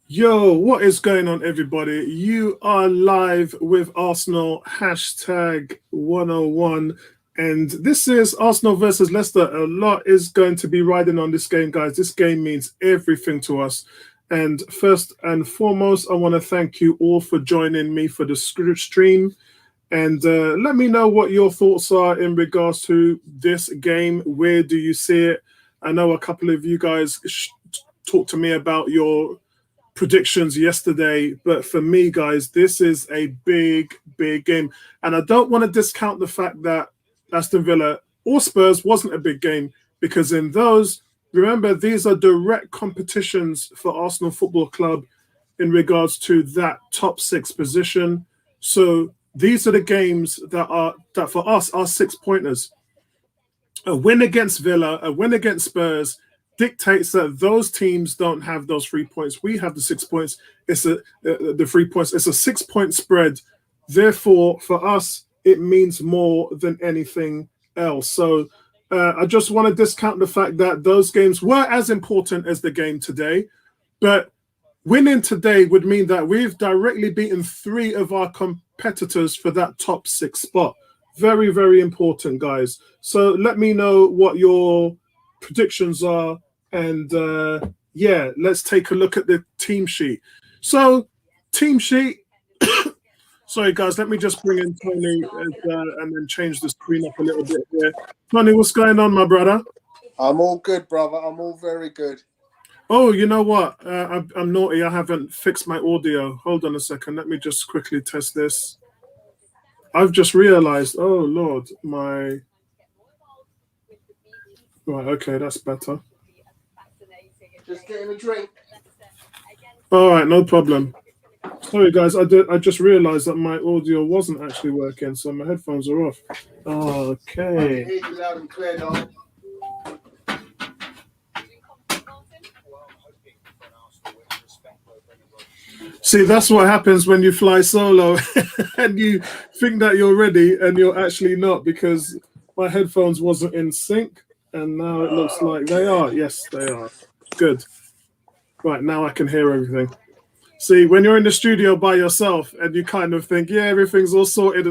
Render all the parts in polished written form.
Yo, what is going on, everybody? You are live with Arsenal hashtag 101. And this is Arsenal versus Leicester. A lot is going to be riding on this game, guys. This game means everything to us. And first and foremost, I want to thank you all for joining me for the stream. And let me know what your thoughts are in regards to this game. Where do you see it? I know a couple of you guys talked to me about your predictions yesterday, but for me, guys, this is a big game. And I don't want to discount the fact that Aston Villa or Spurs wasn't a big game, because in those, remember, these are direct competitions for Arsenal Football Club in regards to that top six position. So these are the games that for us are 6 pointers. A win against Villa, a win against Spurs dictates that those teams don't have those 3 points. We have the 6 points. It's the 3 points. It's a 6 point spread. Therefore, for us, it means more than anything else. So I just want to discount the fact that those games were as important as the game today, but winning today would mean that we've directly beaten three of our competitors for that top six spot. Very important, guys. So let me know what your predictions are, and yeah, let's take a look at the team sheet. So team sheet. Sorry, guys, let me just bring in Tony and then change the screen up a little bit here. Tony, what's going on, my brother? I'm all good, brother. I'm all very good. Oh, you know what? I'm naughty. I haven't fixed my audio. Hold on a second. Let me just quickly test this. I've just realized. Oh, Lord, my... Right, okay, that's better. Just getting a drink. All right, no problem. Sorry, guys, I just realized that my audio wasn't actually working, so my headphones are off. Okay. I can hear you loud and clear now. See, that's what happens when you fly solo and you think that you're ready and you're actually not, because my headphones wasn't in sync, and now it looks like they are. Yes, they are. Good. Right, now I can hear everything. See, when you're in the studio by yourself and you kind of think, yeah, everything's all sorted,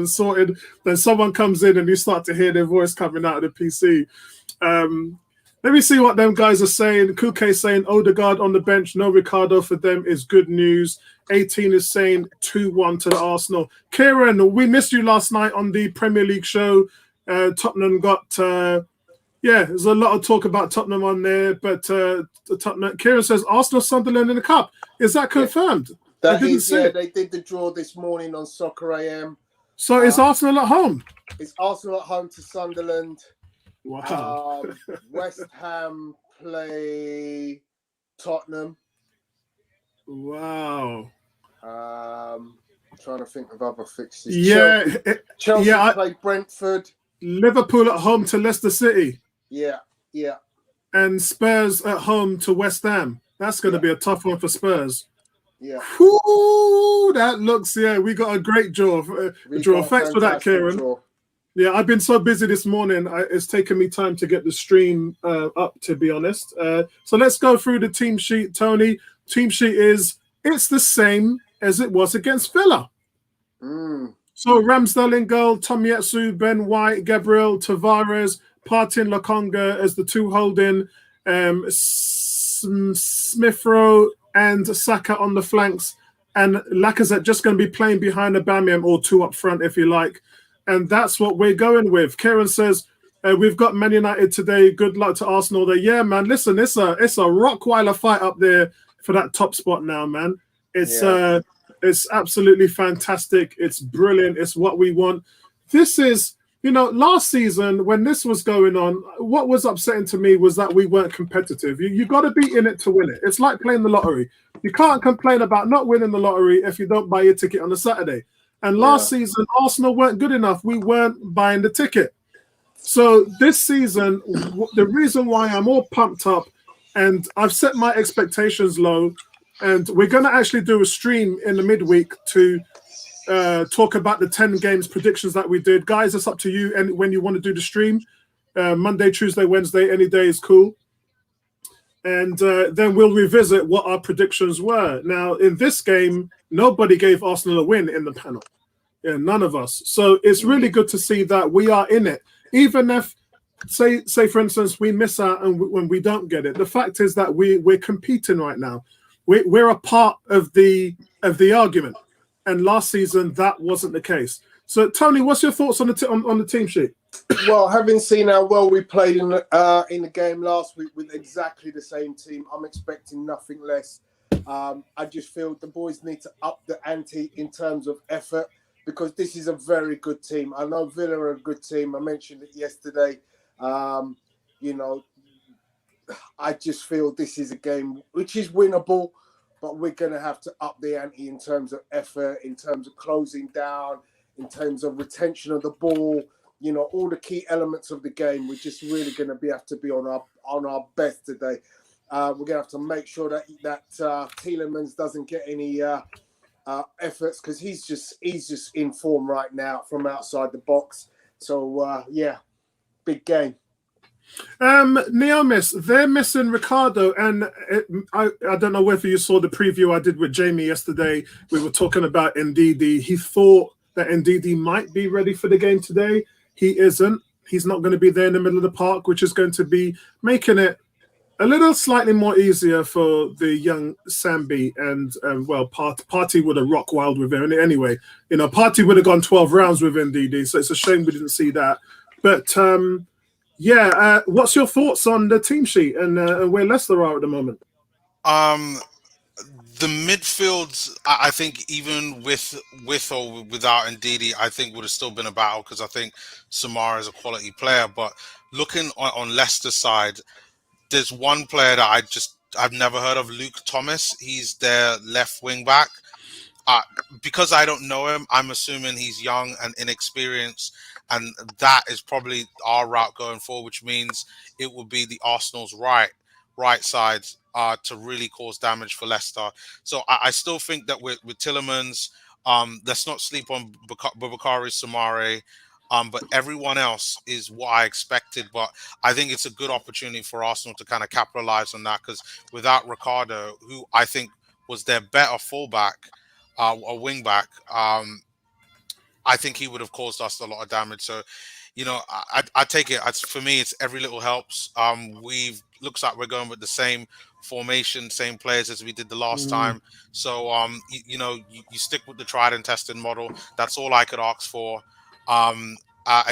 then someone comes in and you start to hear their voice coming out of the PC. Let me see what them guys are saying. Kuke saying Odegaard on the bench, no Ricardo for them is good news. 18 is saying 2-1 to the Arsenal. Kieran, we missed you last night on the Premier League show. Tottenham got... there's a lot of talk about Tottenham on there, but Tottenham. Kieran says Arsenal Sunderland in the cup. Is that confirmed? They did the draw this morning on Soccer AM. So is Arsenal at home? It's Arsenal at home to Sunderland. Wow. West Ham play Tottenham. Wow. Trying to think of other fixtures. Yeah. Chelsea play Brentford. Liverpool at home to Leicester City. Yeah. And Spurs at home to West Ham. That's going to be a tough one for Spurs. Yeah. Whoo, that looks, we got a great draw. Thanks for that, Kieran. Draw. Yeah, I've been so busy this morning. It's taken me time to get the stream up, to be honest. So let's go through the team sheet, Tony. Team sheet it's the same as it was against Villa. So Ramsdale in goal, Tomiyasu, Ben White, Gabriel, Tavares, Partey, Lokonga as the two holding, Smith Rowe and Saka on the flanks, and Lacazette just going to be playing behind Aubameyang, or two up front if you like. And that's what we're going with. Kieran says, we've got Man United today. Good luck to Arsenal there. Yeah, man, listen, it's a Rockweiler fight up there for that top spot now, man. It's absolutely fantastic. It's brilliant. It's what we want. This is, last season when this was going on, what was upsetting to me was that we weren't competitive. You got to be in it to win it. It's like playing the lottery. You can't complain about not winning the lottery if you don't buy your ticket on a Saturday. And last season, Arsenal weren't good enough. We weren't buying the ticket. So this season, the reason why I'm all pumped up, and I've set my expectations low, and we're going to actually do a stream in the midweek to talk about the 10 games predictions that we did. Guys, it's up to you and when you want to do the stream. Monday, Tuesday, Wednesday, any day is cool. and then we'll revisit what our predictions were. Now, in this game, nobody gave Arsenal a win in the panel. Yeah, none of us. So it's really good to see that we are in it, even if, say for instance, we miss out and when we don't get it. The fact is that we're competing right now. We're a part of the argument, and last season that wasn't the case. So, Tony, what's your thoughts on the team sheet? Well, having seen how well we played in the game last week with exactly the same team, I'm expecting nothing less. I just feel the boys need to up the ante in terms of effort, because this is a very good team. I know Villa are a good team. I mentioned it yesterday. You know, I just feel this is a game which is winnable, but we're going to have to up the ante in terms of effort, in terms of closing down, in terms of retention of the ball. You know, all the key elements of the game. We're just really going to have to be on our best today. We're going to have to make sure that Tielemans doesn't get any efforts, because he's just in form right now from outside the box. So yeah, big game. Neomis, they're missing Ricardo, and I don't know whether you saw the preview I did with Jamie yesterday. We were talking about Ndidi. He thought that Ndidi might be ready for the game today. He isn't. He's not going to be there in the middle of the park, which is going to be making it a little slightly more easier for the young Sambi. And well, Party would have rock wild with him anyway. You know, Party would have gone 12 rounds with Ndidi, so it's a shame we didn't see that. But yeah, what's your thoughts on the team sheet and where Leicester are at the moment? The midfield, I think, even with or without Ndidi, I think would have still been a battle, because I think Samara is a quality player. But looking on Leicester's side, there's one player that I've never heard of, Luke Thomas. He's their left wing back. Because I don't know him, I'm assuming he's young and inexperienced, and that is probably our route going forward, which means it will be the Arsenal's right side to really cause damage for Leicester. So I still think that with Tielemans, let's not sleep on Boubakary Soumaré, but everyone else is what I expected. But I think it's a good opportunity for Arsenal to kind of capitalize on that, because without Ricardo, who I think was their better fullback, a wing back, I think he would have caused us a lot of damage. So, you know, I take it. For me, it's every little helps. Looks like we're going with the same formation, same players as we did the last time. So, you know, you stick with the tried and tested model. That's all I could ask for. And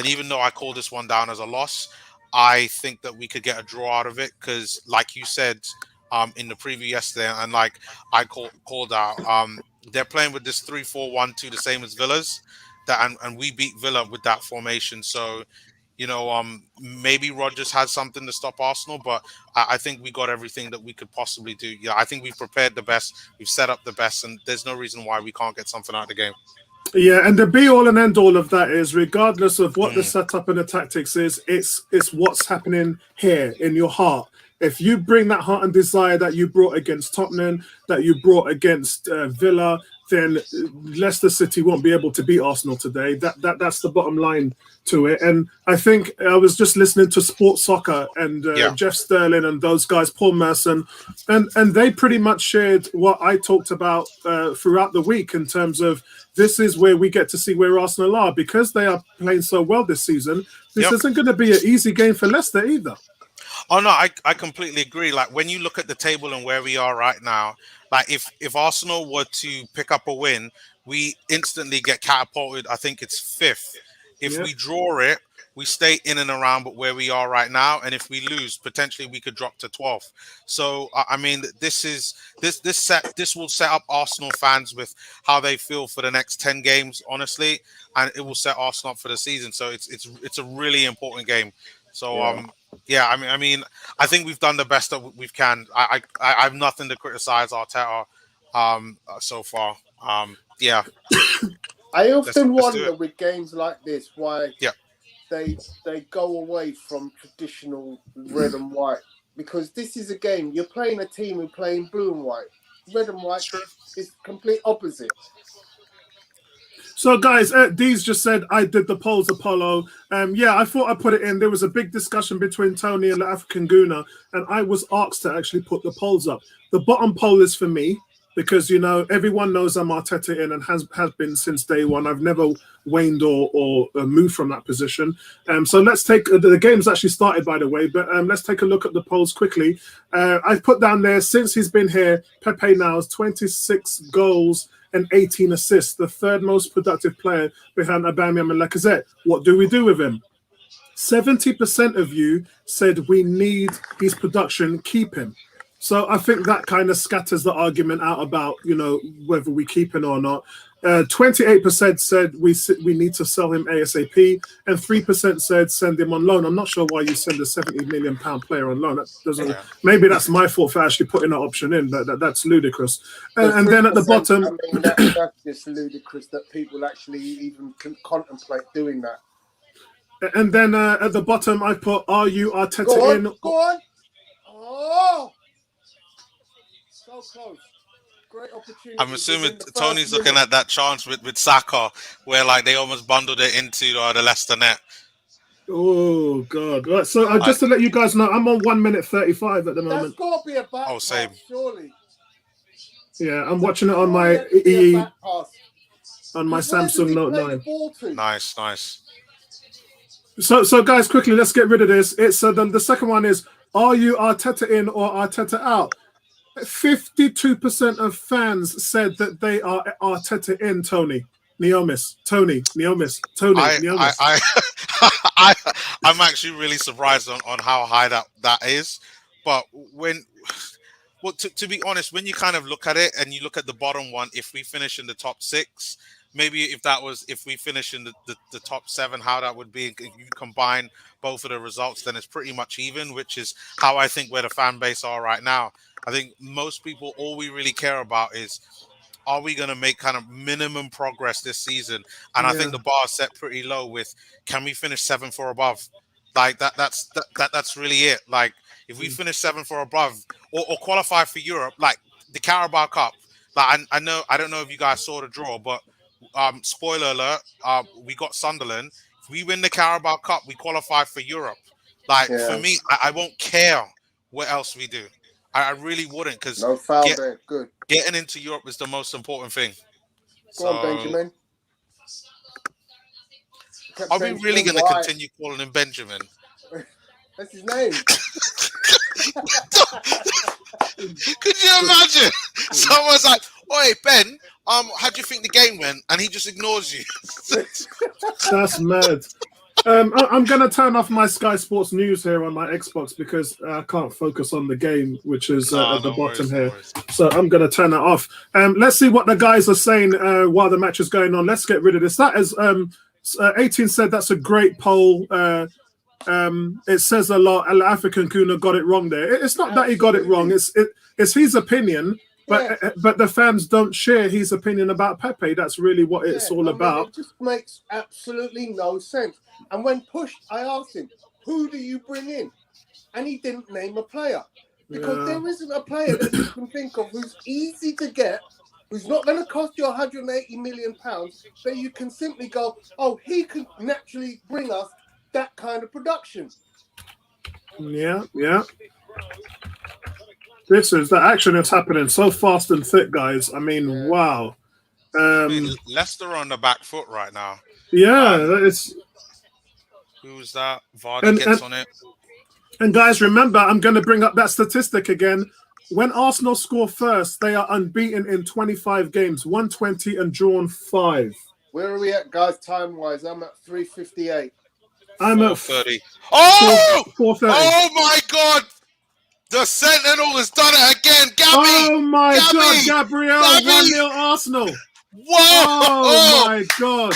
even though I call this one down as a loss, I think that we could get a draw out of it, because, like you said in the preview yesterday, and like I called out, they're playing with this 3-4-1-2, the same as Villa's. And we beat Villa with that formation. So, you know, maybe Rodgers has something to stop Arsenal, but I think we got everything that we could possibly do. Yeah, I think we've prepared the best, we've set up the best, and there's no reason why we can't get something out of the game. Yeah, and the be all and end all of that is, regardless of what the setup and the tactics is, it's what's happening here in your heart. If you bring that heart and desire that you brought against Tottenham, that you brought against Villa, then Leicester City won't be able to beat Arsenal today. That's the bottom line to it. And I think I was just listening to Sports Soccer and Jeff Sterling and those guys, Paul Merson, and they pretty much shared what I talked about throughout the week in terms of this is where we get to see where Arsenal are, because they are playing so well this season. This isn't going to be an easy game for Leicester either. Oh, no, I completely agree. Like, when you look at the table and where we are right now, like if Arsenal were to pick up a win, we instantly get catapulted. I think it's 5th. If we draw it, we stay in and around but where we are right now. And if we lose, potentially we could drop to 12th. So, I mean, this will set up Arsenal fans with how they feel for the next 10 games, honestly. And it will set Arsenal up for the season. So it's a really important game. So, yeah, I mean, I think we've done the best that we can. I have nothing to criticize Arteta so far. Yeah. I often wonder with games like this why they go away from traditional red and white, because this is a game you're playing a team who playing blue and white. Red and white is complete opposite. So, guys, Dee's just said, I did the polls, Apollo. Yeah, I thought I'd put it in. There was a big discussion between Tony and the African Guna, and I was asked to actually put the polls up. The bottom poll is for me because, you know, everyone knows I'm Arteta in and has been since day one. I've never waned or moved from that position. So let's take the game's actually started, by the way, but let's take a look at the polls quickly. I've put down there, since he's been here, Pepe now has 26 goals and 18 assists, the third most productive player behind Aubameyang and Lacazette. What do we do with him? 70% of you said we need his production, keep him. So I think that kind of scatters the argument out about, you know, whether we keep him or not. 28% said we need to sell him ASAP, and 3% said send him on loan. I'm not sure why you send a £70 million player on loan. That doesn't. Maybe that's my fault for actually putting that option in. That's ludicrous. And then at the bottom, I mean, that's just ludicrous that people actually even can contemplate doing that. And then at the bottom, I put, are you Arteta in? Go on. Oh, so close. Great opportunity. I'm assuming Tony's looking at that chance with Saka, where like they almost bundled it into the Leicester net. Oh God! Right, so just to let you guys know, I'm on 1 minute 35 at the moment. That's got to be a back pass, same. surely. Yeah, I'm watching it on my on my Samsung Note 9. Nice. So guys, quickly, let's get rid of this. It's the second one is, are you Arteta in or Arteta out? 52% of fans said that they are Arteta in. Tony Neomis. I'm actually really surprised on how high that is. But to be honest, when you kind of look at it and you look at the bottom one, if we finish in the top 6, maybe if we finish in the top 7, how that would be, if you combine both of the results, then it's pretty much even, which is how I think where the fan base are right now. I think most people, all we really care about is, are we going to make kind of minimum progress this season? And I think the bar is set pretty low with, can we finish 7th or above? Like that's really it. Like if we finish 7th or above or qualify for Europe, like the Carabao Cup, like I don't know if you guys saw the draw, but spoiler alert, we got Sunderland. If we win the Carabao Cup, we qualify for Europe. Like for me, I won't care what else we do. I really wouldn't, because no foul there. Good. Getting into Europe is the most important thing. Go on, Benjamin. Are we really going to continue calling him Benjamin? That's his name. Could you imagine? Someone's like, "Oi, Ben, how do you think the game went?" And he just ignores you. That's mad. I'm going to turn off my Sky Sports News here on my Xbox because I can't focus on the game, which is at the bottom here. So I'm going to turn that off. Let's see what the guys are saying while the match is going on. Let's get rid of this. That is 18 said that's a great poll. It says a lot. African Kuna got it wrong there. It's not that he got it wrong. It's his opinion. But the fans don't share his opinion about Pepe. That's really what it's all about. It just makes absolutely no sense. And when pushed, I asked him, who do you bring in? And he didn't name a player. Because there isn't a player that you can think of who's easy to get, who's not going to cost you £180 million, but you can simply go, oh, he could naturally bring us that kind of production. Yeah. The action is happening so fast and thick, guys. I mean, wow. Leicester are on the back foot right now. Yeah, it's. Who's that? Vardy gets on it. And guys, remember, I'm going to bring up that statistic again. When Arsenal score first, they are unbeaten in 25 games, 120 and drawn 5. Where are we at, guys, time-wise? I'm at 3:58. I'm at 4:30. Oh! 4:30. Oh, my God! The Sentinel has done it again. Gabby! Oh, my God, Gabriel. 1-0 Arsenal. Whoa! Oh, my God.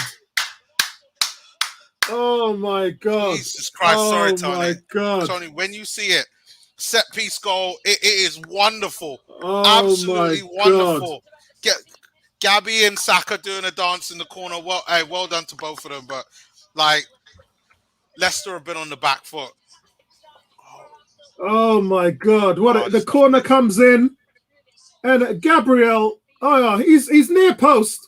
Oh, my God. Jesus Christ. Sorry, Tony. Oh, my God. Tony, when you see it, set piece goal, it is wonderful. Oh, absolutely my wonderful. God. Gabby and Saka doing a dance in the corner. Well done to both of them. But, like, Leicester have been on the back foot. Oh, my God. The corner comes in, and Gabriel, he's near post.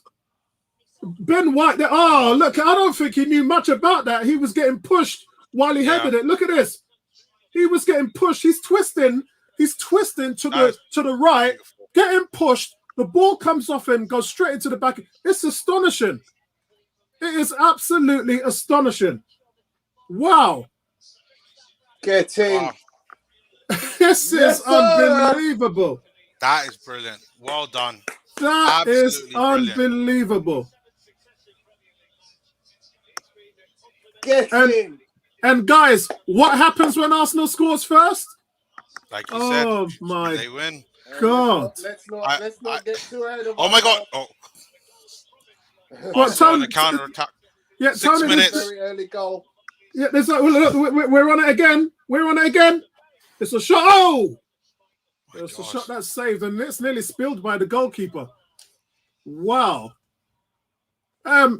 Ben White, oh, look, I don't think he knew much about that. He was getting pushed while he headed it. Look at this. He was getting pushed. He's twisting to the right, getting pushed. The ball comes off him, goes straight into the back. It's astonishing. It is absolutely astonishing. Wow. Get in. Wow. This is unbelievable. That is brilliant. Well done. That is Absolutely brilliant. unbelievable. Get in. And guys, what happens when Arsenal scores first? Like you said, Oh my they win. God. Let's not get too ahead of Oh my God. Oh. What, Tony, the counter attack. Yeah, 6 minutes. Very early goal. Yeah, there's like, look, we're on it again. We're on it again. It's a shot. Oh! It's a shot that's saved, and it's nearly spilled by the goalkeeper. Wow.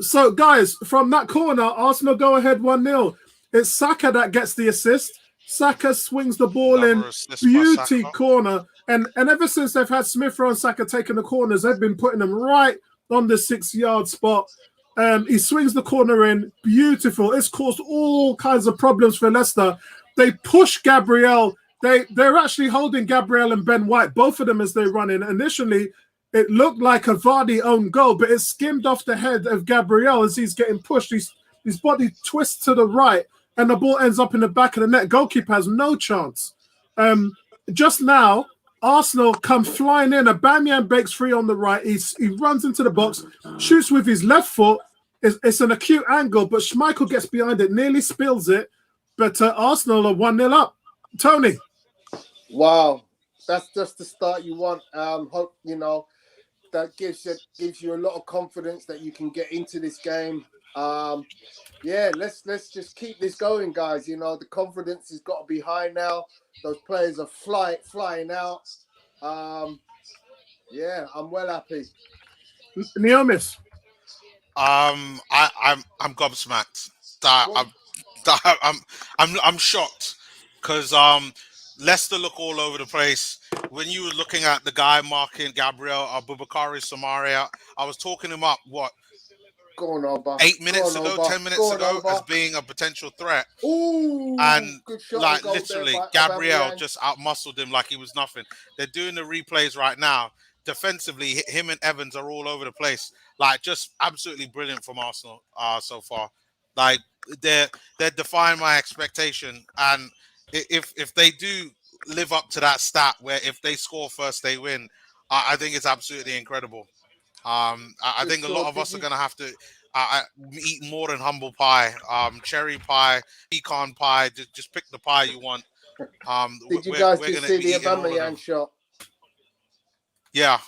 So, guys, from that corner, Arsenal go ahead 1-0. It's Saka that gets the assist. Saka swings the ball in. Beauty corner. And ever since they've had Smith Rowe and Saka taking the corners, they've been putting them right on the 6-yard spot. He swings the corner in. Beautiful. It's caused all kinds of problems for Leicester. They push Gabriel. They're actually holding Gabriel and Ben White, both of them as they run in. Initially, it looked like a Vardy own goal, but it skimmed off the head of Gabriel as he's getting pushed. His body twists to the right, and the ball ends up in the back of the net. Goalkeeper has no chance. Just now, Arsenal come flying in. Aubameyang breaks free on the right. He runs into the box, shoots with his left foot. It's an acute angle, but Schmeichel gets behind it, nearly spills it. But Arsenal are 1-0 up. Tony. Wow, that's just the start you want. Hope that gives you a lot of confidence that you can get into this game. Yeah, let's just keep this going, guys. The confidence has got to be high now. Those players are flying out. Yeah, I'm well happy. Neomis. I'm gobsmacked. I'm shocked because Leicester look all over the place. When you were looking at the guy marking Gabriel Abubakari Samaria, I was talking him up. What? Go on, Oba. 8 minutes ago, 10 minutes ago, as being a potential threat. Ooh, and good shot like goal literally, there by Gabriel Aubameyang. just outmuscled him like he was nothing. They're doing the replays right now. Defensively, him and Evans are all over the place. Like just absolutely brilliant from Arsenal so far. Like they're defying my expectation. And if they do live up to that stat where if they score first they win, I think it's absolutely incredible. I think a lot of us are going to have to eat more than humble pie, cherry pie, pecan pie. Just pick the pie you want. Did you guys see the Aubameyang shot? Yeah.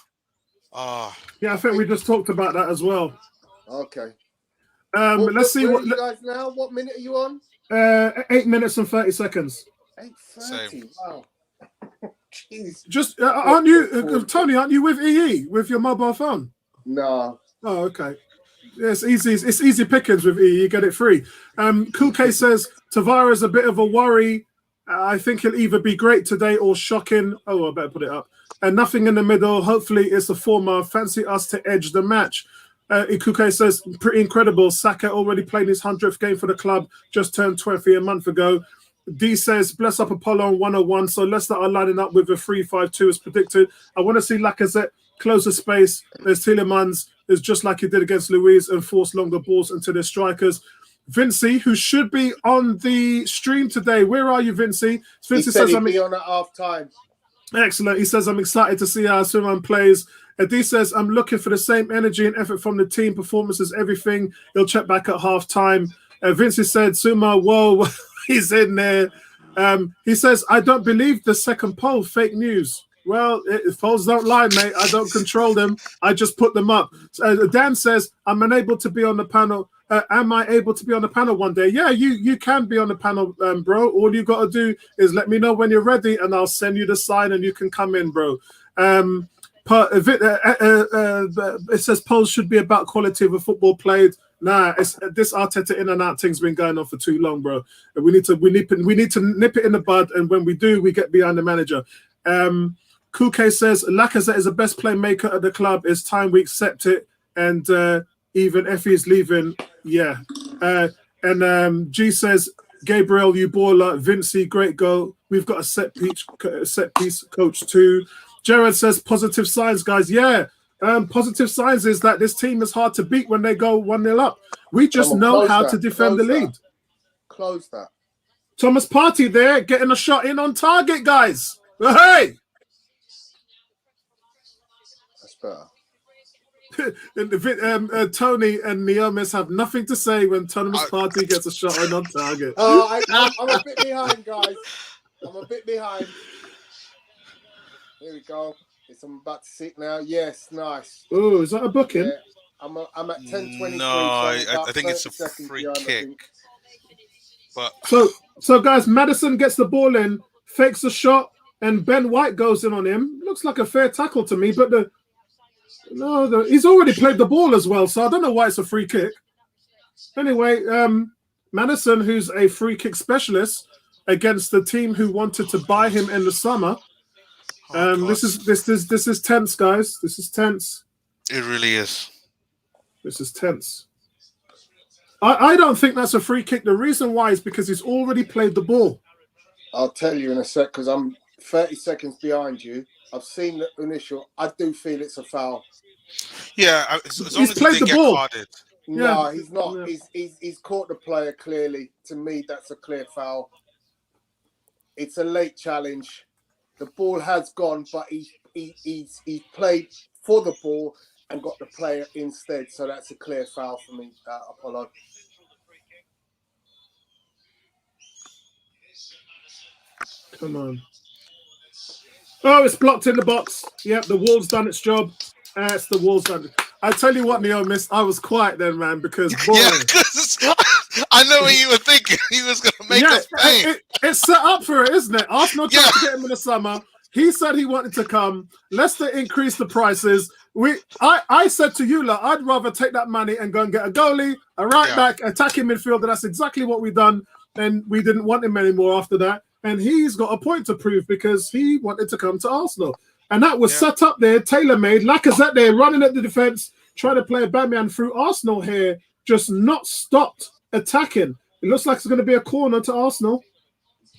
Yeah, I think we just talked about that as well. Okay. Let's see what you guys now. What minute are you on? 8 minutes and 30 seconds. 8:30. Wow. Jeez. Just aren't you, Tony? Aren't you with EE with your mobile phone? No. Oh, okay. Yeah, it's easy. It's easy pickings with EE. You get it free. Kuke says Tavares a bit of a worry. I think he'll either be great today or shocking. Oh, I better put it up. And nothing in the middle. Hopefully, it's a former. Fancy us to edge the match. Ikuke says, pretty incredible. Saka already played his 100th game for the club, just turned 20 a month ago. D says, bless up Apollo on 101. So Leicester are lining up with a 3-5-2 as predicted. I want to see Lacazette close the space. There's Tielemans. It's just like he did against Luiz and force longer balls into their strikers. Vincey, who should be on the stream today. Where are you, Vincey? Vincey says he'll be on at half time. Excellent. He says, I'm excited to see how Suman plays. D says, I'm looking for the same energy and effort from the team. Performances, everything. He'll check back at half time. Vincey said, Suma, whoa, he's in there. He says, I don't believe the second poll. Fake news. Well, polls don't lie, mate. I don't control them. I just put them up. Dan says, I'm unable to be on the panel. Am I able to be on the panel one day? Yeah, you can be on the panel, bro. All you got to do is let me know when you're ready, and I'll send you the sign, and you can come in, bro. It says polls should be about quality of a football played. Nah, this Arteta in and out thing's been going on for too long, bro. We need to nip it in the bud, and when we do, we get behind the manager. Kuke says Lacazette is the best playmaker at the club. It's time we accept it. And even Effie's leaving. Yeah. And G says, Gabriel, you baller. Vincey, great goal. We've got a set piece coach too. Jared says, positive signs, guys. Yeah. Positive signs is that this team is hard to beat when they go 1-0 up. We just know how to defend the lead. Close that. Thomas Partey there, getting a shot in on target, guys. Hey! That's better. Tony and Neomis have nothing to say when Thomas Partey gets a shot in on target. I'm a bit behind, guys. I'm a bit behind. Here we go. I'm about to sit now. Yes, nice. Oh, is that a booking? Yeah, I'm at 10:23. No, I think it's a free kick. But so guys, Maddison gets the ball in, fakes a shot, and Ben White goes in on him. Looks like a fair tackle to me, but he's already played the ball as well, so I don't know why it's a free kick. Anyway, Maddison, who's a free kick specialist against the team who wanted to buy him in the summer. This is tense, guys. This is tense. It really is. This is tense. I don't think that's a free kick. The reason why is because he's already played the ball. I'll tell you in a sec because I'm 30 seconds behind you. I've seen the initial. I do feel it's a foul. Yeah, as long he's as played he didn't the get ball. carded. No, Yeah. he's not. Yeah. He's caught the player clearly. To me, that's a clear foul. It's a late challenge. The ball has gone, but he's played for the ball and got the player instead. So that's a clear foul for me, Apollo. Come on. Oh, it's blocked in the box. Yep, the wall's done its job. It's the wall's done. I tell you what, Neo missed. I was quiet then, man, because boy, Yeah, because I know what you were thinking. He was going to make us pay. It's set up for it, isn't it? Arsenal tried to get him in the summer. He said he wanted to come. Leicester increased the prices. I said to you, I'd rather take that money and go and get a goalie, a right back, attacking midfielder. That's exactly what we've done. And we didn't want him anymore after that. And he's got a point to prove because he wanted to come to Arsenal. And that was set up there, tailor-made. Lacazette there, running at the defence, trying to play a Batman through Arsenal here, just not stopped attacking. It looks like it's going to be a corner to Arsenal.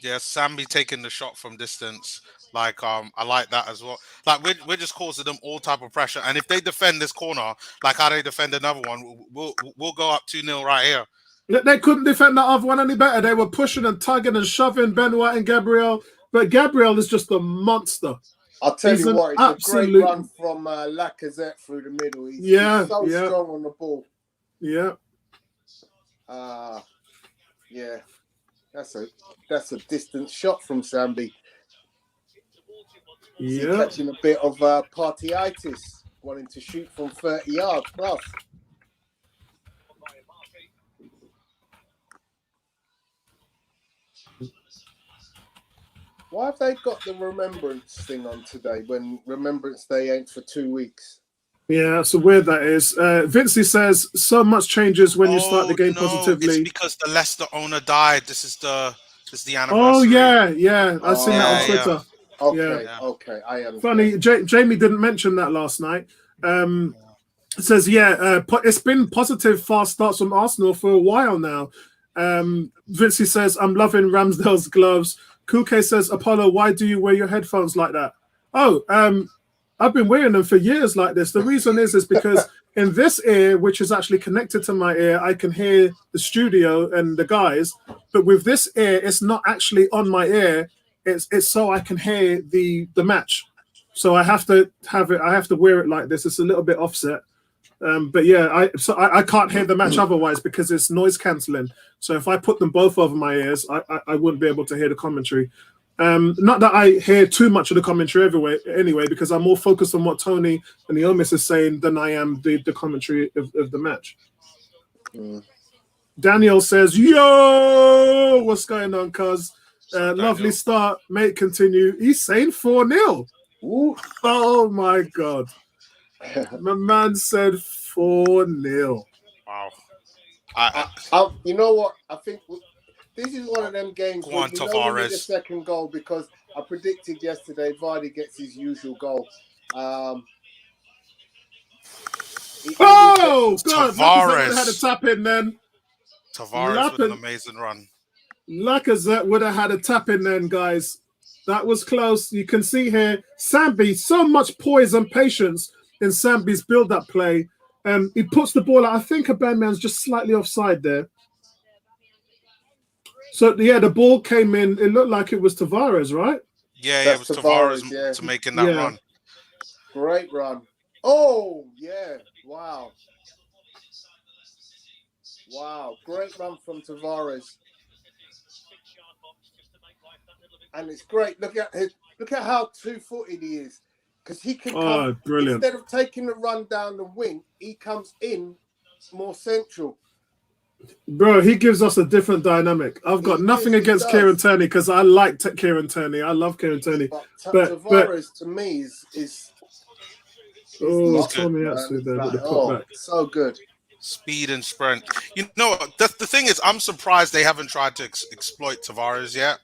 Yeah, Sambi taking the shot from distance. I like that as well. Like we're just causing them all type of pressure. And if they defend this corner, like how they defend another one, we'll go up 2-0 right here. They couldn't defend that other one any better. They were pushing and tugging and shoving Ben White and Gabriel. But Gabriel is just a monster. I'll tell you what, it's a great run from Lacazette through the middle. He's so strong on the ball. Yeah. Yeah. That's a distant shot from Sambi. He's catching a bit of partyitis, wanting to shoot from 30 yards plus. Why have they got the remembrance thing on today when Remembrance Day ain't for 2 weeks? Yeah, so weird that is. Vincey says so much changes when you start the game positively. It's because the Leicester owner died. This is the anniversary. Oh yeah. I've seen that on Twitter. Okay, I am. Funny, Jamie didn't mention that last night. It says, it's been positive fast starts from Arsenal for a while now. Vincey says, I'm loving Ramsdale's gloves. Kuke says, Apollo, why do you wear your headphones like that? I've been wearing them for years like this. The reason is because in this ear, which is actually connected to my ear, I can hear the studio and the guys. But with this ear, it's not actually on my ear. It's so I can hear the match. So I have to have it. I have to wear it like this. It's a little bit offset. But yeah, I can't hear the match otherwise because it's noise cancelling. So if I put them both over my ears, I wouldn't be able to hear the commentary. Not that I hear too much of the commentary anyway, because I'm more focused on what Tony and the Omis is saying than I am the commentary of the match. Daniel says, yo, what's going on, cuz? Lovely start, mate, continue. He's saying 4-0. Oh, my God. My man said 4-0. Wow. You know what? I think this is one of them games where we know we need a second goal because I predicted yesterday Vardy gets his usual goal. Oh, God. Lacazette would have had a Tavares. tap in then. Tavares with an amazing run. Lacazette would have had a tap in then, guys. That was close. You can see here, Sambi, so much poise and patience in Sambi's build-up play. He puts the ball out. I think Aubameyang's just slightly offside there. So, yeah, the ball came in. It looked like it was Tavares, right? Yeah, it was Tavares to making that run. Great run. Oh, yeah. Wow. Wow. Great run from Tavares. And it's great. Look at how two-footed he is. Because he can come, brilliant. Instead of taking the run down the wing, he comes in more central. Bro, he gives us a different dynamic. I've got nothing against Kieran Tierney because I like Kieran Tierney. I love Kieran Tierney. But Tavares, to me, is Tommy Atsu there with the putback. So good. Speed and sprint. You know, the thing is, I'm surprised they haven't tried to exploit Tavares yet.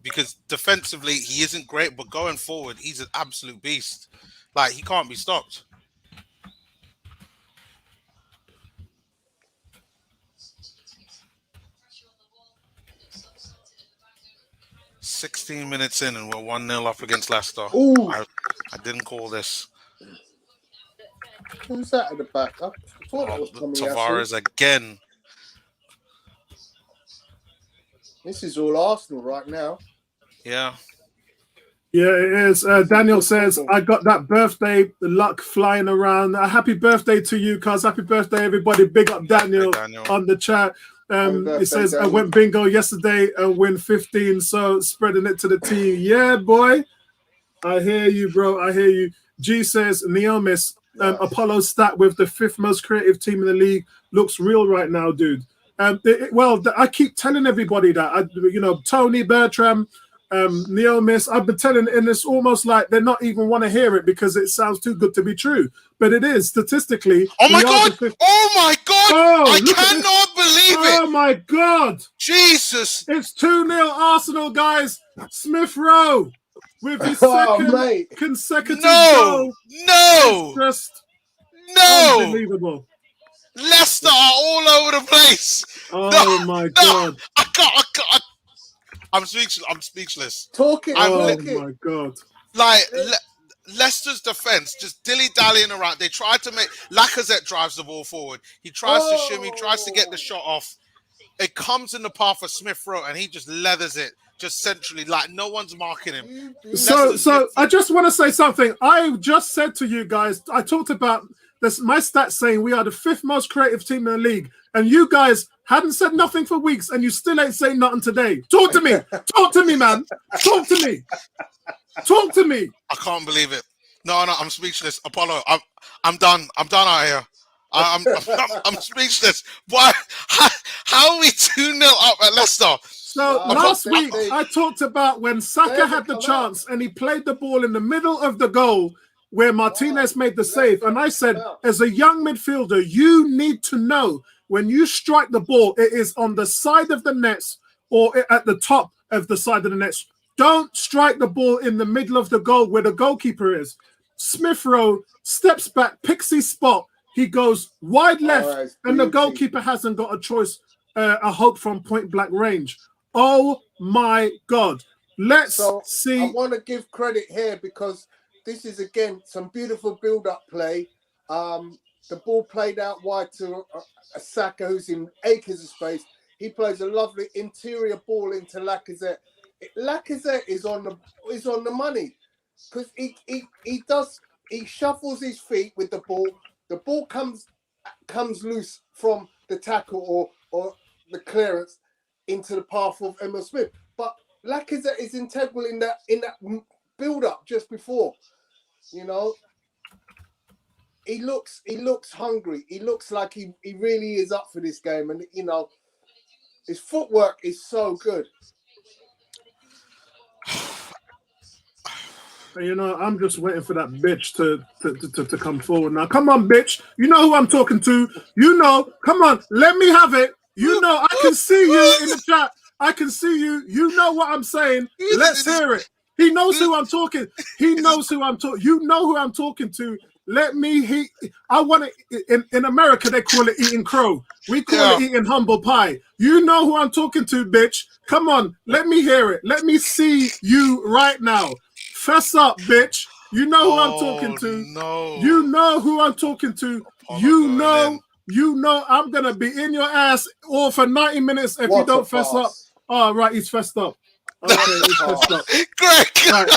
Because defensively, he isn't great, but going forward, he's an absolute beast. Like, he can't be stopped. "16 minutes in and we're 1-0 up against Leicester." I didn't call this. Who's that at the back? I thought it was Tavares again. This is all Arsenal right now. Yeah. Yeah, it is. Daniel says, I got that birthday luck flying around. Happy birthday to you, cuz. Happy birthday, everybody. Big up Daniel, on the chat. He says, I went bingo yesterday and win 15, so spreading it to the team. Yeah, boy. I hear you, bro. I hear you. G says, Neomis, Apollo stat with the 5th most creative team in the league looks real right now, dude. I keep telling everybody that. Tony, Bertram, Neomis, I've been telling, and it's almost like they not even want to hear it because it sounds too good to be true. But it is statistically. Oh my God! Oh my God! I cannot believe it! Oh my God! Jesus! It's 2-0 Arsenal, guys. Smith Rowe with his second consecutive goal. No! It's just unbelievable. Leicester are all over the place. Oh my God! I can't. I'm speechless. My God! Like Leicester's defense just dilly-dallying around. They tried to make Lacazette drives the ball forward. He tries to shimmy, tries to get the shot off. It comes in the path of Smith Rowe, and he just leathers it just centrally, like no one's marking him. So I just want to say something. I just said to you guys, I talked about this. My stats saying we are the 5th most creative team in the league, and you guys hadn't said nothing for weeks, and you still ain't saying nothing today. Talk to me. Talk to me, man. Talk to me. Talk to me. I can't believe it. No, I'm speechless. Apollo, I'm done. I'm done out here. I'm speechless. Why? How are we 2-0 up at Leicester? So last week I talked about when Saka had the chance and he played the ball in the middle of the goal where Martinez made the save. And I said, as a young midfielder, you need to know when you strike the ball, it is on the side of the nets or at the top of the side of the nets. Don't strike the ball in the middle of the goal where the goalkeeper is. Smith Rowe steps back, picks his spot. He goes wide left, and the goalkeeper hasn't got a choice, a hope from point blank range. Oh my God. Let's see. I want to give credit here because this is, again, some beautiful build-up play. The ball played out wide to a Saka who's in acres of space. He plays a lovely interior ball into Lacazette. Lacazette is on the money because he shuffles his feet with the ball. The ball comes loose from the tackle or the clearance into the path of Emil Smith. But Lacazette is integral in that build up just before. You know, he looks hungry. He looks like he really is up for this game, and you know, his footwork is so good. You know, I'm just waiting for that bitch to come forward now. Come on, bitch. You know who I'm talking to. You know. Come on. Let me have it. You know, I can see you in the chat. I can see you. You know what I'm saying. Let's hear it. He knows who I'm talking. He knows who I'm talking. You know who I'm talking to. Let me I want it in America. They call it eating crow. We call it eating humble pie. You know who I'm talking to, bitch. Come on, let me hear it. Let me see you right now. Fess up, bitch. You know who I'm talking to. No. You know who I'm talking to. You know I'm gonna be in your ass all for 90 minutes if you don't fess up. Oh, right, he's fessed up. Okay, he's fessed up. Greg. Right.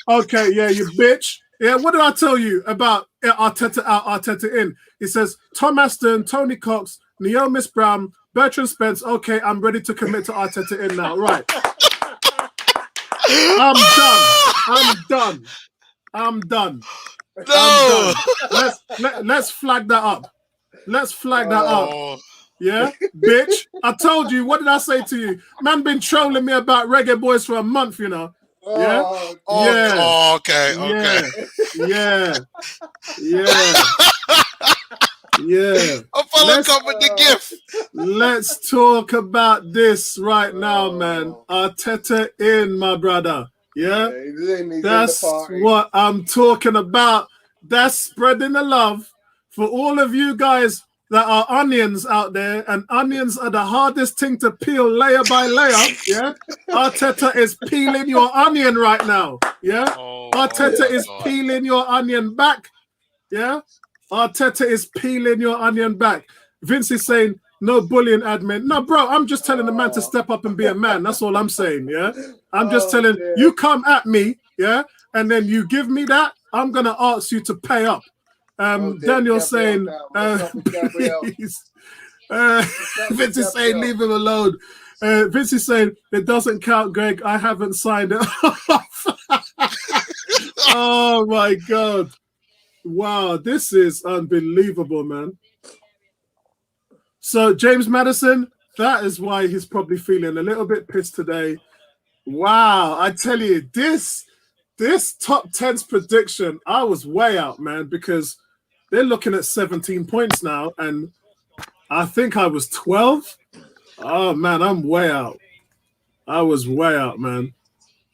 Okay, yeah, you bitch. Yeah, what did I tell you about Arteta out, Arteta in? He says, Tom Aston, Tony Cox, Neomis Brown, Bertrand Spence. Okay, I'm ready to commit to Arteta in now. Right. I'm done. No. Let's flag that up. Let's flag that up. Yeah, bitch. I told you. What did I say to you? Man been trolling me about Reggae Boys for a month, you know. Yeah. Okay. Yeah. Apollo come with the gift. Let's talk about this right now, man. Arteta in, my brother. Yeah, that's what I'm talking about. That's spreading the love for all of you guys that are onions out there, and onions are the hardest thing to peel layer by layer. Yeah, Arteta is peeling your onion right now. Yeah, Arteta is peeling your onion back. Yeah, Arteta is peeling your onion back. Vince is saying no bullying, admin. No, bro, I'm just telling the man to step up and be a man. That's all I'm saying. Yeah, I'm just telling you come at me. Yeah, and then you give me that. I'm gonna ask you to pay up. Daniel saying, please. Vince is saying, leave him alone. Vince is saying, it doesn't count, Greg. I haven't signed it off. Oh, my God. Wow, this is unbelievable, man. So, James Madison, that is why he's probably feeling a little bit pissed today. Wow, I tell you, this top 10's prediction, I was way out, man, because they're looking at 17 points now, and I think I was 12. Oh, man, I'm way out. I was way out, man.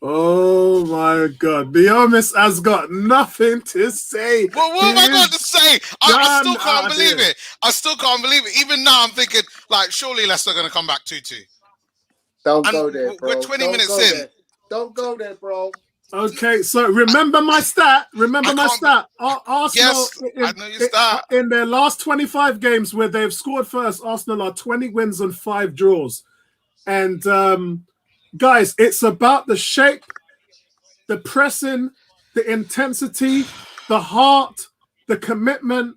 Oh, my God. Biomis has got nothing to say. Well, what have I got to say? I still can't believe it. I still can't believe it. Even now, I'm thinking, like, surely Leicester are going to come back 2-2. Don't go there, bro. We're 20 minutes in. Don't go there, bro. Okay, so remember my stat. Arsenal, yes, I know your stat. In their last 25 games where they've scored first, Arsenal are 20 wins and 5 draws. And guys, it's about the shape, the pressing, the intensity, the heart, the commitment.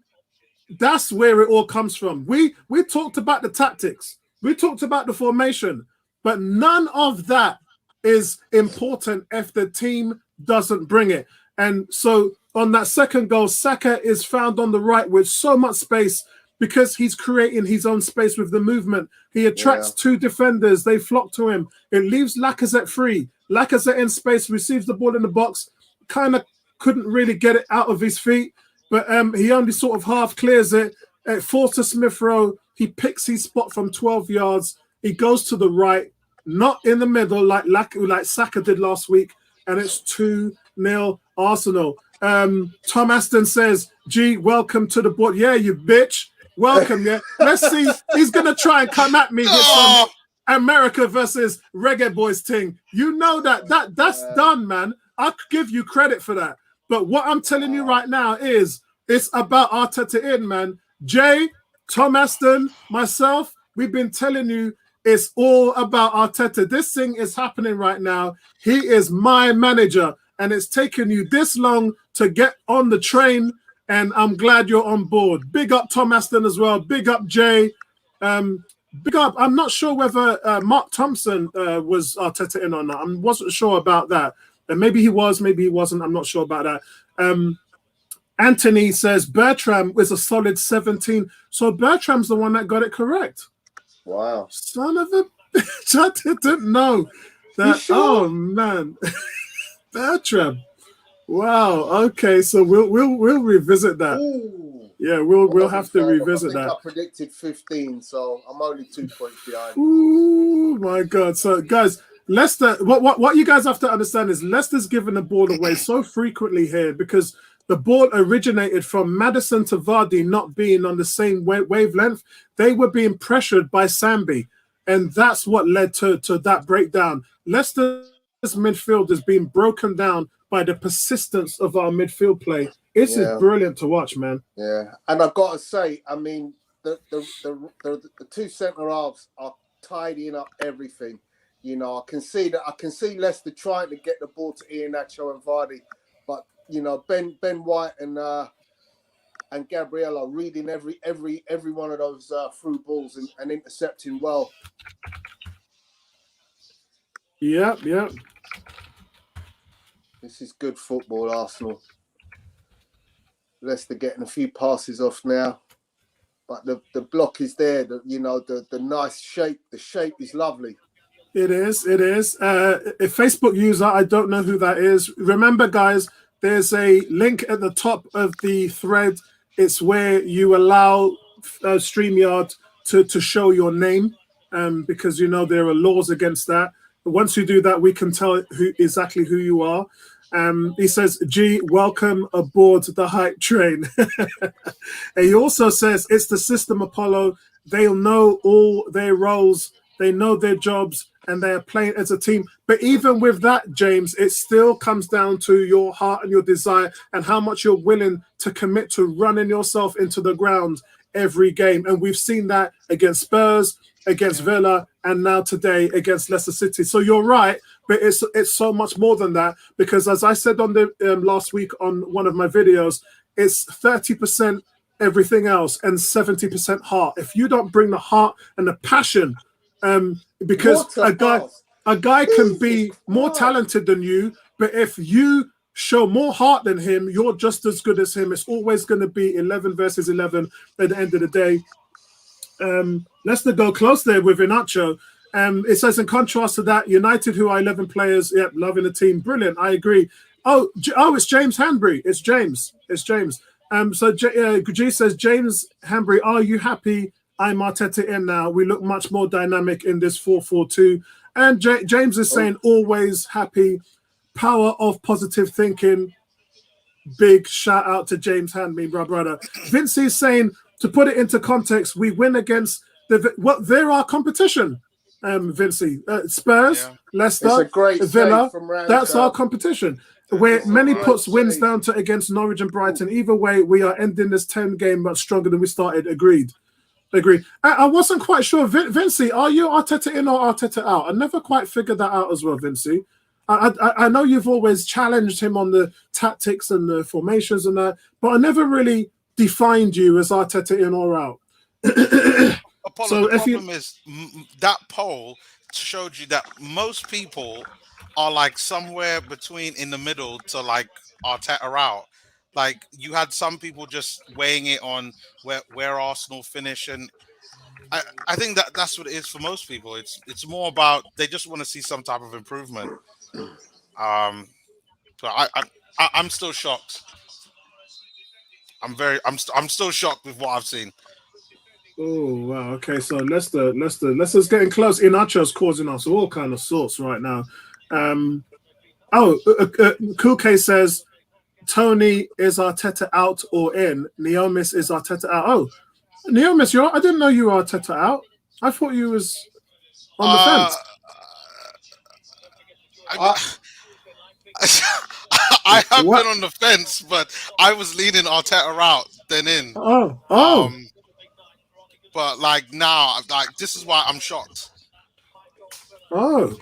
That's where it all comes from. We talked about the tactics. We talked about the formation. But none of that is important if the team doesn't bring it. And so on that second goal, Saka is found on the right with so much space because he's creating his own space with the movement. He attracts 2 defenders. They flock to him. It leaves Lacazette free. Lacazette in space, receives the ball in the box, kind of couldn't really get it out of his feet, but he only sort of half clears it. It falls to Smith Rowe. He picks his spot from 12 yards. He goes to the right, not in the middle like Saka did last week, and it's 2-0 Arsenal. Tom Aston says, G, welcome to the board. Yeah, you bitch. Welcome, yeah. Let's see. He's going to try and come at me with some America versus Reggae Boys thing. You know that's done, man. I'll give you credit for that. But what I'm telling you right now is it's about Arteta in, man. Jay, Tom Aston, myself, we've been telling you it's all about Arteta. This thing is happening right now. He is my manager, and it's taken you this long to get on the train, and I'm glad you're on board. Big up Tom Aston as well. Big up Jay. Big up. I'm not sure whether Mark Thompson was Arteta in or not. I wasn't sure about that. Maybe he was, maybe he wasn't. I'm not sure about that. Anthony says Bertram is a solid 17. So Bertram's the one that got it correct. Wow. Son of a bitch. I didn't know that. Sure? Oh, man. Bertram. Wow. Okay. So we'll revisit that. Ooh. Yeah, we'll have to revisit that. I predicted 15, so I'm only 2 points behind. Ooh, my God. So, guys, Leicester, what you guys have to understand is Leicester's giving the ball away so frequently here because The ball originated from Maddison to Vardy not being on the same wavelength. They were being pressured by Sambi, and that's what led to that breakdown. Leicester's midfield is being broken down by the persistence of our midfield play. This is brilliant to watch, man. Yeah, and I've got to say, I mean, the two centre halves are tidying up everything. You know, I can see Leicester trying to get the ball to Iheanacho and Vardy, but you know, Ben White and Gabriel are reading every one of those through balls and intercepting well. Yeah. This is good football, Arsenal. Leicester getting a few passes off now, but the block is there. The nice shape. The shape is lovely. It is. A Facebook user, I don't know who that is. Remember, guys, there's a link at the top of the thread. It's where you allow StreamYard to show your name, because you know there are laws against that. But once you do that, we can tell exactly who you are. He says, "G, welcome aboard the hype train." And he also says, "It's the system, Apollo. They'll know all their roles. They know their jobs, and they are playing as a team." But even with that, James, it still comes down to your heart and your desire and how much you're willing to commit to running yourself into the ground every game. And we've seen that against Spurs, against Villa, and now today against Leicester City. So you're right, but it's so much more than that, because as I said on the last week on one of my videos, it's 30% everything else and 70% heart. If you don't bring the heart and the passion, because a guy can be more talented than you, but if you show more heart than him, you're just as good as him. It's always going to be 11 versus 11 at the end of the day. Leicester go close there with Iheanacho. It says, in contrast to that, United, who are 11 players, loving the team. Brilliant, I agree. Oh, it's James Hanbury. It's James. So G says, James Hanbury, are you happy I'm Arteta in now? We look much more dynamic in this 4-4-2. And James is saying, always happy. Power of positive thinking. Big shout out to James Hanbury, brother. Vince is saying, to put it into context, we win against they're our competition. Vinci, Spurs, Leicester, Villa. That's our competition. Where many puts wins down to against Norwich and Brighton. Either way, we are ending this 10 game much stronger than we started. Agreed. I wasn't quite sure, Vinci. Are you Arteta in or Arteta out? I never quite figured that out as well, Vinci. I know you've always challenged him on the tactics and the formations and that, but I never really defined you as Arteta in or out. Apollo, so the problem is that poll showed you that most people are like somewhere between in the middle to like Arteta out. Like you had some people just weighing it on where Arsenal finish, and I think that's what it is for most people. It's more about they just want to see some type of improvement. But I'm still shocked. I'm still shocked with what I've seen. Oh wow! Okay, so Leicester's getting close. Iheanacho's causing us all kind of sorts right now. Kuke says Tony is Arteta out or in. Neomis is Arteta out. Oh, Neomis, I didn't know you were Arteta out. I thought you was on the fence. I have been on the fence, but I was leaning Arteta out then in. But like now, like this is why I'm shocked. Oh,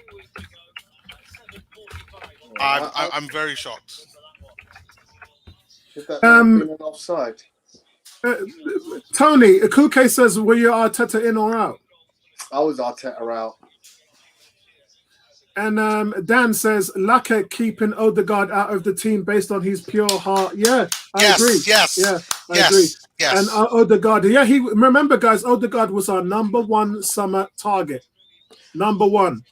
I'm very shocked. Should that have been an offside? Tony, Kuke says, were you Arteta in or out? I was Arteta out. And Dan says, Laka keeping Odegaard out of the team based on his pure heart. Yeah, I agree. Yes. Yeah, I agree. Yes. And Odegaard, remember, guys, Odegaard was our #1 summer target. #1.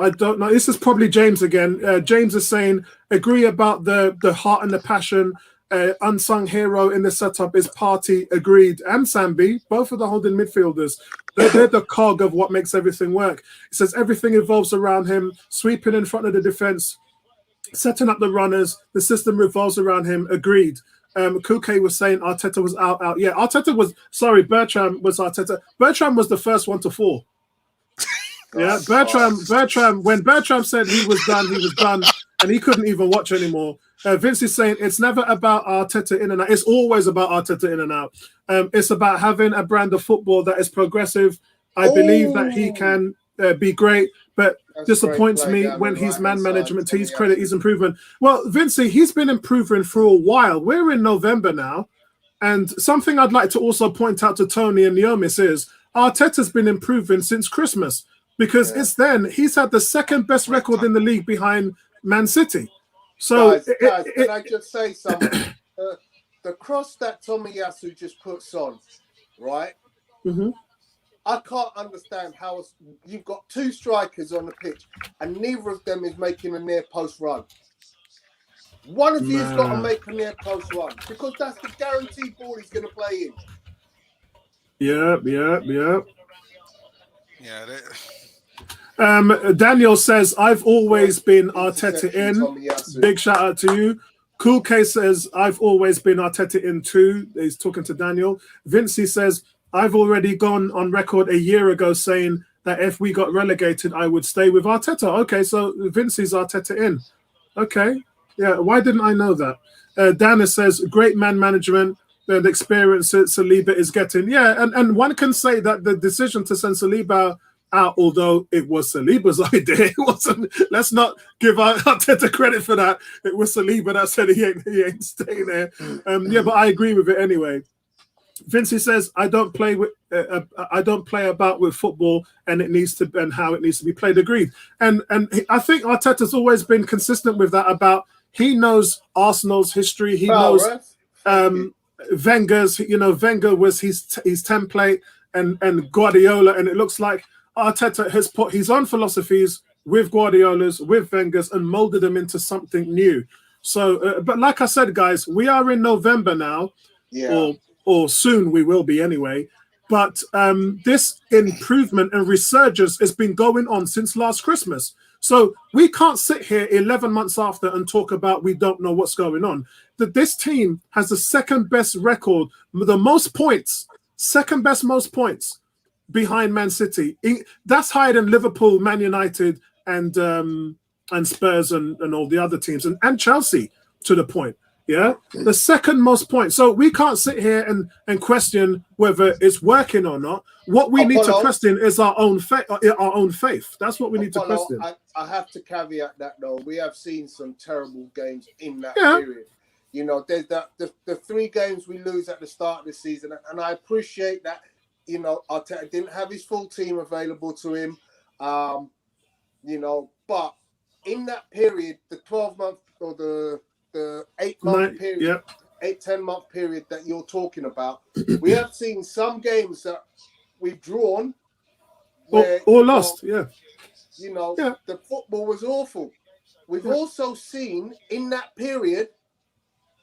I don't know. This is probably James again. James is saying, agree about the heart and the passion. Unsung hero in the setup is Partey. Agreed. And Sambi, both of the holding midfielders. They're the cog of what makes everything work. It says everything evolves around him, sweeping in front of the defense. setting up the runners, the system revolves around him. Agreed. Kuke was saying Arteta was out. Yeah, Arteta was, sorry, Bertram was Arteta. Bertram was the first one to fall. Yeah, Bertram, when Bertram said he was done, and he couldn't even watch anymore. Vince is saying it's never about Arteta in and out. It's always about Arteta in and out. It's about having a brand of football that is progressive. I believe that he can be great, but disappoints me when he's man management. To his credit, he's improving. Well, Vincey, he's been improving for a while. We're in November now, and something I'd like to also point out to Tony and Neomis is Arteta's been improving since Christmas, because it's then he's had the second best record in the league behind Man City. So, guys, can I just say something? The cross that Tomiyasu just puts on, right? Mm-hmm. I can't understand how you've got two strikers on the pitch and neither of them is making a near post run. One of you's got to make a near post run because that's the guaranteed ball he's going to play in. Yeah. Yeah. Daniel says, I've always been Arteta in. Big shout out to you. Cool Case says, I've always been Arteta in too. He's talking to Daniel. Vincey says, I've already gone on record a year ago saying that if we got relegated, I would stay with Arteta. Okay, so Vincey's Arteta in. Okay. Yeah, why didn't I know that? Dana says, great man management. The experience that Saliba is getting. Yeah, and one can say that the decision to send Saliba out, although it was Saliba's idea, it wasn't. Let's not give Arteta credit for that. It was Saliba that said he ain't staying there. Yeah, but I agree with it anyway. Vincey says, I don't play about with football and how it needs to be played. Agreed. And I think Arteta's always been consistent with that about he knows Arsenal's history. He knows Wenger's. Wenger was his template and Guardiola, and it looks like Arteta has put his own philosophies with Guardiola's, with Wenger's, and molded them into something new. So, but like I said, guys, we are in November now. Yeah. Or soon we will be anyway. But this improvement and resurgence has been going on since last Christmas. So we can't sit here 11 months after and talk about we don't know what's going on. That this team has the second best record, the most points, second best most points behind Man City. That's higher than Liverpool, Man United, and Spurs and all the other teams, and Chelsea to the point. Yeah, the second most points. So we can't sit here and question whether it's working or not. What we need to question is our own faith. That's what we need to question. I have to caveat that though. We have seen some terrible games in that period. There's the 3 games we lose at the start of the season, and I appreciate that. Arteta didn't have his full team available to him. But in that period, the 12-month or the 8-month period, 10-month period that you're talking about, we have seen some games that we've drawn or lost. The football was awful. We've also seen in that period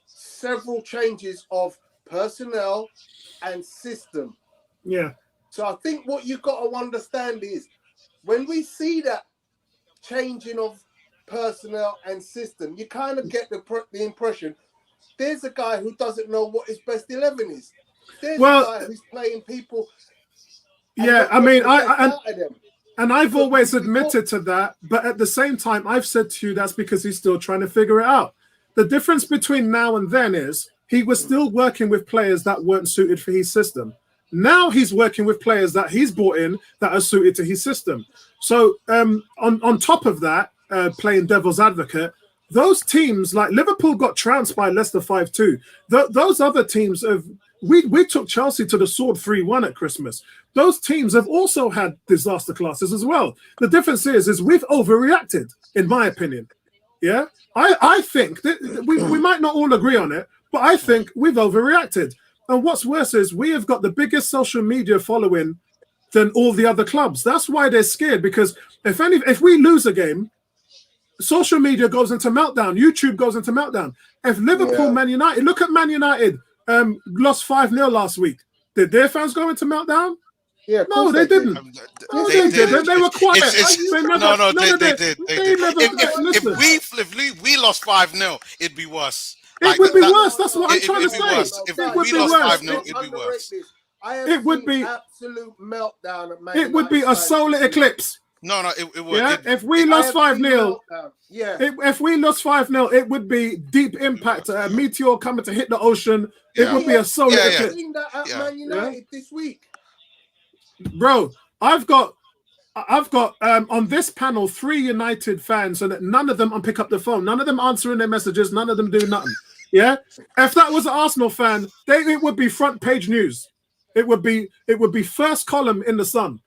several changes of personnel and system. Yeah. So I think what you've got to understand is when we see that changing of personnel and system, you kind of get the impression there's a guy who doesn't know what his best 11 is. There's a guy who's playing people. Yeah, I mean, I've always admitted to that, but at the same time, I've said to you that's because he's still trying to figure it out. The difference between now and then is he was still working with players that weren't suited for his system. Now he's working with players that he's brought in that are suited to his system. So on top of that, playing devil's advocate, those teams like Liverpool got trounced by Leicester 5-2. Those other teams we took Chelsea to the sword 3-1 at Christmas. Those teams have also had disaster classes as well. The difference is we've overreacted, in my opinion. Yeah, I think that we might not all agree on it, but I think we've overreacted. And what's worse is we have got the biggest social media following than all the other clubs. That's why they're scared, because if we lose a game, social media goes into meltdown. YouTube goes into meltdown. If Liverpool, Man United, look at Man United, lost 5-0 last week. Did their fans go into meltdown? Yeah, of No, course they didn't. Um, No, they didn't. They were quiet. It's- They never, no, they they did. did. They never. Listen, If we lost 5-0, it'd be worse. it would be worse. That's what I'm trying to it'd be say. worse. If It would we be lost worse. 5-0, it'd be worse. I have It would seen be- absolute meltdown at Man It would be a United solar fans. eclipse. No, it would. Yeah, It- if we I lost have 5-0, seen meltdown. Yeah. if we lost 5-0, it would be deep impact. A meteor coming to hit the ocean. It Yeah. would be a solar Yeah, yeah. I've eclipse, seen that at Yeah. Man United this week. bro. I've got on this panel 3 United fans, and none of them pick up the phone. None of them answering their messages. None of them do nothing. Yeah, if that was an Arsenal fan, it would be front page news. It would be first column in the Sun.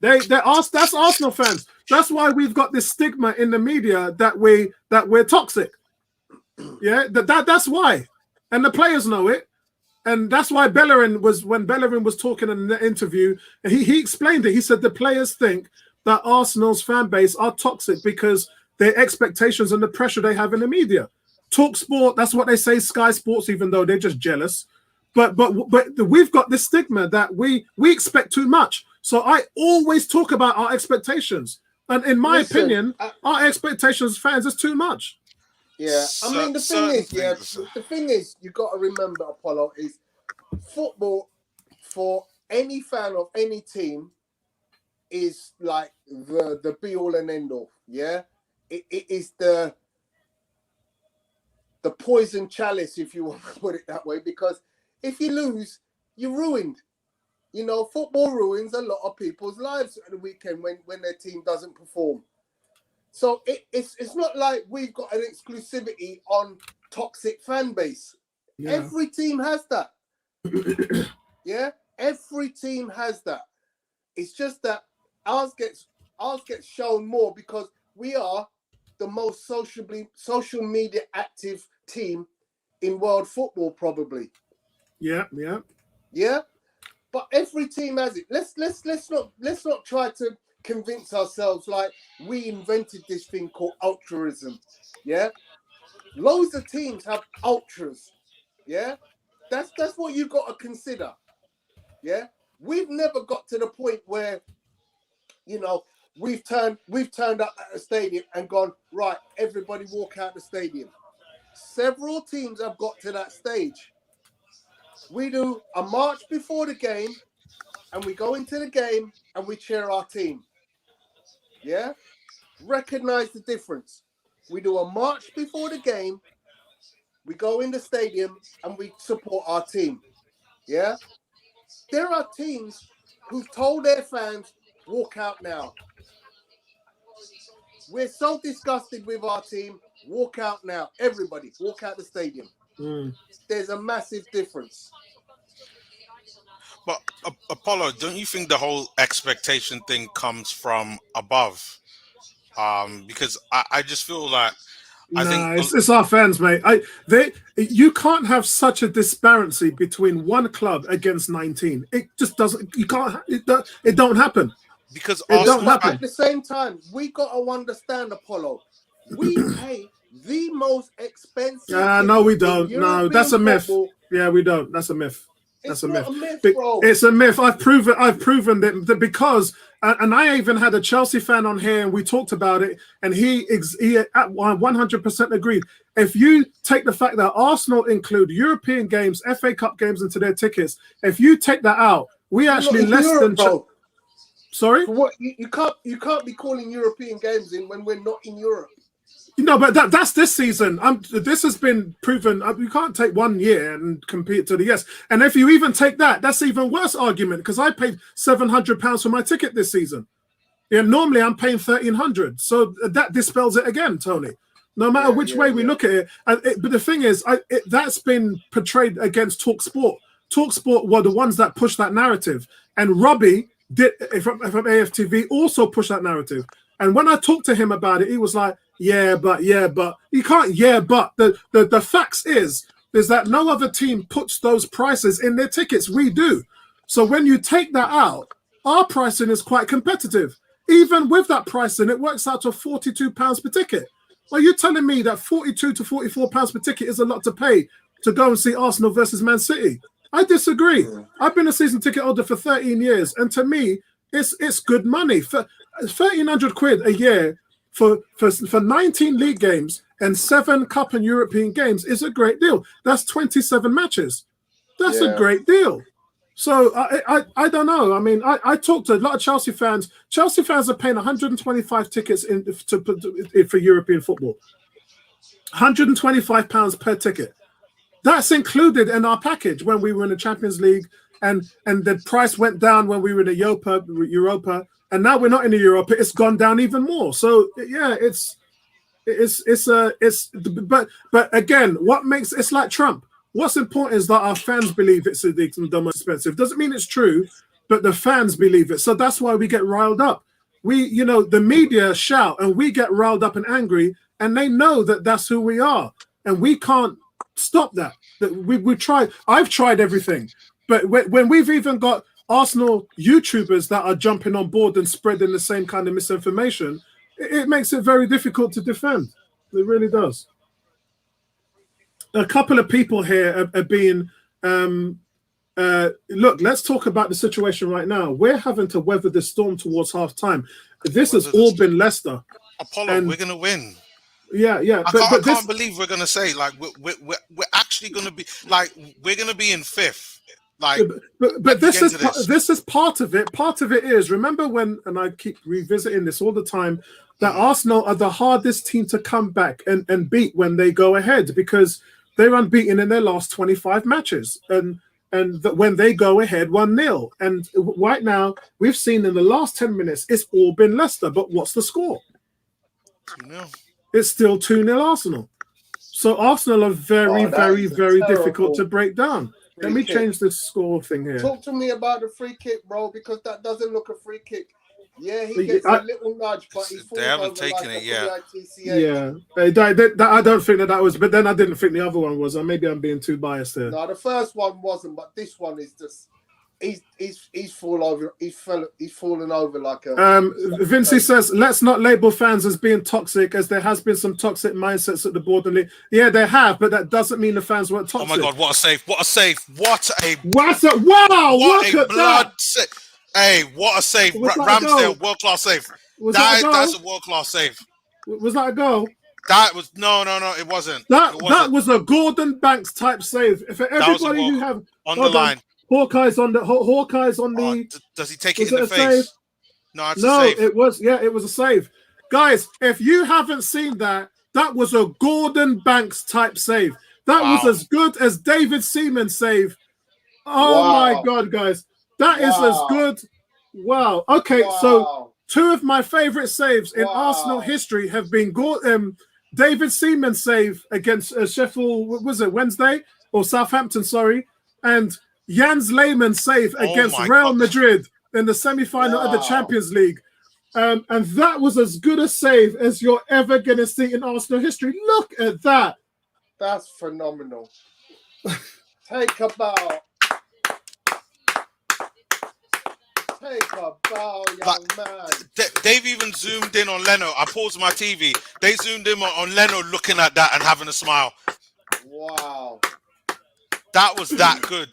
That's Arsenal fans. That's why we've got this stigma in the media that we're toxic. Yeah, that's why, and the players know it, and that's why when Bellerin was talking in the interview, he explained it. He said the players think that Arsenal's fan base are toxic because their expectations and the pressure they have in the media. Talk Sport, that's what they say. Sky Sports, even though they're just jealous. But we've got this stigma that we expect too much. So I always talk about our expectations, and in my opinion, our expectations as fans is too much. Yeah, I mean the thing is, you got to remember, Apollo, is football for any fan of any team is like the be all and end all. Yeah, it is the poison chalice, if you want to put it that way, because if you lose, you're ruined. You know, football ruins a lot of people's lives at the weekend when their team doesn't perform. So it's not like we've got an exclusivity on toxic fan base. Yeah. Every team has that. Yeah, every team has that. It's just that ours gets shown more because we are the most social media active team in world football, probably. Yeah. But every team has it. Let's not try to convince ourselves like we invented this thing called ultraism. Yeah, loads of teams have ultras. Yeah, that's what you got to consider. Yeah, we've never got to the point where, you know, we've turned up at a stadium and gone, right, everybody walk out the stadium. Several teams have got to that stage. We do a march before the game, and we go into the game and we cheer our team. Yeah? Recognize the difference. We do a march before the game, we go in the stadium and we support our team. Yeah? There are teams who've told their fans, walk out now. We're so disgusted with our team, walk out now. Everybody, walk out the stadium. There's a massive difference. But Apollo, don't you think the whole expectation thing comes from above? Because I just feel like it's our fans, mate. You can't have such a disparity between one club against 19. It just doesn't. You can't. It don't happen. Because at the same time, we got to understand, Apollo. We pay the most expensive. No, we don't. No, that's a myth. Yeah, we don't. That's a myth. That's a myth. Bro. It's a myth. I've proven that because, and I even had a Chelsea fan on here, and we talked about it, and he 100% agreed. If you take the fact that Arsenal include European games, FA Cup games into their tickets, if you take that out, we actually less Europe, than. Sorry, what you can't be calling European games in when we're not in Europe. No, but that's this season. This has been proven. You can't take 1 year and compare it to the yes. And if you even take that, that's even worse argument because I paid £700 for my ticket this season. Yeah, normally I'm paying £1,300. So that dispels it again, Tony. No matter which way we look at it. But the thing is, that's been portrayed against Talk Sport. Talk Sport were the ones that pushed that narrative, and Robbie did from AFTV also pushed that narrative. And when I talked to him about it, he was like, yeah, but you can't. Yeah, but the facts is that no other team puts those prices in their tickets. We do. So when you take that out, our pricing is quite competitive. Even with that pricing, it works out to £42 per ticket. Are you telling me that £42 to £44 per ticket is a lot to pay to go and see Arsenal versus Man City? I disagree. Yeah. I've been a season ticket holder for 13 years, and to me, it's good money. For 1,300 quid a year for 19 league games and 7 Cup and European games is a great deal. That's 27 matches. That's a great deal. So I don't know. I mean, I talked to a lot of Chelsea fans. Chelsea fans are paying 125 tickets for European football. £125 per ticket. That's included in our package when we were in the Champions League, and the price went down when we were in the Europa, and now we're not in the Europa. It's gone down even more. So yeah, but again, what makes it's like Trump. What's important is that our fans believe it's the most expensive. Doesn't mean it's true, but the fans believe it. So that's why we get riled up. The media shout and we get riled up and angry, and they know that that's who we are, and we can't stop that. We tried. I've tried everything, but when we've even got Arsenal YouTubers that are jumping on board and spreading the same kind of misinformation, it makes it very difficult to defend. It really does. A couple of people here are being look, let's talk about the situation right now. We're having to weather the storm towards half time. This has all been Leicester. Apollo, we're going to win. Yeah. I can't believe we're going to say, like, we're actually going to be, like, we're going to be in 5th. Like, but this is part of it. Part of it is, remember when, and I keep revisiting this all the time, that Arsenal are the hardest team to come back and beat when they go ahead, because they're unbeaten in their last 25 matches. And when they go ahead 1-0. And right now, we've seen in the last 10 minutes, it's all been Leicester. But what's the score? 2-0. It's still 2-0 Arsenal. So Arsenal are very difficult to break down. Let me change this score thing here. Talk to me about the free kick, bro, because that doesn't look a free kick. Yeah, he gets a little nudge, but he's they haven't taken it yet. Yeah, I don't think that was, but then I didn't think the other one was. Maybe I'm being too biased there. No, the first one wasn't, but this one is just he's fallen over like a. Vincey says, let's not label fans as being toxic, as there has been some toxic mindsets at the board. Yeah, they have, but that doesn't mean the fans weren't toxic. Oh my God, what a save! What a save! What a wow! What Look a at that! Save. Hey, what a save! Ramsdale, world class save. That's a world class save. Was that a goal? That was no, it wasn't. That was a Gordon Banks type save. For everybody who have on the line. Hawkeye's on the. Does he take it in the face? No, it's a save. It was. Yeah, it was a save. Guys, if you haven't seen that, that was a Gordon Banks type save. That was as good as David Seaman's save. Oh my God, guys, that is as good. Wow. Okay, so 2 of my favorite saves in Arsenal history have been David Seaman's save against Sheffield. What was it, Wednesday or Southampton? Sorry, and Jens Lehmann's save against Real Madrid in the semi-final of the Champions League. And that was as good a save as you're ever going to see in Arsenal history. Look at that. That's phenomenal. Take a bow. Take a bow, young man. They've even zoomed in on Leno. I paused my TV. They zoomed in on Leno looking at that and having a smile. Wow. That was that good.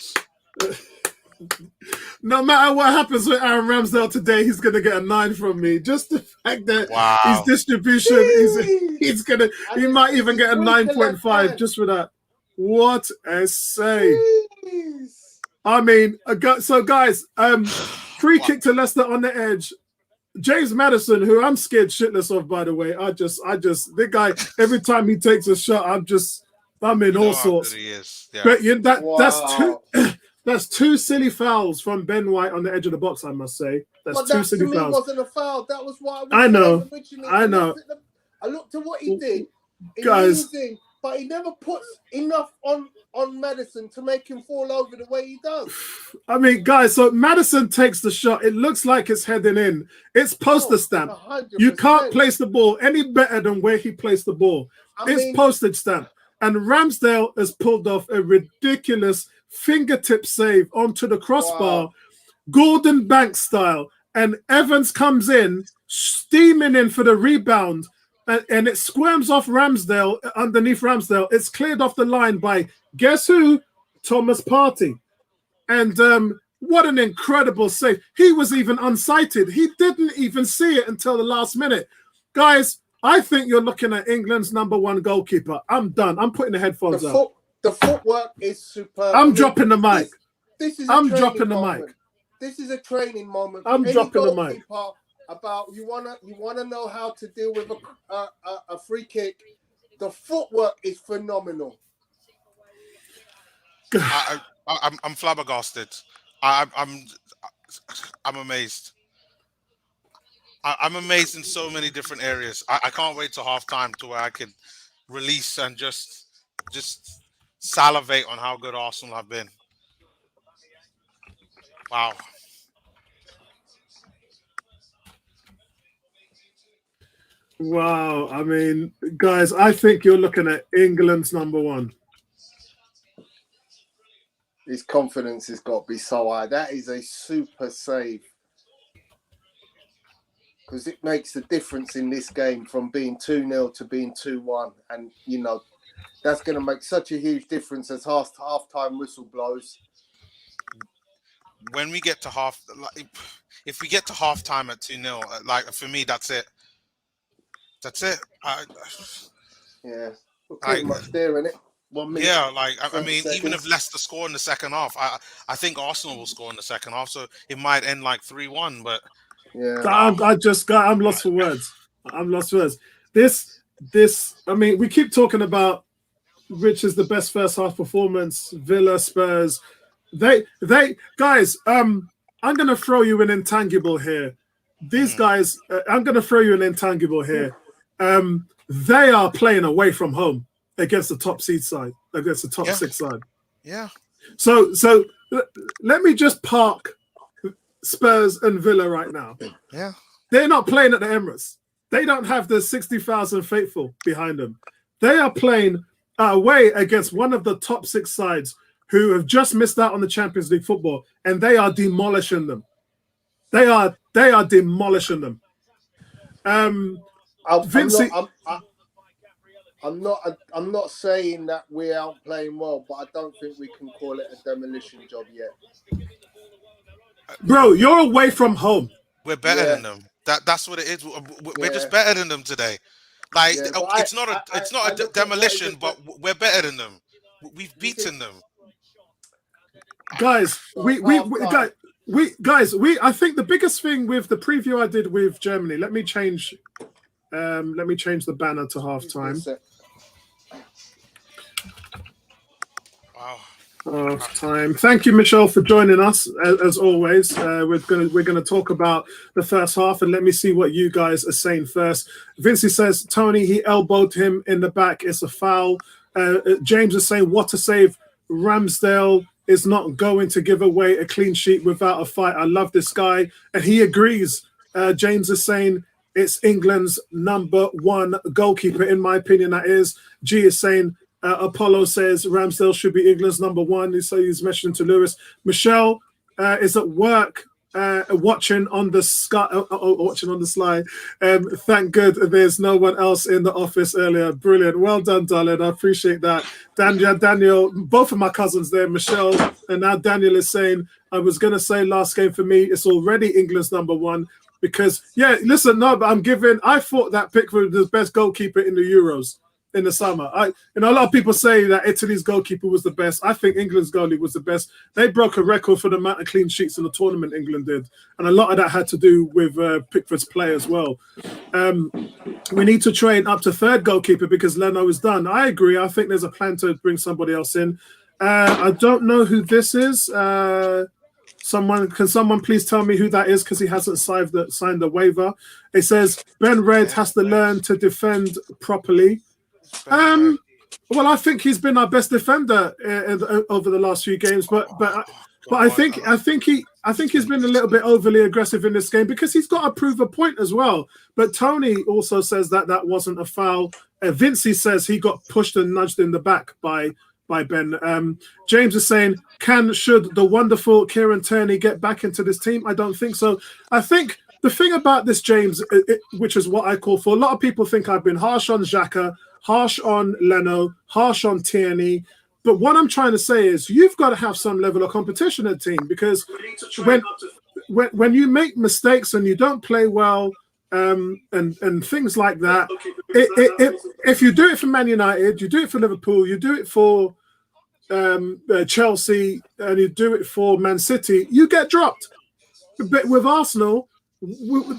No matter what happens with Aaron Ramsdale today, he's going to get a 9 from me. Just the fact that his distribution he might even get a 9.5 just for that. What a save. I mean, so guys, free kick to Leicester on the edge. James Maddison, who I'm scared shitless of, by the way. I just the guy, every time he takes a shot, I'm in all sorts. He is. Yeah. But that's 2 silly fouls from Ben White on the edge of the box, I must say. That's 2 silly fouls. Wasn't a foul. That was why I know. I looked at what he did. Guys, but he never puts enough on Maddison to make him fall over the way he does. I mean, guys, so Maddison takes the shot. It looks like it's heading in. It's poster stamp. 100%. You can't place the ball any better than where he placed the ball. It's postage stamp. And Ramsdale has pulled off a ridiculous fingertip save onto the crossbar, Gordon Banks style. And Evans comes in, steaming in for the rebound. And it squirms off Ramsdale, underneath Ramsdale. It's cleared off the line by, guess who? Thomas Partey. And what an incredible save. He was even unsighted. He didn't even see it until the last minute. Guys, I think you're looking at England's #1 goalkeeper. I'm done. I'm putting the headphones up. The footwork is superb. I'm dropping the mic. I'm dropping the mic. This is a training moment. I'm dropping the mic. About you wanna know how to deal with a free kick. The footwork is phenomenal. I'm flabbergasted. I'm amazed. I'm amazed in so many different areas. I can't wait till halftime to where I can release and just salivate on how good Arsenal have been. Wow. Wow. I mean, guys, I think you're looking at England's #1. His confidence has got to be so high. That is a super save. Because it makes the difference in this game from being 2-0 to being 2-1. And, that's going to make such a huge difference as half-time whistle blows. When we get to if we get to halftime at 2-0, for me, that's it. That's it. Yeah. We're pretty much there, innit? 1 minute. Yeah, I mean, seconds. even if Leicester score in the second half, I think Arsenal will score in the second half, so it might end 3-1, but... Yeah, I'm lost for words. I'm lost for words. This. I mean, we keep talking about which is the best first half performance. Villa, Spurs. They guys. I'm gonna throw you an intangible here. These guys. I'm gonna throw you an intangible here. They are playing away from home against the top seed side, against the top 6 side. Yeah. So let me just park Spurs and Villa right now. Yeah. They're not playing at the Emirates. They don't have the 60,000 faithful behind them. They are playing away against one of the top 6 sides who have just missed out on the Champions League football, and they are demolishing them. They are demolishing them. Vincey, I'm not saying that we're out playing well, but I don't think we can call it a demolition job yet. Bro, you're away from home. We're better than them. That's what it is. We're just better than them today. It's not a demolition, but we're better than them. We've beaten them. Guys, I think the biggest thing with the preview I did with Germany, let me change the banner to halftime. Wow. Time. Thank you, Michelle, for joining us. As always, we're gonna talk about the first half, and let me see what you guys are saying first. Vincey says Tony, he elbowed him in the back. It's a foul. James is saying what a save. Ramsdale is not going to give away a clean sheet without a fight. I love this guy, and he agrees. James is saying it's England's #1 goalkeeper, in my opinion. That is. G is saying. Apollo says Ramsdale should be England's #1. So he's mentioning to Lewis. Michelle is at work watching on the slide. Thank good there's no one else in the office earlier. Brilliant. Well done, darling. I appreciate that. Daniel, both of my cousins there, Michelle, and now Daniel is saying, I was going to say last game for me, it's already England's #1 because, but I thought that Pickford was the best goalkeeper in the Euros. In the summer, a lot of people say that Italy's goalkeeper was the best. I think England's goalie was the best. They broke a record for the amount of clean sheets in the tournament England did, and a lot of that had to do with Pickford's play as well. We need to train up to 3rd goalkeeper because Leno is done. I agree. I think there's a plan to bring somebody else in. I don't know who this is. Can someone please tell me who that is because he hasn't signed the waiver? It says Ben Red has to learn to defend properly. Well, I think he's been our best defender over the last few games, but I think he's been a little bit overly aggressive in this game because he's got to prove a point as well. But Tony also says that wasn't a foul. Vincey says he got pushed and nudged in the back by Ben. James is saying, should the wonderful Kieran Tierney get back into this team? I don't think so. I think the thing about this, James, which is what I call for, a lot of people think I've been harsh on Xhaka, harsh on Leno, harsh on Tierney. But what I'm trying to say is you've got to have some level of competition in the team, because when you make mistakes and you don't play well, and things like that, if you do it for Man United, you do it for Liverpool, you do it for Chelsea, and you do it for Man City, you get dropped. But with Arsenal,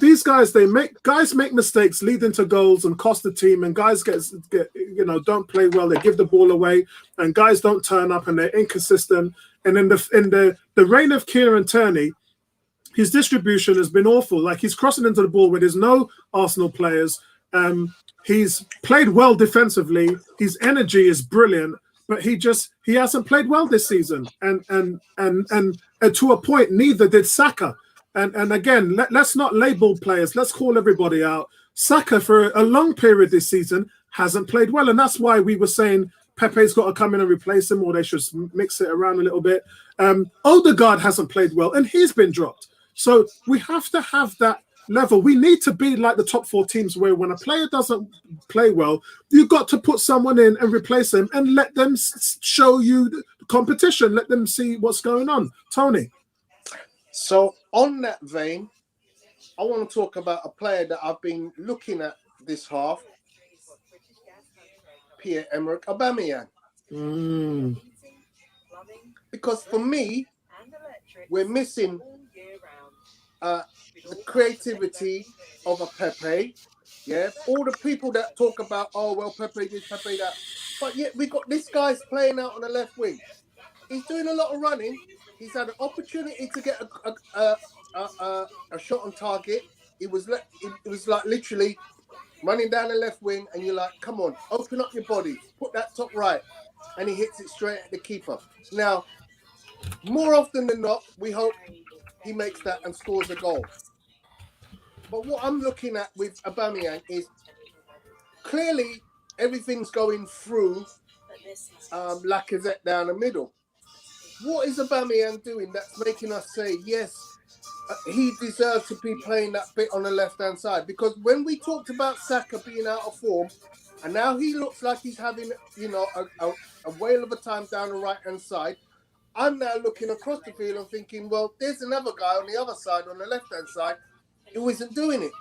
these guys make mistakes, lead into goals and cost the team, and guys get don't play well, they give the ball away, and guys don't turn up and they're inconsistent. And in the reign of Kieran Tierney, his distribution has been awful. Like, he's crossing into the ball where there's no Arsenal players. He's played well defensively. His energy is brilliant, but he hasn't played well this season. And to a point, neither did Saka. And again, let's not label players. Let's call everybody out. Saka, for a long period this season, hasn't played well. And that's why we were saying Pepe's got to come in and replace him, or they should mix it around a little bit. Odegaard hasn't played well, and he's been dropped. So we have to have that level. We need to be like the top 4 teams, where when a player doesn't play well, you've got to put someone in and replace him and let them show you the competition. Let them see what's going on. Tony. So on that vein, I want to talk about a player that I've been looking at this half, Pierre-Emerick Aubameyang. Because for me, we're missing the creativity of a Pepe. Yeah, all the people that talk about, oh, well, Pepe this, Pepe that. But yet we got this guy's playing out on the left wing. He's doing a lot of running. He's had an opportunity to get a shot on target. It was like literally running down the left wing, and you're like, come on, open up your body, put that top right, and he hits it straight at the keeper. Now, more often than not, we hope he makes that and scores a goal. But what I'm looking at with Aubameyang is clearly everything's going through Lacazette down the middle. What is Aubameyang doing that's making us say, yes, he deserves to be playing that bit on the left-hand side? Because when we talked about Saka being out of form, and now he looks like he's having, a whale of a time down the right-hand side, I'm now looking across the field and thinking, well, there's another guy on the other side, on the left-hand side, who isn't doing it.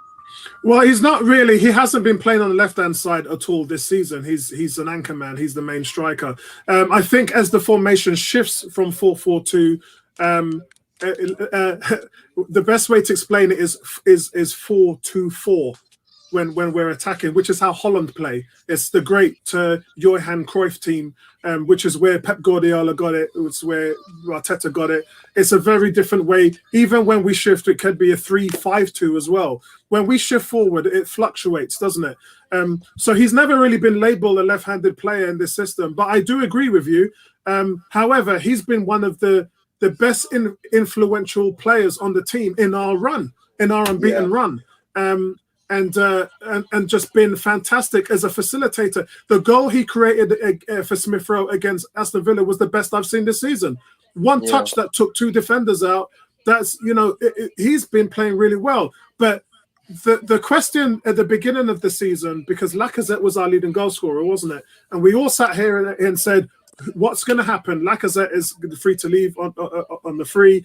Well, he's not really. He hasn't been playing on the left-hand side at all this season. He's an anchor man. He's the main striker. I think as the formation shifts from 4-4-2, the best way to explain it is 4-2-4 when we're attacking, which is how Holland play. It's the great Johan Cruyff team, which is where Pep Guardiola got it. It's where Arteta got it. It's a very different way. Even when we shift, it could be a 3-5-2 as well. When we shift forward, it fluctuates, doesn't it? So he's never really been labeled a left-handed player in this system. But I do agree with you. However, he's been one of the best influential players on the team in our unbeaten run. And just been fantastic as a facilitator. The goal he created for Smith Rowe against Aston Villa was the best I've seen this season. One touch that took 2 defenders out. That's, he's been playing really well. But the question at the beginning of the season, because Lacazette was our leading goal scorer, wasn't it? And we all sat here and said, what's going to happen? Lacazette is free to leave on the free.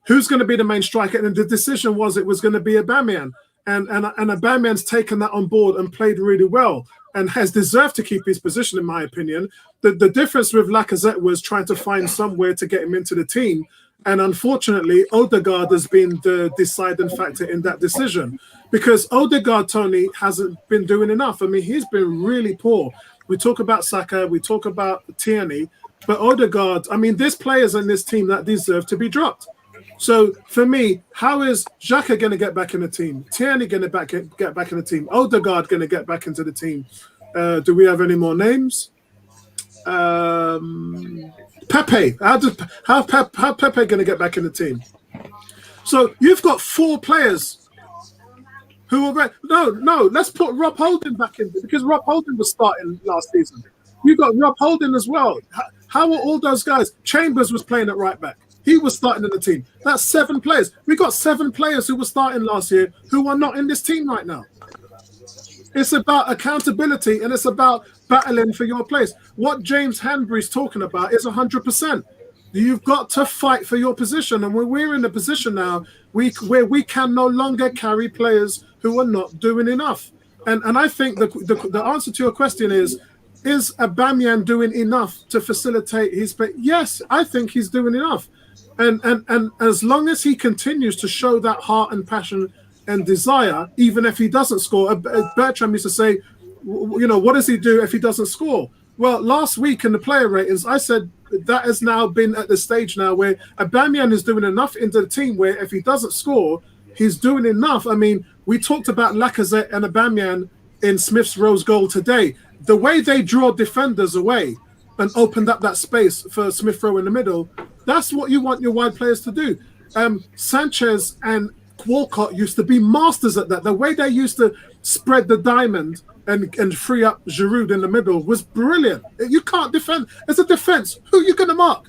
Who's going to be the main striker? And the decision was it was going to be Aubameyang. And Aubameyang's taken that on board and played really well and has deserved to keep his position, in my opinion. The difference with Lacazette was trying to find somewhere to get him into the team. And unfortunately, Odegaard has been the deciding factor in that decision, because Odegaard, Tony, hasn't been doing enough. I mean, he's been really poor. We talk about Saka, we talk about Tierney, but Odegaard, I mean, there's players in this team that deserve to be dropped. So for me, how is Xhaka going to get back in the team? Tierney going to get back in the team? Odegaard going to get back into the team? Do we have any more names? Pepe. How Pepe going to get back in the team? So you've got 4 players who are no. Let's put Rob Holding back in, because Rob Holding was starting last season. You got Rob Holding as well. How are all those guys? Chambers was playing at right back. He was starting in the team. That's 7 players. We got 7 players who were starting last year who are not in this team right now. It's about accountability and it's about battling for your place. What James Hanbury's talking about is 100%. You've got to fight for your position, and when we're in a position now where we can no longer carry players who are not doing enough. And I think the answer to your question is Aubameyang doing enough to facilitate his play? Yes, I think he's doing enough. And as long as he continues to show that heart and passion and desire, even if he doesn't score, Bertram used to say, what does he do if he doesn't score? Well, last week in the player ratings, I said that has now been at the stage now where Aubameyang is doing enough into the team where if he doesn't score, he's doing enough. I mean, we talked about Lacazette and Aubameyang in Smith Rowe's goal today. The way they draw defenders away and opened up that space for Smith Rowe in the middle, that's what you want your wide players to do. Sanchez and Walcott used to be masters at that. The way they used to spread the diamond and free up Giroud in the middle was brilliant. You can't defend. As a defense, who are you going to mark?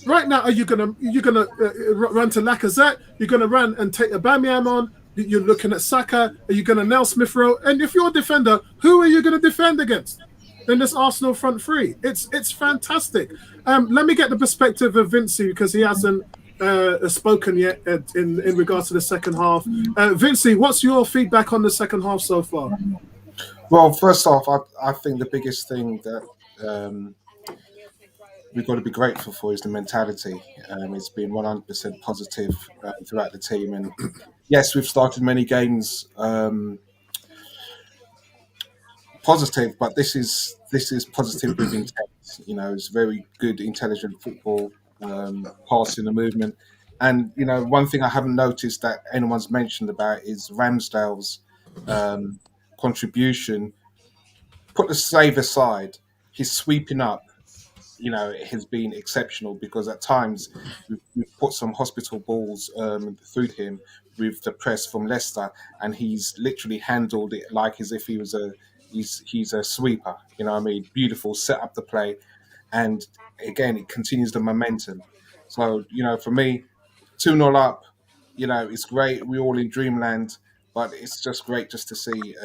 Right now, are you going to run to Lacazette? You're going to run and take Aubameyang on? You're looking at Saka. Are you going to nail Smith Rowe? And if you're a defender, who are you going to defend against? In this Arsenal front three, it's fantastic. Let me get the perspective of Vincey because he hasn't spoken yet in regards to the second half. Vincey, what's your feedback on the second half so far? Well, first off, I think the biggest thing that we've got to be grateful for is the mentality. It's been 100% positive throughout the team, and yes, we've started many games positive, but this is positive with intent. It's very good, intelligent football, passing the movement. And one thing I haven't noticed that anyone's mentioned about is Ramsdale's contribution. Put the save aside, his sweeping up, has been exceptional because at times we've put some hospital balls through him with the press from Leicester, and he's literally handled it like as if he was he's a sweeper. Beautiful, set up the play, and again it continues the momentum. So for me, 2-0 up, it's great. We're all in dreamland, but it's just great just to see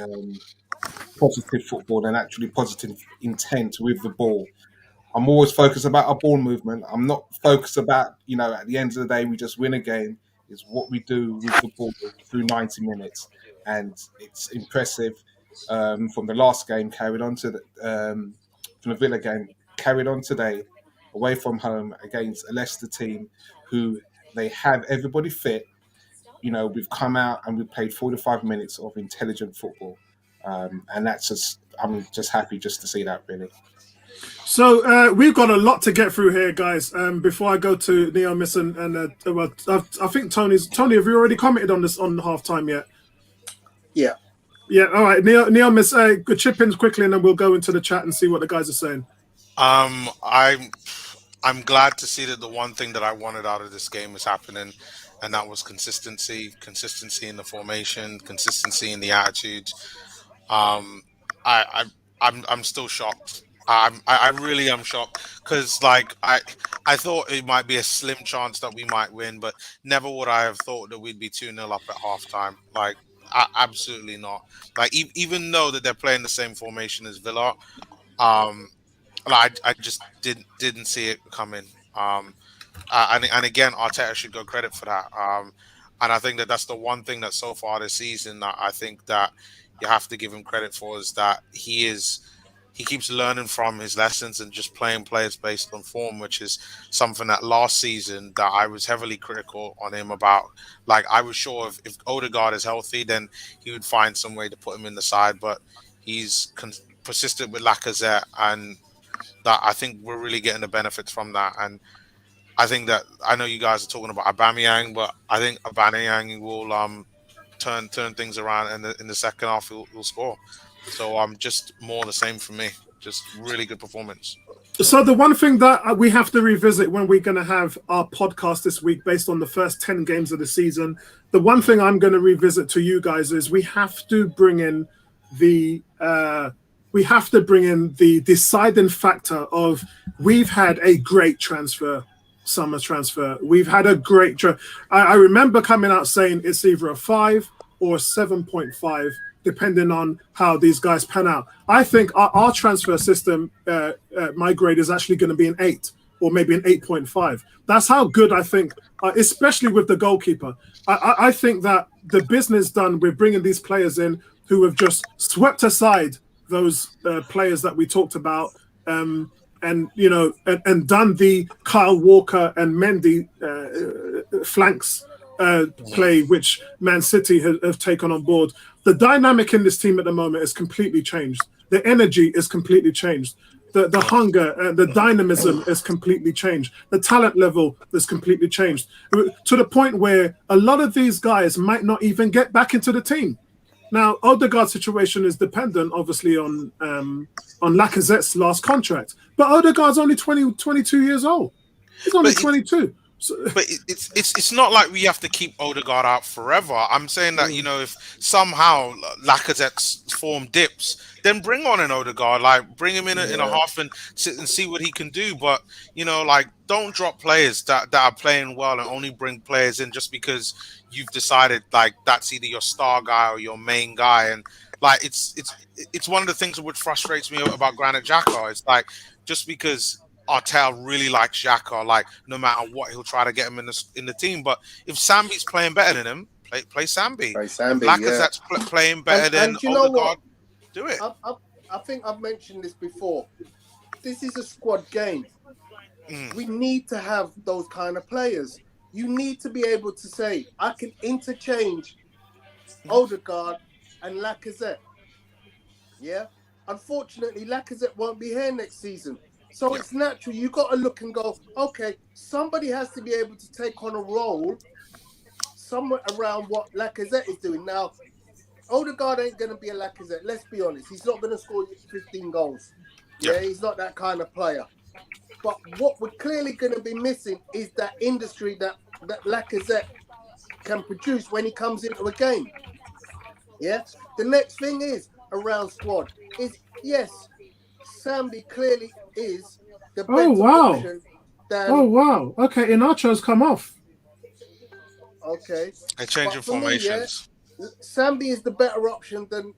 positive football and actually positive intent with the ball. I'm always focused about our ball movement. I'm not focused about, at the end of the day, we just win a game. It's what we do with the ball through 90 minutes. And it's impressive from the last game carried on to from the Villa game, carried on today, away from home against a Leicester team who they have everybody fit. We've come out and we've played 45 minutes of intelligent football. And I'm just happy just to see that, really. So we've got a lot to get through here, guys. Before I go to Neomis and I think Tony, have you already commented on this on halftime yet? Yeah. Yeah. All right, Neomis, chip in quickly, and then we'll go into the chat and see what the guys are saying. I'm glad to see that the one thing that I wanted out of this game is happening, and that was consistency in the formation, consistency in the attitudes. I'm still shocked. I really am shocked because I thought it might be a slim chance that we might win, but never would I have thought that we'd be 2-0 up at halftime. Absolutely not. Even though that they're playing the same formation as Villa, I just didn't see it coming. And again, Arteta should go credit for that. And I think that that's the one thing that so far this season that I think that you have to give him credit for is that he keeps learning from his lessons and just playing players based on form, which is something that last season that I was heavily critical on him about. I was sure if Odegaard is healthy, then he would find some way to put him in the side, but he's persistent with Lacazette, and that I think we're really getting the benefits from that. And I think that I know you guys are talking about Aubameyang, but I think Aubameyang will turn things around, and in the second half he'll score. So just more the same for me. Just really good performance. So the one thing that we have to revisit when we're going to have our podcast this week based on the first 10 games of the season, the one thing I'm going to revisit to you guys is we have to bring in the deciding factor of we've had a great summer transfer. We've had a great I remember coming out saying it's either a 5 or a 7.5 depending on how these guys pan out. I think our transfer system, my grade is actually going to be an 8 or maybe an 8.5. That's how good I think, especially with the goalkeeper. I think that the business done with bringing these players in who have just swept aside those players that we talked about, and done the Kyle Walker and Mendy flanks play, which Man City have taken on board. The dynamic in this team at the moment is completely changed. The energy is completely changed. The hunger, the dynamism is completely changed. The talent level is completely changed to the point where a lot of these guys might not even get back into the team. Now, Odegaard's situation is dependent, obviously, on Lacazette's last contract. But Odegaard's only 22 years old. He's only 22. But it's not like we have to keep Odegaard out forever. I'm saying that, if somehow Lacazette's form dips, then bring on an Odegaard, like bring him in a half and sit and see what he can do. But, don't drop players that are playing well and only bring players in just because you've decided like that's either your star guy or your main guy. And like it's one of the things which frustrates me about Granit Xhaka. It's like just because Arteta really likes Xhaka, like no matter what, he'll try to get him in the team. But if Sambi's playing better than him, play Sambi. Lacazette's playing better than Odegaard. Do it. I think I've mentioned this before. This is a squad game. We need to have those kind of players. You need to be able to say, I can interchange Odegaard and Lacazette. Yeah? Unfortunately, Lacazette won't be here next season. So it's natural. You got to look and go, okay, somebody has to be able to take on a role somewhere around what Lacazette is doing. Now, Odegaard ain't going to be a Lacazette. Let's be honest. He's not going to score 15 goals. Yeah, he's not that kind of player. But what we're clearly going to be missing is that industry that Lacazette can produce when he comes into a game. Yeah? The next thing is around squad is, yes, Sambi clearly is the better option than... Oh, wow. Okay, Inacho's come off. Okay. And changing formations. Me, Sambi is the better option than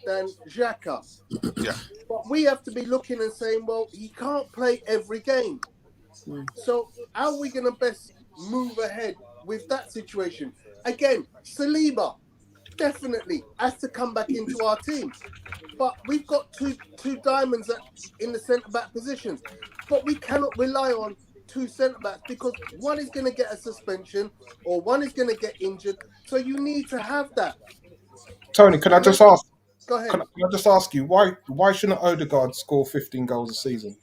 Xhaka. Yeah. But we have to be looking and saying, well, he can't play every game. So how are we going to best move ahead with that situation? Again, Saliba definitely has to come back into our team. But we've got two diamonds in the centre-back positions. But we cannot rely on two centre-backs because one is going to get a suspension or one is going to get injured. So you need to have that. Tony, can I just ask? Go ahead. Can I just ask you, why shouldn't Odegaard score 15 goals a season?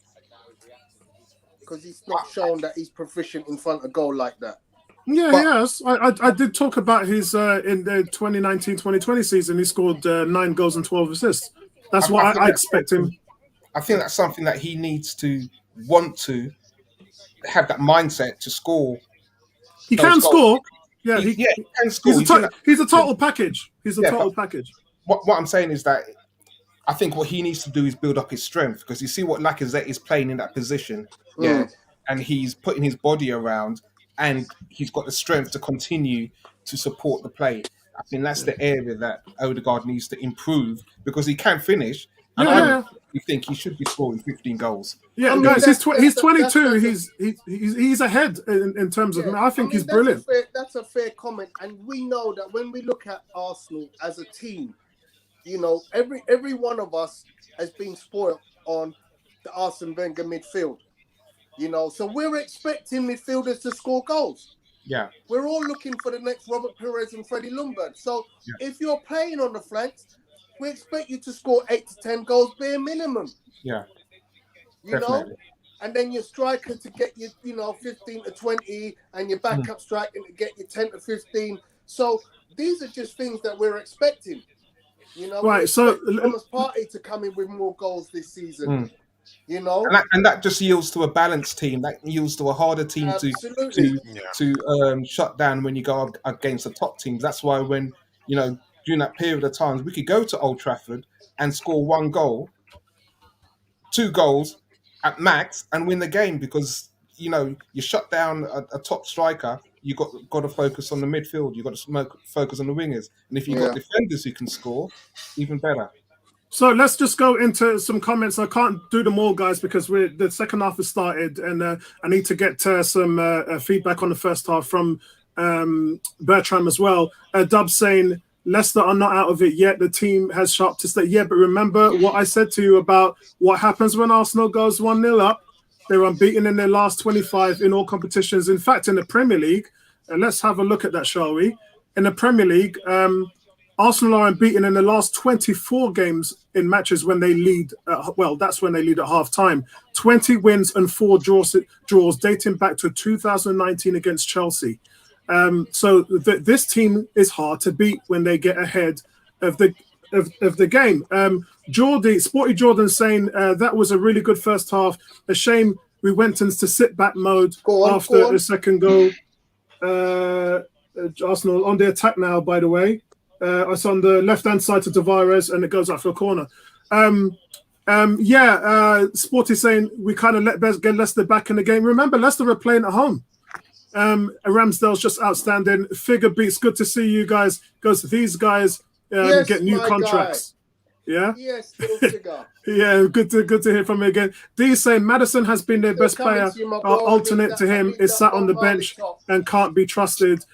Because he's not shown that he's proficient in front of goal like that. Yeah, yes. I did talk about his in the 2019-2020 season. He scored 9 goals and 12 assists. That's what I expect him. I think that's something that he needs to want to have that mindset to score. He can score. Yeah, he can score. He's a total package. He's a total package. What I'm saying is that I think what he needs to do is build up his strength because you see what Lacazette is playing in that position. Yeah. And he's putting his body around and he's got the strength to continue to support the play. I think that's the area that Odegaard needs to improve because he can finish. And I think he should be scoring 15 goals. Yeah, guys, he's 22. He's ahead in terms of. I think he's brilliant. That's a fair comment, and we know that when we look at Arsenal as a team, every one of us has been spoiled on the Arsene Wenger midfield. So we're expecting midfielders to score goals. Yeah. We're all looking for the next Robert Perez and Freddie Ljungberg. So if you're playing on the flanks, we expect you to score 8 to 10 goals bare minimum. Yeah. You know? And then your striker to get you, 15 to 20 and your backup striker to get you 10 to 15. So these are just things that we're expecting. Right. So Thomas Partey to come in with more goals this season. And that just yields to a balanced team. That yields to a harder team to shut down when you go against the top teams. That's why when during that period of times we could go to Old Trafford and score 1 goal, 2 goals at max, and win the game because you shut down a top striker. you got to focus on the midfield. You got to focus on the wingers, and if you got defenders who can score, even better. So let's just go into some comments. I can't do them all, guys, because the second half has started, and I need to get some feedback on the first half from Bertram as well. Dub saying Leicester are not out of it yet. The team has sharp to stay. Yeah, but remember what I said to you about what happens when Arsenal goes 1-0 up. They're unbeaten in their last 25 in all competitions. In fact, in the Premier League, let's have a look at that, shall we? In the Premier League, Arsenal are unbeaten in the last 24 games in matches when they lead. That's when they lead at half-time. 20 wins and 4 draws dating back to 2019 against Chelsea. So this team is hard to beat when they get ahead of the game. Sporty Jordan saying that was a really good first half. A shame we went into sit-back mode after the second goal. Arsenal on the attack now, by the way. It's on the left-hand side to Tavares, and it goes out for a corner. Sporty saying we kind of get Leicester back in the game. Remember, Leicester are playing at home. Ramsdale's just outstanding. Figure beats. Good to see you guys. Because these guys get new contracts. Guy. Yeah. Yes, Figure. Yeah, good to hear from you again. D saying Maddison has been their best player. Alternate to him is sat on the bench and can't be trusted.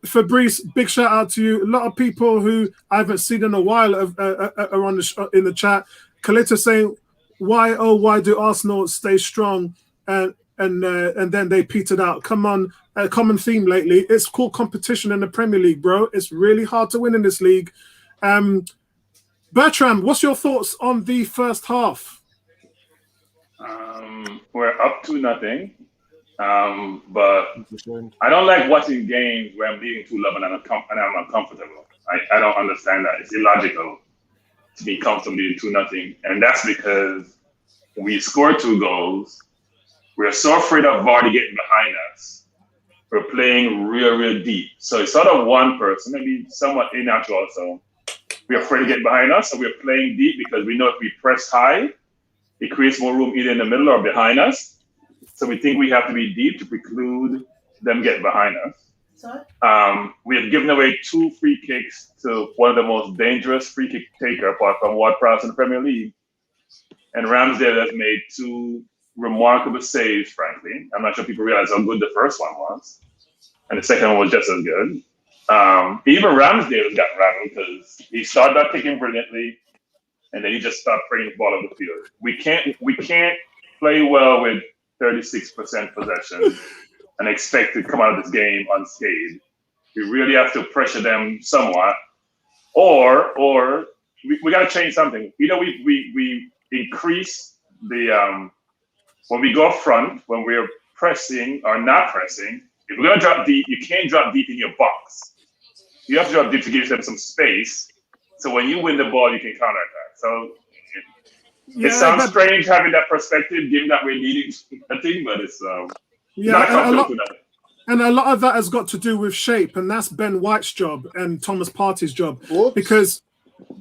Fabrice, big shout out to you. A lot of people who I haven't seen in a while are on in the chat. Kalita saying, why do Arsenal stay strong and then they petered out? Come on, a common theme lately. It's called competition in the Premier League, bro. It's really hard to win in this league. Bertram, what's your thoughts on the first half? We're up 2-0. But I don't like watching games where I'm leading 2-0 and I'm uncomfortable. I don't understand that. It's illogical to be comfortable leading 2-0. And that's because we scored 2 goals. We're so afraid of Vardy getting behind us. We're playing real deep. So it's sort of one person, maybe somewhat unnatural. So we're afraid to get behind us. So we're playing deep because we know if we press high, it creates more room either in the middle or behind us. So we think we have to be deep to preclude them getting behind us. Sorry? We have given away 2 free kicks to one of the most dangerous free kick taker apart from Ward-Prowse in the Premier League. And Ramsdale has made 2 remarkable saves, frankly. I'm not sure people realize how good the first one was. And the second one was just as good. Even Ramsdale got rattled because he started out kicking brilliantly and then he just stopped bringing the ball up the field. We can't play well with 36% possession and expect to come out of this game unscathed. We really have to pressure them somewhat, or we got to change something. Either we increase the when we go up front, when we're pressing or not pressing. If we're gonna drop deep, you can't drop deep in your box. You have to drop deep to give them some space. So when you win the ball, you can counterattack. So it sounds strange having that perspective, given that we're leading a thing, but it's not comfortable to that. And a lot of that has got to do with shape, and that's Ben White's job and Thomas Partey's job. Because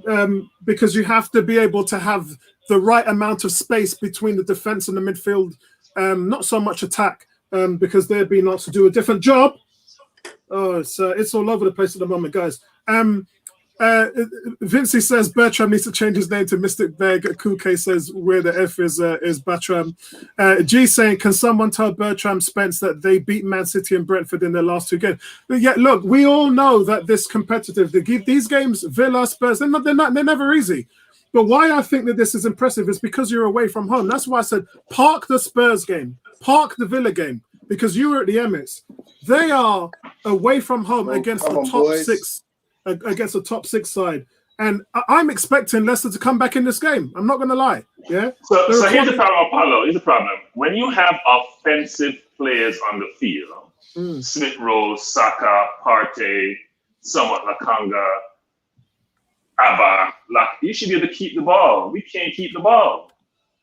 you have to be able to have the right amount of space between the defense and the midfield, not so much attack, because they're being asked to do a different job. Oh, it's all over the place at the moment, guys. Vincey says Bertram needs to change his name to Mystic Beg. Kuke says where the F is Bertram. G saying, can someone tell Bertram Spence that they beat Man City and Brentford in their last 2 games? But yeah, look, we all know that this competitive. These games, Villa, Spurs, they're never easy. But why I think that this is impressive is because you're away from home. That's why I said park the Spurs game, park the Villa game, because you were at the Emirates. They are away from home against the top 6. Against a top 6 side, and I'm expecting Leicester to come back in this game. I'm not going to lie. Yeah. So here's the problem, Paulo. Here's the problem. When you have offensive players on the field, Smith Rowe, Saka, Partey, somewhat Lakanga, Abba, you should be able to keep the ball. We can't keep the ball.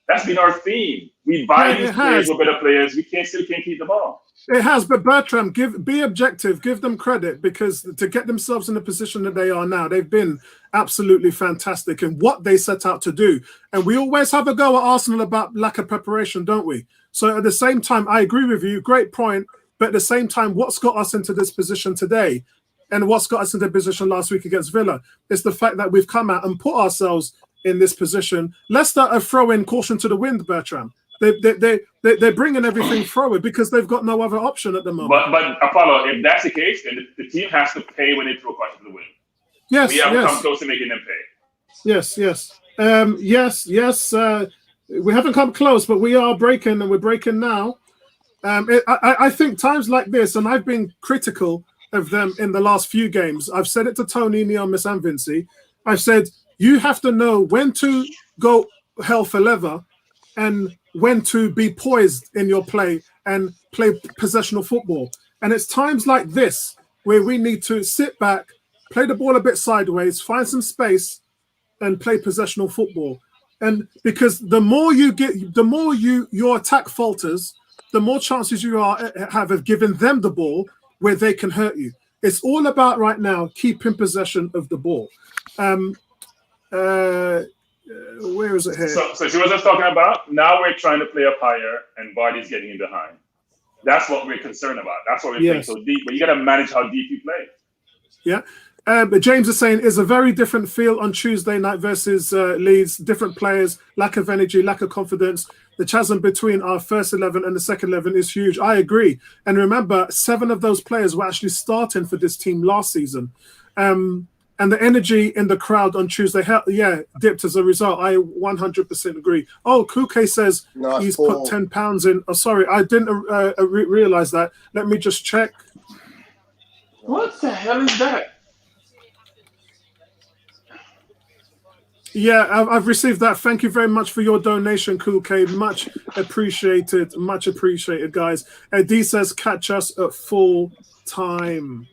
That's been our theme. We buy these players with better players. Still can't keep the ball. It has, but Bertram, be objective, give them credit, because to get themselves in the position that they are now, they've been absolutely fantastic in what they set out to do. And we always have a go at Arsenal about lack of preparation, don't we? So at the same time, I agree with you. Great point. But at the same time, what's got us into this position today, and what's got us into the position last week against Villa, is the fact that we've come out and put ourselves in this position. Leicester are throwing caution to the wind, Bertram. They're bringing everything forward because they've got no other option at the moment. But Apollo, if that's the case, then the team has to pay when they throw caution to the wind. Yes, we have come close to making them pay. Yes. We haven't come close, but we are breaking, and we're breaking now. I think times like this, and I've been critical of them in the last few games. I've said it to Tony, Neon, Miss and Vinci. I've said you have to know when to go hell for leather and when to be poised in your play and play possessional football. And it's times like this where we need to sit back, play the ball a bit sideways, find some space, and play possessional football. And because the more you get, the more your attack falters, the more chances you have of giving them the ball where they can hurt you. It's all about right now keeping possession of the ball. Where is it here? So she was just talking about, now we're trying to play up higher and Vardy's getting in behind. That's what we're concerned about. That's why we're playing so deep. But you got to manage how deep you play. Yeah. But James is saying it's a very different feel on Tuesday night versus Leeds. Different players, lack of energy, lack of confidence. The chasm between our first 11 and the second 11 is huge. I agree. And remember, 7 of those players were actually starting for this team last season. And the energy in the crowd on Tuesday, dipped as a result. I 100% agree. Oh, Kuke says he's put £10 in. Oh, sorry, I didn't realize that. Let me just check. What the hell is that? Yeah, I've received that. Thank you very much for your donation, Kuke. Much appreciated. Much appreciated, guys. D says catch us at full time.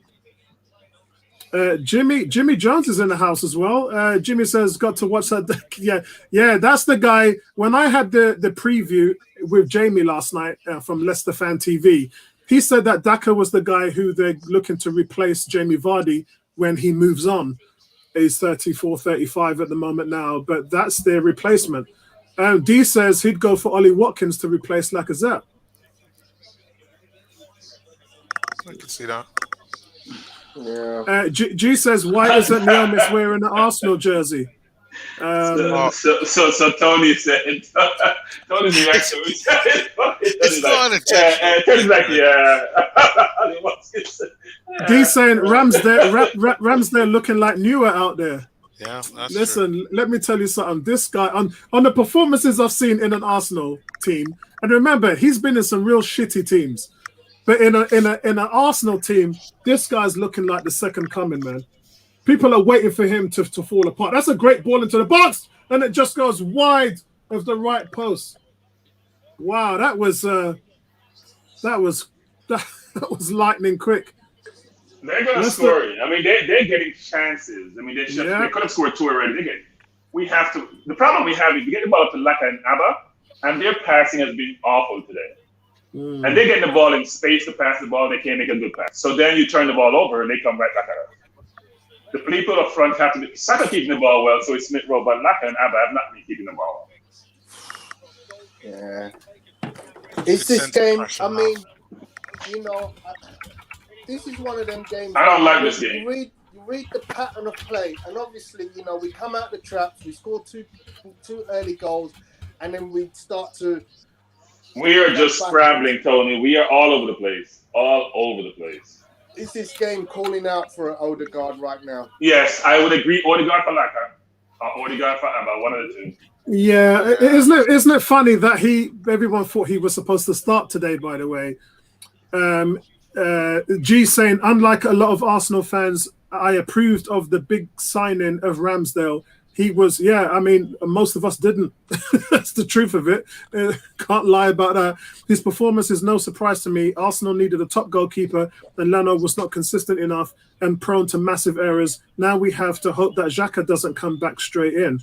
Jimmy Jones is in the house as well. Jimmy says, got to watch that. Yeah, that's the guy. When I had the preview with Jamie last night from Leicester Fan TV, he said that Daka was the guy who they're looking to replace Jamie Vardy when he moves on. He's 34, 35 at the moment now, but that's their replacement. D says he'd go for Ollie Watkins to replace Lacazette. I can see that. Yeah. G says, why isn't Neomis wearing an Arsenal jersey? So Tony said, Tony's reaction. It's not an attention. Tony's like, yeah. D saying Ramsdale looking like newer out there. Yeah, that's Listen, true. let me tell you something. This guy on the performances I've seen in an Arsenal team, and remember, he's been in some real shitty teams. But in an Arsenal team, this guy's looking like the second coming, man. People are waiting for him to fall apart. That's a great ball into the box, and it just goes wide of the right post. Wow, that was lightning quick. They're gonna score it. I mean, they're getting chances. I mean, they could have scored 2 already. We have to. The problem we have is we get the ball up to Laka and Abba, and their passing has been awful today. And they get the ball in space to pass the ball. They can't make a good pass. So then you turn the ball over, and they come right back at us. The people up front have to be. Saka keeping the ball well, so it's Smith Rowe, but Laka and Abba have not been keeping the ball well. Yeah. It's this game. I mean, this is one of them games. I don't like this game. You read the pattern of play, and obviously, we come out the traps, we score two early goals, and then we start to. We are just scrambling, Tony. We are all over the place. All over the place. Is this game calling out for an Odegaard right now? Yes, I would agree. Odegaard for Laka. Or Odegaard for Abba, one of the two. Yeah, isn't it funny that everyone thought he was supposed to start today, by the way. G saying, unlike a lot of Arsenal fans, I approved of the big signing of Ramsdale. He was, most of us didn't. That's the truth of it. Can't lie about that. His performance is no surprise to me. Arsenal needed a top goalkeeper, and Leno was not consistent enough and prone to massive errors. Now we have to hope that Xhaka doesn't come back straight in.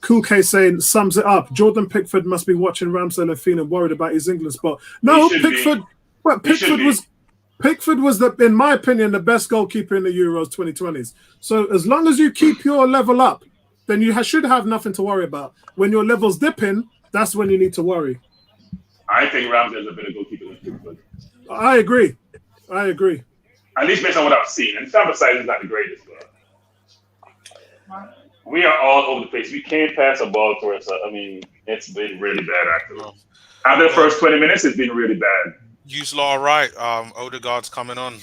Cool K saying, sums it up. Jordan Pickford must be watching Ramsdale and feeling worried about his England spot. No, Pickford was, in my opinion, the best goalkeeper in the Euros 2020s. So as long as you keep your level up, then you should have nothing to worry about. When your level's dipping, that's when you need to worry. I think Ramsdale is a better goalkeeper than Pickford. I agree. At least based on what I've seen. And sample size is not the greatest, but we are all over the place. We can't pass a ball to us. I mean, it's been really bad, actually. After the first 20 minutes, it's been really bad. You's all right. Odegaard's coming on.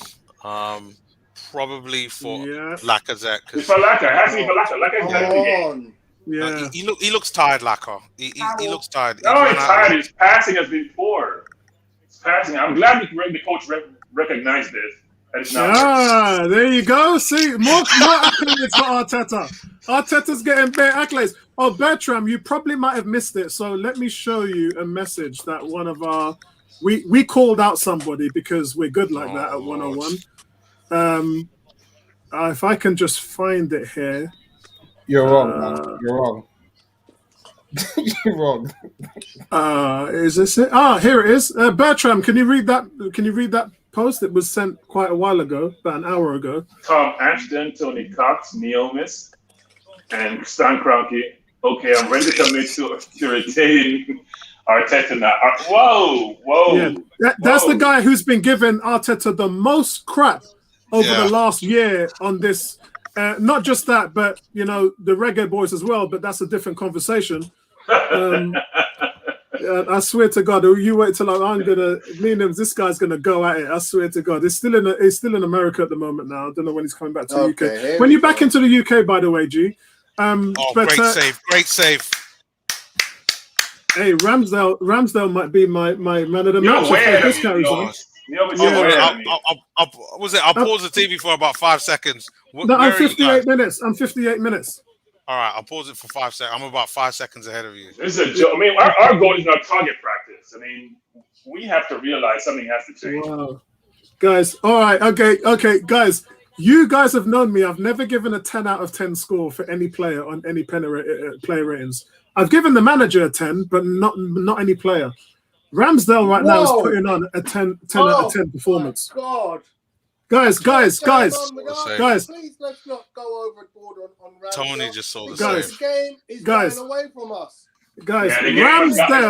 Probably for Lacazette. For Lacazette. It has to be for Lacazette. Lacazette's got the game. Yeah. He looks tired, Lacazette. He looks tired. No, he's tired. His passing has been poor. His passing. I'm glad the coach recognized this. There you go. See, more accolades for Arteta. Arteta's getting bare accolades. Oh, Bertram, you probably might have missed it. So let me show you a message that one of our we called out somebody because we're good like that at 101. If I can just find it here. You're wrong, man. You're wrong. You're wrong. Is this it? Here it is. Bertram, can you read that? Can you read that post? It was sent quite a while ago, about an hour ago. Tom Ashton, Tony Cox, Neomis, and Stan Kroenke. Okay, I'm ready to commit to retain Arteta now. Whoa. Yeah, that's the guy who's been giving Arteta the most crap over the last year on this. Not just that, but the reggae boys as well. But that's a different conversation. I swear to God, you wait till this guy's gonna go at it. I swear to God, he's still in America at the moment now. I don't know when he's coming back to the UK. When you're back into the UK, by the way, G. Great save. Hey, Ramsdale might be my man of the match. This carries on. I'll pause the TV for about 5 seconds. I'm 58 minutes. All right, I'll pause it for 5 seconds. I'm about 5 seconds ahead of you. This is a joke. I mean, our goal is not target practice. I mean, we have to realize something has to change. Wow. Guys, all right, okay, guys. You guys have known me. I've never given a 10 out of 10 score for any player on any player ratings. I've given the manager a 10, but not any player. Ramsdale right now is putting on a 10 out of 10 performance. God. Guys. Please, let's not go overboard on Ramsdale. Tony just saw the save. The game is going away from us. Guys, Ramsdale.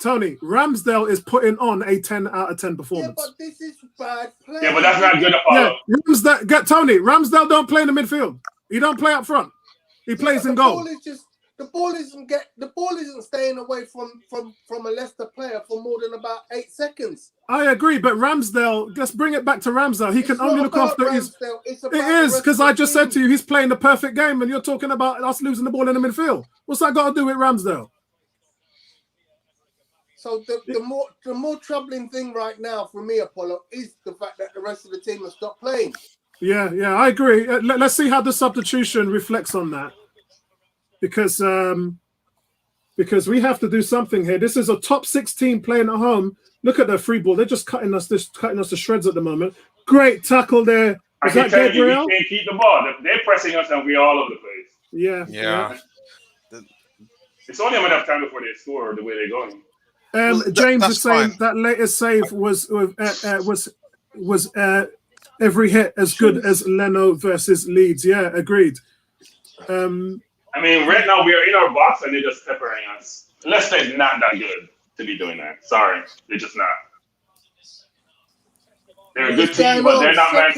Tony. Ramsdale is putting on a 10 out of 10 performance. Yeah, but this is bad play. Yeah, but that's not good to follow. Ramsdale don't play in the midfield. He don't play up front. He plays in goal. The ball isn't staying away from a Leicester player for more than about 8 seconds. I agree, but Ramsdale, let's bring it back to Ramsdale. He can only look after his. It is because I just said to you, he's playing the perfect game, and you're talking about us losing the ball in the midfield. What's that got to do with Ramsdale? So the more troubling thing right now for me, Apollo, is the fact that the rest of the team have stopped playing. Yeah, I agree. Let's see how the substitution reflects on that. Because we have to do something here. This is a top 16 playing at home. Look at their free ball. They're just cutting us to shreds at the moment. Great tackle there. I can tell you, we can't keep the ball. They're pressing us and we're all over the place. Yeah. It's only a matter of time before they score the way they're going. James is saying that latest save was every hit as good as Leno versus Leeds. Yeah, agreed. I mean, right now we are in our box and they're just peppering us. Leicester is not that good to be doing that. Sorry, they're just not. They're a good team, but they're not Man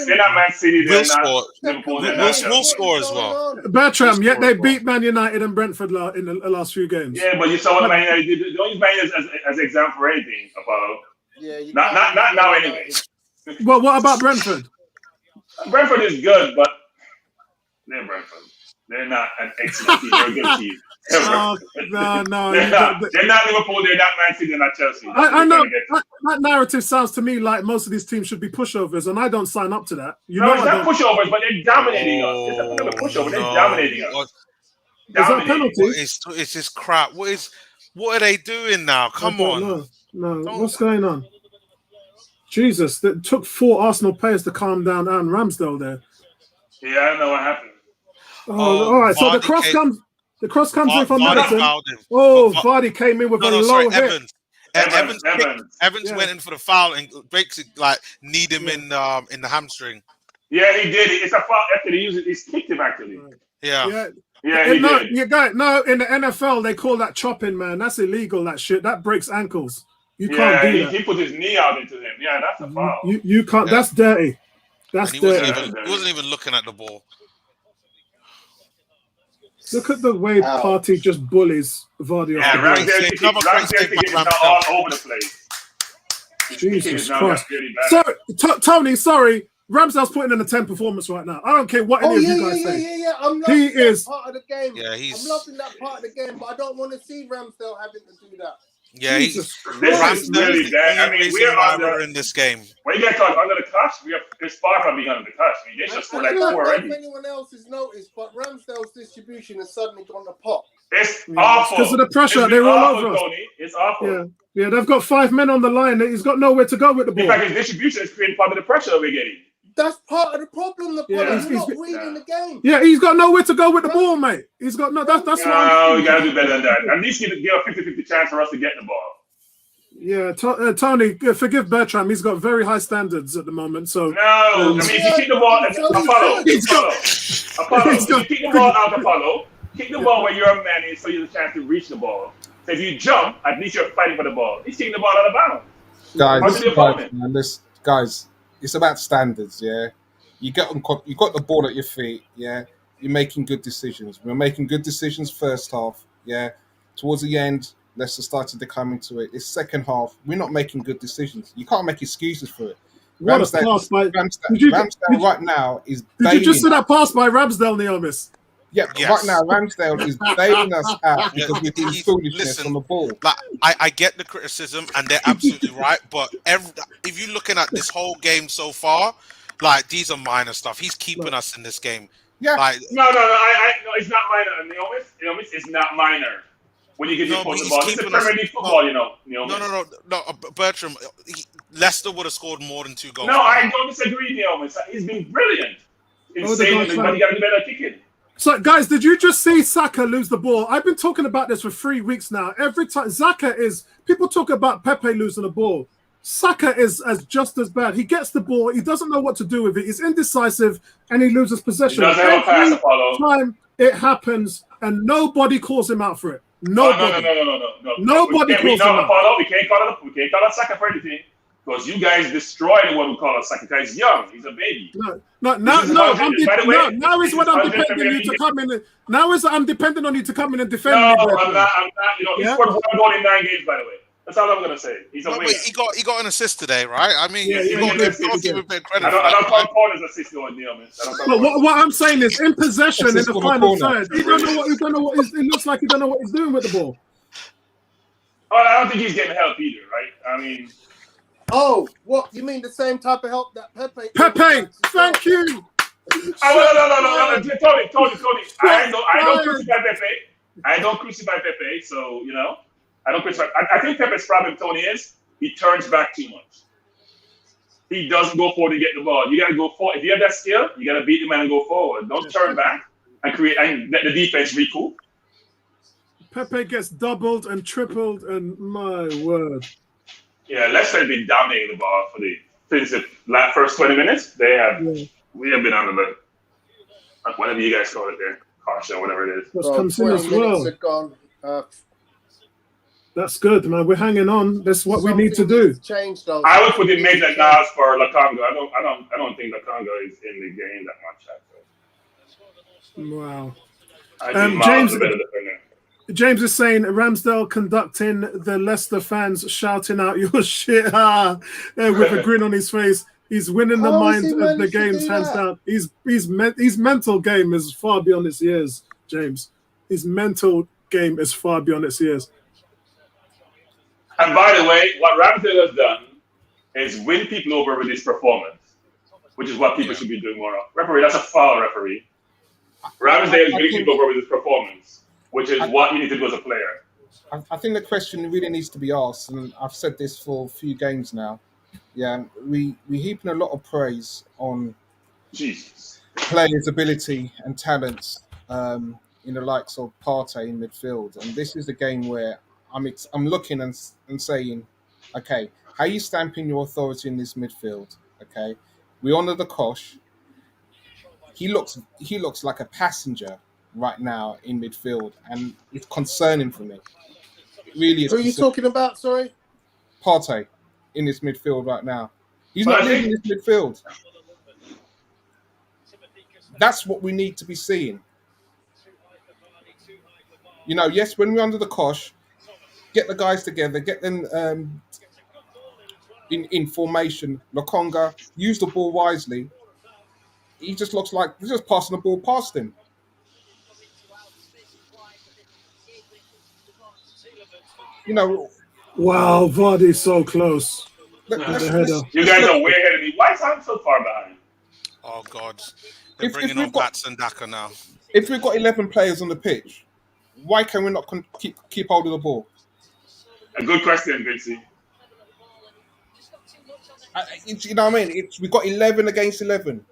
City. They're not Liverpool. We'll score as well. Bertram, yet they beat Man United and Brentford in the last few games. Yeah, but you saw what Man United did. Don't use Man United as an example for anything, Apollo. Yeah, not now anyway. Well, what about Brentford? Brentford is good, but they're Brentford. They're not an excellent team. They're a good team. No. They're not Liverpool. They're not Man City. They're not Chelsea. I know that narrative sounds to me like most of these teams should be pushovers, and I don't sign up to that. It's not pushovers, but they're dominating us. It's not a pushover. They're dominating us. Is that a penalty? It's just crap. What are they doing now? Come on. No. What's going on? Jesus, it took 4 Arsenal players to calm down Aaron Ramsdale there. Yeah, I don't know what happened. All right. So the cross comes in from Madison. Vardy came in with a low hit. Evans went in for the foul and basically kneed him in the hamstring. Yeah, he did. It's a foul after he's kicked him actually. Yeah. Yeah, he did. in the NFL they call that chopping, man. That's illegal. That shit that breaks ankles. You can't do that. He put his knee out into him. Yeah, that's a foul. You can't. Yeah. That's dirty. That's dirty. He wasn't even looking at the ball. Look at the way Partey just bullies Vardy. Yeah, Ramsdale is all over the place. Jesus Christ. Really so, Tony, sorry. Ramsdale's putting in a 10 performance right now. I don't care what any of you guys say. Yeah. I'm loving that part of the game. Yeah, I'm loving that part of the game, but I don't want to see Ramsdale having to do that. Yeah, this is really bad. I mean, we're in this game. When you get caught under the clutch, it's far from being under the clutch. I mean, they just scored like 4 already. I don't know if anyone else has noticed, but Ramsdale's distribution has suddenly gone to pop. It's awful. Because of the pressure, they're all over us. It's awful. Yeah, they've got 5 men on the line. He's got nowhere to go with the ball. In fact, his distribution is creating part of the pressure that we're getting. That's part of the problem. He's not reading the game. Yeah, he's got nowhere to go with the ball, mate. He's got no. That's what. No, you gotta do better than that. At least give a 50-50 chance for us to get the ball. Yeah, Tony, forgive Bertram. He's got very high standards at the moment. So I mean, if you kick the ball, Apollo, if you kick the ball out, Apollo, kick the ball where your man is, so you have a chance to reach the ball. So if you jump, at least you're fighting for the ball. He's kicking the ball out of bounds. Guys, it's about standards. Yeah, you got the ball at your feet. Yeah, you're making good decisions. We're making good decisions first half. Yeah, towards the end, Leicester started to come into it. It's second half. We're not making good decisions. You can't make excuses for it. Ramsdale right now is. Did you just see that pass by Ramsdale, Neomis? Yeah, yes. Right now Ramsdale is bailing us out because we're doing foolishness on the ball. Like, I get the criticism, and they're absolutely right. But if you're looking at this whole game so far, like these are minor stuff. He's keeping us in this game. Yeah. Like, no, it's not minor. Neomis, it's not minor. When you get the ball, it's a Premier League football, you know. No, Bertram, Leicester would have scored more than 2 goals. No, I don't disagree, Neomis. He's been brilliant in saving, but he got to be better kicking. So, guys, did you just see Saka lose the ball? I've been talking about this for 3 weeks now. Every time people talk about Pepe losing the ball. Saka is just as bad. He gets the ball, he doesn't know what to do with it. He's indecisive, and he loses possession. Every time it happens, and nobody calls him out for it. Nobody. No. Nobody calls him out. We can't call it Saka for anything. Because you guys destroyed the one who called us Saka. He's young. He's a baby. Now is what I'm depending on you to come in. Now is I'm depending on you to come in and defend me. No, I'm not. He scored 1 goal in 9 games, by the way. That's all I'm gonna say. He's a winner. He got an assist today, right? I mean, I don't call corners assist going Neil, man. What I'm saying is, in possession in the final third, he don't know what it looks like. He don't know what he's doing with the ball. Oh, I don't think he's getting help either, right? I mean. Oh, what? You mean the same type of help that Pepe? Thank you. No, Tony. I don't crucify Pepe. I don't crucify Pepe, so, I don't crucify. I think Pepe's problem, Tony, is he turns back too much. He doesn't go forward to get the ball. You got to go forward. If you have that skill, you got to beat the man and go forward. Don't turn back and let the defense recoup. Pepe gets doubled and tripled, and my word. Yeah, Leicester have been dominating the ball for the first 20 minutes. We have been under the whatever you guys call it there, caution, whatever it is. What's comes in as well. That's good, man. We're hanging on. That's what we need to do. I would put in Maitland-Niles for Lokonga. I don't think Lokonga is in the game that much. Wow. I think Miles is a better defender. James is saying Ramsdale conducting the Leicester fans shouting out your shit with a grin on his face. He's winning the mind of the games hands down. His mental game is far beyond its years, James. His mental game is far beyond its years. And by the way, what Ramsdale has done is win people over with his performance, which is what people should be doing more of. Referee, that's a foul, referee. Ramsdale is winning people over with his performance, which is what you need to do as a player. I think the question really needs to be asked, and I've said this for a few games now. Yeah, we're heaping a lot of praise on players' ability and talents in the likes of Partey in midfield, and this is a game where I'm looking and saying, okay, how are you stamping your authority in this midfield? Okay, we honour the Kosh. He looks like a passenger right now in midfield, and it's concerning for me. It really is. Who are you talking about? Sorry, Partey in this midfield right now. He's But not I think- leading this midfield. That's what we need to be seeing. You know, yes, when we're under the cosh, get the guys together, get them in formation. Lokonga, use the ball wisely. He just looks like he's just passing the ball past him. You know, Wow, Vardy's so close. You guys are way ahead of me. Why is I'm so far behind? Oh God, they're If bringing we've on got- Bats and Daka now. if we've got 11 players on the pitch, why can we not keep hold of the ball? A good question, Vinci. You know what I mean? We've got 11 against 11.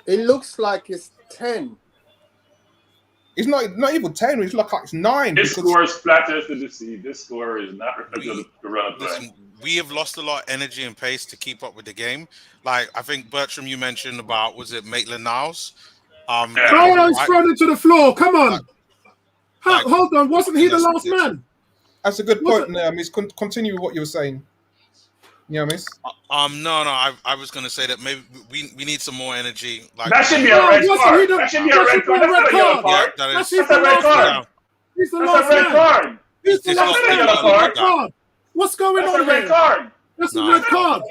It looks like it's 10. It's not even 10. It's like it's 9. This because score is flatters to deceive. This score is not reflective of the run of play. Listen, we have lost a lot of energy and pace to keep up with the game. Like I think Bertram, you mentioned about was it Maitland-Niles? Oh, he's thrown into the floor. Come on. Like- Hold on. Wasn't he the Yes, last yes. man? That's a good point there, Miss. Continue with what you were saying. Yeah, Miss. No. I was gonna say that maybe we need some more energy. Like That should be a Oh, red wasn't card. he the- That should be a red wasn't card. he That's the not a red yellow card? yeah, card. that is. That's That's a red last card. man. He's the That's last a red man. card. He's the It's last not man. a yellow That's a card. red card. What's going That's a on red here? card. That's a No, red card.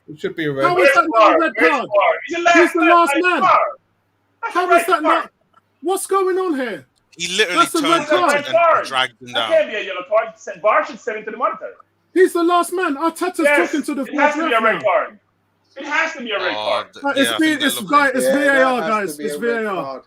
It should be a How red. is that not a red card? He's He's the last man. That's a How red is that card. not? What's going on here? He literally That's a turned red card. and dragged him That down. can't be a yellow card. Bar should send it to the monitor. He's the last man. Arteta's Yes, talking to the it has to be a fourth red ref card. It has to be a red card. now. It's I think it's that guy. looks It's Yeah, VAR, that has guys. to be It's a red VAR. card.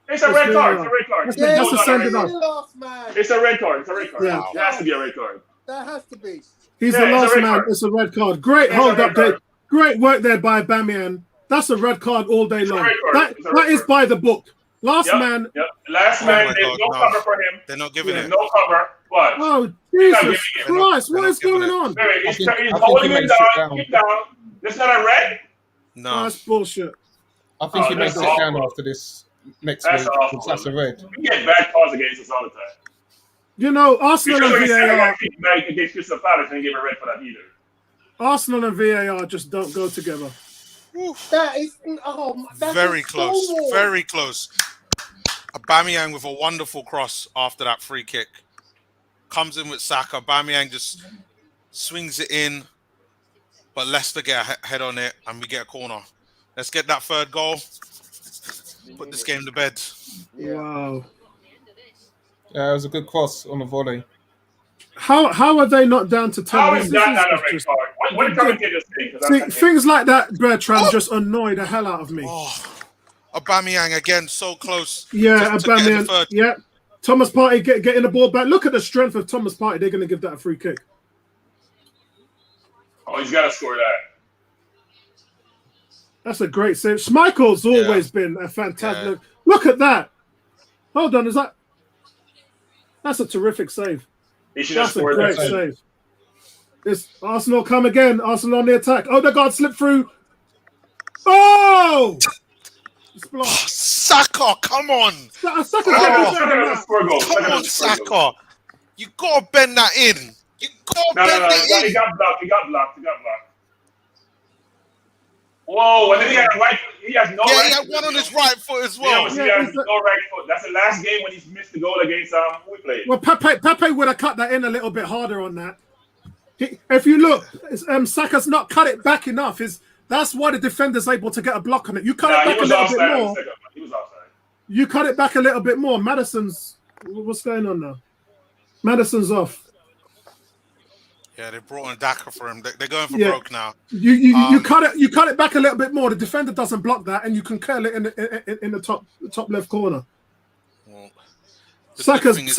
It's a It's red card. VAR. It's a red card. That's No, a it's not a send red it card. off. The last man. It's a red card. It's a red card. Yeah. It has to be a red card. That has to be. He's Yeah, the it's a last red man. card. It's a red card. Great It's a hold red up there. card. Great work there by Bamian. That's a red card all day long. red card. That It's a red is card. by the book. Last Yep. man. Yep. Last Oh man, my there's God, no no. cover for him. They're not giving There's it. no cover. What? Oh not Jesus giving it. Christ! They're What not is giving going it. on? Wait, I he's think he holding him makes it down. down. Keep down. That's not a red. No, Oh, that's bullshit. I think Oh, he makes that's it down awful. after this next That's week. awful. Because that's a red. We get bad calls against us all the time. You know, Arsenal Because and when he said VAR. that against Crystal Palace, they didn't give a red for that either. Arsenal and VAR just don't go together. That is that's very a close. stonewall. Very close. Aubameyang with a wonderful cross after that free kick. Comes in with Saka. Aubameyang just swings it in. But Leicester get a head on it and we get a corner. Let's get that third goal. Put this game to bed. Yeah. Wow. Yeah, it was a good cross on the volley. How are they not down to 10? How This is that is not a red just- card? What did commentators think? 'Cause See, I- things like that, Bertrand, just annoy the hell out of me. Oh, Aubameyang again, so close. Yeah, to getting the Aubameyang. third. Yeah, Thomas Partey getting the ball back. Look at the strength of Thomas Partey. They're going to give that a free kick. Oh, he's got to score that. That's a great save. Schmeichel's always been a fantastic. Look at that. Hold on, is that? That's a terrific save. He should have That's a scored great that. save. It's Arsenal come again. Arsenal on the attack. Oh, the guard slipped through. Oh! It's blocked. Saka, come on. Saka's Oh, getting better Saka than has a that. score goal. Come Saka on, has a score goal. Saka. You gotta bend that in. You gotta No, bend it he in. got blocked. He got blocked. Whoa, and then he had right. He has no Yeah, right he had foot. one on his right foot as Yeah, well. but he Yeah, has it's a- no right foot. That's the last game when he's missed the goal against who we played. Well, Pepe would have cut that in a little bit harder on that. If you look, Saka's not cut it back enough. That's why the defender's able to get a block on it. You cut Nah, it he back a was little offside bit on the more. second one. He was offside. You cut it back a little bit more. Madison's. What's going on now? Madison's off. Yeah, they brought in Daka for him. They're going for Yeah. broke now. You cut it back a little bit more. The defender doesn't block that, and you can curl it in the top left corner. Well, the thing is-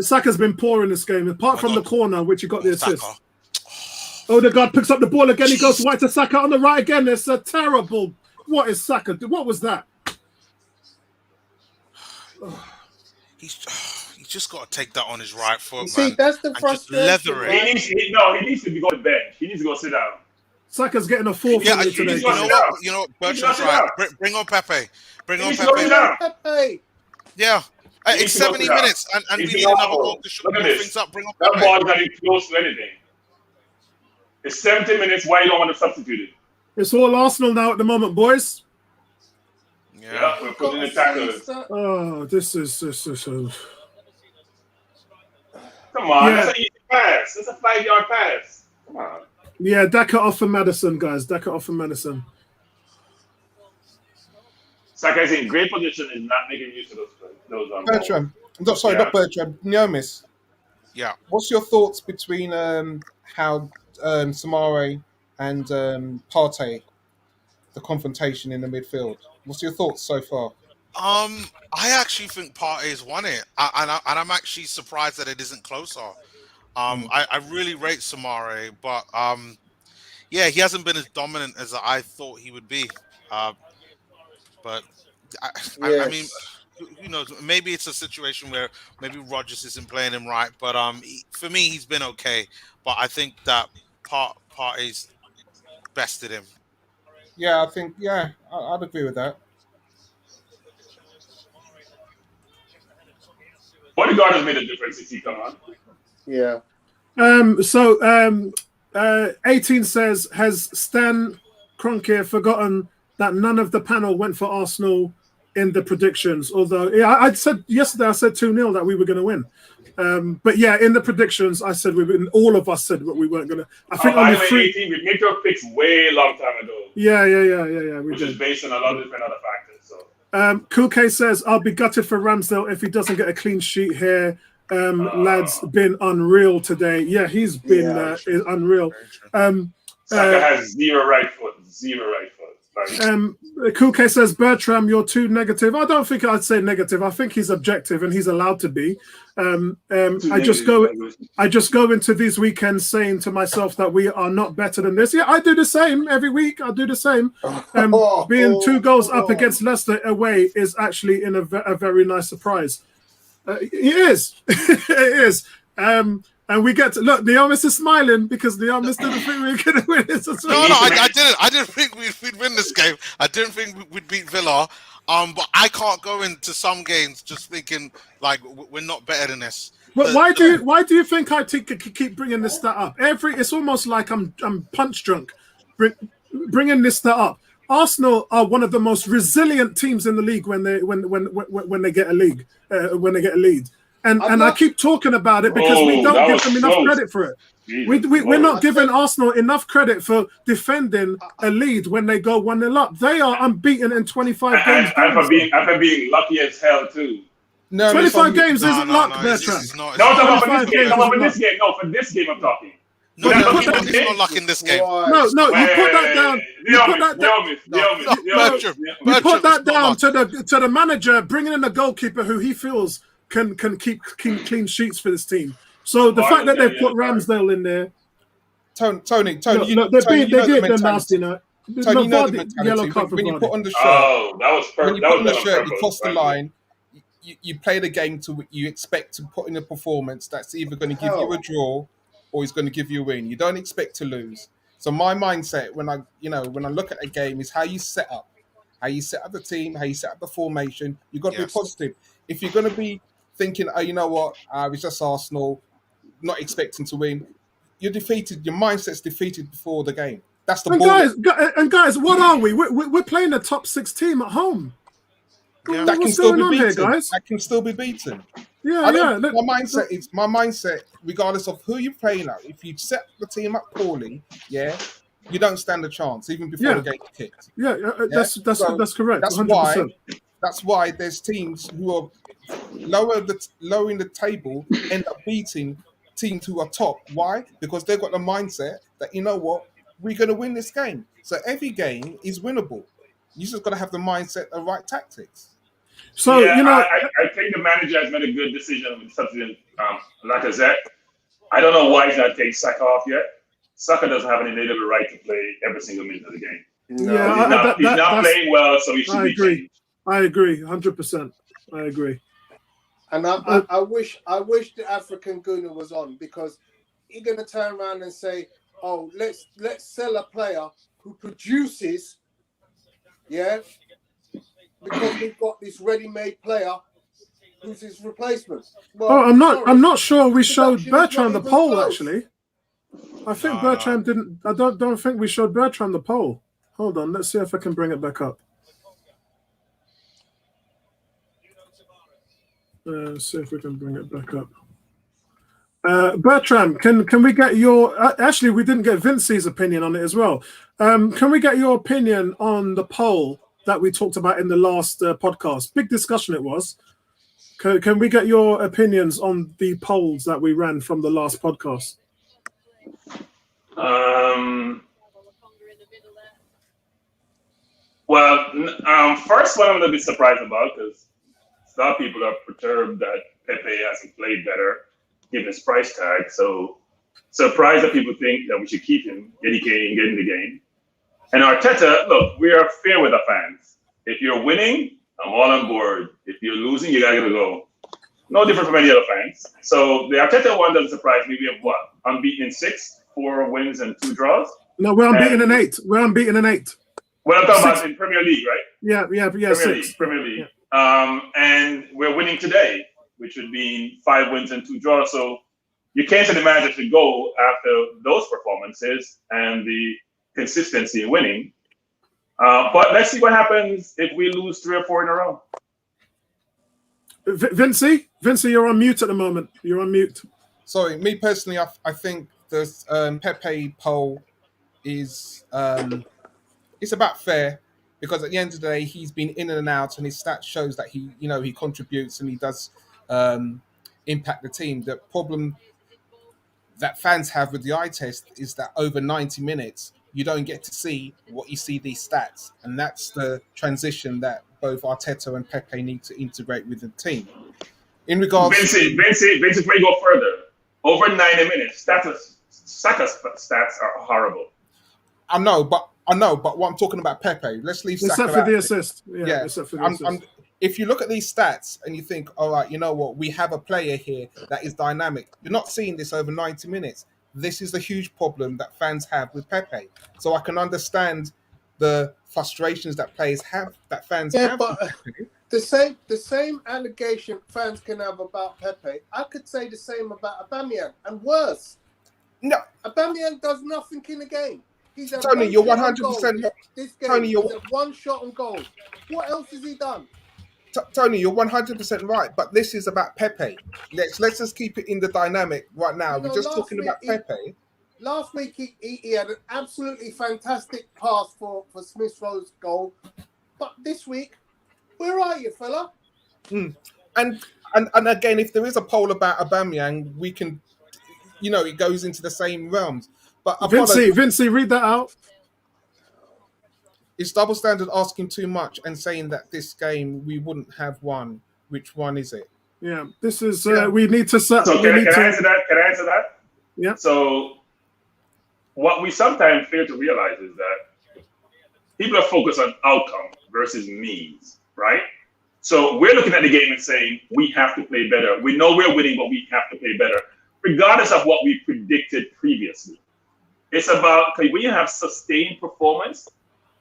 Saka's been poor in this game, apart my from the God. corner, which he got the assist. Saka. Oh, the guard picks up the ball again. He goes right to Saka on the right again. It's a terrible. What is Saka? What was that? He's just got to take that on his right foot, You see, man. that's the and just frustration. leather it. right? He needs to go to the bench. He needs to go sit down. Saka's getting a fourth Yeah, from me you today. know what? You know what? Bertrand's He right. needs to Bring on Pepe. Bring He on needs to go Pepe. sit down. Pepe. Yeah. He It's needs to go 70 sit down. minutes, and we He's need another awful. goal to shut Look at things this. up. Bring on That Pepe. ball is not even close to anything. It's 70 minutes. Why you don't want to substitute it? It's all Arsenal now at the moment, boys. Yeah, we're putting the tackles. Oh, this is Come on, Yeah. that's an easy pass. That's a 5-yard pass. Come on. Yeah, Daka off for Madison, guys. Daka off for Madison. Saka is in great position and not making use of those Bertram. Not Bertram. Niomis. Yeah. What's your thoughts between how Samare and Partey, the confrontation in the midfield? What's your thoughts so far? I actually think Partey's won it, and I'm actually surprised that it isn't closer. I really rate Samare, but yeah, he hasn't been as dominant as I thought he would be. But I mean, who knows? Maybe it's a situation where maybe Rodgers isn't playing him right. But for me, he's been okay. But I think that Partey's bested him. Yeah, I think I'd agree with that. Odegaard has made a difference since he come on. Yeah. 18 says, has Stan Kroenke forgotten that none of the panel went for Arsenal in the predictions? Although, yeah, I said yesterday, I said 2-0 that we were going to win. But yeah, in the predictions, I said all of us said what we weren't going to. I think only 18, we made our picks way long time ago. Yeah. Which is based on a lot of different other factors. So. Cool K says, I'll be gutted for Ramsdale if he doesn't get a clean sheet here. Lad's been unreal today. Yeah, he's been unreal. Saka has zero right foot. Cool K says, Bertram, you're too negative. I don't think I'd say negative. I think he's objective and he's allowed to be. I just go into these weekends saying to myself that we are not better than this. Yeah, I do the same every week. I do the same. Being 2 goals up against Leicester away is actually in a very nice surprise. It is. It is. And we get to look. Niomis is smiling because Niomis didn't think we were going to win this. No, I didn't. I didn't think we'd win this game. I didn't think we'd beat Villa. But I can't go into some games just thinking like we're not better than this. But why do you think I keep bringing this stat up? It's almost like I'm punch drunk, bringing this stat up. Arsenal are one of the most resilient teams in the league when they get a lead. And I keep talking about it because we don't give them enough credit for it. We're not giving Arsenal enough credit for defending a lead when they go 1-0 up. They are unbeaten in 25 games. And for being lucky as hell too. No, 25 games isn't luck, Bertrand. No, for this game. No, for this game I'm talking. No, it's not luck in this game. No, you put that down. You put that down to the manager, bringing in a goalkeeper who he feels can keep clean sheets for this team. So the fact that they've put Ramsdale in there, Tony, they did the nasty night. Tony, you know the mentality. When you put on the shirt, that was perfect. When you put on the shirt, you cross the line. You play the game to you expect to put in a performance that's either going to give you a draw or is going to give you a win. You don't expect to lose. So my mindset when I look at a game is how you set up the team, how you set up the formation. You've got to be positive. If you're going to be thinking, you know what, it's just Arsenal, not expecting to win, you're defeated. Your mindset's defeated before the game. That's the ball. Guys, what are we? We're playing a top 6 team at home. Yeah. That can still be beaten. That can still be beaten. My mindset, regardless of who you're playing at, if you set the team up poorly, you don't stand a chance even before the game kicked. That's correct. That's why there's teams who are lower in the table end up beating teams who are top. Why? Because they've got the mindset that, you know what, we're going to win this game. So every game is winnable. You just got to have the mindset, the right tactics. So I think the manager has made a good decision with substituting Lacazette. I don't know why he's not taking Saka off yet. Saka doesn't have any legal right to play every single minute of the game. No, he's not playing well, so he should be changed. I agree, 100%. I agree. And I wish the African Guna was on, because you're going to turn around and say, "Oh, let's sell a player who produces." Yeah, because we've got this ready-made player who's his replacement. Well, I'm not sure we showed Bertrand the poll actually. I think Bertram didn't. I don't think we showed Bertram the poll. Hold on, let's see if I can bring it back up. See if we can bring it back up. Bertram, can we get your? Actually, we didn't get Vincey's opinion on it as well. Can we get your opinion on the poll that we talked about in the last podcast? Big discussion it was. Can we get your opinions on the polls that we ran from the last podcast? Well, first one I'm a little bit surprised about because a lot of people are perturbed that Pepe hasn't played better given his price tag. So surprised that people think that we should keep him, get in the game. And Arteta, look, we are fair with our fans. If you're winning, I'm all on board. If you're losing, you gotta go. No different from any other fans. So the Arteta one doesn't surprise me. We have what? Unbeaten in 6, 4 wins and 2 draws. No, we're unbeaten in 8. We're unbeaten in 8. Well, I'm talking about in Premier League, right? Yeah, Premier League. Yeah. And we're winning today, which would mean 5 wins and 2 draws. So you can't say the manager should go after those performances and the consistency in winning. But let's see what happens if we lose 3 or 4 in a row. Vincey, you're on mute at the moment. You're on mute. Sorry, me personally, I think the Pepe poll is it's about fair because at the end of the day, he's been in and out, and his stats shows that he contributes and he does impact the team. The problem that fans have with the eye test is that over 90 minutes, you don't get to see what you see these stats, and that's the transition that both Arteta and Pepe need to integrate with the team. In regards, Vincey, before you go further, over 90 minutes, Saka's stats are horrible. I know, but what I'm talking about Pepe. Let's leave Saka except for the assist. Yeah. Except for the assist. If you look at these stats and you think, all right, you know what, we have a player here that is dynamic. You're not seeing this over 90 minutes. This is the huge problem that fans have with Pepe. So I can understand the frustrations that fans have. Yeah, but the same allegation fans can have about Pepe, I could say the same about Aubameyang, and worse. No, Aubameyang does nothing in the game. He's Tony, you're 100%. This game, Tony, he's had 1 shot on goal. What else has he done? Tony, you're 100% right, but this is about Pepe. Let's just keep it in the dynamic right now. We're just talking about Pepe. Last week, he had an absolutely fantastic pass for Smith Rowe's goal. But this week, where are you, fella? And again, if there is a poll about Aubameyang, we can, it goes into the same realms. But Vincey, read that out. It's double standard asking too much and saying that this game we wouldn't have won. Which one is it? Yeah, this is we need to set. So can I answer that? Can I answer that? Yeah. So what we sometimes fail to realize is that people are focused on outcome versus means, right? So we're looking at the game and saying we have to play better. We know we're winning, but we have to play better, regardless of what we predicted previously. It's about when you have sustained performance,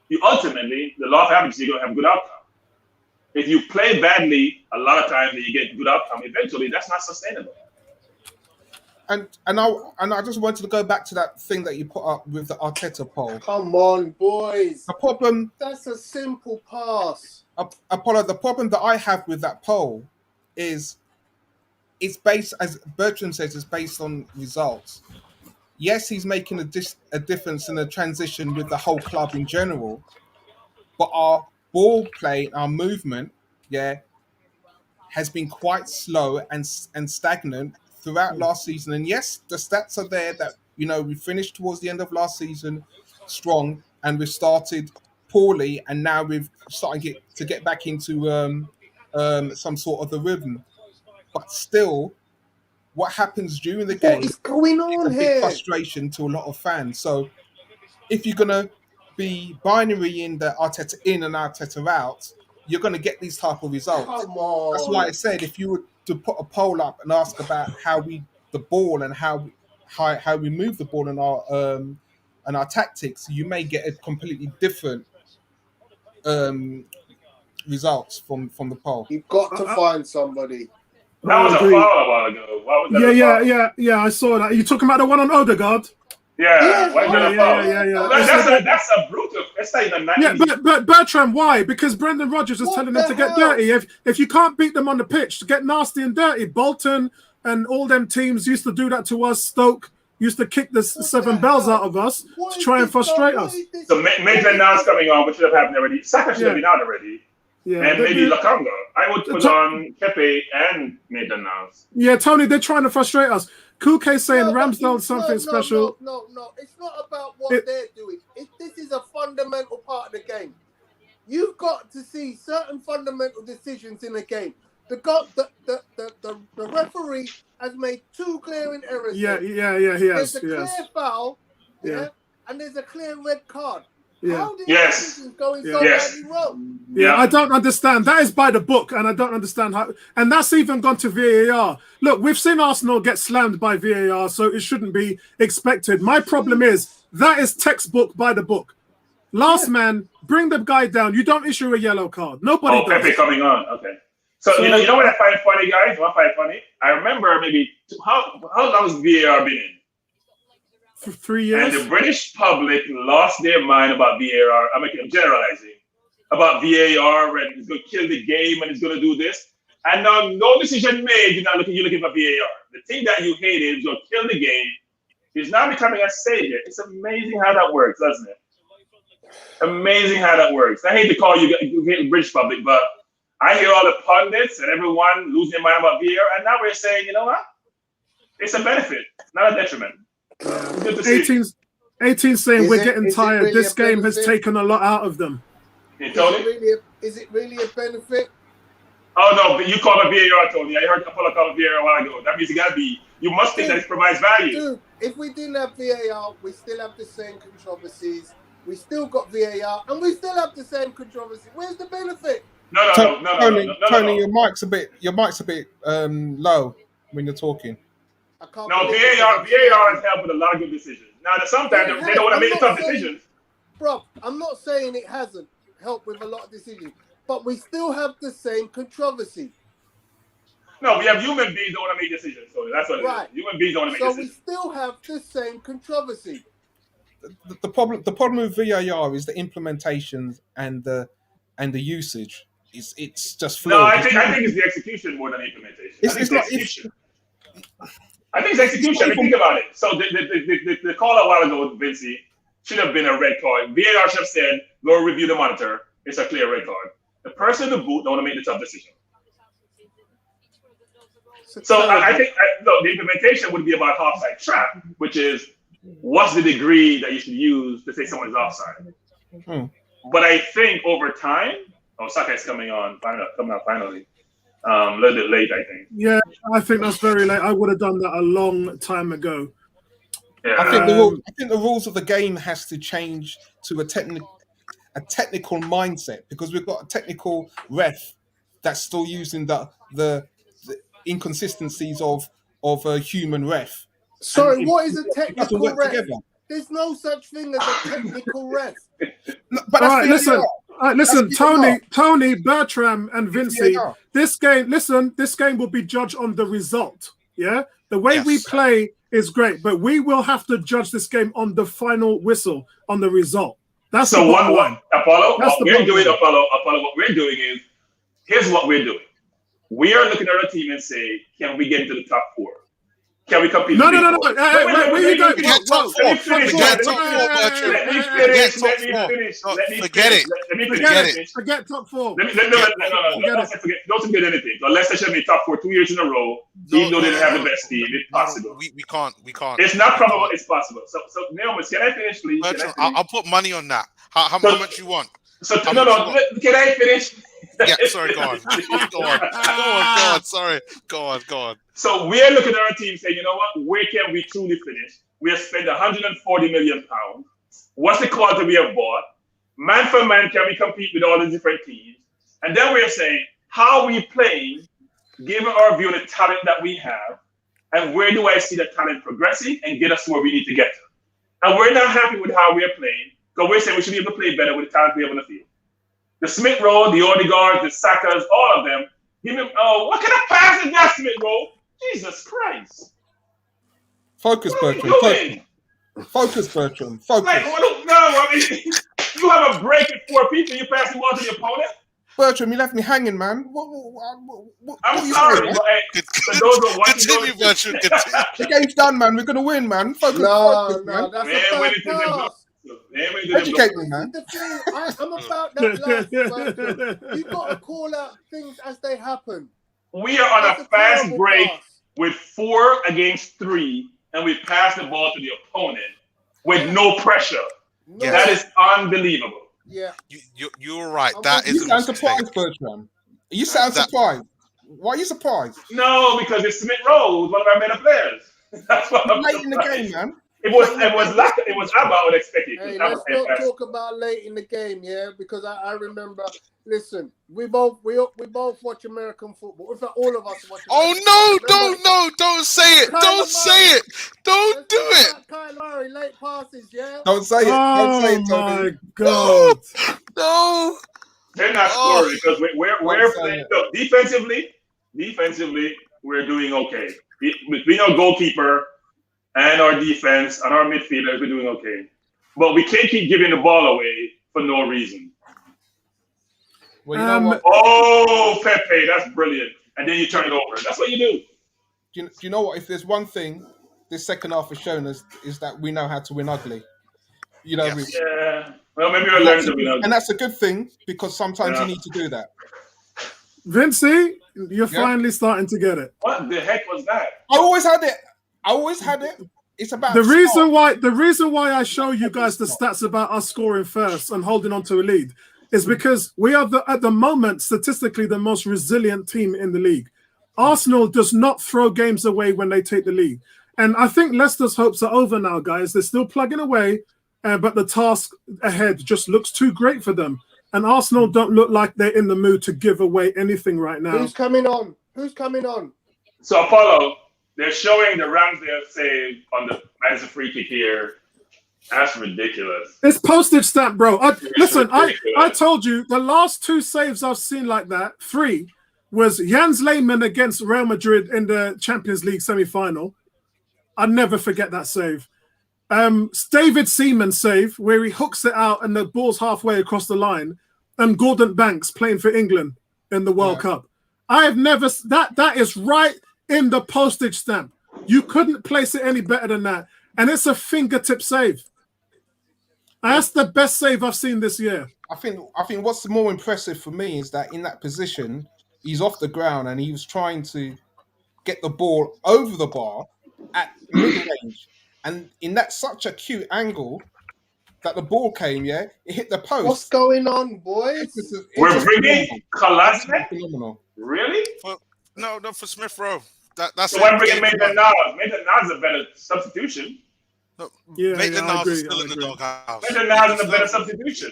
you ultimately, the law of averages, you're going to have good outcome. If you play badly, a lot of times and you get good outcome, eventually that's not sustainable. And I just wanted to go back to that thing that you put up with the Arteta poll. Come on, boys. The problem... That's a simple pass. Apollo, the problem that I have with that poll is it's based, as Bertram says, it's based on results. Yes, he's making a difference in the transition with the whole club in general, but our ball play, our movement, has been quite slow and stagnant throughout last season. And yes, the stats are there that, we finished towards the end of last season strong and we started poorly, and now we've started to get back into some sort of the rhythm. But still, what happens during the game is going on is a big frustration to a lot of fans. So if you're going to be binary in the Arteta in and Arteta out, you're going to get these type of results. Come on. That's why I said if you were to put a poll up and ask about how we move the ball and our tactics, you may get a completely different results from the poll. You've got to find somebody. That was a foul a while ago. Yeah, I saw that. Are you talking about the one on Odegaard? Yeah, why is that a foul? Yeah. That's a brutal. That's not even Yeah, but Bertrand, why? Because Brendan Rodgers was telling them to get dirty. If you can't beat them on the pitch, to get nasty and dirty. Bolton and all them teams used to do that to us. Stoke used to kick the seven bells out of us to try and frustrate us. So Maitland-Niles coming on, which should have happened already. Saka should have been out already. Yeah, and maybe Lokonga. I would put on Kepe and Maitland-Niles. Yeah, Tony, they're trying to frustrate us. Kuke saying Ramsdale's something special. No. It's not about what they're doing. This is a fundamental part of the game. You've got to see certain fundamental decisions in the game. The referee has made 2 glaring errors. Yeah, he has. There's a clear foul, and there's a clear red card. Yeah. How did decisions going so badly wrong? Yeah, I don't understand. That is by the book, and I don't understand how. And that's even gone to VAR. Look, we've seen Arsenal get slammed by VAR, so it shouldn't be expected. My problem is that is textbook by the book. Last man, bring the guy down. You don't issue a yellow card. Nobody does. Pepe coming on. Okay. So you know what I find funny, guys? What I find funny? I remember maybe how long has VAR been in? For 3 years. And the British public lost their mind about VAR. I'm generalizing about VAR and it's going to kill the game and it's going to do this. And now no decision made. You're looking for VAR. The thing that you hated is going to kill the game. Is now becoming a savior. It's amazing how that works, doesn't it? Amazing how that works. I hate to call you the British public, but I hear all the pundits and everyone losing their mind about VAR, and now we're saying, you know what? It's a benefit, not a detriment. 18 saying we're getting tired. Really this game has taken a lot out of them. Is it really a benefit? Oh no, but you call it VAR, Tony. I heard Apollo call it VAR a while ago. That means it gotta be. You must think that it provides value. Dude, if we didn't have VAR, we still have the same controversies. We still got VAR, and we still have the same controversy. Where's the benefit? No. Tony, your mic's a bit low when you're talking. No, VAR has helped with a lot of good decisions. Now, sometimes they don't want to make tough decisions. Bro, I'm not saying it hasn't helped with a lot of decisions, but we still have the same controversy. No, we have human beings that want to make decisions. So that's what it is. Human beings don't want to make decisions. So we still have the same controversy. The problem with VAR is the implementation and the usage. It's just flawed. No, I think it's the execution more than the implementation. I think it's execution. I mean, think about it. So the call a while ago with Vinci should have been a red card. VAR should have said, go review the monitor. It's a clear red card. The person in the booth don't want to make the tough decision. So I think the implementation would be about offside trap, which is what's the degree that you should use to say someone is offside. But I think over time, Saka is coming out finally. A little bit late, I think. Yeah, I think that's very late. I would have done that a long time ago. Yeah. I think the rules of the game has to change to a technical mindset, because we've got a technical ref that's still using the inconsistencies of a human ref. Sorry, what is a technical ref? There's no such thing as a technical ref. But all right, listen, Tony, Bertram, and Vinci. This game will be judged on the result. Yeah, the way we play is great, but we will have to judge this game on the final whistle, on the result. That's so one. Apollo. What we're doing is here's what we're doing. We are looking at our team and say, can we get into the top 4? Can we compete? No. Where you going? Forget top 4. Forget top 4, Bertrand. Forget top 4. No. Don't forget anything. Leicester should be top 4 2 years in a row, even though they didn't have the best team. It's possible. We can't. It's not probable. It's possible. So Naomi, can I finish, please? Bertrand, I'll put money on that. How much you want? Can I finish? Yeah, sorry, go on. Sorry, go on. So we are looking at our team saying, you know what? Where can we truly finish? We have spent £140 million. What's the quality we have bought? Man for man, can we compete with all the different teams? And then we're saying, how are we playing, given our view of the talent that we have, and where do I see the talent progressing and get us where we need to get to? And we're not happy with how we are playing, because we're saying we should be able to play better with the talent we have on the field. The Smith Rowe, the Odegaard, the Sakas, all of them. What kind of pass is that, Smith Rowe? Jesus Christ. Focus, Bertrand. Focus, Bertram. Focus. Like, no, I mean, you have a break at 4 people, you pass the ball to the opponent. Bertram, you left me hanging, man. I'm sorry, but hey, for those who are watching, Continue, Bertram. Continue. The game's done, man. We're gonna win, man. Focus, No, man. that's Man, a when bad it's in the pass. Educate me, man. This is the thing. I'm about that last Bertram. You got to call out things as they happen. We are on That's a a fast terrible break pass. with 4 against 3, and we pass the ball to the opponent with no pressure. No. Yes. That is unbelievable. Yeah. You're right. I'm That with is You a sound mistake. surprised, Bertram. You sound That- surprised. Why are you surprised? No, because it's Smith Rowe, one of our better players. That's what I'm Late in the surprised. game, man. It was Abba I would expect it. Hey, let's not talk about late in the game, yeah, because I remember. Listen, we both watch American football. In fact, all of us watch. Oh no! Don't say it! Don't say it! Don't do it! Kyle Murray, late passes, yeah. Don't say it. Don't say Oh it, Tony. my God! No! They're not scoring because we're playing. Look, defensively, we're doing okay. Between our goalkeeper and our defense and our midfielders, we're doing okay. But we can't keep giving the ball away for no reason. Well, you know what? Oh, Pepe, that's brilliant. And then you turn it over. That's what you do. Do you know what? If there's one thing this second half has shown us is that we know how to win ugly. You know, Yes. Yeah. Well, maybe we'll learn to win ugly. and that's a good thing because sometimes you need to do that. Vincey, you're finally starting to get it. What the heck was that? I always had it. It's about The reason why I show you guys the stats about us scoring first and holding on to a lead is because we are at the moment statistically the most resilient team in the league. Arsenal does not throw games away when they take the lead, and I think Leicester's hopes are over now, guys. They're still plugging away, but the task ahead just looks too great for them. And Arsenal don't look like they're in the mood to give away anything right now. Who's coming on? So, Apollo, they're showing the Ramsdale save on the as a free kick here. That's ridiculous. It's postage stamp, bro. Listen, ridiculous. I told you the last 2 saves I've seen like that, 3, was Jens Lehmann against Real Madrid in the Champions League semi-final. I'll never forget that save. David Seaman's save where he hooks it out and the ball's halfway across the line, and Gordon Banks playing for England in the World Cup. I have never that is right in the postage stamp. You couldn't place it any better than that, and it's a fingertip save. That's the best save I've seen this year. I think what's more impressive for me is that in that position, he's off the ground and he was trying to get the ball over the bar at mid-range. And in that such a cute angle that the ball came, it hit the post. What's going on, boys? We're bringing Kolasinac? Phenomenal. Really? No, for Smith Rowe. That's So I'm bringing Maitland-Niles. Maitland-Niles is a better substitution. No, Yeah, Maitland-Niles I is agree, still I in the agree. doghouse. Maitland-Niles is a better substitution.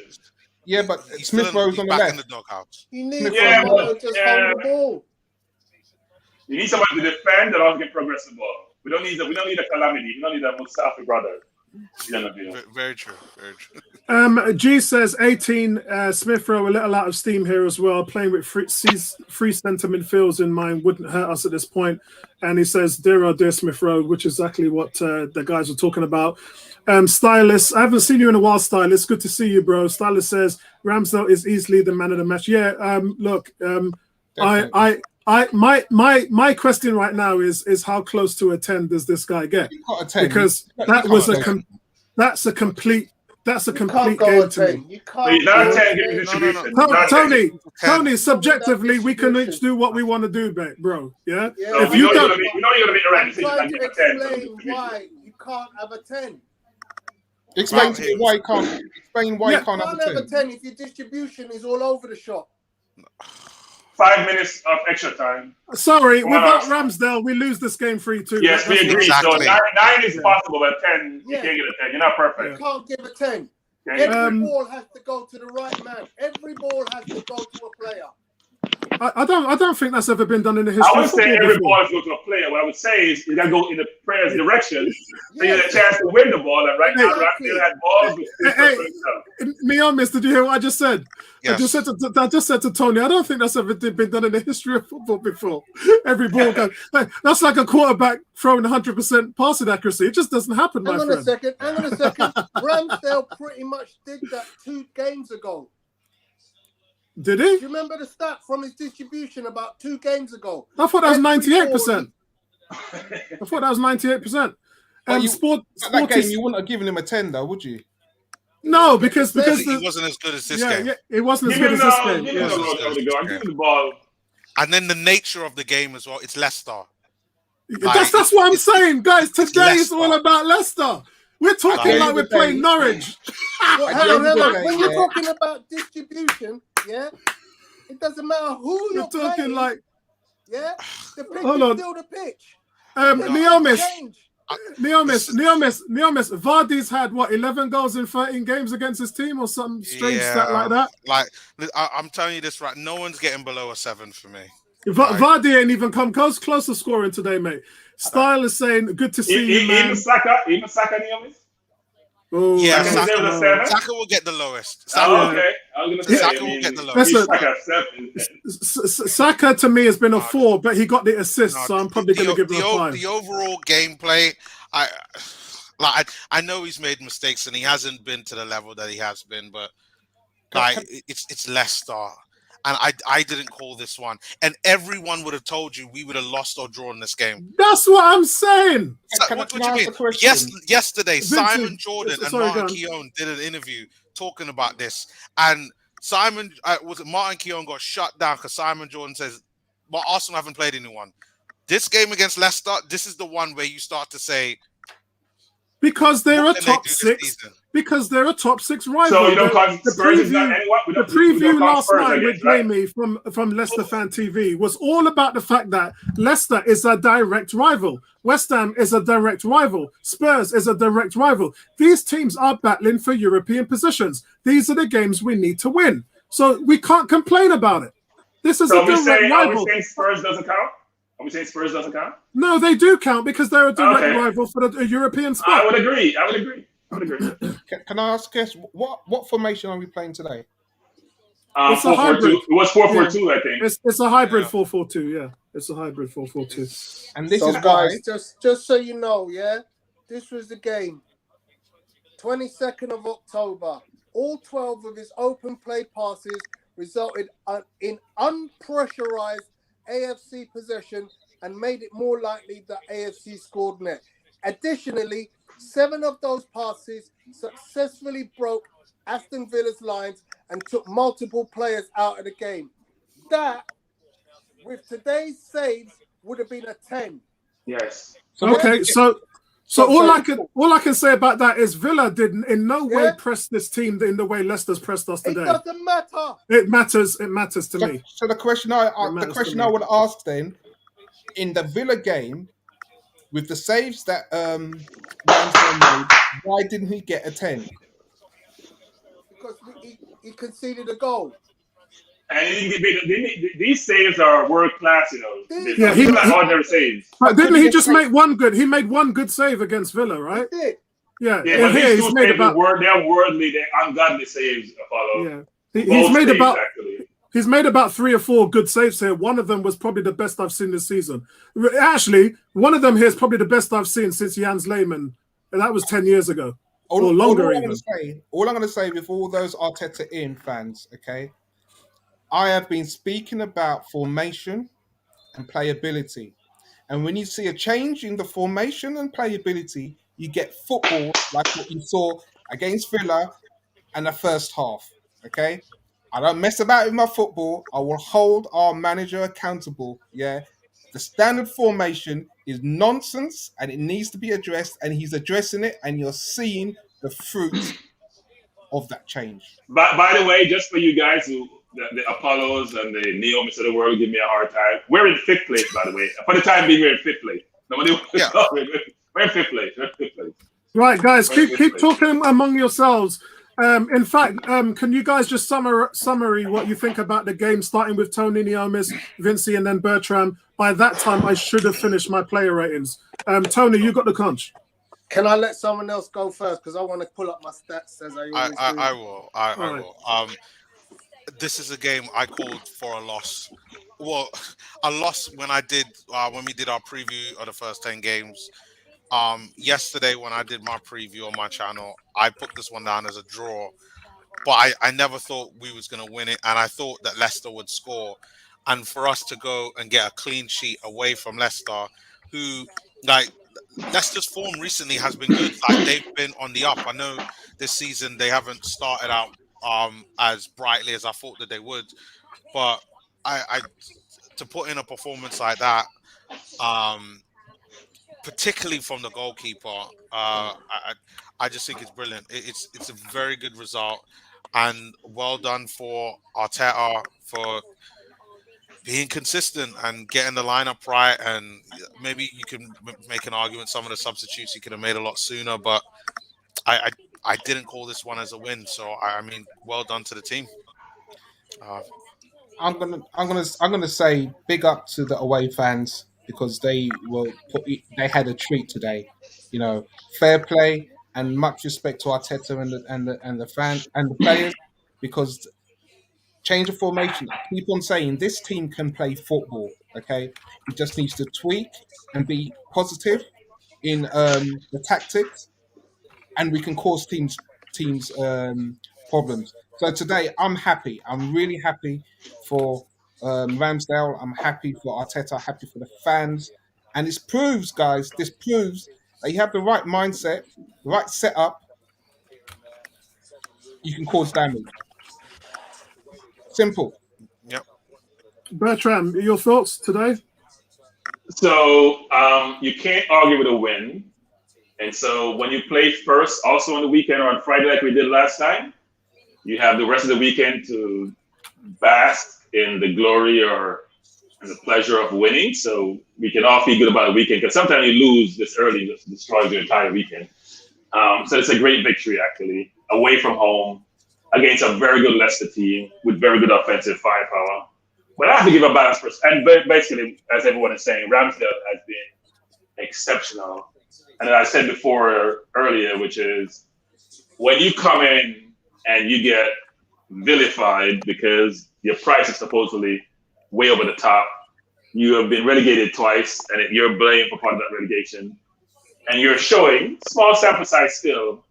Yeah, but He's Smith Rowe's on the back left. in the doghouse. You need Smith Yeah, someone but- to just yeah. hold the ball. You need someone to defend and also get progress the ball. We don't need a calamity. We don't need a Mustafi brother. Very true. Very true. G says 18. Smith Rowe a little out of steam here as well. Playing with free centre midfields in mind wouldn't hurt us at this point. And he says, dear Smith Rowe, which is exactly what the guys were talking about. Stylist, I haven't seen you in a while, Stylist. Good to see you, bro. Stylist says Ramsdale is easily the man of the match. Yeah. Look, my question right now is how close to a 10 does this guy get? Because that's a complete game to me. You can't. He's not a 10, give me distribution. Tony, subjectively, we can each do what we want to do, bro. Yeah. No, If we you know don't, you're going to make the right I'm decision trying and to give a 10. explain why you can't have a 10. Explain to me why you can't. Explain why you You can't can't have have a a 10. 10 if your distribution is all over the shop. 5 minutes of extra time. sorry, Well, without Ramsdale, we lose this game 3-2. Yes, we agree. Exactly. So 9 is possible, but 10, you Yeah. can't get a 10. You're not You perfect. can't give a 10. Okay? Every ball has to go to the right man. Every ball has to go to a player. I don't think that's ever been done in the I history of wouldn't say football every before. ball is going to a player. What I would say is you got to go in the player's direction so you get a chance to win the ball. And right now, Ramsdale had balls with himself. Miomis, did you hear what I just said? Yes. I just said to Tony, I don't think that's ever been done in the history of football before. Every ball goes. That's like a quarterback throwing 100% passing accuracy. It just doesn't happen, my friend. Hang on a second. Ramsdale pretty much did that 2 games ago. Did he? Do you remember the stat from his distribution about 2 games ago? I thought that was 98%. I thought that was 98%. And that game, you wouldn't have given him a 10, though, would you? No, because he wasn't as good as this game. Yeah, it wasn't as good as this game. Give him the ball. And then the nature of the game as well. It's Leicester. That's what I'm saying, guys. Today is all about Leicester. We're talking like we're playing Norwich. When you're talking about distribution, it doesn't matter who you're talking playing, like. The pitch is still the pitch. Neomis, Vardy's had 11 goals in 13 games against his team or something strange stat like that. Like I'm telling you this right, no one's getting below a 7 for me. Vardy ain't even come close to scoring today, mate. Style is saying, "Good to see you, man." Even Saka, Neomis. Oh, yeah, Saka will get the lowest. Okay, I was gonna say Saka will get the lowest. Listen, Saka to me has been a 4, but he got the assist, so I'm probably going to give him a 5. The overall gameplay, I know he's made mistakes and he hasn't been to the level that he has been, but it's Leicester. And I didn't call this one. And everyone would have told you we would have lost or drawn this game. That's what I'm saying. What do you mean? Yesterday, Simon Jordan and Martin Keown did an interview talking about this. And Martin Keown got shut down because Simon Jordan says, well, Arsenal haven't played anyone. This game against Leicester, this is the one where you start to say, because they're a top 6. Because they're a top 6 rival. So you don't call Spurs is not anyone. The preview last night with Jamie from Leicester Fan TV was all about the fact that Leicester is a direct rival. West Ham is a direct rival. Spurs is a direct rival. These teams are battling for European positions. These are the games we need to win. So we can't complain about it. This is a direct rival. Are we saying Spurs doesn't count? Are we saying Spurs doesn't count? No, they do count because they're a direct rival for the European spot. I would agree. Can I ask us what formation are we playing today? It's a hybrid. It was 4-4-2, I think. It's a hybrid 4-4-2. Yeah, it's a hybrid 4-4-2. And this is guys, just so you know, this was the game. 22nd of October. All 12 of his open play passes resulted in unpressurized AFC possession and made it more likely that AFC scored net. Additionally, 7 of those passes successfully broke Aston Villa's lines and took multiple players out of the game. That, with today's saves, would have been a 10. Yes. Okay, so all I can say about that is Villa did in no way press this team in the way Leicester's pressed us today. It doesn't matter. It matters. It matters to me. So the question I would ask then, in the Villa game, with the saves that Ramsdale made, why didn't he get a 10? Because he conceded a goal. And these saves are world class, They're not ordinary saves. But didn't he just make one good? He made one good save against Villa, right? He did. Yeah. But these 2 saves they're worldly, they're ungodly saves, Apollo. Yeah. He's made about 3 or 4 good saves here. One of them was probably the best I've seen this season. Actually, one of them here is probably the best I've seen since Jens Lehmann, and that was 10 years ago or longer even. All I'm going to say with all those Arteta fans, okay, I have been speaking about formation and playability. And when you see a change in the formation and playability, you get football like what you saw against Villa in the first half, okay? I don't mess about with my football. I will hold our manager accountable. Yeah, the standard formation is nonsense, and it needs to be addressed. And he's addressing it, and you're seeing the fruits of that change. By the way, just for you guys the Apollos and the Neomis of the world give me a hard time. We're in 5th place, by the way. For the time being, we're in 5th place. We're in 5th place. Right, guys, keep talking among yourselves. In fact, can you guys just summary what you think about the game, starting with Tony, Niomis, Vinci, and then Bertram? By that time, I should have finished my player ratings. Tony, you got the conch. Can I let someone else go first? Because I want to pull up my stats as I always do. I will. I will. This is a game I called for a loss. Well, a loss when we did our preview of the first 10 games. Yesterday when I did my preview on my channel, I put this one down as a draw. But I never thought we was going to win it, and I thought that Leicester would score. And for us to go and get a clean sheet away from Leicester, who, like, Leicester's form recently has been good. Like, they've been on the up. I know this season they haven't started out as brightly as I thought that they would, but I to put in a performance like that, particularly from the goalkeeper, I just think it's brilliant. It's a very good result, and well done for Arteta for being consistent and getting the lineup right. And maybe you can make an argument some of the substitutes you could have made a lot sooner, but I didn't call this one as a win. So I mean, well done to the team. I'm gonna say big up to the away fans because they had a treat today. You know, fair play and much respect to Arteta and the players because change of formation. I keep on saying this team can play football. Okay, it just needs to tweak and be positive in the tactics, and we can cause teams problems. So today, I'm happy. I'm really happy for Ramsdale. I'm happy for Arteta. Happy for the fans, and this proves, guys. This proves that you have the right mindset, the right setup. You can cause damage. Simple. Yep. Bertram, your thoughts today? So you can't argue with a win. And so when you play first, also on the weekend or on Friday like we did last time, you have the rest of the weekend to bask in the glory or the pleasure of winning. So we can all feel good about a weekend because sometimes you lose this early, just destroys your entire weekend. So it's a great victory, actually, away from home against a very good Leicester team with very good offensive firepower. But I have to give a balanced perspective. And basically, as everyone is saying, Ramsdale has been exceptional. And as I said before earlier, which is when you come in and you get vilified because your price is supposedly way over the top, you have been relegated twice, and you're blamed for part of that relegation. And you're showing, small sample size still,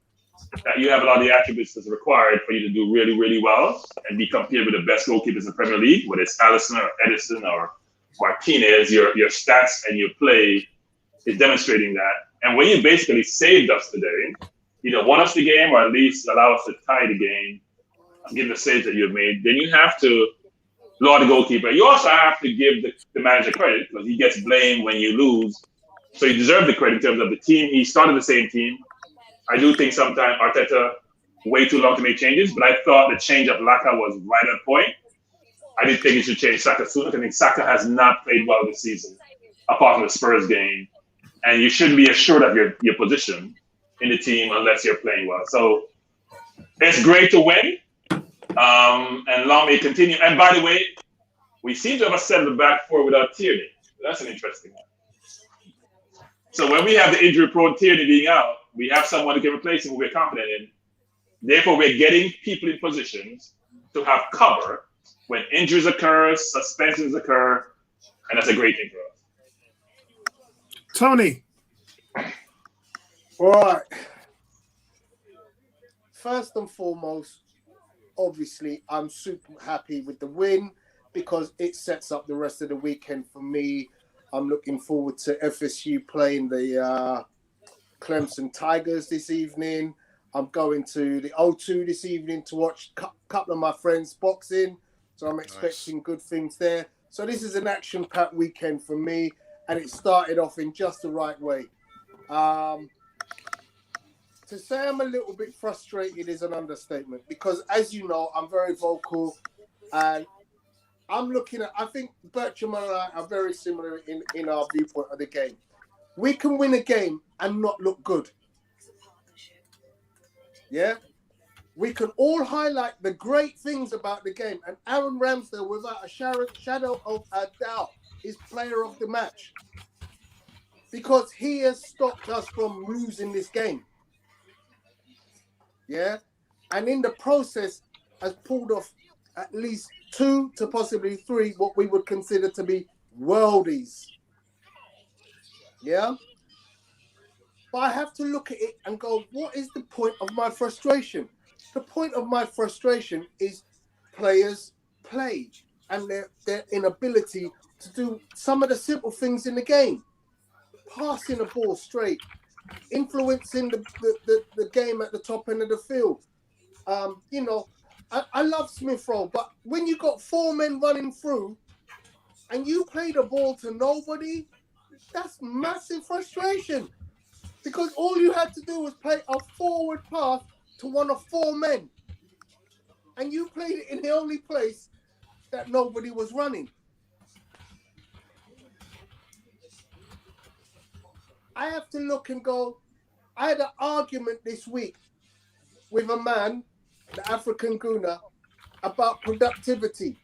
that you have a lot of the attributes that's required for you to do really, really well and be compared with the best goalkeepers in the Premier League, whether it's Alisson or Edison or Martinez. Your stats and your play is demonstrating that. And when you basically saved us today, either won us the game or at least allow us to tie the game, given the saves that you've made, then you have to laud the goalkeeper. You also have to give the manager credit because he gets blamed when you lose. So you deserve the credit in terms of the team. He started the same team. I do think sometimes Arteta way too long to make changes, but I thought the change of Laka was right on point. I didn't think he should change Saka sooner. I think Saka has not played well this season, apart from the Spurs game. And you shouldn't be assured of your position in the team unless you're playing well. So it's great to win, and long may it continue. And by the way, we seem to have assembled the back four without Tierney. That's an interesting one. So when we have the injury-prone Tierney being out, we have someone who can replace him who we're confident in. Therefore, we're getting people in positions to have cover when injuries occur, suspensions occur, and that's a great thing for us. Tony. All right. First and foremost, obviously, I'm super happy with the win because it sets up the rest of the weekend for me. I'm looking forward to FSU playing the Clemson Tigers this evening. I'm going to the O2 this evening to watch a couple of my friends boxing. So I'm expecting good things there. So this is an action-packed weekend for me, and it started off in just the right way. To say I'm a little bit frustrated is an understatement because, as you know, I'm very vocal, and I'm looking at, I think Bertram and I are very similar in our viewpoint of the game. We can win a game and not look good. Yeah? we can all highlight the great things about the game. And Aaron Ramsdale, without a shadow of a doubt, is player of the match. Because he has stopped us from losing this game. Yeah? And in the process, has pulled off at least 2 to possibly 3 what we would consider to be worldies. Yeah? But I have to look at it and go, what is the point of my frustration? The point of my frustration is players play and their inability to do some of the simple things in the game. Passing the ball straight, influencing the game at the top end of the field. You know, I love Smith Rowe, but when you got 4 men running through and you play the ball to nobody, that's massive frustration. Because all you had to do was play a forward pass to one of 4 men. And you played it in the only place that nobody was running. I have to look and go, I had an argument this week with a man, the African Guna, about productivity.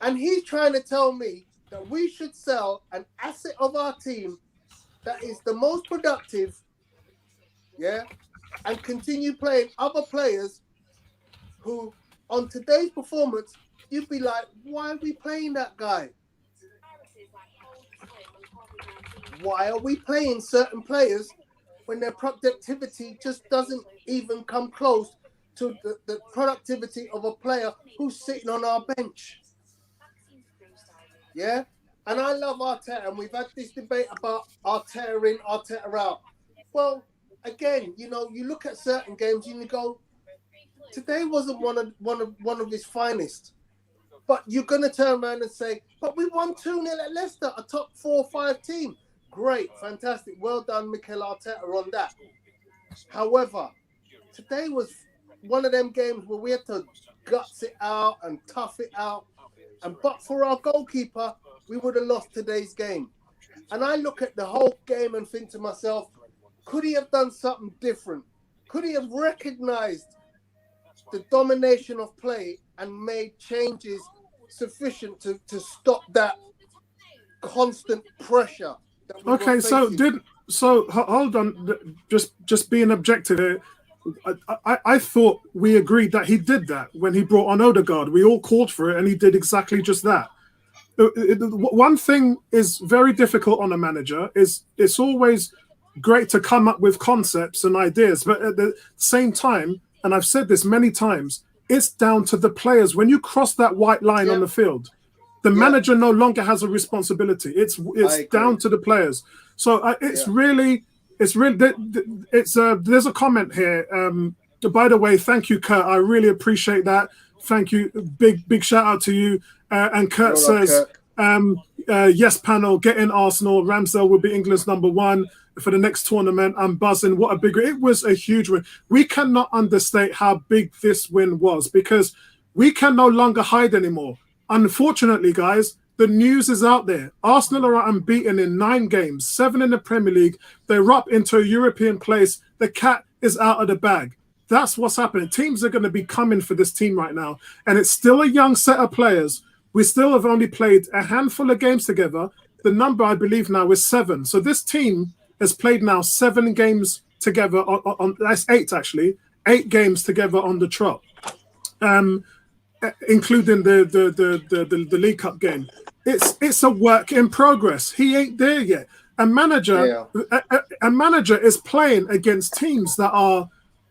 And he's trying to tell me that we should sell an asset of our team that is the most productive, yeah, and continue playing other players who, on today's performance, you'd be like, why are we playing that guy? Why are we playing certain players when their productivity just doesn't even come close to the productivity of a player who's sitting on our bench? Yeah? And I love Arteta, and we've had this debate about Arteta in, Arteta out. Well, again, you know, you look at certain games and you go, today wasn't one of his finest. But you're going to turn around and say, but we won 2-0 at Leicester, a top 4 or 5 team. Great, fantastic. Well done, Mikel Arteta, on that. However, today was one of them games where we had to guts it out and tough it out. But for our goalkeeper, we would have lost today's game. And I look at the whole game and think to myself, could he have done something different? Could he have recognized the domination of play and made changes sufficient to stop that constant pressure? Okay, so hold on. Just being objective here. I thought we agreed that he did that when he brought on Odegaard. We all called for it, and he did exactly just that. One thing is very difficult on a manager is it's always great to come up with concepts and ideas, but at the same time, and I've said this many times, it's down to the players. When you cross that white line on the field, the manager no longer has a responsibility. It's down to the players. So there's a comment here. By the way, thank you, Kurt. I really appreciate that. Thank you. Big shout out to you. And Kurt says, yes, panel, get in Arsenal. Ramsdale will be England's #1 for the next tournament. I'm buzzing. What a big win. It was a huge win. We cannot understate how big this win was because we can no longer hide anymore. Unfortunately, guys, the news is out there. Arsenal are unbeaten in 9 games, 7 in the Premier League. They're up into a European place. The cat is out of the bag. That's what's happening. Teams are going to be coming for this team right now. And it's still a young set of players. We still have only played a handful of games together. The number, I believe, now is 7. So this team has played now 7 games together. That's 8, actually. 8 games together on the trot. Including the League Cup game. It's a work in progress. He ain't there yet. A manager is playing against teams that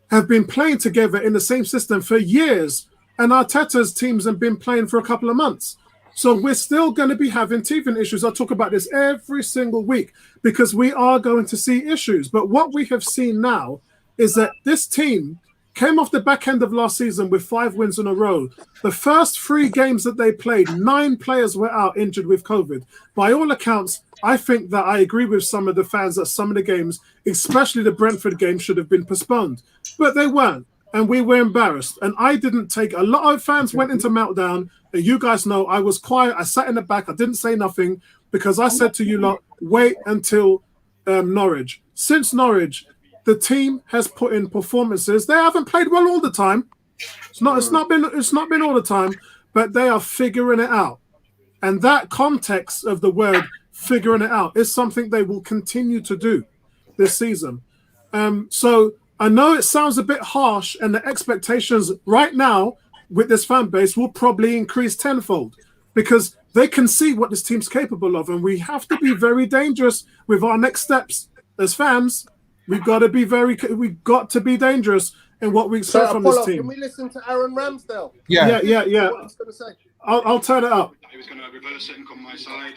have been playing together in the same system for years, and Arteta's teams have been playing for a couple of months. So we're still going to be having teething issues. I talk about this every single week because we are going to see issues. But what we have seen now is that this team came off the back end of last season with 5 wins in a row. The first 3 games that they played, 9 players were out injured with COVID. By all accounts, I think that I agree with some of the fans that some of the games, especially the Brentford game, should have been postponed. But they weren't, and we were embarrassed. And I didn't take... A lot of fans went into meltdown, and you guys know I was quiet. I sat in the back. I didn't say nothing because I said to you lot, wait until Norwich. Since Norwich... the team has put in performances. They haven't played well all the time, It's not been all the time, but they are figuring it out. And that context of the word figuring it out is something they will continue to do this season. So I know it sounds a bit harsh, and the expectations right now with this fan base will probably increase tenfold because they can see what this team's capable of, and we have to be very dangerous with our next steps as fans. We've got to be dangerous in what we expect from this team. Can we listen to Aaron Ramsdale? Yeah. What he's going to say. I'll turn it up. He was going to reverse it and come my side.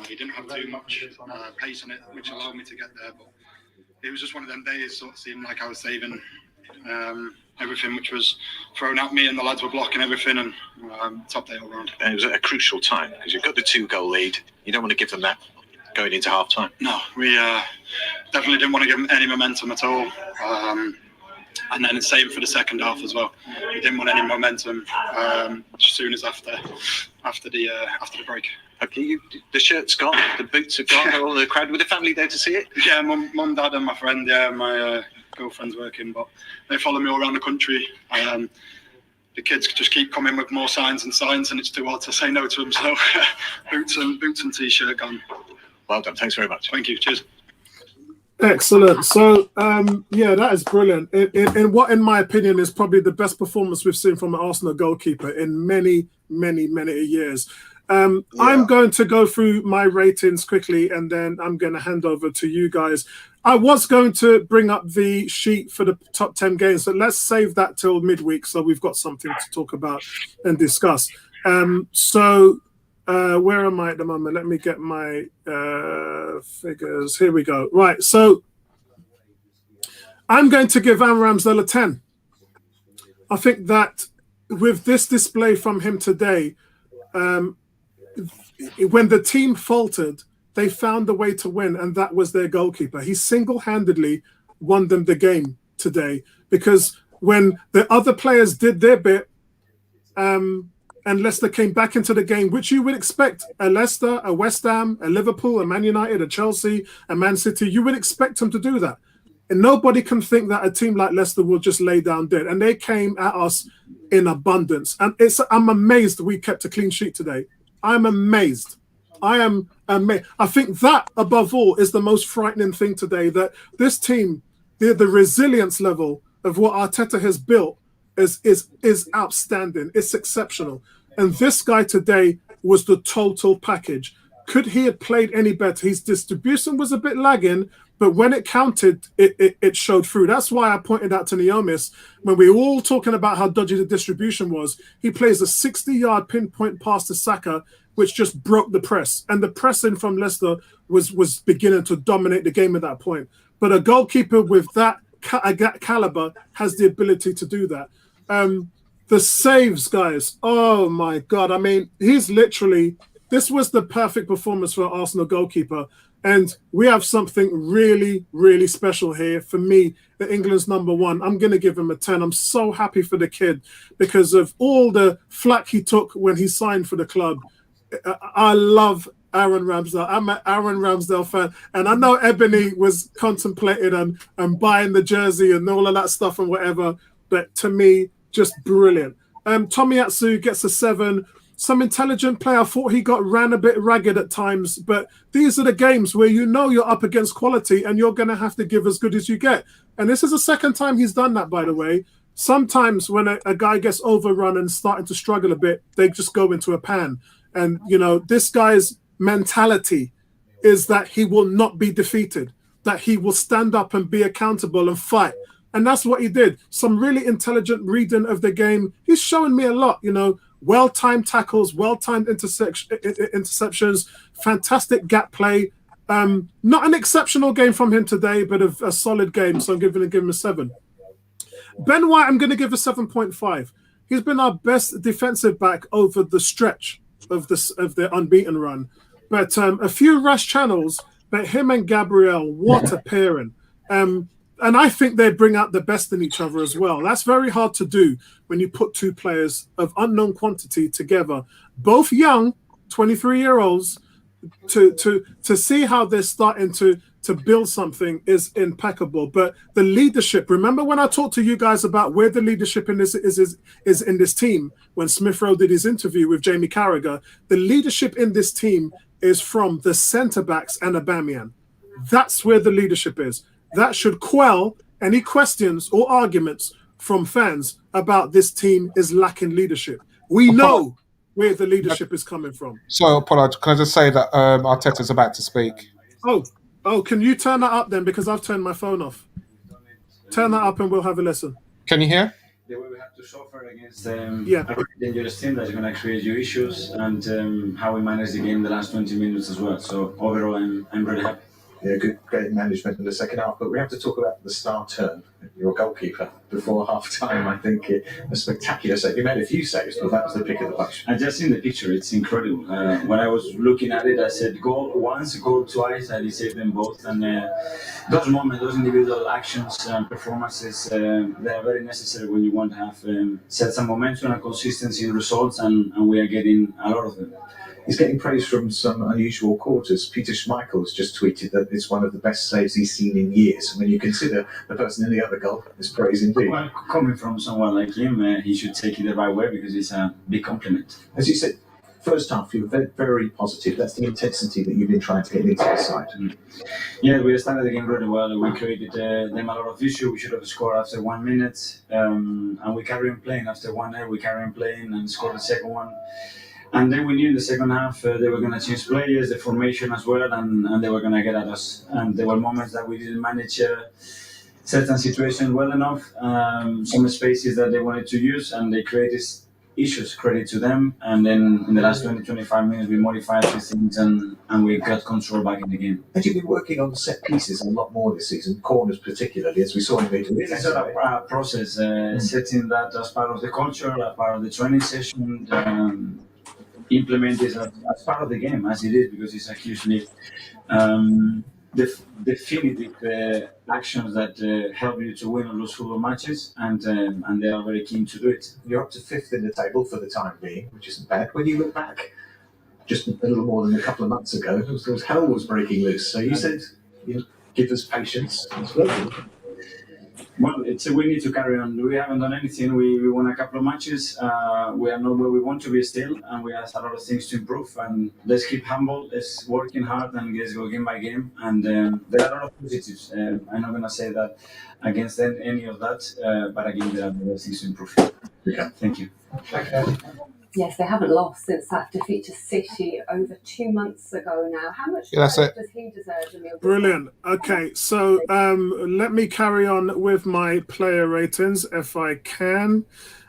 He didn't have too much pace on it, which allowed me to get there. But it was just one of them days. Sort of seemed like I was saving everything which was thrown at me, and the lads were blocking everything, and top day all round. And it was at a crucial time because you've got the 2-goal lead. You don't want to give them that going into half time. No, we definitely didn't want to give them any momentum at all. And then it's same for the second half as well. We didn't want any momentum as soon as after the break. Okay, the shirt's gone, the boots are gone, all the crowd. Were the family there to see it? Yeah, mum, dad, and my friend. Yeah, my girlfriend's working, but they follow me all around the country. The kids just keep coming with more signs, and it's too hard to say no to them. So boots and t-shirt gone. Well done. Thanks very much. Thank you. Cheers. Excellent. So, that is brilliant. In what, in my opinion, is probably the best performance we've seen from an Arsenal goalkeeper in many, many, many years. I'm going to go through my ratings quickly, and then I'm going to hand over to you guys. I was going to bring up the sheet for the top 10 games, but let's save that till midweek so we've got something to talk about and discuss. Where am I at the moment? Let me get my figures. Here we go. Right, so I'm going to give Aaron Ramsdale a 10. I think that with this display from him today, when the team faltered, they found a way to win, and that was their goalkeeper. He single-handedly won them the game today, because when the other players did their bit, and Leicester came back into the game, which you would expect a Leicester, a West Ham, a Liverpool, a Man United, a Chelsea, a Man City, you would expect them to do that. And nobody can think that a team like Leicester will just lay down dead. And they came at us in abundance. And I'm amazed we kept a clean sheet today. I'm amazed. I am amazed. I think that, above all, is the most frightening thing today, that this team, the resilience level of what Arteta has built is outstanding. It's exceptional. And this guy today was the total package. Could he have played any better? His distribution was a bit lagging, but when it counted, it showed through. That's why I pointed out to Neomis, when we were all talking about how dodgy the distribution was, he plays a 60-yard pinpoint pass to Saka, which just broke the press. And the pressing from Leicester was beginning to dominate the game at that point. But a goalkeeper with that caliber has the ability to do that. The saves, guys. Oh, my God. I mean, he's literally... This was the perfect performance for an Arsenal goalkeeper. And we have something really, really special here. For me, England's #1. I'm going to give him a 10. I'm so happy for the kid because of all the flack he took when he signed for the club. I love Aaron Ramsdale. I'm an Aaron Ramsdale fan. And I know Ebony was contemplating and buying the jersey and all of that stuff and whatever. But to me, just brilliant. Tomiyasu gets a 7. Some intelligent player. I thought he ran a bit ragged at times, but these are the games where you know you're up against quality and you're going to have to give as good as you get. And this is the second time he's done that, by the way. Sometimes when a guy gets overrun and starting to struggle a bit, they just go into a pan. And, you know, this guy's mentality is that he will not be defeated, that he will stand up and be accountable and fight. And that's what he did. Some really intelligent reading of the game. He's showing me a lot, you know, well-timed tackles, well-timed interceptions, fantastic gap play. Not an exceptional game from him today, but a solid game. So I'm going to give him a 7. Ben White, I'm going to give a 7.5. He's been our best defensive back over the stretch of the unbeaten run. But a few rash channels, but him and Gabriel, what a pairing. And I think they bring out the best in each other as well. That's very hard to do when you put two players of unknown quantity together. Both young, 23-year-olds, to see how they're starting to build something is impeccable. But the leadership, remember when I talked to you guys about where the leadership in this is in this team, when Smith Rowe did his interview with Jamie Carragher, the leadership in this team is from the centre-backs and Aubameyang. That's where the leadership is. That should quell any questions or arguments from fans about this team is lacking leadership. We know where the leadership is coming from. So, Paulo, can I just say that Arteta's about to speak? Oh, can you turn that up then? Because I've turned my phone off. Turn that up and we'll have a listen. Can you hear? The way we have to suffer against a really dangerous team that's going to create you issues, and how we manage the game the last 20 minutes as well. So overall, I'm really happy. Yeah, good game management in the second half, but we have to talk about the star turn. Your goalkeeper before half-time, I think, a spectacular save. He made a few saves, but that was the pick of the bunch. I just seen the picture; it's incredible. When I was looking at it, I said, "Goal once, goal twice," and he saved them both. And those moments, those individual actions and performances, they are very necessary when you want to have set some momentum and consistency in results, and we are getting a lot of them. He's getting praise from some unusual quarters. Peter Schmeichel's just tweeted that it's one of the best saves he's seen in years. When you consider the person in the other goal, it's praise indeed. Well, coming from someone like him, he should take it the right way because it's a big compliment. As you said, first half, you were very, very positive. That's the intensity that you've been trying to get into the side. Yeah, we started the game really well. We created them a lot of issues. We should have scored after 1 minute. And we carried on playing. After 1-0, we carried on playing and scored the second one. And then we knew in the second half they were going to change players, the formation as well, and they were going to get at us. And there were moments that we didn't manage certain situations well enough, some spaces that they wanted to use, and they created issues, credit to them. And then in the last 20-25 minutes, we modified a few things and we got control back in the game. And you've been working on set pieces a lot more this season, corners particularly, as we saw in the It's a process, setting that as part of the culture, as part of the training session, implement this as part of the game, as it is, because it's a huge league. Definitive actions that help you to win or lose football matches, and they are very keen to do it. You're up to 5th in the table for the time being, which isn't bad. When you look back, just a little more than a couple of months ago, hell was breaking loose. So you said, give us patience. Well, we need to carry on. We haven't done anything. We won a couple of matches. We are not where we want to be still, and we have a lot of things to improve. And let's keep humble. Let's working hard and let's go game by game. And there are a lot of positives. I'm not going to say that against any of that, but again, there are a lot of things to improve. Yeah. Thank you. Yes, they haven't lost since that defeat to City over 2 months ago now. How much does he deserve? Brilliant. Okay, so let me carry on with my player ratings if I can.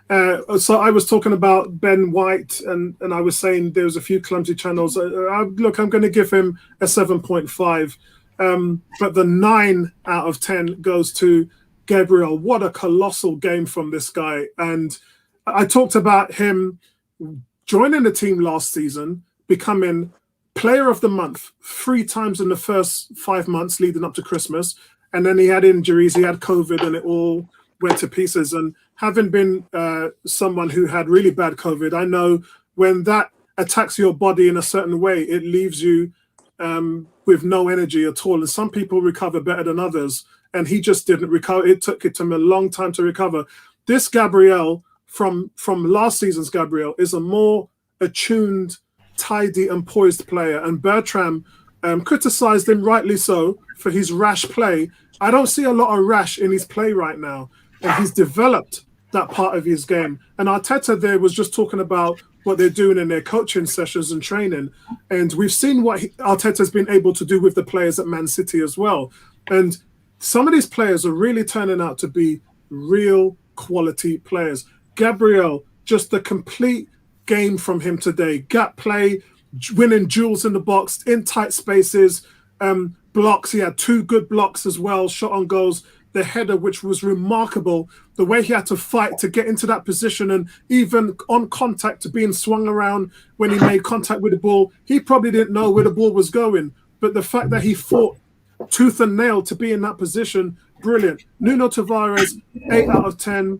So I was talking about Ben White, and I was saying there was a few clumsy channels. Look, I'm going to give him a 7.5, but the 9 out of 10 goes to Gabriel. What a colossal game from this guy. And I talked about him joining the team last season, becoming player of the month 3 times in the first 5 months leading up to Christmas. And then he had injuries, he had COVID, and it all went to pieces. And having been someone who had really bad COVID, I know when that attacks your body in a certain way, it leaves you with no energy at all. And some people recover better than others. And he just didn't recover. It took him a long time to recover. This Gabriel from last season's Gabriel is a more attuned, tidy and poised player. And Bertram criticised him, rightly so, for his rash play. I don't see a lot of rash in his play right now. And he's developed that part of his game. And Arteta there was just talking about what they're doing in their coaching sessions and training. And we've seen what Arteta's been able to do with the players at Man City as well. And some of these players are really turning out to be real quality players. Gabriel, just the complete game from him today. Gap play, winning duels in the box, in tight spaces, blocks. He had 2 good blocks as well, shot on goals. The header, which was remarkable, the way he had to fight to get into that position, and even on contact to being swung around when he made contact with the ball. He probably didn't know where the ball was going, but the fact that he fought tooth and nail to be in that position, brilliant. Nuno Tavares, 8 out of 10.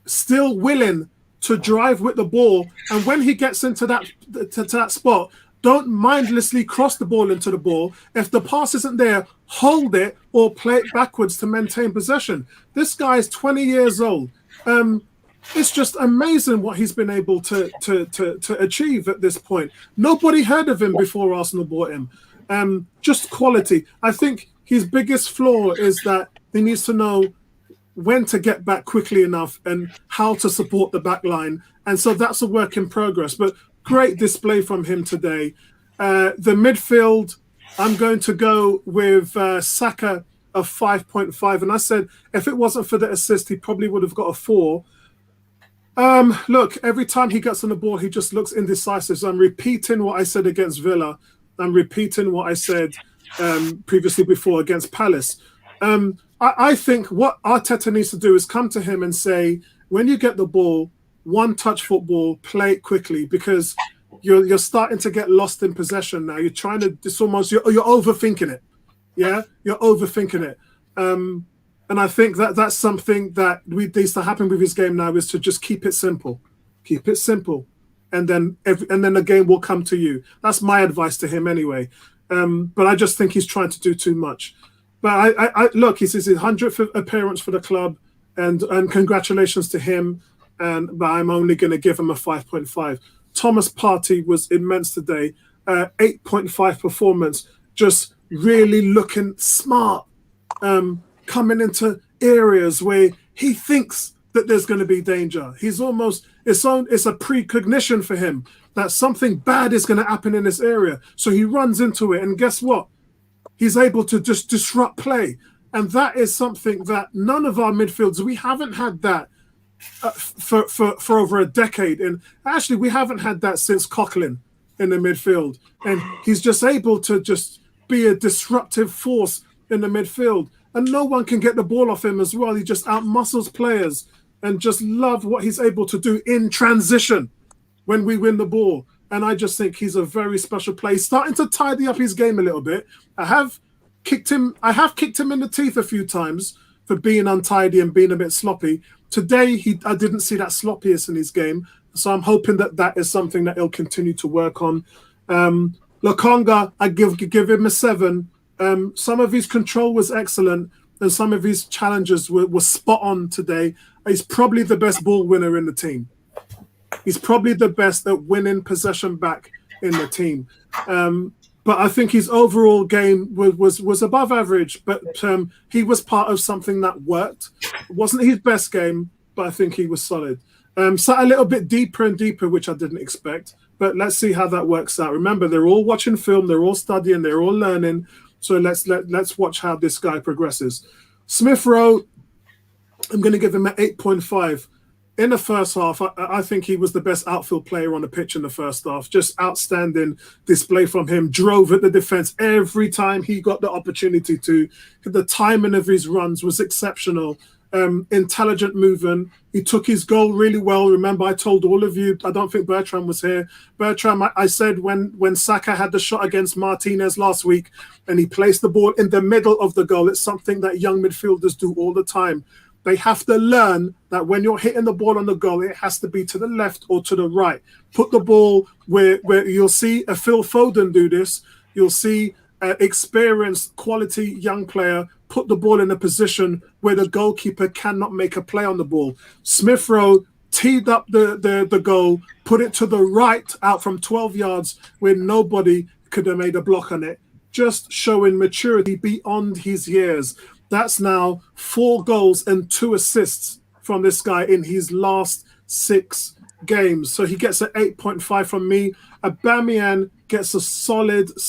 Still willing to drive with the ball, and when he gets into that spot, Don't mindlessly cross the ball into the ball. If the pass isn't there, hold it or play it backwards to maintain possession. This guy is 20 years old. It's just amazing what he's been able to achieve at this point. Nobody heard of him before Arsenal bought him. Just quality. I think his biggest flaw is that he needs to know when to get back quickly enough and how to support the back line. And so that's a work in progress. But great display from him today. The midfield, I'm going to go with Saka of 5.5. And I said if it wasn't for the assist, he probably would have got a 4. Look, every time he gets on the ball, he just looks indecisive. So I'm repeating what I said against Villa. I'm repeating what I said previously before against Palace. I think what Arteta needs to do is come to him and say, when you get the ball, one-touch football, play it quickly, because you're starting to get lost in possession now. You're trying to, it's almost, you're overthinking it. Yeah, you're overthinking it. And I think that's something that needs to happen with his game now, is to just keep it simple. Keep it simple. And then the game will come to you. That's my advice to him anyway. But I just think he's trying to do too much. But I look, it's his 100th appearance for the club, and congratulations to him. But I'm only going to give him a 5.5. Thomas Partey was immense today. 8.5 performance, just really looking smart. Coming into areas where he thinks that there's going to be danger. He's almost, it's a precognition for him that something bad is going to happen in this area. So he runs into it, and guess what? He's able to just disrupt play. And that is something that none of our midfielders, we haven't had that for over a decade. And actually, we haven't had that since Coquelin in the midfield. And he's just able to just be a disruptive force in the midfield. And no one can get the ball off him as well. He just outmuscles players, and just love what he's able to do in transition when we win the ball. And I just think he's a very special player. He's starting to tidy up his game a little bit. I have kicked him in the teeth a few times for being untidy and being a bit sloppy. Today, I didn't see that sloppiness in his game. So I'm hoping that is something that he'll continue to work on. Lokonga, I give him a 7. Some of his control was excellent, and some of his challenges were spot on today. He's probably the best ball winner in the team. He's probably the best at winning possession back in the team. But I think his overall game was above average, but he was part of something that worked. It wasn't his best game, but I think he was solid. Sat a little bit deeper and deeper, which I didn't expect, but let's see how that works out. Remember, they're all watching film, they're all studying, they're all learning. So let's watch how this guy progresses. Smith Rowe, I'm going to give him an 8.5. In the first half, I think he was the best outfield player on the pitch in the first half. Just outstanding display from him. Drove at the defense every time he got the opportunity to. The timing of his runs was exceptional. Intelligent movement. He took his goal really well. Remember, I told all of you, I don't think Bertrand was here. Bertrand, I said when Saka had the shot against Martinez last week and he placed the ball in the middle of the goal, it's something that young midfielders do all the time. They have to learn that when you're hitting the ball on the goal, it has to be to the left or to the right. Put the ball where you'll see a Phil Foden do this. You'll see an experienced, quality young player put the ball in a position where the goalkeeper cannot make a play on the ball. Smith Rowe teed up the goal, put it to the right out from 12 yards where nobody could have made a block on it. Just showing maturity beyond his years. That's now 4 goals and 2 assists from this guy in his last 6 games. So he gets an 8.5 from me. Aubameyang gets a solid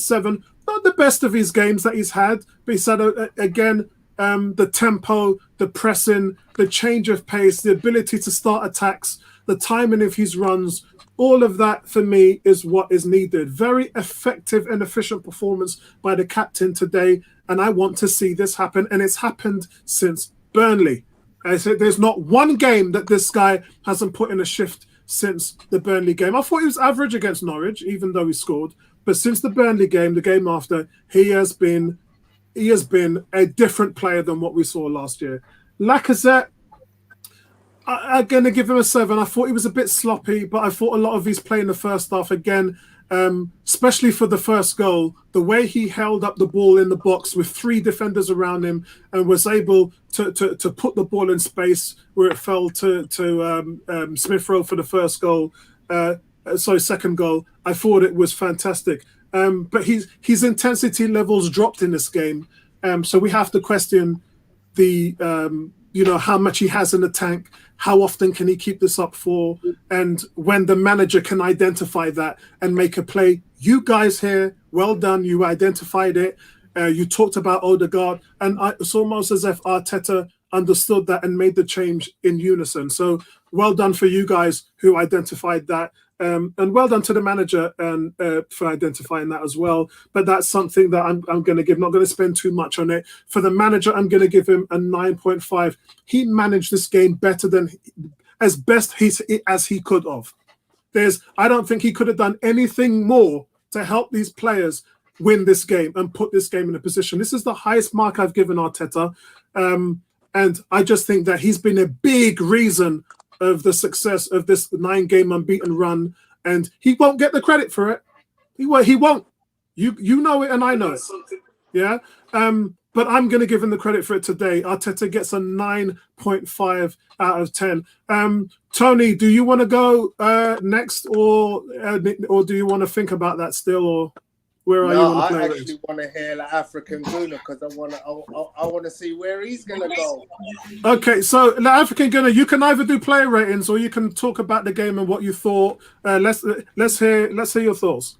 7. Not the best of his games that he's had, but he's had, again, the tempo, the pressing, the change of pace, the ability to start attacks, the timing of his runs. All of that, for me, is what is needed. Very effective and efficient performance by the captain today, and I want to see this happen, and it's happened since Burnley. I said there's not one game that this guy hasn't put in a shift since the Burnley game. I thought he was average against Norwich, even though he scored. But since the Burnley game, the game after, he has been a different player than what we saw last year. Lacazette, I'm going to give him a 7. I thought he was a bit sloppy, but I thought a lot of his play in the first half, again, especially for the first goal, the way he held up the ball in the box with 3 defenders around him and was able to put the ball in space where it fell to Smith Rowe for the first goal. Second goal. I thought it was fantastic. But his intensity levels dropped in this game. So we have to question the how much he has in the tank, how often can he keep this up for, and when the manager can identify that and make a play. You guys here, well done, you identified it. You talked about Odegaard, and it's almost as if Arteta understood that and made the change in unison. So well done for you guys who identified that. And well done to the manager and for identifying that as well. But that's something that I'm going to give. Not going to spend too much on it. For the manager, I'm going to give him a 9.5. He managed this game better than as he could have. I don't think he could have done anything more to help these players win this game and put this game in a position. This is the highest mark I've given Arteta. And I just think that he's been a big reason of the success of this 9-game unbeaten run, and he won't get the credit for it. He won't. You know it, and I know it. Yeah. But I'm going to give him the credit for it today. Arteta gets a 9.5 out of 10. Tony, do you want to go next, or do you want to think about that still, or where are you on the play? I actually want to hear the African Gunner because I want to see where he's going to go. Okay, so the African Gunner, you can either do player ratings or you can talk about the game and what you thought. Let's hear your thoughts.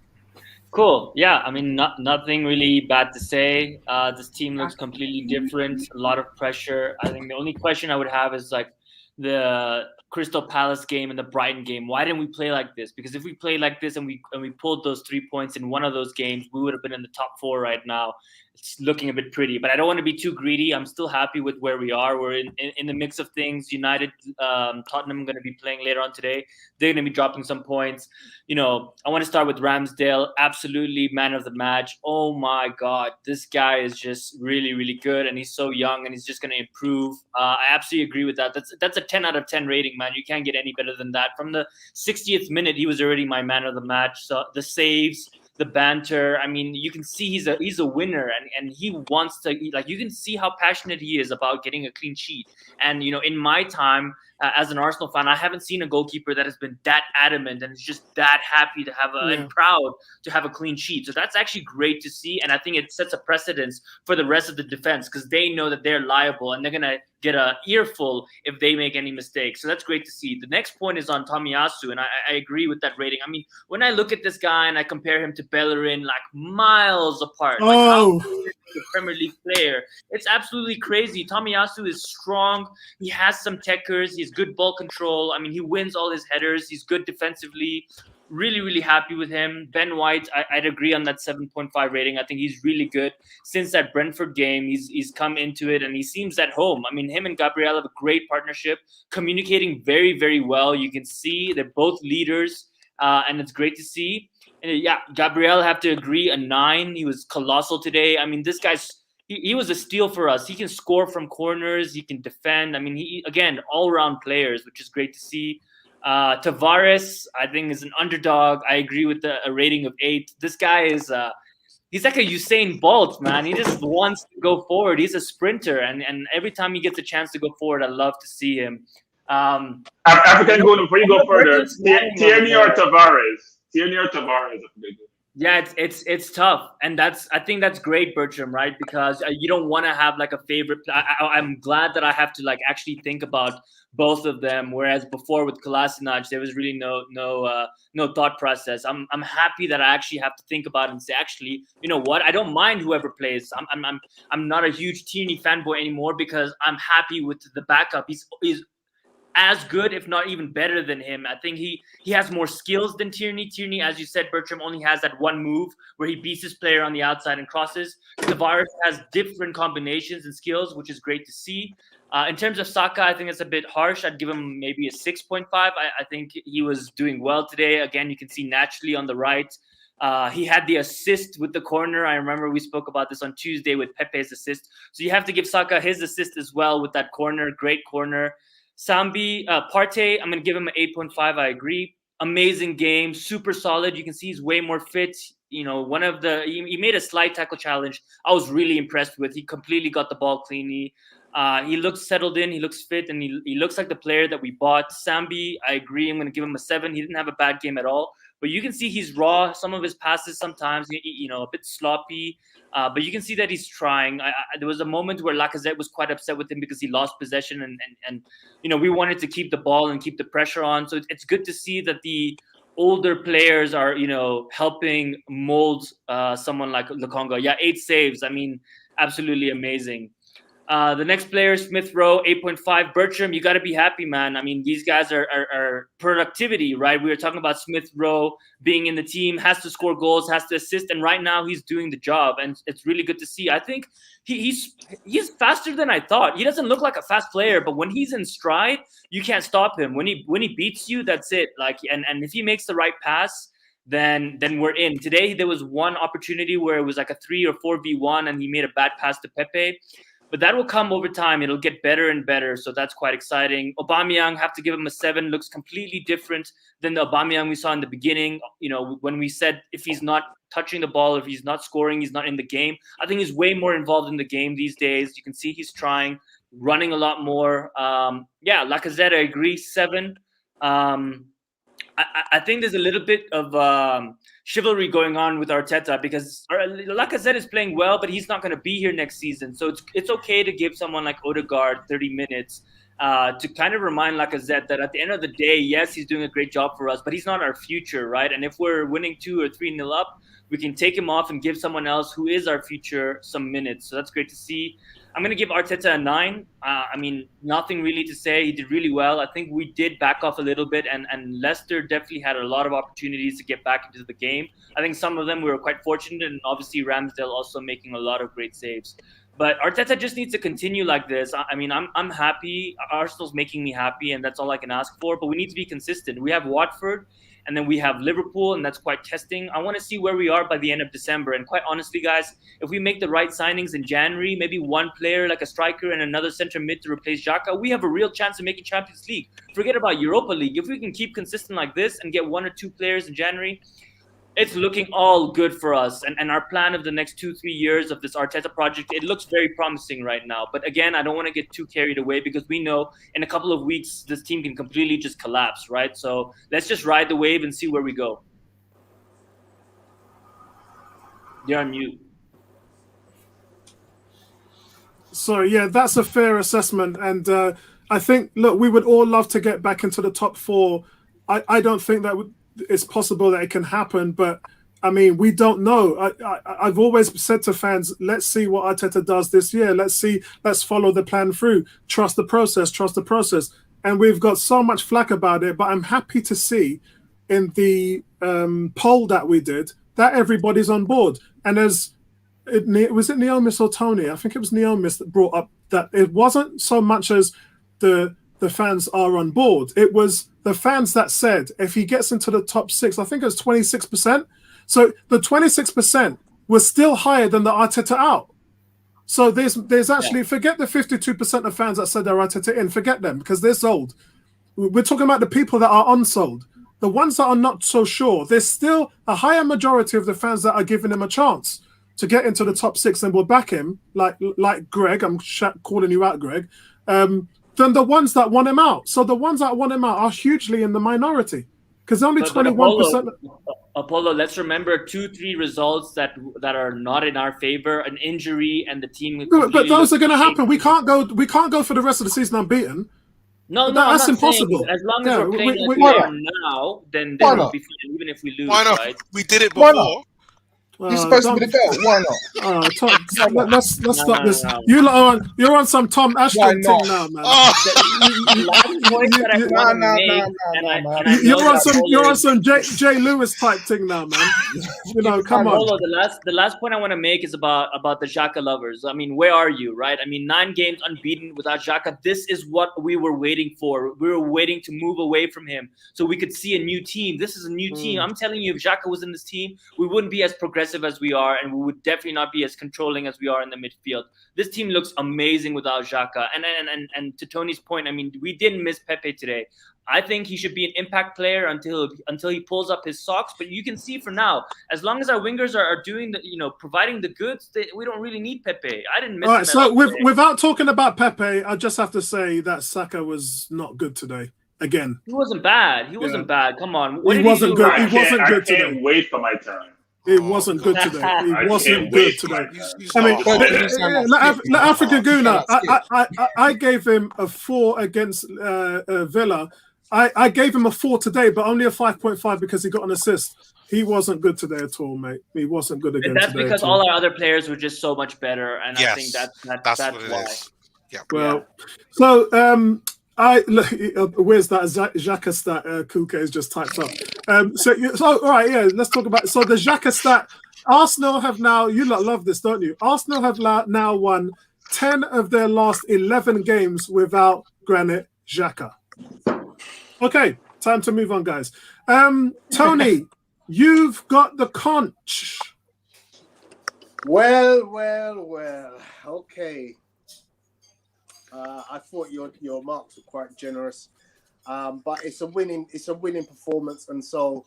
Cool. Yeah, I mean, nothing really bad to say. This team looks completely different. A lot of pressure. I think the only question I would have is like the Crystal Palace game and the Brighton game. Why didn't we play like this? Because if we played like this and we pulled those 3 points in one of those games, we would have been in the top 4 right now. It's looking a bit pretty, but I don't want to be too greedy. I'm still happy with where we are. We're in the mix of things. United, Tottenham are going to be playing later on today. They're going to be dropping some points. I want to start with Ramsdale. Absolutely man of the match. Oh my God, this guy is just really, really good, and he's so young, and he's just going to improve. I absolutely agree with that. That's a 10 out of 10 rating, man. You can't get any better than that. From the 60th minute, he was already my man of the match. So the saves, the banter. I mean, you can see he's a winner, and he wants to, like, you can see how passionate he is about getting a clean sheet. And in my time as an Arsenal fan, I haven't seen a goalkeeper that has been that adamant and is just that happy to have and proud to have a clean sheet. So that's actually great to see, and I think it sets a precedence for the rest of the defense because they know that they're liable and they're gonna get an earful if they make any mistakes. So that's great to see. The next point is on Tomiyasu, and I agree with that rating. I mean, when I look at this guy and I compare him to Bellerin, like miles apart. Like how a Premier League player. It's absolutely crazy. Tomiyasu is strong. He has some techers. He has good ball control. I mean, he wins all his headers. He's good defensively. Really, really happy with him. Ben White, I'd agree on that 7.5 rating. I think he's really good. Since that Brentford game, he's come into it and he seems at home. I mean, him and Gabriel have a great partnership, communicating very, very well. You can see they're both leaders, and it's great to see. And yeah, Gabriel, have to agree, a 9. He was colossal today. I mean, this guy's he was a steal for us. He can score from corners. He can defend. I mean, he again all-round players, which is great to see. Tavares, I think, is an underdog. I agree with a rating of 8. This guy is he's like a Usain Bolt, man. He just wants to go forward. He's a sprinter, and every time he gets a chance to go forward, I love to see him. African Gunner, before you go further, Tierney or Tavares? Tierney or Tavares? Yeah, it's tough, and I think that's great, Bertram, right? Because you don't want to have like a favorite. I'm glad that I have to like actually think about both of them, whereas before with Kolasinac there was really no thought process. I'm happy that I actually have to think about it and say, actually, you know what? I don't mind whoever plays. I'm not a huge Tierney fanboy anymore because I'm happy with the backup. He's as good, if not even better than him. I think he has more skills than Tierney. Tierney, as you said, Bertram, only has that one move where he beats his player on the outside and crosses. Tavares has different combinations and skills, which is great to see. In terms of Saka, I think it's a bit harsh. I'd give him maybe a 6.5. I think he was doing well today. Again, you can see naturally on the right. He had the assist with the corner. I remember we spoke about this on Tuesday with Pepe's assist. So you have to give Saka his assist as well with that corner. Great corner. Partey, I'm going to give him an 8.5. I agree. amazing game, super solid. You can see he's way more fit. You know, he made a slide tackle challenge. I was really impressed with. He completely got the ball cleanly. He looks settled in. He looks fit, and he looks like the player that we bought. Sambi, I agree. I'm going to give him a 7. He didn't have a bad game at all, but you can see he's raw. Some of his passes sometimes, a bit sloppy, but you can see that he's trying. There was a moment where Lacazette was quite upset with him because he lost possession, and we wanted to keep the ball and keep the pressure on. So it's good to see that the older players are, helping mold someone like Lukonga. Yeah, 8 saves. I mean, absolutely amazing. The next player, Smith Rowe, 8.5. Bertram, you got to be happy, man. I mean, these guys are productivity, right? We were talking about Smith Rowe being in the team, has to score goals, has to assist, and right now he's doing the job, and it's really good to see. I think he's faster than I thought. He doesn't look like a fast player, but when he's in stride, you can't stop him. When he beats you, that's it. And if he makes the right pass, then we're in. Today there was one opportunity where it was like a 3 or 4v1, and he made a bad pass to Pepe. But that will come over time. It'll get better and better. So that's quite exciting. Aubameyang, have to give him a 7. Looks completely different than the Aubameyang we saw in the beginning. When we said if he's not touching the ball, if he's not scoring, he's not in the game. I think he's way more involved in the game these days. You can see he's trying, running a lot more. Lacazette, I agree, 7. I think there's a little bit of chivalry going on with Arteta because Lacazette is playing well, but he's not going to be here next season. So it's okay to give someone like Odegaard 30 minutes to kind of remind Lacazette that at the end of the day, yes, he's doing a great job for us, but he's not our future, right? And if we're winning 2 or 3-0 up, we can take him off and give someone else who is our future some minutes. So that's great to see. I'm going to give Arteta a 9. I mean, nothing really to say. He did really well. I think we did back off a little bit, and Leicester definitely had a lot of opportunities to get back into the game. I think some of them we were quite fortunate, and obviously Ramsdale also making a lot of great saves. But Arteta just needs to continue like this. I mean, I'm happy. Arsenal's making me happy, and that's all I can ask for. But we need to be consistent. We have Watford, and then we have Liverpool, and that's quite testing. I want to see where we are by the end of December. And quite honestly, guys, if we make the right signings in January, maybe one player like a striker and another center mid to replace Xhaka, we have a real chance of making Champions League. Forget about Europa League. If we can keep consistent like this and get 1 or 2 players in January, it's looking all good for us. And our plan of the next 2-3 years of this Arteta project, it looks very promising right now. But again, I don't want to get too carried away because we know in a couple of weeks, this team can completely just collapse, right? So let's just ride the wave and see where we go. You're on mute. So, yeah, that's a fair assessment. And I think, look, we would all love to get back into the top 4. I don't think that it's possible that it can happen, but I mean, we don't know. I've always said to fans, let's see what Arteta does this year. Let's follow the plan through. Trust the process. And we've got so much flack about it, but I'm happy to see in the poll that we did that everybody's on board. And was it Neomis or Tony? I think it was Neomis that brought up that it wasn't so much as the fans are on board. It was the fans that said if he gets into the top 6, I think it was 26%. So the 26% was still higher than the Arteta out. So there's actually, forget the 52% of fans that said they're Arteta in, forget them because they're sold. We're talking about the people that are unsold. The ones that are not so sure, there's still a higher majority of the fans that are giving him a chance to get into the top 6 and will back him, like Greg, I'm calling you out, Greg, than the ones that want him out. So the ones that want him out are hugely in the minority because only 21%. Apollo, let's remember 2-3 results that are not in our favor, an injury, and the team. But those are going to happen. We can't go for the rest of the season unbeaten. No, that's impossible. As long as we're playing like we are now, then we'll be fine, even if we lose. Why not? Right? We did it before. You're supposed to be the goal. Why not? Tom, let's stop this. You're on some Tom Ashton thing now, man. You're on some Jay Lewis type thing now, man. Come on. The last point I want to make is about the Xhaka lovers. I mean, where are you, right? I mean, 9 games unbeaten without Xhaka. This is what we were waiting for. We were waiting to move away from him so we could see a new team. This is a new team. I'm telling you, if Xhaka was in this team, we wouldn't be as progressive aggressive as we are, and we would definitely not be as controlling as we are in the midfield. This team looks amazing without Xhaka. And to Tony's point, I mean, we didn't miss Pepe today. I think he should be an impact player until he pulls up his socks. But you can see for now, as long as our wingers are doing the, providing the goods, we don't really need Pepe. I didn't miss him. All right, so without talking about Pepe, I just have to say that Saka was not good today. Again, he wasn't bad. He wasn't bad. Come on, he wasn't good. He wasn't good today. I can't wait for my turn. It wasn't good today. It wasn't good today. I mean, African Guna, I gave him a 4 against Villa. I gave him a 4 today, but only a 5.5 because he got an assist. He wasn't good today at all, mate. He wasn't good again. That's because all our other players were just so much better, and I think that's what it why. is. Yeah. Well, so where's that Xhaka stat? Kuke has just typed up. So all right, yeah. Let's talk about. So the Xhaka stat. Arsenal have now. You lot love this, don't you? Arsenal have now won 10 of their last 11 games without Granit Xhaka. Okay, time to move on, guys. Tony, you've got the conch. Well. Okay. I thought your marks were quite generous, but it's a winning performance, and so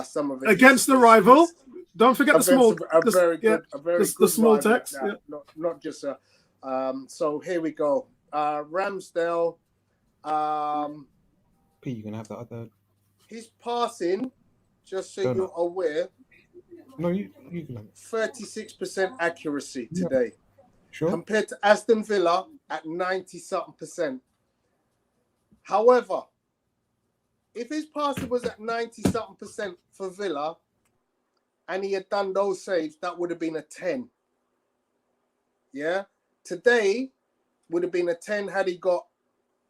some of it against the rival. Don't forget the small, the small text. Yeah. Not just a. So here we go. Ramsdale. P, you gonna have that other. His passing, just so you're aware. No, you can have it. 36% accuracy today. Sure. Compared to Aston Villa at 90-something%. However, if his passing was at 90-something% for Villa and he had done those saves, that would have been a 10. Yeah? Today would have been a 10 had he got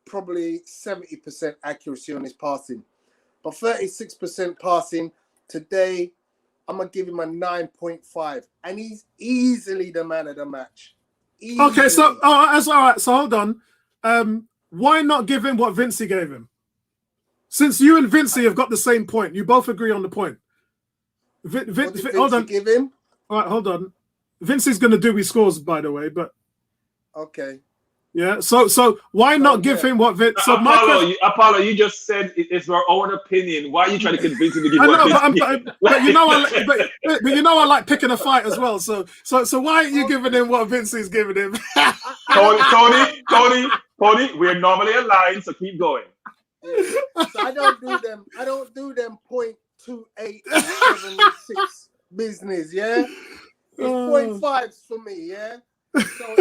probably 70% accuracy on his passing. But 36% passing today, I'm going to give him a 9.5. And he's easily the man of the match. Easily. Okay, so that's all right. So hold on. Why not give him what Vincey gave him? Since you and Vincey have got the same point, you both agree on the point. Hold on. Give him? All right, hold on. Vincey's going to do his scores, by the way, but okay. Yeah. So why not give him what Vince? So Apollo, you just said it's our own opinion. Why are you trying to convince him to give what but you know I like picking a fight as well. So why aren't you giving him what Vincey's giving him? Tony, we're normally aligned, so keep going. Yeah. So I don't do them 0.2876 business, yeah? It's 0.5s for me, yeah? So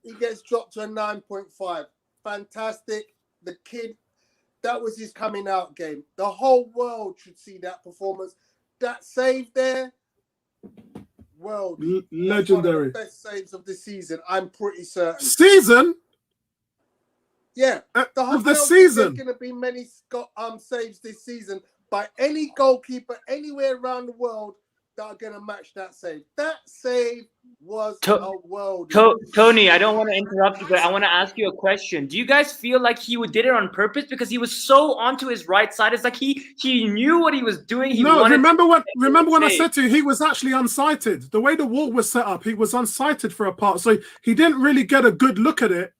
he gets dropped to a 9.5. Fantastic. The kid, that was his coming out game. The whole world should see that performance. That save there, legendary. One of the best saves of the season, I'm pretty certain. Season? Yeah. The whole of the season. There's going to be many saves this season by any goalkeeper anywhere around the world that are going to match that save. That save was a world. Tony, I don't want to interrupt you, but I want to ask you a question. Do you guys feel like he did it on purpose because he was so onto his right side? It's like he knew what he was doing. Remember when I said to you, he was actually unsighted. The way the wall was set up, he was unsighted for a part, so he didn't really get a good look at it.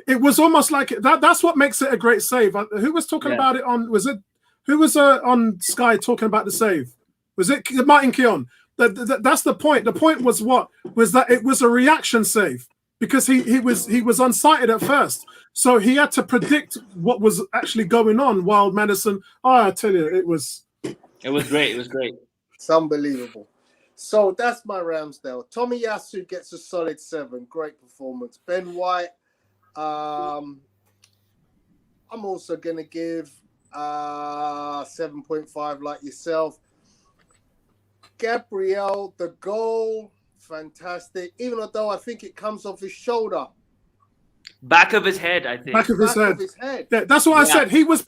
It was almost like that. That's what makes it a great save. Who was talking about it on? Was it who was on Sky talking about the save? Was it Martin Keown? That's the point. The point was that it was a reaction save because he was unsighted at first, so he had to predict what was actually going on. While Madison, I tell you, it was great. It was great. It's unbelievable. So that's my Ramsdale. Tomiyasu gets a solid 7. Great performance. Ben White, I'm also gonna give 7.5 like yourself. Gabriel, the goal, fantastic. Even though I think it comes off his shoulder. Back of his head, I think. Back of his head. Yeah, that's what I said. He was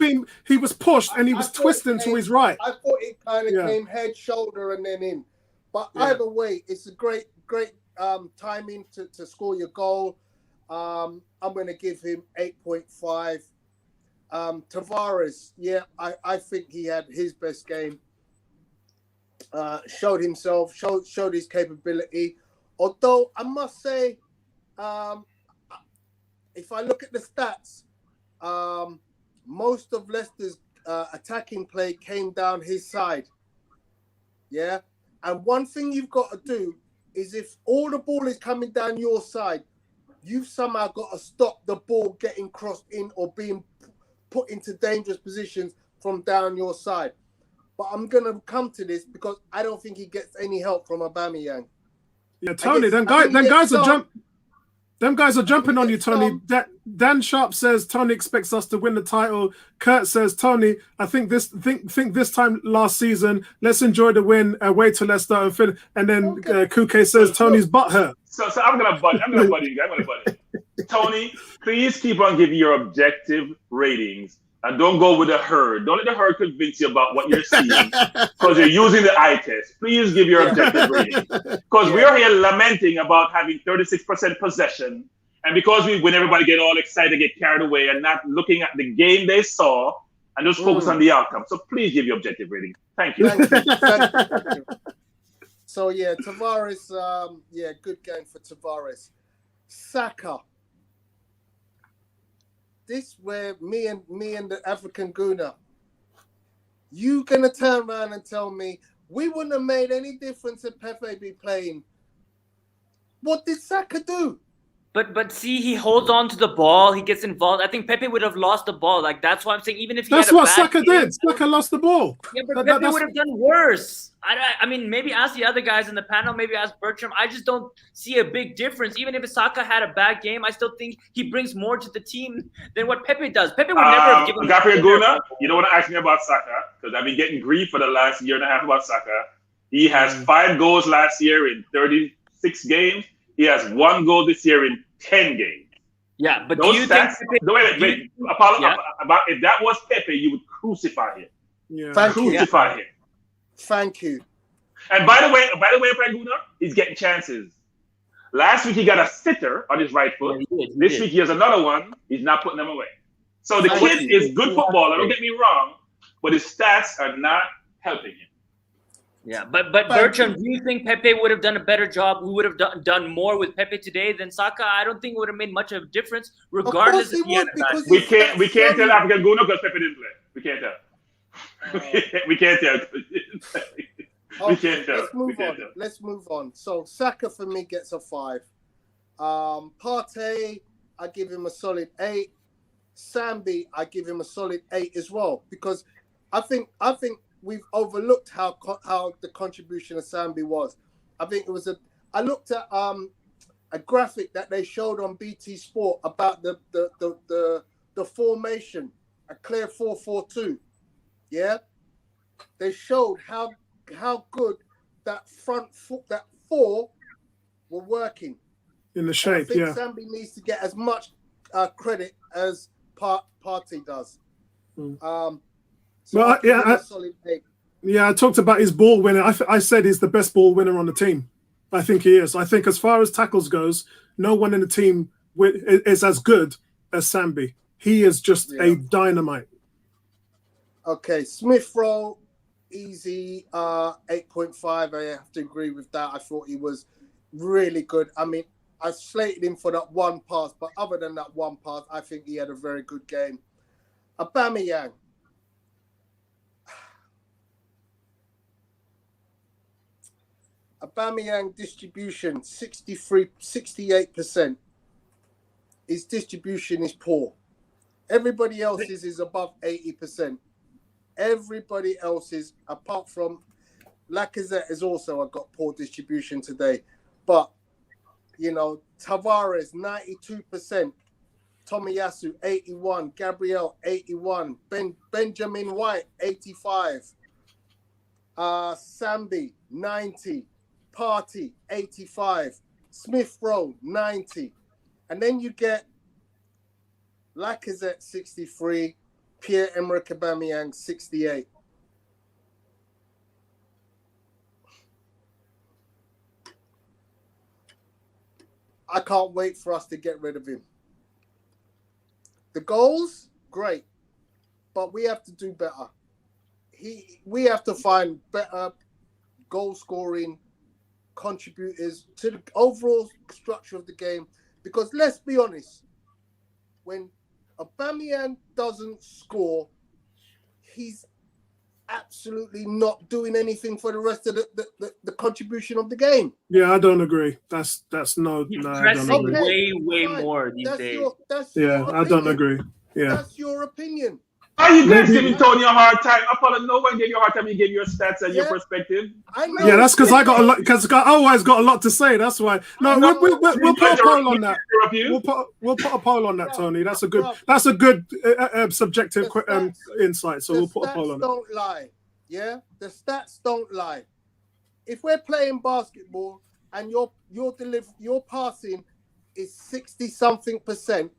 pushed and he was twisting to his right. I thought it kind of came head, shoulder, and then in. But either way, it's a great timing to score your goal. I'm going to give him 8.5. Tavares, I think he had his best game. showed himself, showed his capability. Although I must say, if I look at the stats, most of Leicester's attacking play came down his side. Yeah. And one thing you've got to do is if all the ball is coming down your side, you've somehow got to stop the ball getting crossed in or being put into dangerous positions from down your side. But I'm going to come to this because I don't think he gets any help from Aubameyang. Yeah, Tony, them guys are jumping on you, Tony. Dan Sharp says Tony expects us to win the title. Kurt says, Tony, I think this time last season, let's enjoy the win away to Leicester and then Kuke says Tony's butt hurt. So I'm gonna buddy you. Tony, please keep on giving your objective ratings and don't go with the herd. Don't let the herd convince you about what you're seeing because you're using the eye test. Please give your objective rating. Because we're here lamenting about having 36% possession. And because we win, everybody get all excited, get carried away and not looking at the game they saw and just focus on the outcome. So please give your objective rating. Thank you. Thank you. So, yeah, Tavares, good game for Tavares. Saka. This where me and the African Guna, you gonna turn around and tell me we wouldn't have made any difference if Pepe be playing. What did Saka do? But see, he holds on to the ball. He gets involved. I think Pepe would have lost the ball. Like that's why I'm saying, even if he that's had a what bad Saka game, did. Saka lost the ball. Yeah, but Pepe would have done worse. I mean, maybe ask the other guys in the panel. Maybe ask Bertram. I just don't see a big difference. Even if Saka had a bad game, I still think he brings more to the team than what Pepe does. Pepe would never have given. Gabriel Guna, you don't want to ask me about Saka because I've been getting grief for the last year and a half about Saka. He has 5 goals last year in 36 games. He has 1 goal this year in 10 games. Yeah, but those do you stats, think Pepe, wait. About if that was Pepe, you would crucify him. Yeah. Crucify him. Thank you. And by the way, Praguna, he's getting chances. Last week he got a sitter on his right foot. Yeah, this week he has another one. He's not putting them away. So the kid is good footballer. Don't get me wrong, but his stats are not helping him. Yeah, but Bertram, do you think Pepe would have done a better job? We would have done more with Pepe today than Saka. I don't think it would have made much of a difference, regardless if he had a bad. We can't tell African Guna because Pepe didn't play. We can't tell. We can't tell. We can't tell. Let's move on. So Saka for me gets a 5. Partey, I give him a solid 8. Sambi, I give him a solid 8 as well because I think we've overlooked how the contribution of Sambi was. I think it was I looked at a graphic that they showed on BT Sport about the formation, a clear 4-4-2. Yeah, they showed how good that front foot, that 4 were working in the shape. I think Sambi needs to get as much credit as Partey does. I talked about his ball winner. I said he's the best ball winner on the team. I think he is. I think as far as tackles goes, no one in the team is as good as Sambi. He is just a dynamite. Okay, Smith Rowe, easy 8.5. I have to agree with that. I thought he was really good. I mean, I slated him for that one pass, but other than that one pass, I think he had a very good game. Aubameyang. Aubameyang distribution 68%. His distribution is poor. Everybody else's is above 80%. Everybody else's, apart from Lacazette, has also got poor distribution today. But Tavares 92%, Tomiyasu 81%, Gabriel 81%, Benjamin White 85%, Sambi 90%. Partey 85%, Smith Rowe 90%, and then you get Lacazette 63%, Pierre-Emerick Aubameyang 68%. I can't wait for us to get rid of him. The goals, great, but we have to do better. We have to find better goal scoring contributors to the overall structure of the game. Because let's be honest, when Aubameyang doesn't score, he's absolutely not doing anything for the rest of the contribution of the game. Yeah, I don't agree. That's no. He's I pressing don't agree. way fine. more these days. Yeah, I don't agree. Yeah. That's your opinion. Are you guys Maybe- giving Tony a hard time? Apollo, no one gave you a hard time. You gave your stats and your Yeah. perspective. I know. Yeah, that's because I got a lot. Because I always got a lot to say. That's why. No, we'll put a poll on that. We'll put a poll on that, Tony. That's a good. That's a good subjective insight. So we'll put a poll on it. The stats don't lie. Yeah, the stats don't lie. If we're playing basketball and your passing is 60-something%,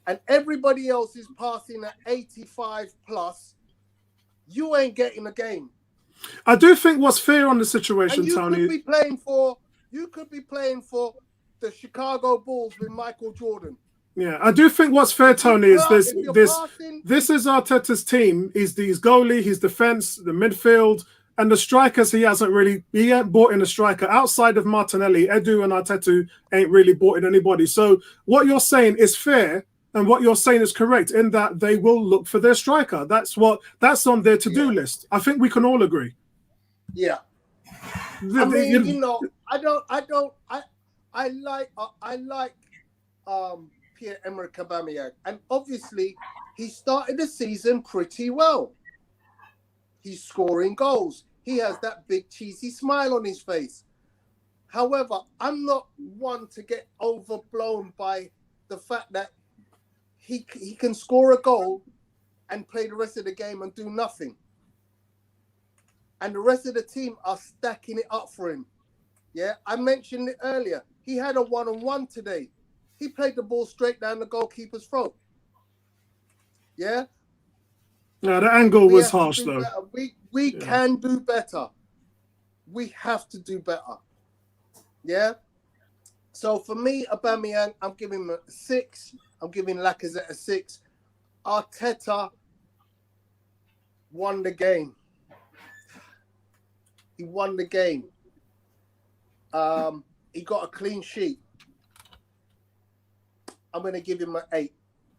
and everybody else is passing at 85 plus, you ain't getting a game. I do think what's fair on the situation, And you Tony. could be playing for the Chicago Bulls with Michael Jordan. Yeah, I do think what's fair, Tony, is If you're passing, this is Arteta's team. Is his goalie, his defense, the midfield, and the strikers. He ain't bought in a striker outside of Martinelli. Edu and Arteta ain't really bought in anybody. So what you're saying is fair, and what you're saying is correct in that they will look for their striker. That's on their to-do list. I think we can all agree. Yeah. I mean, I like Pierre-Emerick Aubameyang, and obviously he started the season pretty well. He's scoring goals. He has that big cheesy smile on his face. However, I'm not one to get overblown by the fact that he can score a goal and play the rest of the game and do nothing. And the rest of the team are stacking it up for him. Yeah, I mentioned it earlier. He had a one-on-one today. He played the ball straight down the goalkeeper's throat. Yeah? No, the angle was harsh, though. We can do better. We have to do better. Yeah? So for me, Aubameyang, I'm giving him a 6. I'm giving Lacazette a 6. Arteta won the game. He won the game. He got a clean sheet. I'm going to give him an 8.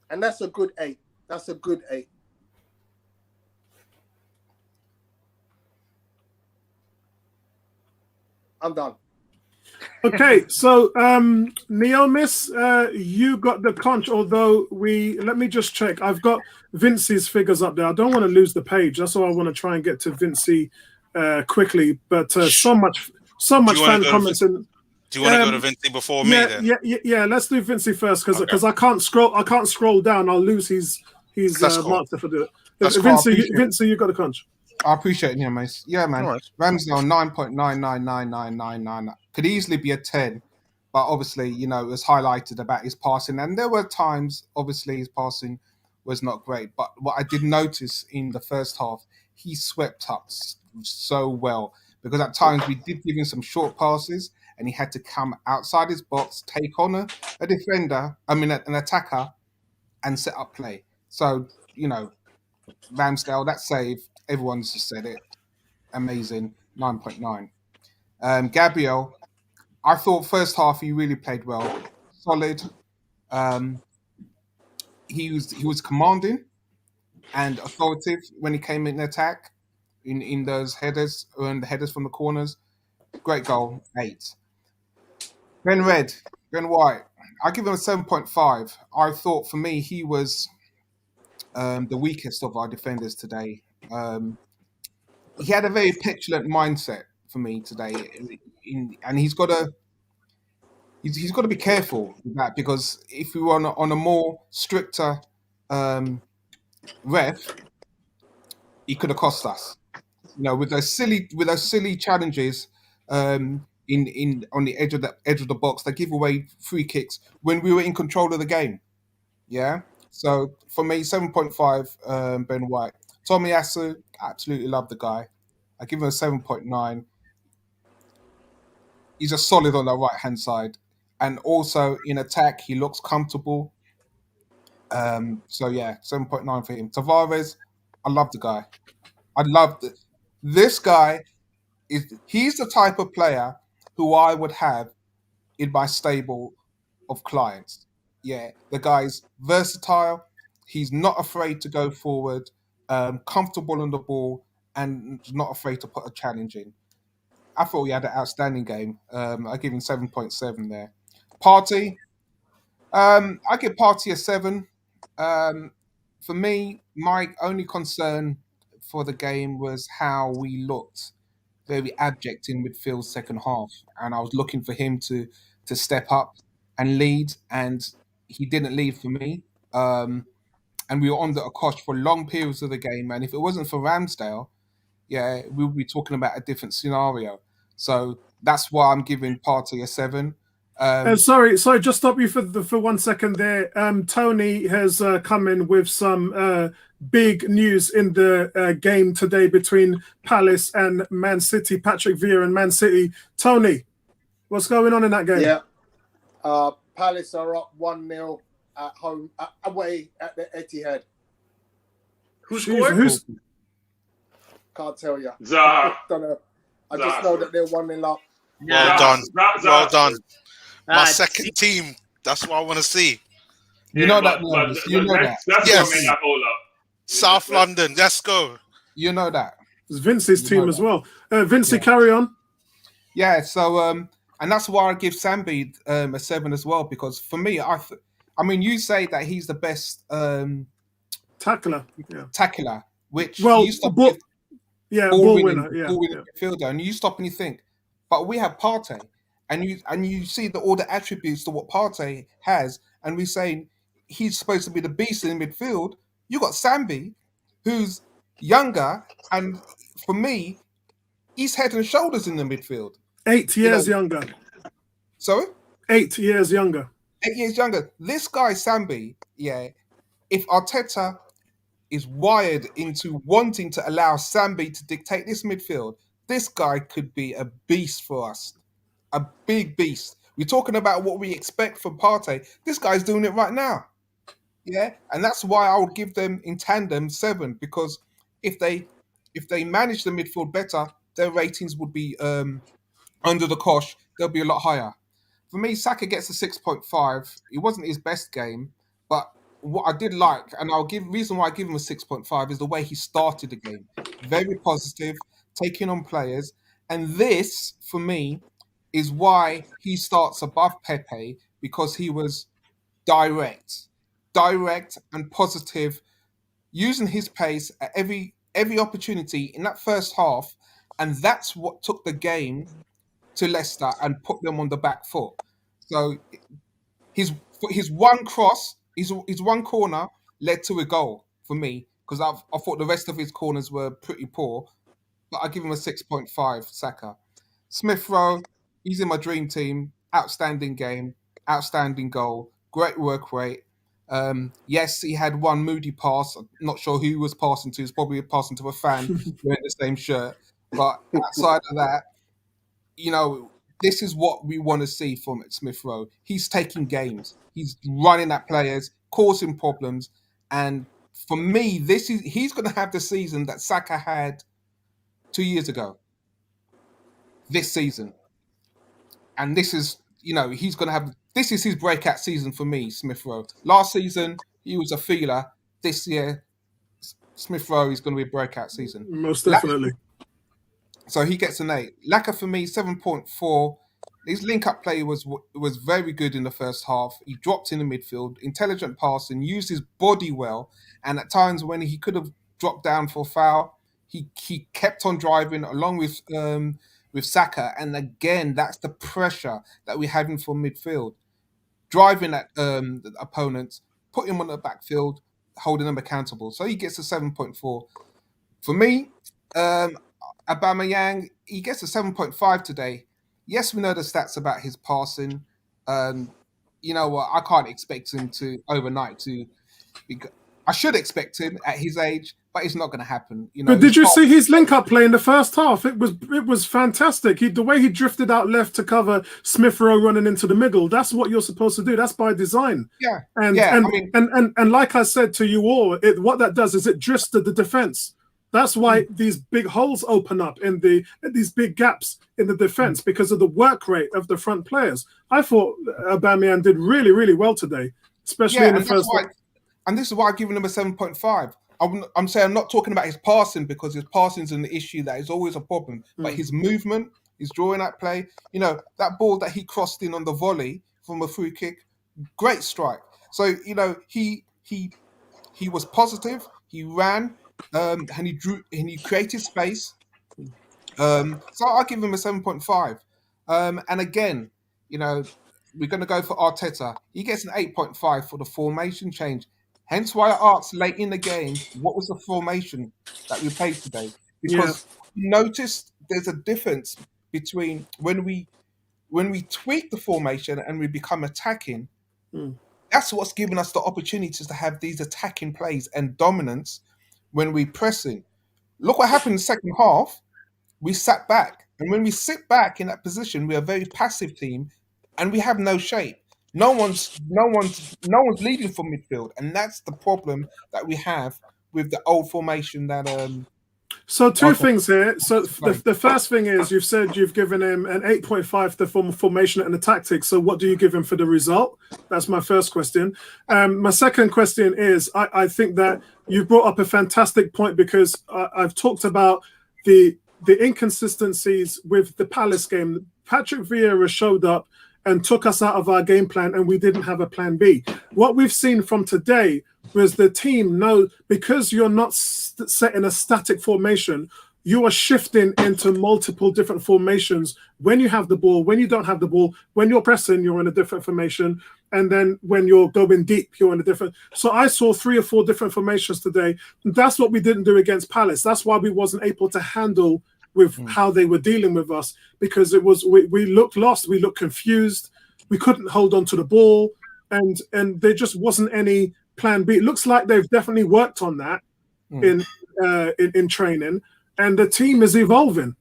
And that's a good 8. That's a good 8. I'm done. Okay, so Neomis, you got the conch, although let me just check. I've got Vincey's figures up there. I don't want to lose the page. That's why I want to try and get to Vincey quickly. But so much fan comments. Do you want to go to Vincey before me then? Yeah, let's do Vincey first because I can't scroll down. I'll lose his marks if I do it. Vincey, you got the conch. I appreciate it, yeah, mate. Yeah, man. Right. Ramsdale 9.99999 could easily be a 10, but obviously, it was highlighted about his passing, and there were times, obviously, his passing was not great. But what I did notice in the first half, he swept up so well because at times we did give him some short passes, and he had to come outside his box, take on a defender, an attacker, and set up play. So Ramsdale, that save. Everyone's just said it. Amazing. 9.9. Gabriel, I thought first half he really played well. Solid. He was commanding and authoritative when he came in attack in those headers and the headers from the corners. Great goal. 8. Ben White. I give him a 7.5. I thought for me he was the weakest of our defenders today. He had a very petulant mindset for me today, and he's got to be careful with that because if we were on a more stricter ref, he could have cost us. With those silly challenges on the edge of the box that give away free kicks when we were in control of the game. Yeah. So for me, 7.5. Ben White. Tommy Asu, absolutely love the guy. I give him a 7.9. He's just solid on the right-hand side. And also in attack, he looks comfortable. So yeah, 7.9 for him. Tavares, I love the guy. I love this guy He's the type of player who I would have in my stable of clients. Yeah, the guy's versatile. He's not afraid to go forward, comfortable on the ball, and not afraid to put a challenge in. I thought he had an outstanding game. I give him 7.7 there. Party, I give Party a 7. For me, my only concern for the game was how we looked very abject in midfield second half, and I was looking for him to step up and lead, and he didn't lead for me. And we were under a cosh for long periods of the game, and if it wasn't for Ramsdale, yeah, we would be talking about a different scenario. So that's why I'm giving Partey a 7. Sorry, just stop you for 1 second there. Tony has come in with some big news in the game today between Palace and Man City. Patrick Vieira and Man City. Tony, what's going on in that game? Yeah, Palace are up 1-0 at home, away at the Etihad. Who scored? Can't tell you. Zaha. Don't know. I just know that they're 1-0 up. Well done. Well done. My Ah, second team. That's what I want to see. You know that. That's Yes. what made that hold up. South London. Let's go. You know that. It's Vince's You team know as that. well. Vincey, Yeah. carry on. Yeah, so and that's why I give Sambi a 7 as well, because for me, I mean, you say that he's the best Tackler. Yeah. tackler, which Well, you stop ball ball winner. winning, Yeah. ball winning midfielder, and you stop and you think, but we have Partey, and you see all the attributes to what Partey has, and we're saying he's supposed to be the beast in midfield. You got Sambi, who's younger, and for me, he's head and shoulders in the midfield. 8 years younger. Sorry? 8 years younger. 8 years younger. This guy, Sambi, yeah, if Arteta is wired into wanting to allow Sambi to dictate this midfield, this guy could be a beast for us. A big beast. We're talking about what we expect from Partey. This guy's doing it right now. Yeah, and that's why I would give them in tandem 7, because if they manage the midfield better, their ratings would be under the cosh. They'll be a lot higher. For me, Saka gets a 6.5. It wasn't his best game, but what I did like, and reason why I give him a 6.5 is the way he started the game. Very positive, taking on players, and this for me is why he starts above Pepe, because he was direct and positive, using his pace at every opportunity in that first half, and that's what took the game to Leicester and put them on the back foot. So his one cross, his one corner led to a goal for me, because I thought the rest of his corners were pretty poor, but I give him a 6.5. Saka. Smith Rowe, he's in my dream team. Outstanding game, outstanding goal, great work rate. Yes, he had one moody pass. I'm not sure who he was passing to. He's probably passing to a fan wearing the same shirt. But outside of that, you know, this is what we want to see from Smith Rowe. He's taking games. He's running at players, causing problems. And for me, he's going to have the season that Saka had 2 years ago. This season. And this is, he's going to have, this is his breakout season for me, Smith Rowe. Last season, he was a feeler. This year, Smith Rowe is going to be a breakout season. Most definitely. So he gets an 8. Laka for me, 7.4. His link-up play was very good in the first half. He dropped in the midfield, intelligent passing, used his body well, and at times when he could have dropped down for a foul, he kept on driving along with Saka. And again, that's the pressure that we're having from midfield. Driving at the opponents, putting him on the backfield, holding them accountable. So he gets a 7.4. For me, Aubameyang, he gets a 7.5 today. Yes, we know the stats about his passing. You know what? I can't expect him to overnight to. I should expect him at his age, but it's not going to happen. But did you see his link-up play in the first half? It was fantastic. The way he drifted out left to cover Smith Rowe running into the middle. That's what you're supposed to do. That's by design. Yeah. And like I said to you all, what that does is it drifts the defense That's why these big holes open up in these big gaps in the defense because of the work rate of the front players. I thought Aubameyang did really, really well today, especially in the first. And this is why I've given him a 7.5. I'm saying I'm not talking about his passing because his passing is an issue that is always a problem, but his movement, his drawing at play, that ball that he crossed in on the volley from a free kick, great strike. So he was positive. He ran. And he drew and he created space. So I'll give him a 7.5. And again, we're going to go for Arteta. He gets an 8.5 for the formation change. Hence why I asked late in the game, what was the formation that we played today? Because you noticed there's a difference between when we tweak the formation and we become attacking. That's what's given us the opportunities to have these attacking plays and dominance. When we pressing, look what happened in the second half. We sat back, and when we sit back in that position, we're a very passive team, and we have no shape. No one's leading from midfield, and that's the problem that we have with the old formation. So two things here. So the first thing is you've said you've given him an 8.5 to formation and the tactics. So what do you give him for the result? That's my first question. My second question is I think that you brought up a fantastic point because I've talked about the inconsistencies with the Palace game. Patrick Vieira showed up and took us out of our game plan and we didn't have a plan B. What we've seen from today was the team because you're not set in a static formation, you are shifting into multiple different formations when you have the ball, when you don't have the ball, when you're pressing, you're in a different formation. And then when you're going deep, you're in a different. So I saw 3 or 4 different formations today. That's what we didn't do against Palace. That's why we wasn't able to handle with how they were dealing with us because it was we looked lost, we looked confused, we couldn't hold on to the ball, and there just wasn't any plan B. It looks like they've definitely worked on that in training, and the team is evolving.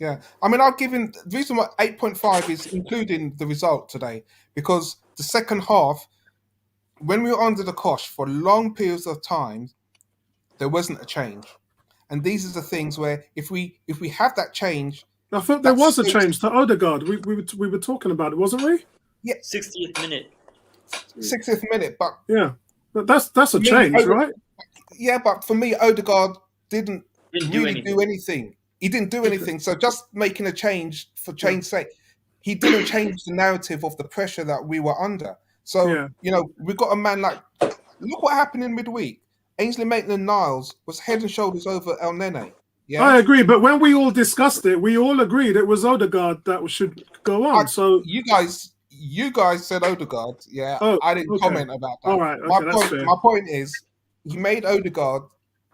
Yeah, I mean, I'll give him the reason why 8.5 is including the result today because the second half, when we were under the cosh for long periods of time, there wasn't a change. And these are the things where if we have that change, I thought there was a change to Odegaard. We were talking about it, wasn't we? Yeah, 60th minute. 60th minute, but yeah, but that's a change, right? Yeah, but for me, Odegaard didn't really do anything. He didn't do anything. So just making a change for change's sake, he didn't change the narrative of the pressure that we were under. So we got a man like look what happened in midweek. Ainsley Maitland-Niles was head and shoulders over El Nene. Yeah, I agree. But when we all discussed it, we all agreed it was Odegaard that should go on. So you guys said Odegaard. Yeah, I didn't comment about that. All right. Okay, my point is, he made Odegaard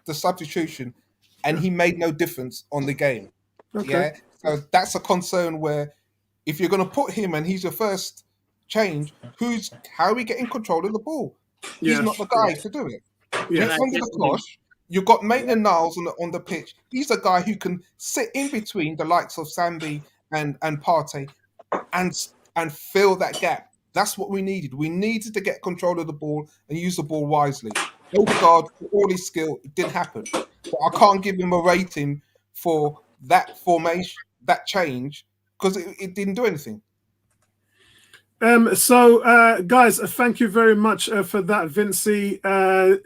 the substitution, and he made no difference on the game. Okay. Yeah, so that's a concern where if you're going to put him and he's your first change, how are we getting control of the ball? He's not the guy to do it. Yeah. Under the cosh, you've got Maitland-Niles on the pitch. He's a guy who can sit in between the likes of Sambi and Partey and fill that gap. That's what we needed. We needed to get control of the ball and use the ball wisely. Odegaard, for all his skill, it didn't happen. But I can't give him a rating for that formation, that change, because it didn't do anything. So, guys, thank you very much for that, Vincey. Go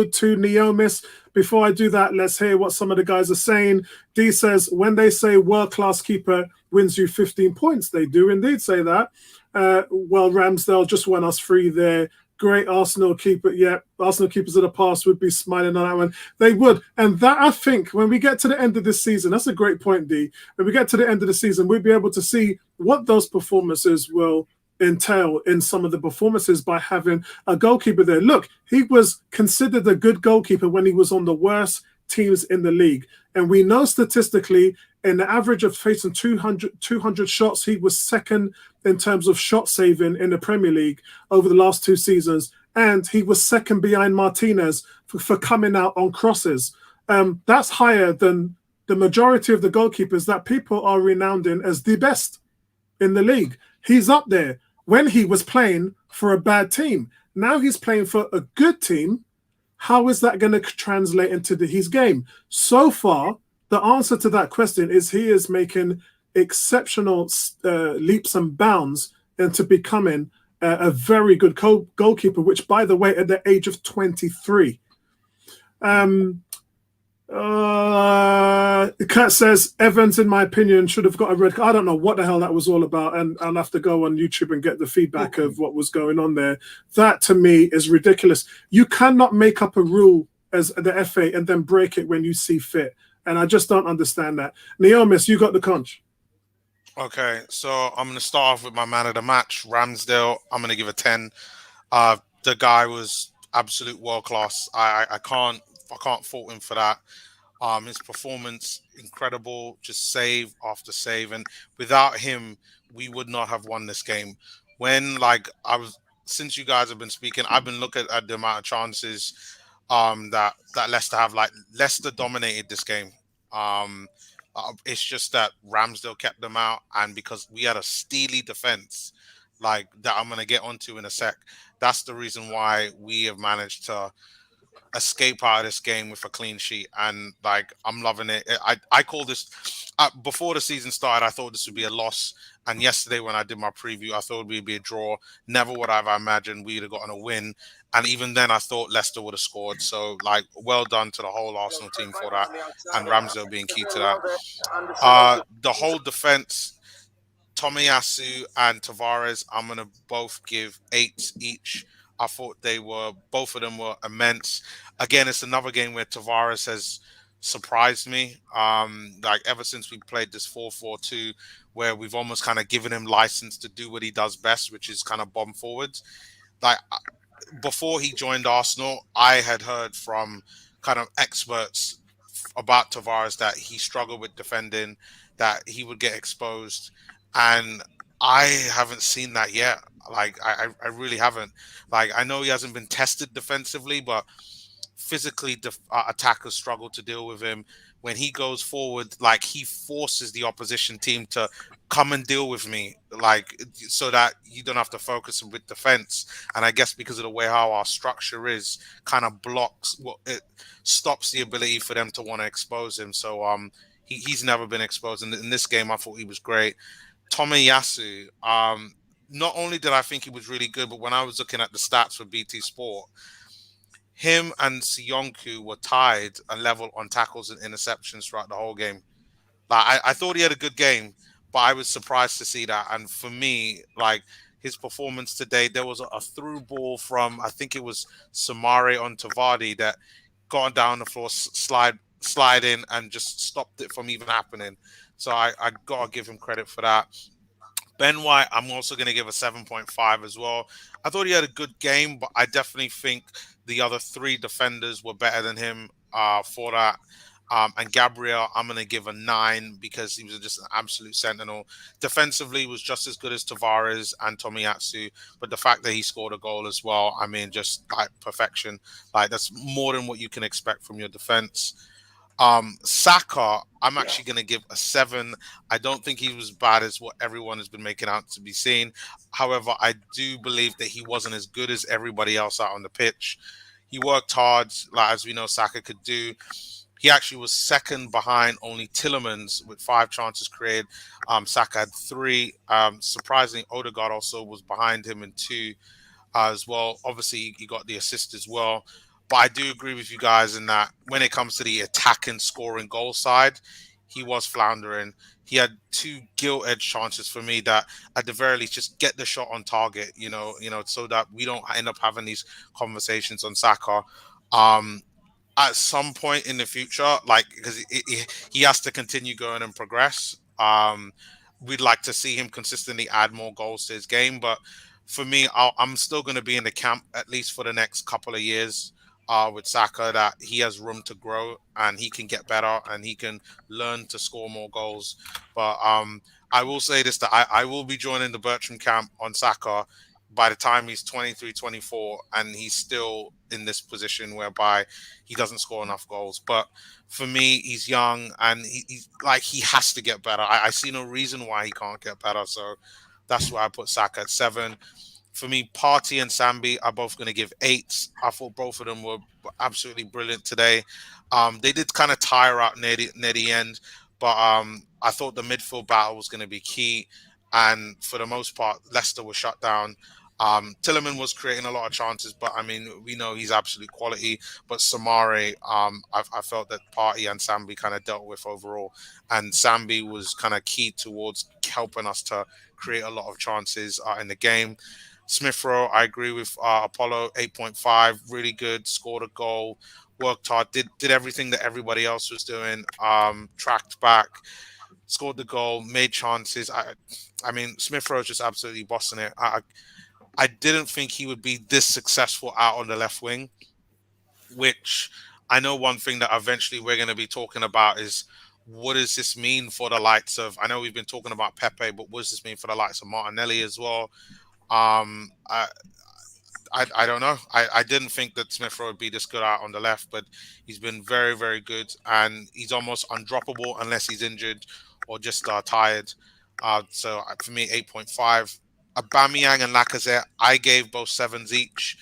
to Neomis. Before I do that, let's hear what some of the guys are saying. D says, when they say world-class keeper wins you 15 points, they do indeed say that. Well, Ramsdale just won us 3 there. Great Arsenal keeper. Yeah, Arsenal keepers of the past would be smiling on that one. They would. And that, I think, when we get to the end of this season, that's a great point, D. When we get to the end of the season, we'll be able to see what those performances will entail in some of the performances by having a goalkeeper there. Look, he was considered a good goalkeeper when he was on the worst teams in the league. And we know statistically, in the average of facing 200 shots, he was second in terms of shot saving in the Premier League over the last 2 seasons. And he was second behind Martinez for coming out on crosses. That's higher than the majority of the goalkeepers that people are renowned as the best in the league. He's up there when he was playing for a bad team. Now he's playing for a good team How is that going to translate into his game? So far, the answer to that question is he is making exceptional leaps and bounds into becoming a very good goalkeeper, which, by the way, at the age of 23. Kurt says Evans, in my opinion, should have got a red card. I don't know what the hell that was all about, and I'll have to go on YouTube and get the feedback of what was going on there. That to me is ridiculous. You cannot make up a rule as the FA and then break it when you see fit, and I just don't understand that. Neomis, you got the conch. Okay, so I'm going to start off with my man of the match, Ramsdale. I'm going to give a 10. The guy was absolute world class. I can't fault him for that. His performance, incredible, just save after save. And without him, we would not have won this game. Since you guys have been speaking, I've been looking at the amount of chances that Leicester have. Like, Leicester dominated this game. It's just that Ramsdale kept them out, and because we had a steely defense, like that I'm going to get onto in a sec. That's the reason why we have managed to escape out of this game with a clean sheet, and like I'm loving it. I call this before the season started. I thought this would be a loss, and yesterday when I did my preview, I thought it would be a draw. Never would I have imagined we'd have gotten a win, and even then I thought Leicester would have scored. So like, well done to the whole Arsenal team for that, and Ramsdale being key to that. The whole defense, Tomiyasu and Tavares, I'm gonna both give 8 each. I thought both of them were immense. Again, it's another game where Tavares has surprised me. Like ever since we played this 4-4-2, where we've almost kind of given him license to do what he does best, which is kind of bomb forwards. Like before he joined Arsenal, I had heard from kind of experts about Tavares that he struggled with defending, that he would get exposed, and I haven't seen that yet. Like I really haven't. Like I know he hasn't been tested defensively, but physically attackers struggle to deal with him. When he goes forward, like he forces the opposition team to come and deal with me, like so that you don't have to focus with defense. And I guess because of the way how our structure is, kind of blocks it stops the ability for them to want to expose him. So he's never been exposed. And in this game, I thought he was great. Tomiyasu, not only did I think he was really good, but when I was looking at the stats for BT Sport, him and Sionku were tied and level on tackles and interceptions throughout the whole game. Like I thought he had a good game, but I was surprised to see that. And for me, like his performance today, there was a through ball from, I think it was Samare on Vardy that got down the floor, slide in, and just stopped it from even happening. So I gotta give him credit for that. Ben White, I'm also going to give a 7.5 as well. I thought he had a good game, but I definitely think the other 3 defenders were better than him for that. And Gabriel, I'm going to give a 9 because he was just an absolute sentinel. Defensively, he was just as good as Tavares and Tomiyasu, but the fact that he scored a goal as well, I mean, just like perfection. Like that's more than what you can expect from your defense. Saka, I'm actually going to give a 7. I don't think he was bad as what everyone has been making out to be seen. However, I do believe that he wasn't as good as everybody else out on the pitch. He worked hard, like as we know Saka could do. He actually was second behind only Tielemans with 5 chances created. Saka had 3. Surprisingly, Odegaard also was behind him in 2 as well. Obviously, he got the assist as well. But I do agree with you guys in that when it comes to the attack and scoring goal side, he was floundering. He had 2 gilt-edged chances for me that, at the very least, just get the shot on target, you know, so that we don't end up having these conversations on Saka. At some point in the future, like because he has to continue going and progress. We'd like to see him consistently add more goals to his game, but for me, I'm still going to be in the camp at least for the next couple of years. With Saka, that he has room to grow and he can get better and he can learn to score more goals. But I will say this, that I will be joining the Bertram camp on Saka by the time he's 23, 24, and he's still in this position whereby he doesn't score enough goals. But for me, he's young and he's like, he has to get better. I see no reason why he can't get better. So that's why I put Saka at 7. For me, Partey and Sambi are both going to give 8s. I thought both of them were absolutely brilliant today. They did kind of tire out near the end, but I thought the midfield battle was going to be key. And for the most part, Leicester was shut down. Tielemans was creating a lot of chances, but I mean, we know he's absolute quality. But Samari, I felt that Partey and Sambi kind of dealt with overall, and Sambi was kind of key towards helping us to create a lot of chances in the game. Smith Rowe, I agree with Apollo, 8.5, really good, scored a goal, worked hard, did everything that everybody else was doing, tracked back, scored the goal, made chances. I mean, Smith Rowe just absolutely bossing it. I didn't think he would be this successful out on the left wing, which I know one thing that eventually we're going to be talking about is what does this mean for the likes of, I know we've been talking about Pepe, but what does this mean for the likes of Martinelli as well? I don't know. I didn't think that Smith Rowe would be this good out on the left, but he's been very, very good, and he's almost undroppable unless he's injured or just tired. So for me, 8.5. Aubameyang and Lacazette, I gave both 7s each.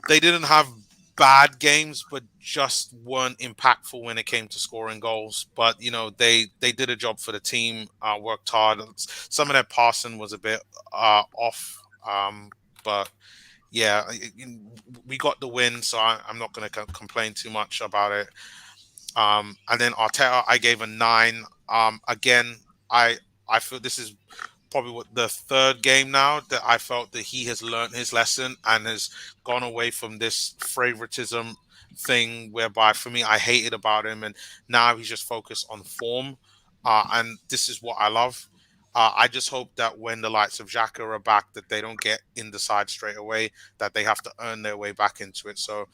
They didn't have bad games, but just weren't impactful when it came to scoring goals. But you know, they did a job for the team, worked hard. Some of their passing was a bit off, but yeah, we got the win, so I'm not going to complain too much about it. And then Arteta, I gave a 9. Again, I feel this is probably what the 3rd game now that I felt that he has learned his lesson and has gone away from this favoritism thing whereby for me I hated about him, and now he's just focused on form, and this is what I love. I just hope that when the likes of Xhaka are back that they don't get in the side straight away, that they have to earn their way back into it. So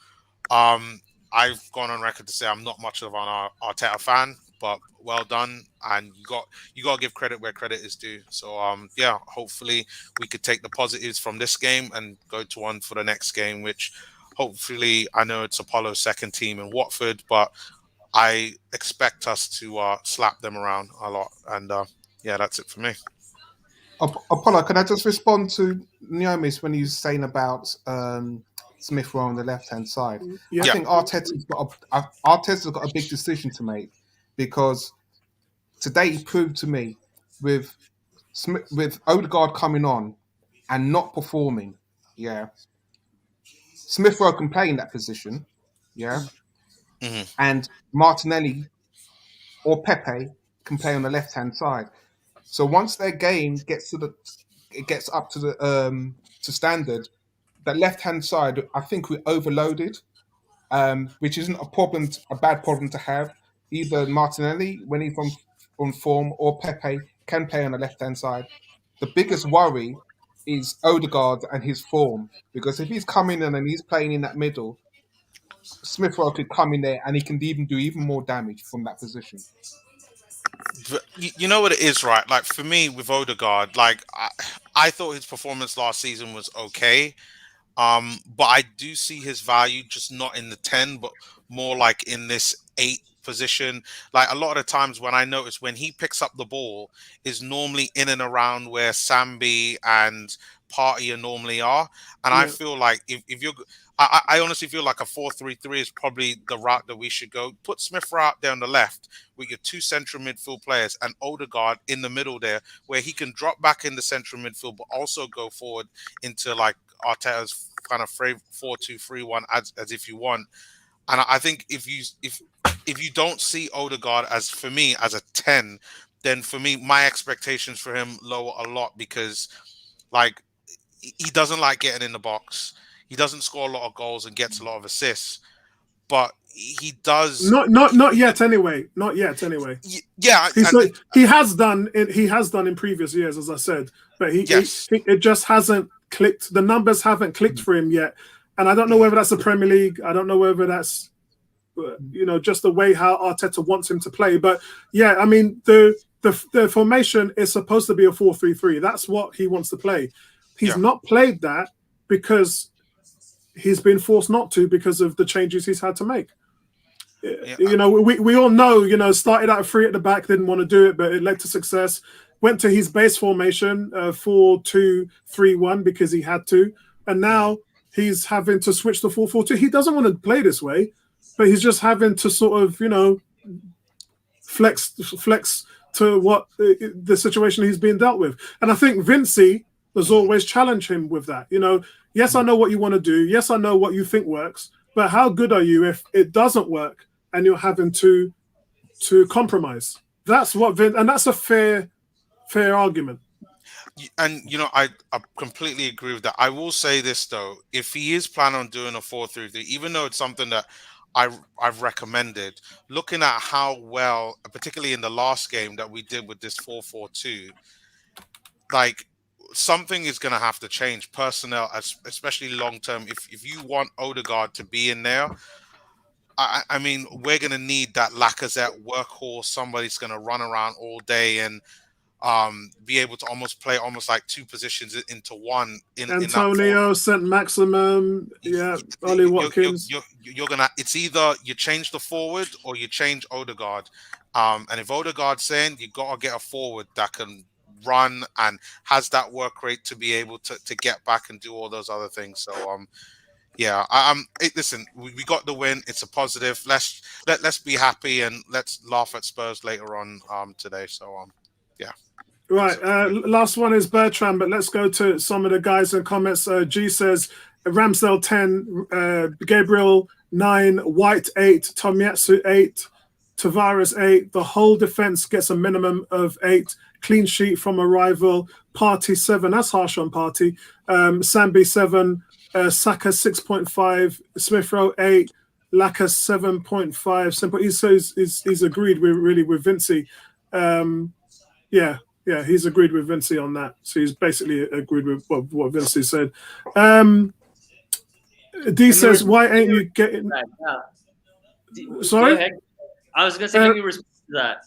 I've gone on record to say I'm not much of an Arteta fan, but well done, and you got to give credit where credit is due. So yeah, hopefully we could take the positives from this game and go to one for the next game, which hopefully, I know it's Apollo's second team in Watford, but I expect us to slap them around a lot. And yeah, that's it for me. Apollo, can I just respond to Naomi's when he was saying about Smith Rowe on the left-hand side? Yeah. I think Arteta's got a big decision to make, because today he proved to me with Odegaard coming on and not performing, yeah, Smith Rowe can play in that position, yeah, and Martinelli or Pepe can play on the left-hand side. So once their game gets up to the to standard, that left-hand side, I think we're overloaded, which isn't a bad problem to have. Either Martinelli, when he's on form, or Pepe can play on the left-hand side. The biggest worry is Odegaard and his form, because if he's coming in and he's playing in that middle, Smith Rowe could come in there and he can do even more damage from that position. You know what it is, right? Like for me with Odegaard, like I thought his performance last season was okay. But I do see his value just not in the 10, but more like in this 8 position. Like a lot of the times when I notice when he picks up the ball is normally in and around where Sambi and Partey normally are. And I feel like if you're, I honestly feel like a 4-3-3 is probably the route that we should go. Put Smith Rowe out there on the left with your 2 central midfield players and Odegaard in the middle there, where he can drop back in the central midfield, but also go forward into like Arteta's kind of 4-2-3-1 as if you want. And I think if you don't see Odegaard as, for me, as a 10, then for me, my expectations for him lower a lot, because like he doesn't like getting in the box. He doesn't score a lot of goals and gets a lot of assists, but he does not yet anyway. Not yet anyway. Yeah, he has done in previous years, as I said, but it just hasn't clicked. The numbers haven't clicked for him yet, and I don't know whether that's the Premier League. I don't know whether that's just the way how Arteta wants him to play. But yeah, I mean the formation is supposed to be a 4-3-3. That's what he wants to play. He's not played that because he's been forced not to, because of the changes he's had to make. We all know, started out 3 at the back, didn't want to do it, but it led to success. went to his base formation 4-2-3-1 because he had to, and now he's having to switch to 4-4-2. He doesn't want to play this way, but he's just having to sort of, you know, flex to what the situation he's being dealt with. And I think Vincey has always challenged him with that. You know, yes, I know what you want to do. Yes, I know what you think works, but how good are you if it doesn't work and you're having to compromise? That's what and that's a fair argument. And you know, I completely agree with that. I will say this though: if he is planning on doing a 4-3-3, even though it's something that I've recommended, looking at how well, particularly in the last game that we did with this 4-4-2, like something is going to have to change personnel, especially long term. If you want Odegaard to be in there, I mean, we're going to need that Lacazette workhorse, somebody's going to run around all day and be able to almost play almost like two positions into one. Antonio, St. Maximum, Ollie Watkins. You're gonna. It's either you change the forward or you change Odegaard. And if Odegaard's saying, you gotta get a forward that can run and has that work rate to be able to get back and do all those other things. So listen, we got the win. It's a positive. Let's be happy and let's laugh at Spurs later on today. So yeah. Right, last one is Bertrand, but let's go to some of the guys in comments. G says Ramsdale 10, Gabriel 9, White 8, Tomiyasu 8, Tavares 8. The whole defense gets a minimum of 8. Clean sheet from a rival. Party 7. That's harsh on Party. Sambi 7, Saka 6.5, Smith Rowe 8, Laka 7.5. Simple. He's agreed with Vincey. Yeah, he's agreed with Vincey on that. So he's basically agreed with what Vincey said. D says, why ain't you getting... Sorry? Go ahead. I was going to say, maybe respond to that.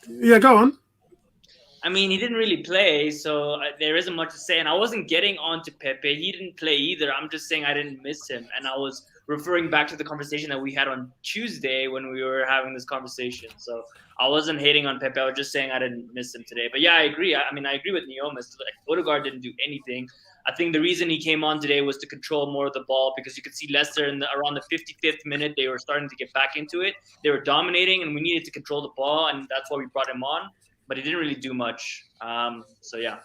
Yeah, go on. I mean, he didn't really play, so there isn't much to say. And I wasn't getting on to Pepe. He didn't play either. I'm just saying I didn't miss him. And I was referring back to the conversation that we had on Tuesday when we were having this conversation. So I wasn't hating on Pepe. I was just saying I didn't miss him today. But yeah, I agree. I mean, I agree with Neomis. Like, Odegaard didn't do anything. I think the reason he came on today was to control more of the ball, because you could see Leicester around the 55th minute, they were starting to get back into it. They were dominating, and we needed to control the ball, and that's why we brought him on. But he didn't really do much. So yeah.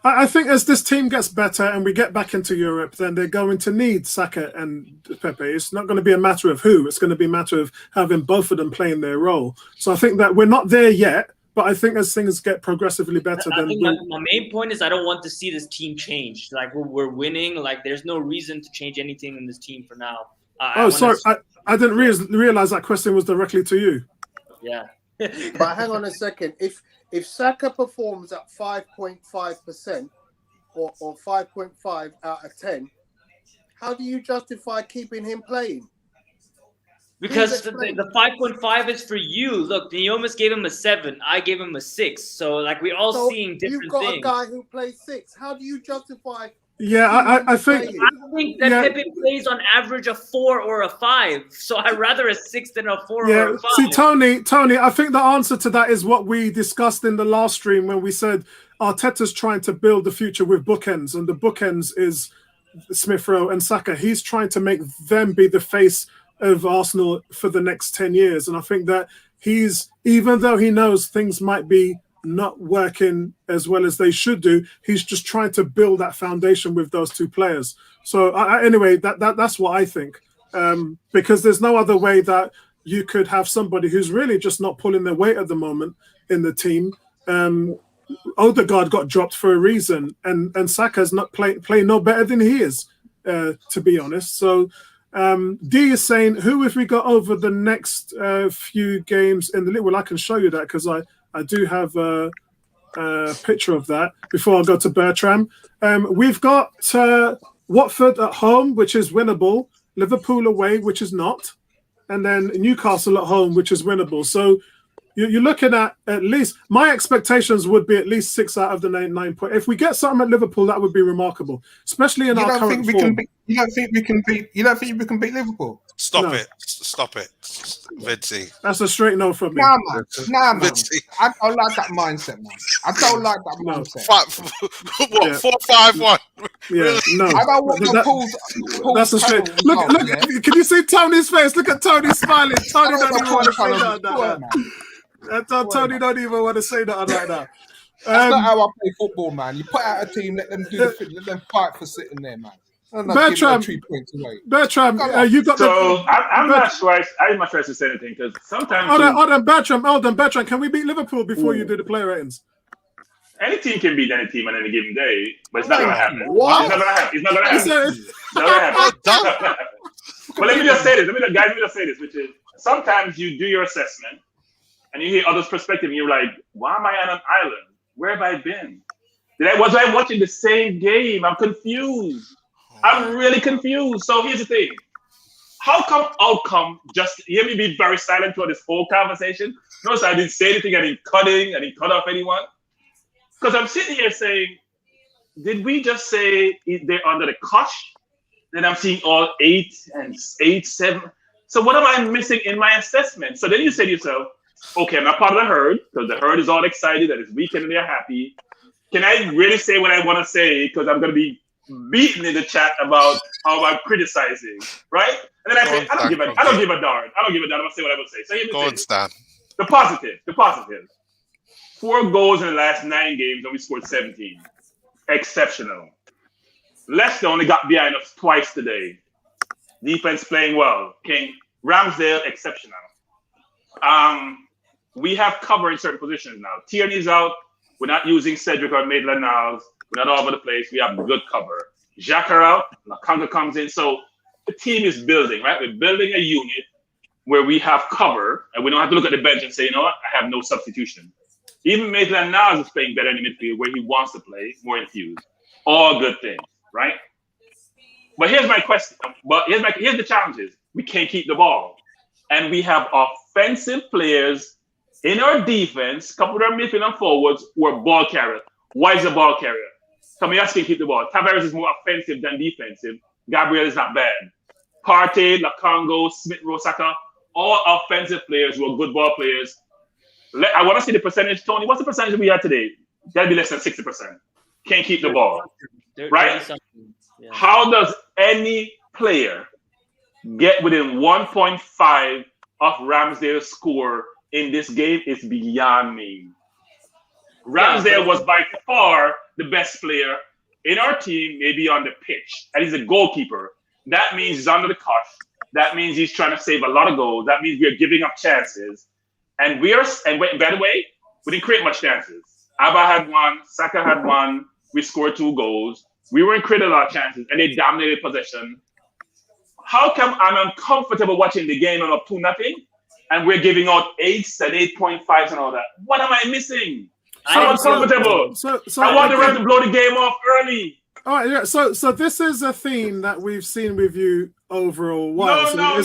I think as this team gets better and we get back into Europe, then they're going to need Saka and Pepe. It's not going to be a matter of who. It's going to be a matter of having both of them playing their role. So I think that we're not there yet, but I think as things get progressively better, I think my main point is I don't want to see this team change. Like we're winning. Like there's no reason to change anything in this team for now. Sorry. I didn't realize that question was directly to you. Yeah. But hang on a second. If Saka performs at 5.5% or 5.5 out of 10, how do you justify keeping him playing? Because the 5.5 is for you. Look, Neomis gave him a 7. I gave him a 6. So like we're all seeing different things. You've got a guy who plays 6. How do you justify? Yeah, I think that Pepe plays on average a 4 or a 5. So I'd rather a 6 than a 4 or a 5. See, Tony, I think the answer to that is what we discussed in the last stream when we said Arteta's trying to build the future with bookends, and the bookends is Smith Rowe and Saka. He's trying to make them be the face of Arsenal for the next 10 years. And I think that even though he knows things might be not working as well as they should do, he's just trying to build that foundation with those two players. So anyway, that's what I think, because there's no other way that you could have somebody who's really just not pulling their weight at the moment in the team. Odegaard got dropped for a reason, and Saka's not playing no better than he is, to be honest. So D is saying, who have we got over the next few games in the league? Well, I can show you that because I do have a picture of that before I go to Bertram. We've got Watford at home, which is winnable, Liverpool away, which is not, and then Newcastle at home, which is winnable. So you're looking at least, my expectations would be at least 6 out of the 9 points. If we get something at Liverpool, that would be remarkable, especially in our current form. You don't think we can beat Liverpool? Stop it, Vinci. That's a straight no from me. Nah, man. I don't like that mindset, man. I don't like that mindset. 4-5-1. Yeah, no. I don't want the Pools. That's a straight. Look. Can you see Tony's face? Look at Tony smiling. Tony don't even want to say that. Tony don't even want to say that like that. That's not how I play football, man. You put out a team, let them do the thing, let them fight for sitting there, man. Bertram, you got I'm not sure. I'm not sure to say anything because sometimes. Hold on, Bertram, can we beat Liverpool before you do the player ratings? Any team can beat any team on any given day, but it's not going to happen. What? It's not going to happen. But let me just say this. Let me just say this, which is sometimes you do your assessment and you hear others' perspective and you're like, why am I on an island? Where have I been? Was I watching the same game? I'm confused. I'm really confused. So here's the thing. How come outcome just hear me be very silent throughout this whole conversation? Notice I didn't say anything, I didn't cut off anyone. Because I'm sitting here saying, did we just say they're under the cosh? Then I'm seeing all 8 and 8, 7. So what am I missing in my assessment? So then you say to yourself, okay, I'm not part of the herd, because the herd is all excited that it's weekend and they're happy. Can I really say what I want to say? Because I'm going to be beaten in the chat about how I'm criticizing, right? And then I say, I don't give a darn. I don't give a darn. I'm going to say what I would say. So here's the positive. 4 goals in the last 9 games, and we scored 17. Exceptional. Leicester only got behind us twice today. Defense playing well. King Ramsdale, exceptional. We have cover in certain positions now. Tierney's out. We're not using Cedric or Maitland-Niles. We're not all over the place. We have good cover. Xhaka out. Nakanga comes in. So the team is building, right? We're building a unit where we have cover, and we don't have to look at the bench and say, you know what, I have no substitution. Even Maitland-Niles is playing better in the midfield where he wants to play, more infused. All good things, right? But here's my question. Here's the challenges. We can't keep the ball. And we have offensive players in our defense, couple of our midfield and forwards, who are ball carriers. Why is a ball carrier? Tomiyasu can keep the ball. Tavares is more offensive than defensive. Gabriel is not bad. Partey, Lakongo, Smith, Rosaka, all offensive players who are good ball players. I want to see the percentage, Tony. What's the percentage we had today? That'd be less than 60%. Can't keep the ball. Right? Yeah. How does any player get within 1.5 of Ramsdale's score in this game? It's beyond me. Ramsdale was by far the best player in our team, maybe on the pitch. And he's a goalkeeper. That means he's under the cosh. That means he's trying to save a lot of goals. That means we're giving up chances. And by the way, we didn't create much chances. Abba had 1, Saka had 1. We scored 2 goals. We weren't creating a lot of chances, and they dominated possession. How come I'm uncomfortable watching the game on up 2-0, and we're giving out 8s and 8.5s and all that? What am I missing? I'm uncomfortable. I want the ref to blow the game off early. All right, yeah. So this is a theme that we've seen with you over a while. No.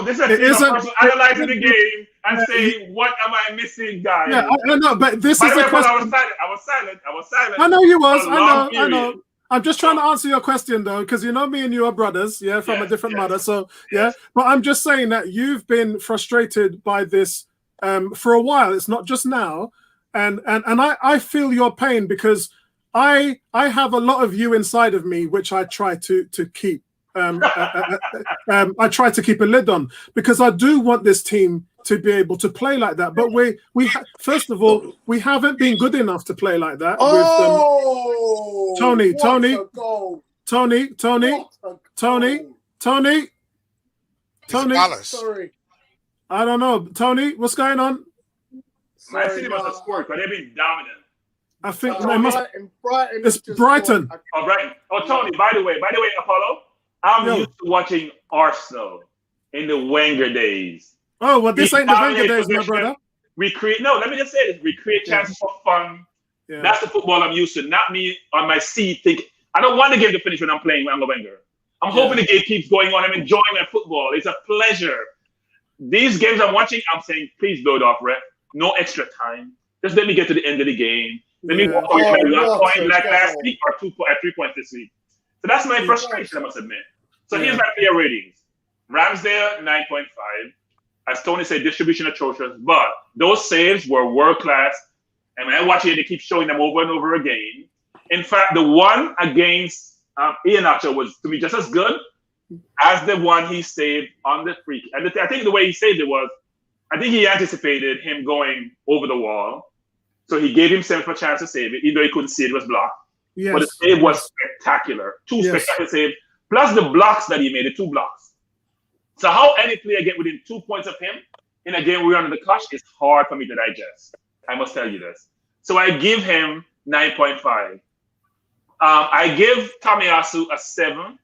This is a theme of person analyzing the game and saying, what am I missing, guys? Yeah, I know, but this is the question. I was silent. I know you was. I know. I'm just trying to answer your question, though, because you know me and you are brothers, from a different mother. So, But I'm just saying that you've been frustrated by this for a while. It's not just now. And I feel your pain because I have a lot of you inside of me, which I try to keep. I try to keep a lid on because I do want this team to be able to play like that. But first of all, we haven't been good enough to play like that. Tony. Sorry. I don't know. Tony, what's going on? Man City must have scored because they've been dominant. I think Brighton. It's Brighton. Oh, Brighton. Oh, Tony, by the way, Apollo, I'm used to watching Arsenal in the Wenger days. Oh, well, this ain't the Wenger days, my brother. Let me just say this. We create chances for fun. Yeah. That's the football I'm used to. Not me on my seat thinking, I don't want the game to finish when I'm playing under Wenger. I'm hoping the game keeps going on. I'm enjoying my football. It's a pleasure. These games I'm watching, I'm saying, please blow it off, ref. no extra time. Just let me get to the end of the game. Let me walk away with a point like last week or 3 points this week. So that's my frustration, I must admit. So here's my player ratings. Ramsdale, 9.5. As Tony said, distribution atrocious, but those saves were world-class. And when I watch it, they keep showing them over and over again. In fact, the one against Iheanacho was, to me, just as good as the one he saved on the free kick. And I think the way he saved it was, I think he anticipated him going over the wall. So he gave himself a chance to save it, even though he couldn't see it was blocked. Yes. But the save was spectacular. Two spectacular saves, plus the blocks that he made, the 2 blocks. So how any player get within 2 points of him in a game where we're under the clash is hard for me to digest. I must tell you this. So I give him 9.5. I give Tomiyasu a 7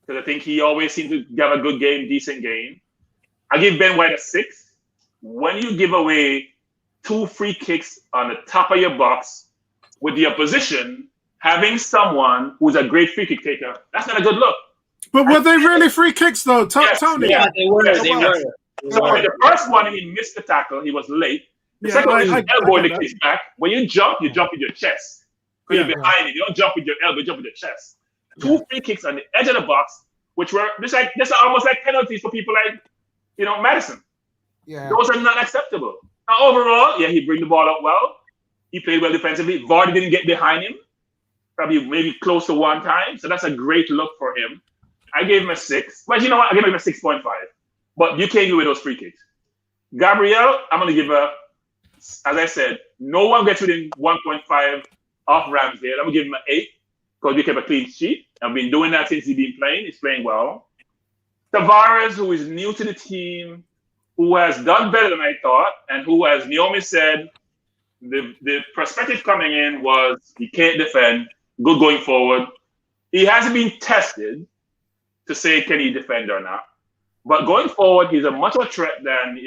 because I think he always seems to have a good game, decent game. I give Ben White a 6. When you give away 2 free kicks on the top of your box with the opposition having someone who's a great free kick taker, that's not a good look. But were they really free kicks though, Tony? Yeah, they were. So the first one, he missed the tackle. He was late. The second one, he's elbowing the kicks back. When you jump with your chest. Because you're behind it. You don't jump with your elbow, you jump with your chest. 2 free kicks on the edge of the box, which were just almost like penalties for people like, Madison. Yeah. Those are not acceptable. Now, overall, he bring the ball up well. He played well defensively. Vardy didn't get behind him. Probably maybe close to 1 time. So that's a great look for him. I gave him a 6. But you know what? I gave him a 6.5. But you can't do with those free kicks. Gabriel, I'm going to give as I said, no one gets within 1.5 off Ramsdale. I'm going to give him an 8 because we kept a clean sheet. I've been doing that since he's been playing. He's playing well. Tavares, who is new to the team, who has done better than I thought, and who, as Naomi said, the perspective coming in was he can't defend, good going forward. He hasn't been tested to say can he defend or not. But going forward, he's a much more threat than,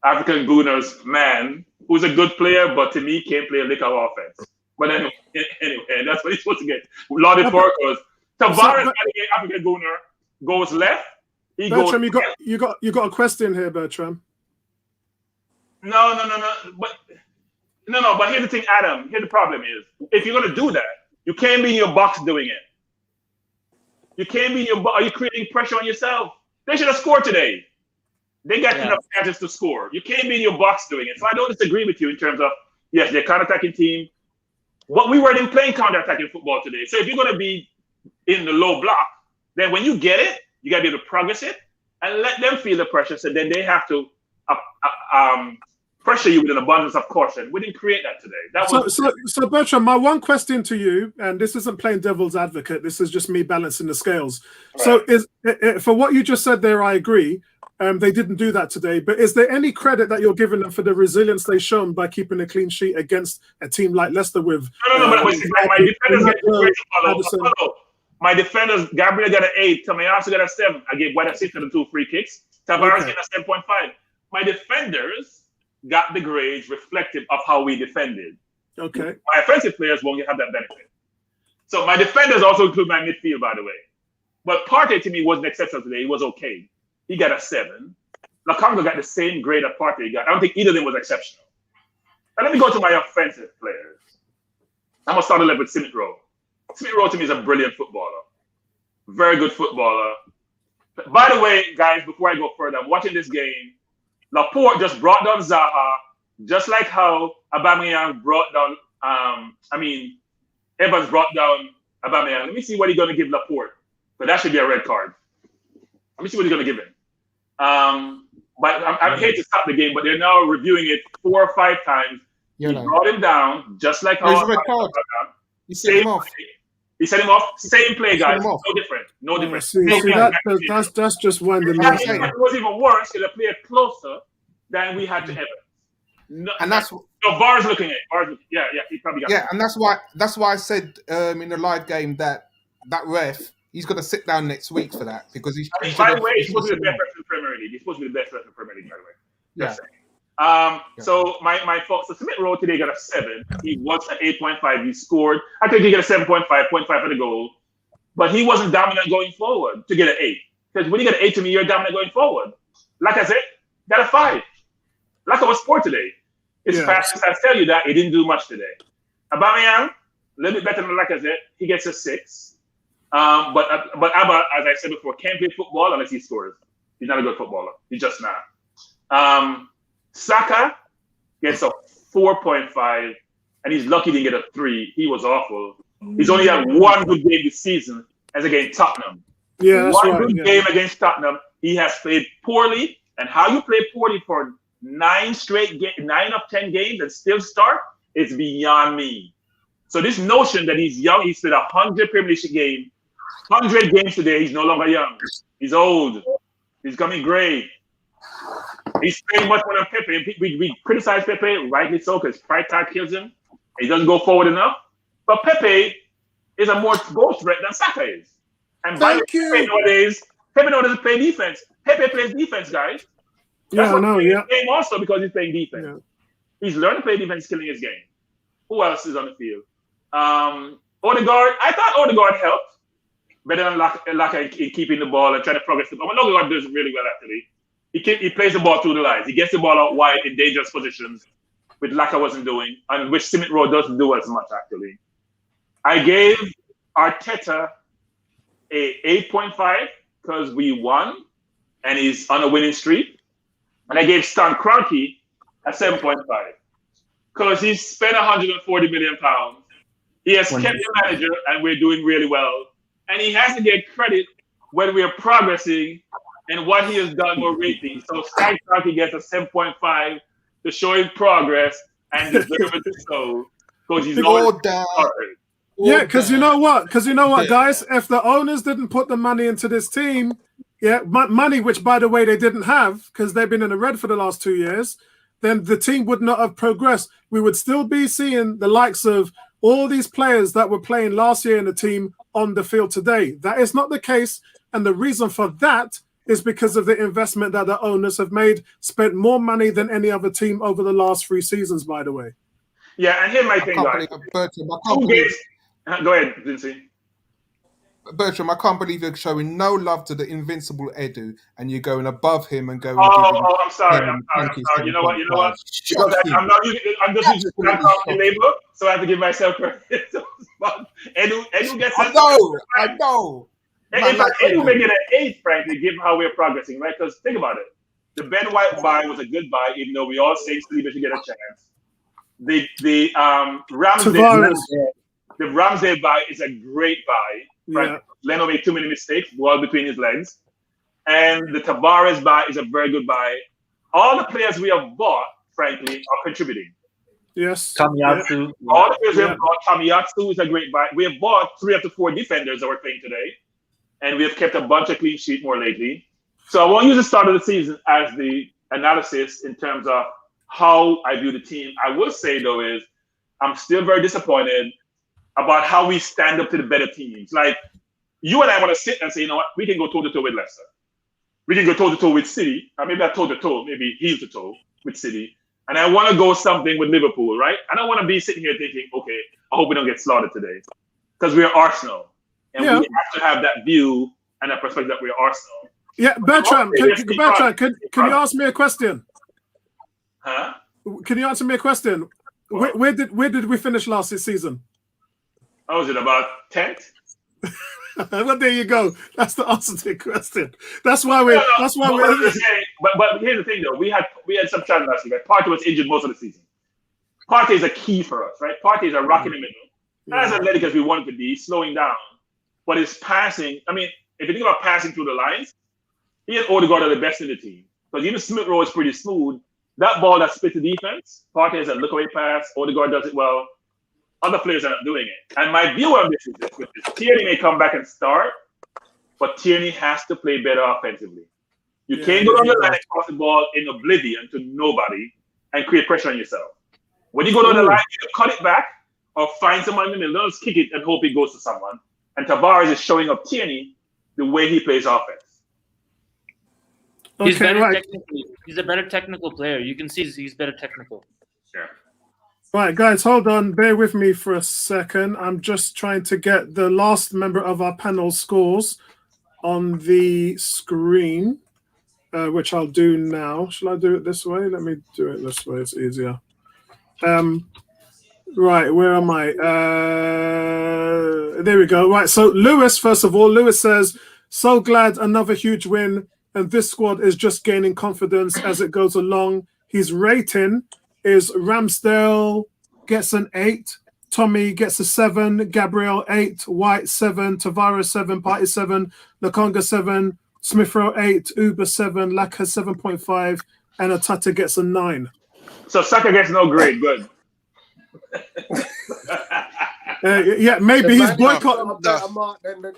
African Gooner's man, who's a good player, but to me can't play a lick of offense. But anyway, that's what he's supposed to get. Lauded for because Tavares, African Gooner, goes left. Bertram, you got a question here, Bertram. No. But here's the thing, Adam. Here's the problem is, if you're gonna do that, you can't be in your box doing it. You can't be in your box. Are you creating pressure on yourself? They should have scored today. They got enough chances to score. You can't be in your box doing it. So I don't disagree with you in terms of, yes, they're counter-attacking team. But we weren't even playing counter-attacking football today. So if you're going to be in the low block, then when you get it, you got to be able to progress it and let them feel the pressure. So then they have to pressure you with an abundance of caution. We didn't create that today. So Bertram, my one question to you, and this isn't playing devil's advocate, this is just me balancing the scales. Right. So is for what you just said there, I agree. They didn't do that today, but is there any credit that you're giving them for the resilience they've shown by keeping a clean sheet against a team like Leicester with? My defenders, Gabriel got an 8, Tomiyasu got a 7. I gave White a 6 for the 2 free kicks. Tavares got a 7.5. My defenders got the grades reflective of how we defended. Okay. My offensive players won't have that benefit. So my defenders also include my midfield, by the way. But Partey to me wasn't exceptional today. He was okay. He got a 7. Lukonga got the same grade that Partey got. I don't think either of them was exceptional. Now let me go to my offensive players. I'm going to start a little with Smith Rowe. Smith Rowe to me is a brilliant footballer. Very good footballer. By the way, guys, before I go further, I'm watching this game. Laporte just brought down Zaha, just like how Aubameyang brought down, Evans brought down Aubameyang. Let me see what he's going to give Laporte. But that should be a red card. Let me see what he's going to give him. But I hate to stop the game, but they're now reviewing it 4 or 5 times. He brought him down, just like how red card. He set him off. He set him off. Same play, guys. No different. No different. That's just one. It was even worse because the player closer than we had to Evans. No, and that's VAR's looking at it. Yeah, he probably got it. Yeah, and that's why I said in the live game that ref, he's got to sit down next week for that because he's. By the way, he's supposed to be the best ref in the Premier League. He's supposed to be the best ref in the Premier League, by the way. Yeah. So my fault. So Smith Rowe today got a 7. He was an 8.5. He scored. I think he got a 7.5, 0.5 for the goal. But he wasn't dominant going forward to get an 8. Because when you get an 8 to me, you're dominant going forward. Like I said, got a 5. Laka was poor today. His fast stats tell you that he didn't do much today. Aubameyang, a little bit better than Lacazette. He gets a 6. But Abba, as I said before, can't play football unless he scores. He's not a good footballer. He's just not. Saka gets a 4.5, and he's lucky to get a 3. He was awful. He's only had one good game this season as against Tottenham. Yeah, that's one good game against Tottenham. He has played poorly, and how you play poorly for 9 of 10 games and still start is beyond me. So this notion that he's young, he's played 100 Premier League games, 100 games today, he's no longer young. He's old. He's coming gray. He's playing much more than Pepe. We criticize Pepe, rightly so, because pride tag kills him. He doesn't go forward enough. But Pepe is a more goal threat than Saka is. And by the way, Pepe nowadays play defense. Pepe plays defense, guys. That's game also because he's playing defense. Yeah. He's learned to play defense, killing his game. Who else is on the field? Odegaard. I thought Odegaard helped better than Laka in keeping the ball and trying to progress the ball. But Odegaard does really well, actually. He plays the ball through the lines. He gets the ball out wide in dangerous positions, which Laka wasn't doing, and which Smith Rowe doesn't do as much, actually. I gave Arteta a 8.5 because we won, and he's on a winning streak. And I gave Stan Kroenke a 7.5 because he's spent £140 million. He has kept the manager, and we're doing really well. And he has to get credit when we are progressing and what he has done more lately. So Stan Kroenke gets a 7.5 to show his progress and deserve it so because he's all down. Yeah, because you know what? Guys? If the owners didn't put the money into this team, money which, by the way, they didn't have because they've been in the red for the last 2 years, then the team would not have progressed. We would still be seeing the likes of all these players that were playing last year in the team on the field today. That is not the case, and the reason for that is because of the investment that the owners have made, spent more money than any other team over the last 3 seasons, by the way. Yeah, and here's my thing, guys. Go ahead, Vinci. Bertram, I can't believe you're showing no love to the invincible Edu, and you're going above him and going. I'm sorry. You know what? Because I'm just using the label, so I have to give myself credit. Edu gets. I know. In fact, Edu may get an 8, frankly, given how we're progressing, right? Because think about it. The Ben White buy was a good buy, even though we all say Saliba should get a chance. The Ramsey buy is a great buy. Right? Yeah. Leno made too many mistakes, ball between his legs. And the Tavares buy is a very good buy. All the players we have bought, frankly, are contributing. Yes. Tomiyasu. Yeah. All the players we have bought, Tomiyasu is a great buy. We have bought 3 of the 4 defenders that we're playing today. And we have kept a bunch of clean sheet more lately. So I won't use the start of the season as the analysis in terms of how I view the team. I will say, though, is I'm still very disappointed about how we stand up to the better teams. Like, you and I want to sit and say, you know what, we can go toe-to-toe with Leicester. We can go toe-to-toe with City. Or maybe not toe-to-toe, maybe heel-to-toe with City. And I want to go something with Liverpool, right? I don't want to be sitting here thinking, okay, I hope we don't get slaughtered today. Because we're Arsenal. And we have to have that view and that perspective that we're Arsenal. Yeah, Bertrand, can you ask me a question? Huh? Can you answer me a question? Where did we finish last season? How was it, about 10th? Well, there you go. That's the answer to the question. That's why we're. But here's the thing, though. We had some challenges last year. Right? Partey was injured most of the season. Partey is a key for us, right? Partey is a rock in the middle. Not as athletic as we want to be, slowing down. But his passing, I mean, if you think about passing through the lines, he and Odegaard are the best in the team. Because even Smith Rowe is pretty smooth. That ball that split the defense, Partey has a look-away pass. Odegaard does it well. Other players are not doing it. And my view on this is this. Tierney may come back and start, but Tierney has to play better offensively. You can't go down the line and cross the ball in oblivion to nobody and create pressure on yourself. When you go down the line, you cut it back or find someone in the middle, just kick it and hope it goes to someone. And Tavares is showing up Tierney the way he plays offense. He's better technically. He's a better technical player. You can see he's better technical. Yeah. Right, guys, hold on. Bear with me for a second. I'm just trying to get the last member of our panel scores on the screen. which I'll do now. Shall I do it this way? Let me do it this way. It's easier. Right, where am I? There we go. Right, so Lewis, first of all, Lewis says, so glad another huge win, and this squad is just gaining confidence as it goes along. His rating is Ramsdale gets an 8, Tommy gets a 7, Gabriel 8, White 7, Tavares 7, Partey 7, Lokonga 7, Smith-Rowe 8, Uber 7, Laka 7.5, and Arteta gets a 9. So Saka gets no grade. Good. Yeah, maybe he's boycotting. A better mark than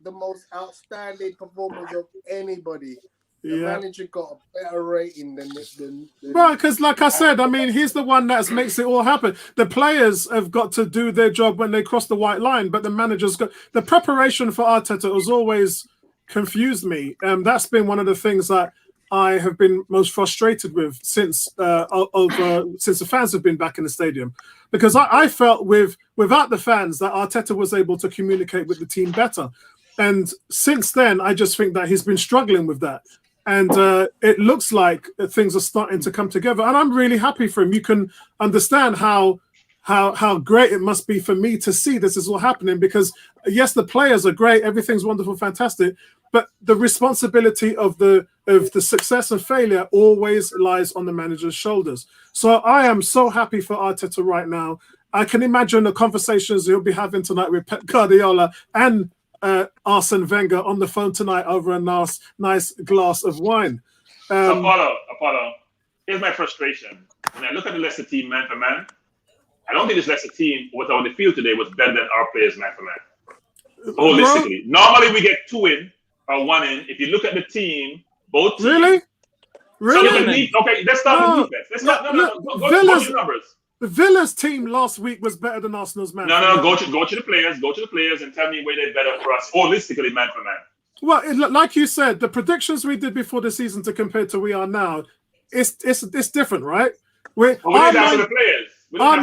the most outstanding performance of anybody. The manager got a better rating than Right, because like I said, I mean, he's the one that makes it all happen. The players have got to do their job when they cross the white line, but the manager's got the preparation for Arteta has always confused me. That's been one of the things that I have been most frustrated with since since the fans have been back in the stadium, because I felt without the fans that Arteta was able to communicate with the team better, and since then I just think that he's been struggling with that, and it looks like things are starting to come together, and I'm really happy for him. You can understand how great it must be for me to see this is all happening, because yes, the players are great, everything's wonderful, fantastic, but the responsibility of the success and failure always lies on the manager's shoulders. So I am so happy for Arteta right now. I can imagine the conversations he'll be having tonight with Pep Guardiola and Arsene Wenger on the phone tonight over a nice glass of wine. Apollo, here's my frustration. When I look at the Leicester team man for man, I don't think this Leicester team, what's on the field today, was better than our players man for man. Holistically. Normally we get 2 in or 1 in. If you look at the team, both teams. Really? Really? Okay, let's start with defense. Let's go to the numbers. Villa's team last week was better than Arsenal's man. No, go to the players. Go to the players and tell me where they're better for us holistically, man for man. Well, like you said, the predictions we did before the season to compare to we are now, it's different, right? We need to answer the players. Our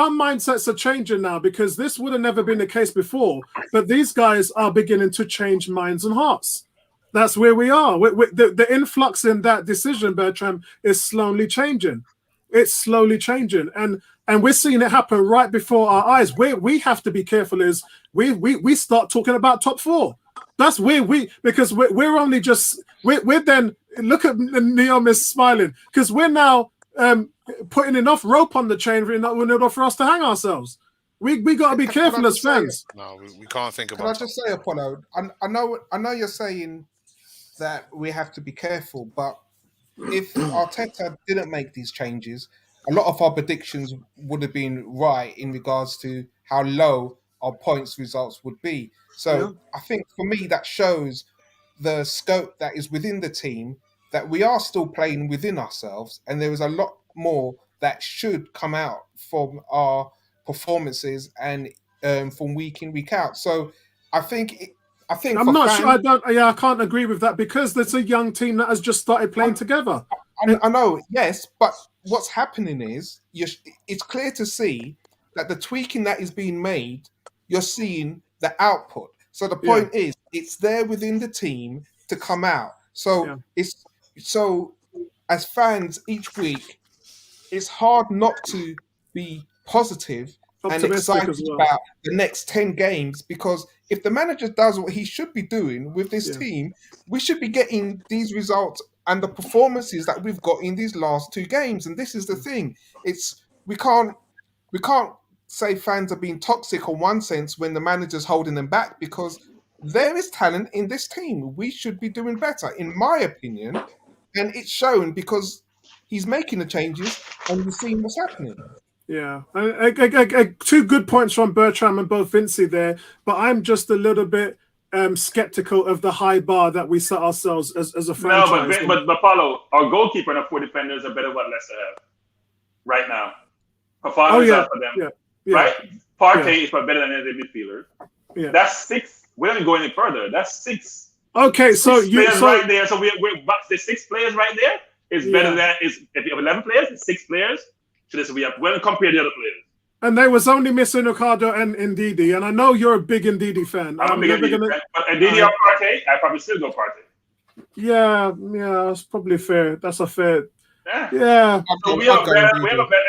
mindsets are changing now, because this would have never been the case before. But these guys are beginning to change minds and hearts. That's where we are. The influx in that decision, Bertram, is slowly changing. It's slowly changing, and we're seeing it happen right before our eyes. Where we have to be careful is we start talking about top 4. That's where because we're only just we're then look at Neom is smiling, because we're now putting enough rope on the chain in order for us to hang ourselves. We got to be careful as fans. No, we can't think about. Can I just say, Apollo? I know you're saying that we have to be careful, but if Arteta didn't make these changes, a lot of our predictions would have been right in regards to how low our points results would be. So I think for me that shows the scope that is within the team, that we are still playing within ourselves, and there is a lot more that should come out from our performances and from week in, week out. So I think I'm not sure. I can't agree with that, because there's a young team that has just started playing together. I know, yes, but what's happening is it's clear to see that the tweaking that is being made, you're seeing the output. So the point is, it's there within the team to come out. So as fans each week, it's hard not to be positive and excited about the next 10 games, because if the manager does what he should be doing with this team, we should be getting these results and the performances that we've got in these last 2 games. And this is the thing. We can't say fans are being toxic in one sense when the manager's holding them back, because there is talent in this team. We should be doing better, in my opinion. And it's shown because he's making the changes and we're seeing what's happening. Yeah, 2 good points from Bertram and both Vincey there, but I'm just a little bit skeptical of the high bar that we set ourselves as a franchise. No, but Paulo, our goalkeeper and our 4 defenders are better than what Leicester have right now. Performance for them, right? Partey is better than any midfielder. Yeah. That's 6. We don't go any further. That's 6. Okay, so right there. So we're the 6 players right there is better than if you have 11 players, it's 6 players. So this we don't compare the other players. And they was only missing Ricardo and Ndidi, and I know you're a big Ndidi fan. I'm a big Ndidi fan, but Ndidi or Partey, I probably still go Partey. Yeah, that's probably fair. That's a fair. Yeah. Yeah. So we have a better,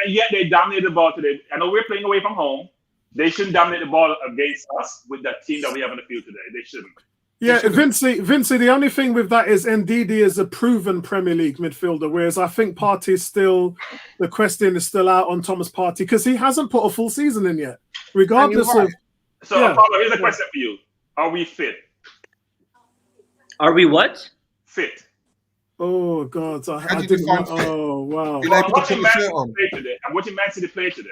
and yet they dominate the ball today. I know we're playing away from home. They shouldn't dominate the ball against us with that team that we have on the field today. They shouldn't. Yeah, Vincey, the only thing with that is Ndidi is a proven Premier League midfielder, whereas I think Partey is still, the question is still out on Thomas Partey because he hasn't put a full season in yet, regardless of. So, Apollo, here's a question for you. Are we fit? Are we what? Fit. Oh, God. I didn't want, oh, wow. Well, I'm watching Man City play today,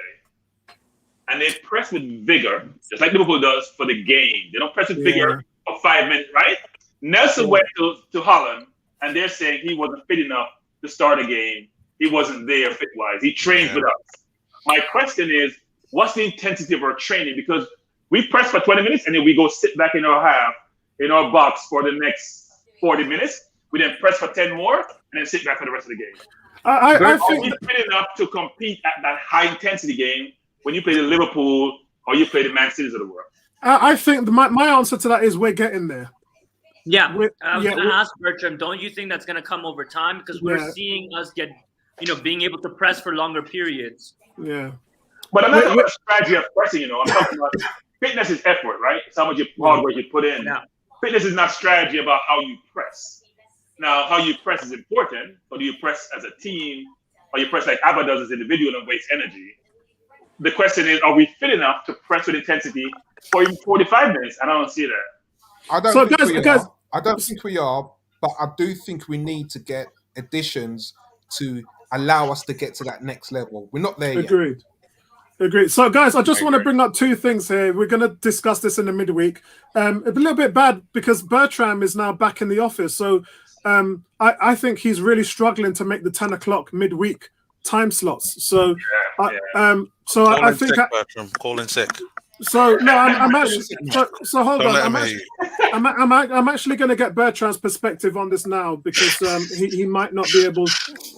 and they press with vigor, just like Liverpool does for the game. They don't press with vigor for 5 minutes, right? Nelson went to Holland, and they're saying he wasn't fit enough to start a game. He wasn't there fit-wise. He trained with us. My question is, what's the intensity of our training? Because we press for 20 minutes, and then we go sit back in our box for the next 40 minutes. We then press for 10 more, and then sit back for the rest of the game. I think we fit enough to compete at that high-intensity game when you play the Liverpool or you play the Man Cities of the world? I think my answer to that is we're getting there. Yeah, I was going to ask Bertram, don't you think that's going to come over time? Because we're seeing us get, being able to press for longer periods. Yeah. But I'm not talking about strategy of pressing, I'm talking about fitness is effort, right? It's how much hard work you put in. Yeah. Fitness is not strategy about how you press. Now, how you press is important, but do you press as a team, or you press like Abba does as an individual and waste energy? The question is, are we fit enough to press with intensity for 45 minutes? And I don't see that. I don't think we are, but I do think we need to get additions to allow us to get to that next level. We're not there yet. Agreed. So, guys, I just want to bring up two things here. We're going to discuss this in the midweek. A little bit bad because Bertram is now back in the office. So I think he's really struggling to make the 10 o'clock midweek time slots. So, I think Bertram, call in sick. So no, I'm actually. So hold on. I'm actually going to get Bertram's perspective on this now because he might not be able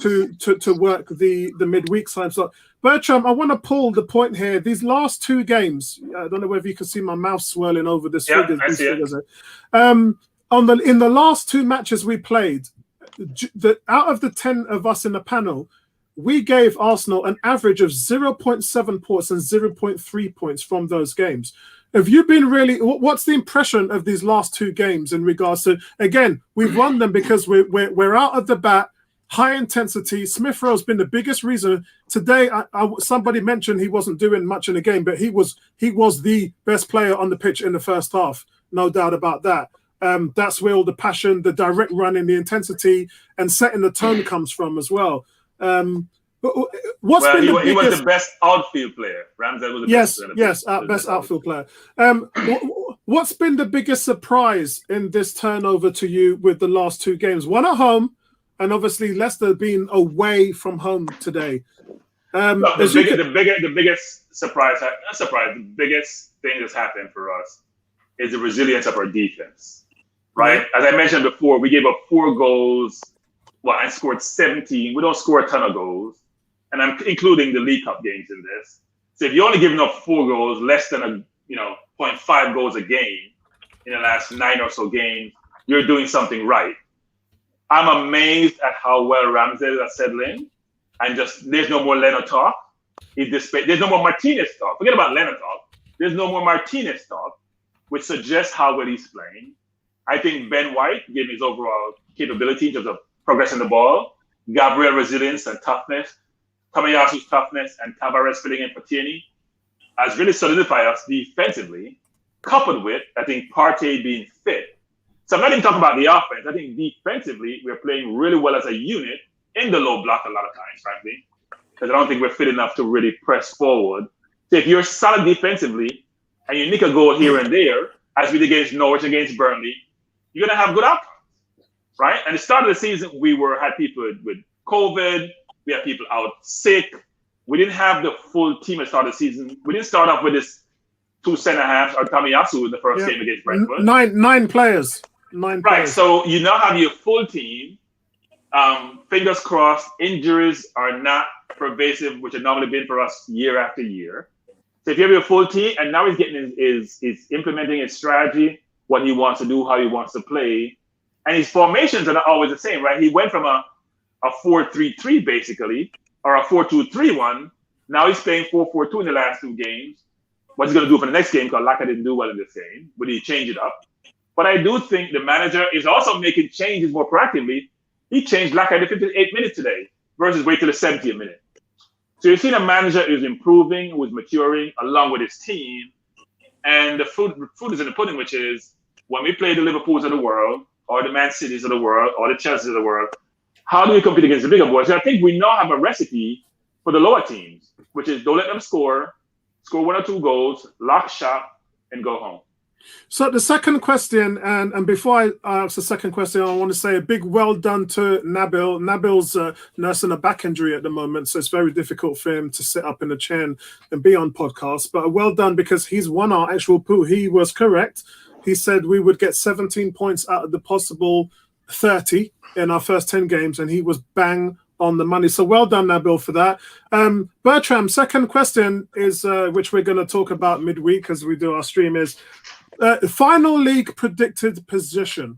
to work the midweek time. So Bertram, I want to pull the point here. These last two games, I don't know whether you can see my mouth swirling over this figures. I see it. In the last two matches we played, out of the 10 of us in the panel, we gave Arsenal an average of 0.7 points and 0.3 points from those games. Have you been really? What's the impression of these last two games in regards to? Again, we've won them because we're out of the bat, high intensity. Smith Rowe's been the biggest reason. Today, somebody mentioned he wasn't doing much in the game, but he was the best player on the pitch in the first half, no doubt about that. That's where all the passion, the direct running, the intensity, and setting the tone comes from as well. He was the best outfield player. Ramsdale was the best outfield player. What's been the biggest surprise in this turnover to you with the last two games? One at home, and obviously Leicester being away from home today. The biggest surprise, the biggest thing that's happened for us is the resilience of our defense. Right? As I mentioned before, we gave up 4 goals. And scored 17. We don't score a ton of goals. And I'm including the League Cup games in this. So if you're only giving up 4 goals, less than 0.5 goals a game in the last 9 or so games, you're doing something right. I'm amazed at how well Ramsdale is settling. And there's no more Leonard talk. There's no more Martinez talk. Forget about Leonard talk. There's no more Martinez talk, which suggests how well he's playing. I think Ben White, given his overall capability in terms of progressing the ball, Gabriel resilience and toughness, Tomayasu's toughness, and Tavares filling in for Tierney has really solidified us defensively, coupled with, I think, Partey being fit. So I'm not even talking about the offense. I think defensively, we're playing really well as a unit in the low block a lot of times, frankly, because I don't think we're fit enough to really press forward. So if you're solid defensively and you nick a goal here and there, as we did against Norwich, against Burnley, you're going to have good outcomes. Right? At the start of the season, we had people with COVID. We had people out sick. We didn't have the full team at the start of the season. We didn't start off with this 2 center halves or Tomiyasu in the first game against Brentford. Nine players. Right. So you now have your full team. Fingers crossed, injuries are not pervasive, which have normally been for us year after year. So if you have your full team, and now he's getting is implementing his strategy, what he wants to do, how he wants to play. And his formations are not always the same, right? He went from a 4-3-3 basically, or a 4-2-3-1. Now he's playing 4-4-2 in the last 2 games. What's he going to do for the next game? Because Laka didn't do well in this game, but he changed it up. But I do think the manager is also making changes more proactively. He changed Laka in the 58th minute today versus wait till the 70th minute. So you're seeing a manager who's improving, who's maturing along with his team. And the food is in the pudding, which is when we play the Liverpools of the world, or the Man Cities of the world, or the Chelseas of the world, how do we compete against the bigger boys? So I think we now have a recipe for the lower teams, which is don't let them score 1 or 2 goals, lock shop, and go home. So the second question, and before I ask the second question, I want to say a big well done to Nabil. Nabil's nursing a back injury at the moment, so it's very difficult for him to sit up in a chair and be on podcasts. But well done, because he's won our actual pool. He was correct. He said we would get 17 points out of the possible 30 in our first 10 games, and he was bang on the money. So well done, Nabil, for that. Bertram, second question is, which we're going to talk about midweek as we do our stream, is final league predicted position.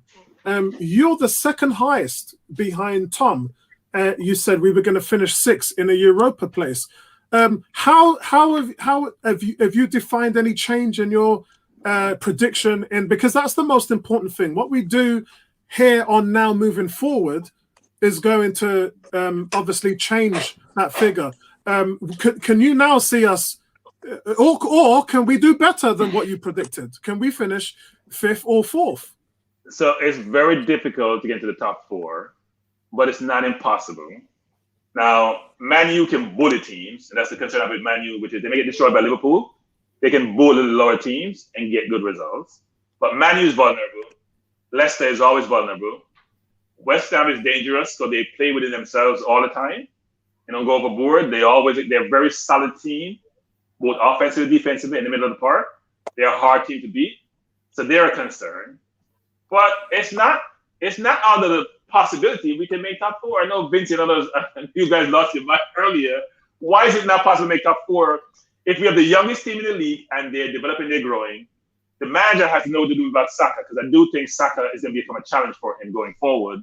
You're the second highest behind Tom. You said we were going to finish 6th in a Europa place. How have you defined any change in your prediction? Because that's the most important thing. What we do here on Now moving forward is going to obviously change that figure. Can you now see us, or can we do better than what you predicted? Can we finish 5th or 4th? So it's very difficult to get into the top 4, but it's not impossible. Now, Man U can bully teams, and that's the concern with Man U, which is they may get destroyed by Liverpool. They can bully the lower teams and get good results. But Man U is vulnerable. Leicester is always vulnerable. West Ham is dangerous, so they play within themselves all the time. They don't go overboard. They're a very solid team, both offensively and defensively in the middle of the park. They're a hard team to beat. So they're a concern. But it's not out of the possibility we can make top 4. I know Vince and others, you guys lost your mind earlier. Why is it not possible to make top 4 if we have the youngest team in the league and they're developing, they're growing? The manager has no to do about Saka, because I do think Saka is going to become a challenge for him going forward,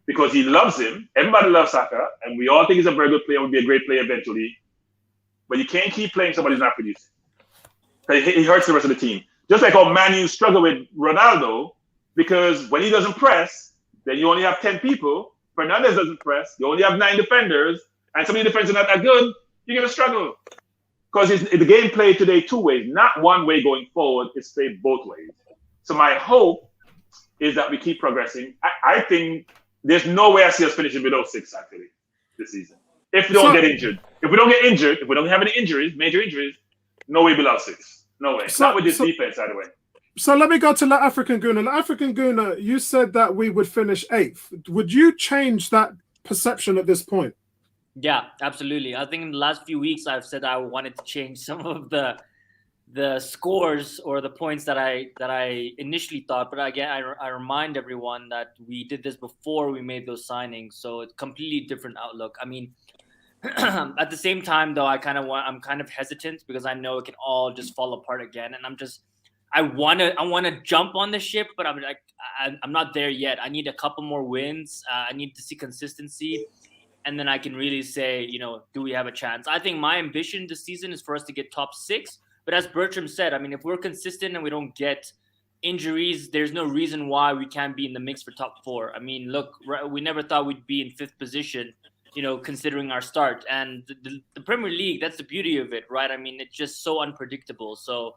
because he loves him. Everybody loves Saka, and we all think he's a very good player, will be a great player eventually. But you can't keep playing somebody who's not producing. He hurts the rest of the team. Just like how Man U struggle with Ronaldo, because when he doesn't press, then you only have 10 people. Fernandes doesn't press, you only have 9 defenders, and some of the defenders are not that good, you're going to struggle. Because the game played today 2 ways, not one way going forward. It's played both ways. So my hope is that we keep progressing. I think there's no way I see us finishing below 6 actually this season. If we don't get injured. If we don't get injured, if we don't have any injuries, major injuries, no way below 6. No way. Not with this defense, either way. So let me go to La African Guna. La African Guna, you said that we would finish 8th. Would you change that perception at this point? Yeah, absolutely. I think in the last few weeks I've said I wanted to change some of the scores or the points that I initially thought. But again, I remind everyone that we did this before we made those signings, so it's completely different outlook. I mean, at the same time though, I'm kind of hesitant because I know it can all just fall apart again, and I want to jump on the ship, but I'm not there yet. I need a couple more wins. I need to see consistency. And then I can really say, do we have a chance? I think my ambition this season is for us to get top 6. But as Bertram said, I mean, if we're consistent and we don't get injuries, there's no reason why we can't be in the mix for top 4. I mean, look, we never thought we'd be in 5th position, considering our start. And the Premier League, that's the beauty of it, right? I mean, it's just so unpredictable. So,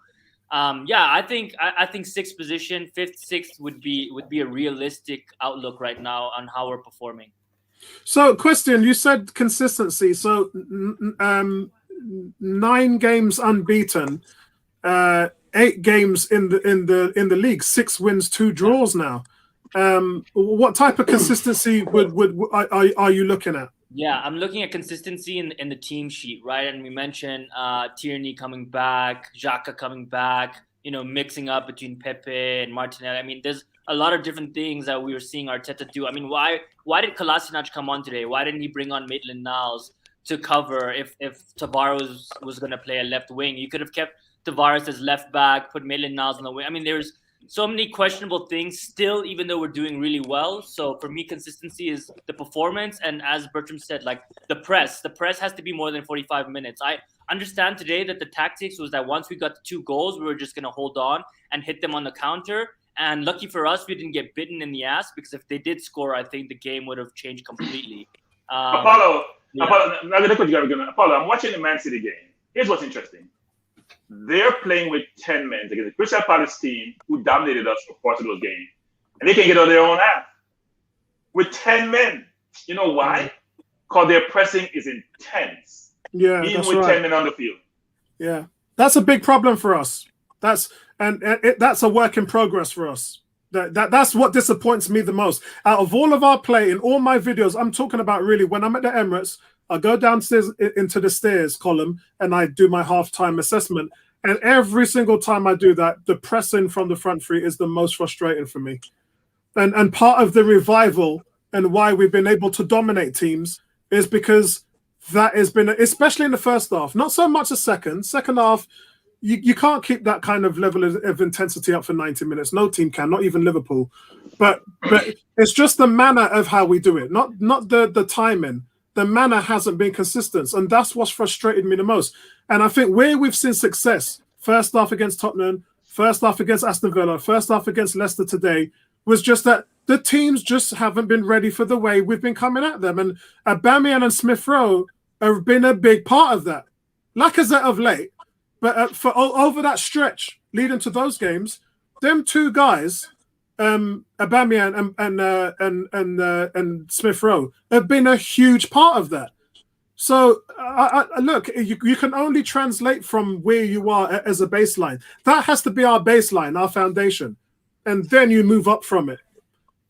I think 6th position, 5th, 6th would be a realistic outlook right now on how we're performing. So, question, you said consistency. So, 9 games unbeaten, 8 games in the league, 6 wins, 2 draws now. What type of consistency are you looking at? Yeah, I'm looking at consistency in the team sheet, right? And we mentioned Tierney coming back, Xhaka coming back, mixing up between Pepe and Martinelli. I mean, there's a lot of different things that we were seeing Arteta do. I mean, why did Kolasinac come on today? Why didn't he bring on Maitland-Niles to cover if Tavares was going to play a left wing? You could have kept Tavares as left back, put Maitland-Niles on the wing. I mean, there's so many questionable things still, even though we're doing really well. So for me, consistency is the performance. And as Bertram said, like the press has to be more than 45 minutes. I understand today that the tactics was that once we got the 2 goals, we were just going to hold on and hit them on the counter. And lucky for us, we didn't get bitten in the ass, because if they did score, I think the game would have changed completely. Apollo, I'm watching the Man City game. Here's what's interesting. They're playing with 10 men against the Crystal Palace team who dominated us for parts of those games. And they can get on their own half with 10 men. You know why? Because their pressing is intense. Yeah, even that's with right. 10 men on the field. Yeah, that's a big problem for us. That's a work in progress for us. That's what disappoints me the most. Out of all of our play in all my videos, I'm talking about really when I'm at the Emirates, I go downstairs into the stairs column and I do my halftime assessment. And every single time I do that, the pressing from the front three is the most frustrating for me. And part of the revival and why we've been able to dominate teams is because that has been, especially in the first half, not so much the second. Second half, you can't keep that kind of level of intensity up for 90 minutes. No team can, not even Liverpool. But it's just the manner of how we do it, not the timing. The manner hasn't been consistent, and that's what's frustrated me the most. And I think where we've seen success, first half against Tottenham, first half against Aston Villa, first half against Leicester today, was just that the teams just haven't been ready for the way we've been coming at them. And Aubameyang and Smith Rowe have been a big part of that. Lacazette of late, but for over that stretch leading to those games, them 2 guys, Aubameyang and Smith Rowe, have been a huge part of that. So look, you can only translate from where you are as a baseline. That has to be our baseline, our foundation, and then you move up from it.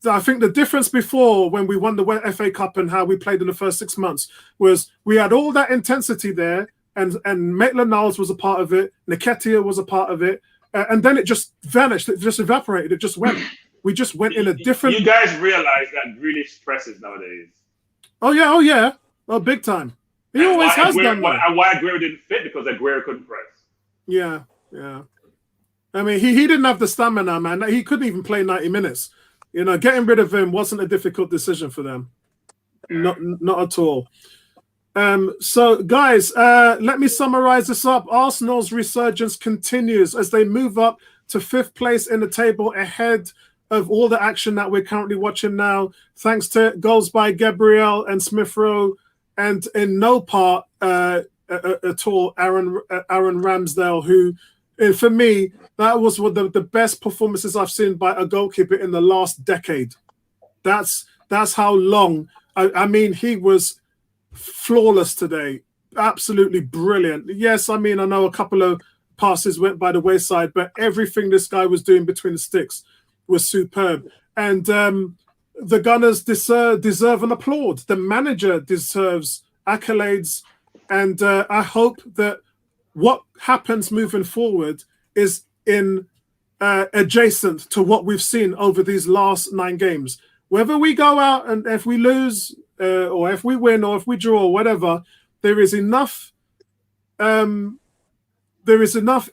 I think the difference before when we won the FA Cup and how we played in the first 6 months was we had all that intensity there, and Maitland-Niles was a part of it, Nketiah was a part of it, and then it just vanished. It just evaporated. It just went. We just went in a different. You guys realize that Grealish presses nowadays. Oh yeah, big time. He always has done that. And why Aguero didn't fit, because Aguero couldn't press. Yeah. I mean, he didn't have the stamina, man. He couldn't even play 90 minutes. You know, getting rid of him wasn't a difficult decision for them. Not at all. So, guys, let me summarize this up. Arsenal's resurgence continues as they move up to 5th place in the table, ahead of all the action that we're currently watching now, thanks to goals by Gabriel and Smith Rowe, and in no part at all Aaron Ramsdale, who, for me, that was one of the best performances I've seen by a goalkeeper in the last decade. That's how long. I mean, he was flawless today, absolutely brilliant. Yes, I mean, I know a couple of passes went by the wayside, but everything this guy was doing between the sticks was superb. And the Gunners deserve an applaud. The manager deserves accolades, and I hope that what happens moving forward is in adjacent to what we've seen over these last 9 games. Whether we go out and if we lose, or if we win, or if we draw, or whatever, there is enough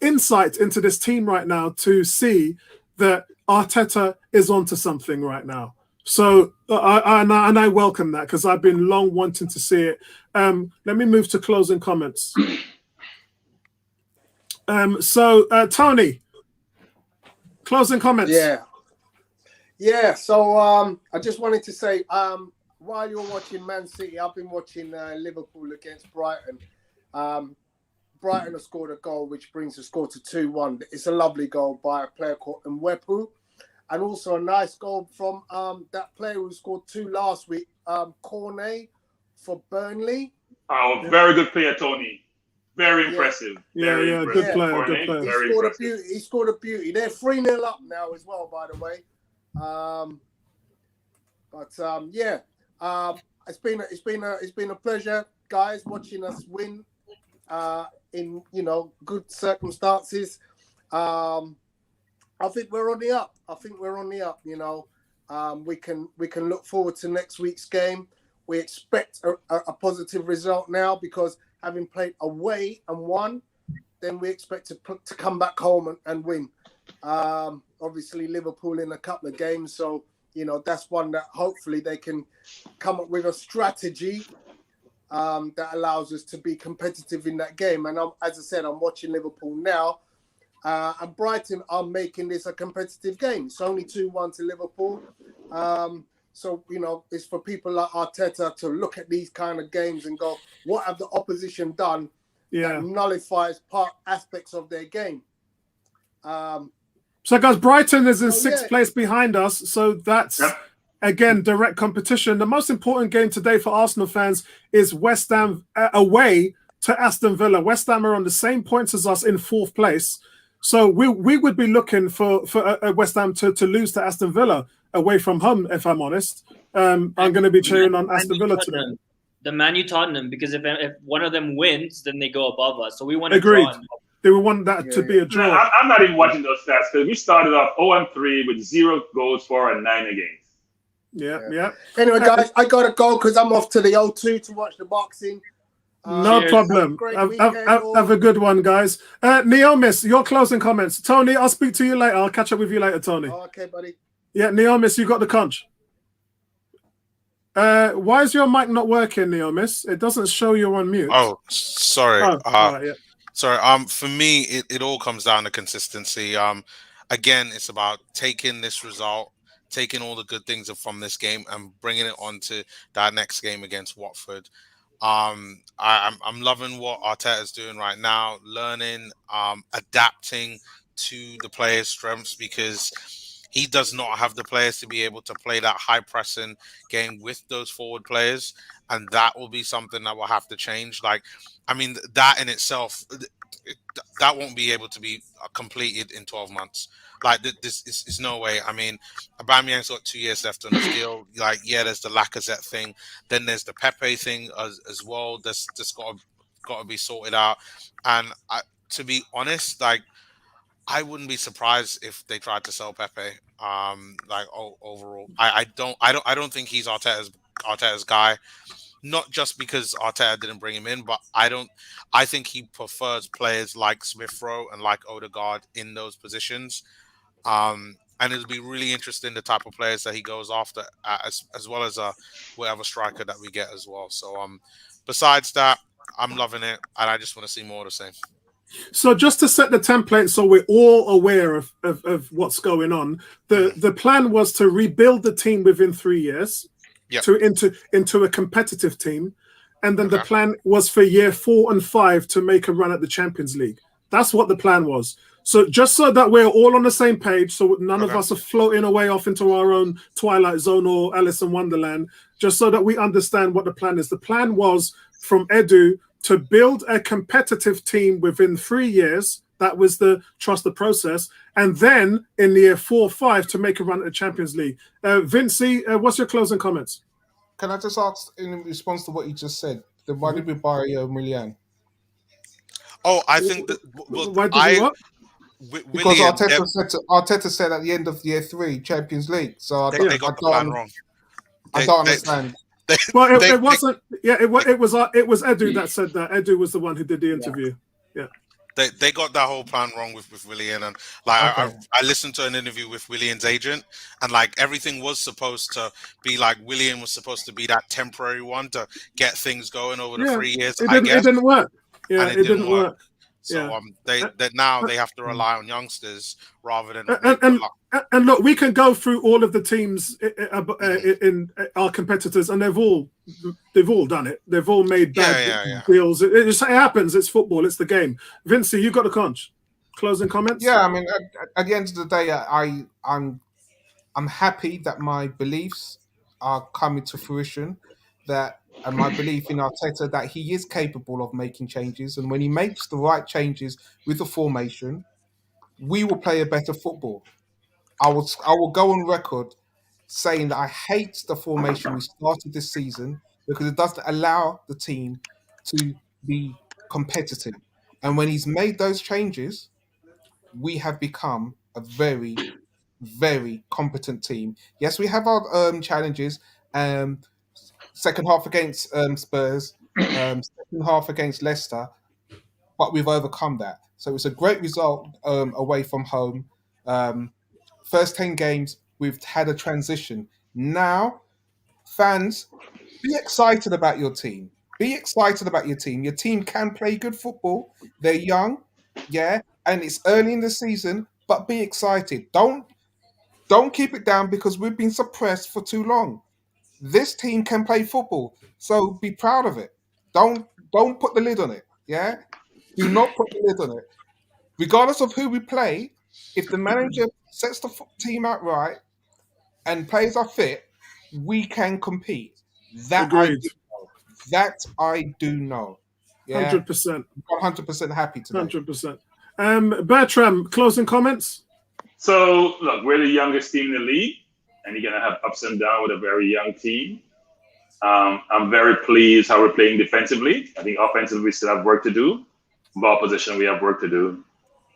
insight into this team right now to see that Arteta is onto something right now. So I welcome that, because I've been long wanting to see it. Let me move to closing comments. So Tony, closing comments. Yeah. So I just wanted to say, while you're watching Man City, I've been watching Liverpool against Brighton. Brighton have scored a goal, which brings the score to 2-1. It's a lovely goal by a player called Mwepu. And also a nice goal from that player who scored 2 last week, Cornet for Burnley. Oh, very good player, Tony. Very impressive. Yeah, good player. He scored a beauty. They're 3-0 up now as well, by the way. It's been a pleasure, guys, watching us win in good circumstances. I think we're on the up. We can look forward to next week's game. We expect a positive result now, because having played away and won, then we expect to come back home and win. Obviously, Liverpool in a couple of games, so that's one that hopefully they can come up with a strategy that allows us to be competitive in that game. And as I said, I'm watching Liverpool now, and Brighton are making this a competitive game. It's only 2-1 to Liverpool. So, it's for people like Arteta to look at these kind of games and go, what have the opposition done that nullifies aspects of their game? So, guys, Brighton is in sixth place behind us. So that's, again, direct competition. The most important game today for Arsenal fans is West Ham away to Aston Villa. West Ham are on the same points as us in fourth place. So we would be looking for West Ham to lose to Aston Villa away from home, if I'm honest. I'm going to be cheering on Aston Villa today. The Man U Tottenham, because if one of them wins, then they go above us. So we want to draw. They would want that to be a draw. No, I'm not even watching those stats because we started off 0-3 with 0 goals for and 9 against. Yeah. Anyway, guys, I got to go because I'm off to the O2 to watch the boxing. No problem. Have a good one, guys. Neomis, your closing comments. Tony, I'll speak to you later. I'll catch up with you later, Tony. Oh, okay, buddy. Yeah, Neomis, you got the conch. Why is your mic not working, Neomis? It doesn't show you're on mute. Oh, sorry. Right, Sorry. For me, it all comes down to consistency. Again, it's about taking this result, taking all the good things from this game, and bringing it on to that next game against Watford. I'm loving what Arteta is doing right now, learning, adapting to the players' strengths, because he does not have the players to be able to play that high pressing game with those forward players, and that will be something that will have to change. That in itself, that won't be able to be completed in 12 months. This is no way. Aubameyang's got 2 years left on his deal. There's the Lacazette thing. Then there's the Pepe thing as well. That's got to be sorted out. And to be honest, I wouldn't be surprised if they tried to sell Pepe. Overall, I don't think he's Arteta's guy. Not just because Arteta didn't bring him in, but I think he prefers players like Smith Rowe and like Odegaard in those positions. And it'll be really interesting the type of players that he goes after, as well as whatever striker that we get as well. So besides that, I'm loving it, and I just want to see more of the same. So just to set the template so we're all aware of what's going on, the plan was to rebuild the team within 3 years. Yep. into a competitive team, and then the plan was for year 4 and 5 to make a run at the Champions League. That's what the plan was. So just so that we're all on the same page, so none of us are floating away off into our own Twilight Zone or Alice in Wonderland, just so that we understand what the plan is. The plan was from Edu to build a competitive team within 3 years. That was the trust the process. And then in the year 4 or 5 to make a run at the Champions League. Vincey, what's your closing comments? Can I just ask, in response to what you just said, then why did we buy Willian? Oh, I think that... Why did we what? Because Arteta said at the end of year 3, Champions League. So they got the plan wrong. I don't understand. It wasn't. Yeah, it was Edu that said that. Edu was the one who did the interview. Yeah. They got that whole plan wrong with Willian, and I listened to an interview with Willian's agent, and everything was supposed to be Willian was supposed to be that temporary one to get things going over the 3 years. It didn't work. Yeah, it didn't work. So now they have to rely on youngsters rather than and look, we can go through all of the teams in our competitors, and they've all done it. They've all made bad deals. It happens. It's football. It's the game. Vincey, you got the conch. Closing comments? Yeah, at the end of the day, I'm happy that my beliefs are coming to fruition. And my belief in Arteta that he is capable of making changes, and when he makes the right changes with the formation, we will play a better football. I will go on record saying that I hate the formation we started this season because it doesn't allow the team to be competitive. And when he's made those changes, we have become a very, very competent team. Yes, we have our challenges. Second half against Spurs, second half against Leicester, but we've overcome that. So it's a great result away from home. First 10 games, we've had a transition. Now, fans, be excited about your team. Be excited about your team. Your team can play good football. They're young, yeah, and it's early in the season, but be excited. Don't keep it down because we've been suppressed for too long. This team can play football, so be proud of it. Don't put the lid on it, yeah? Do not put the lid on it. Regardless of who we play, if the manager sets the team out right and players are fit, we can compete. Agreed. That I do know. Yeah, 100%. 100% happy today. 100%. Bertram, closing comments? So, look, we're the youngest team in the league, and you're going to have ups and downs with a very young team. I'm very pleased how we're playing defensively. I think offensively we still have work to do. Ball position, we have work to do.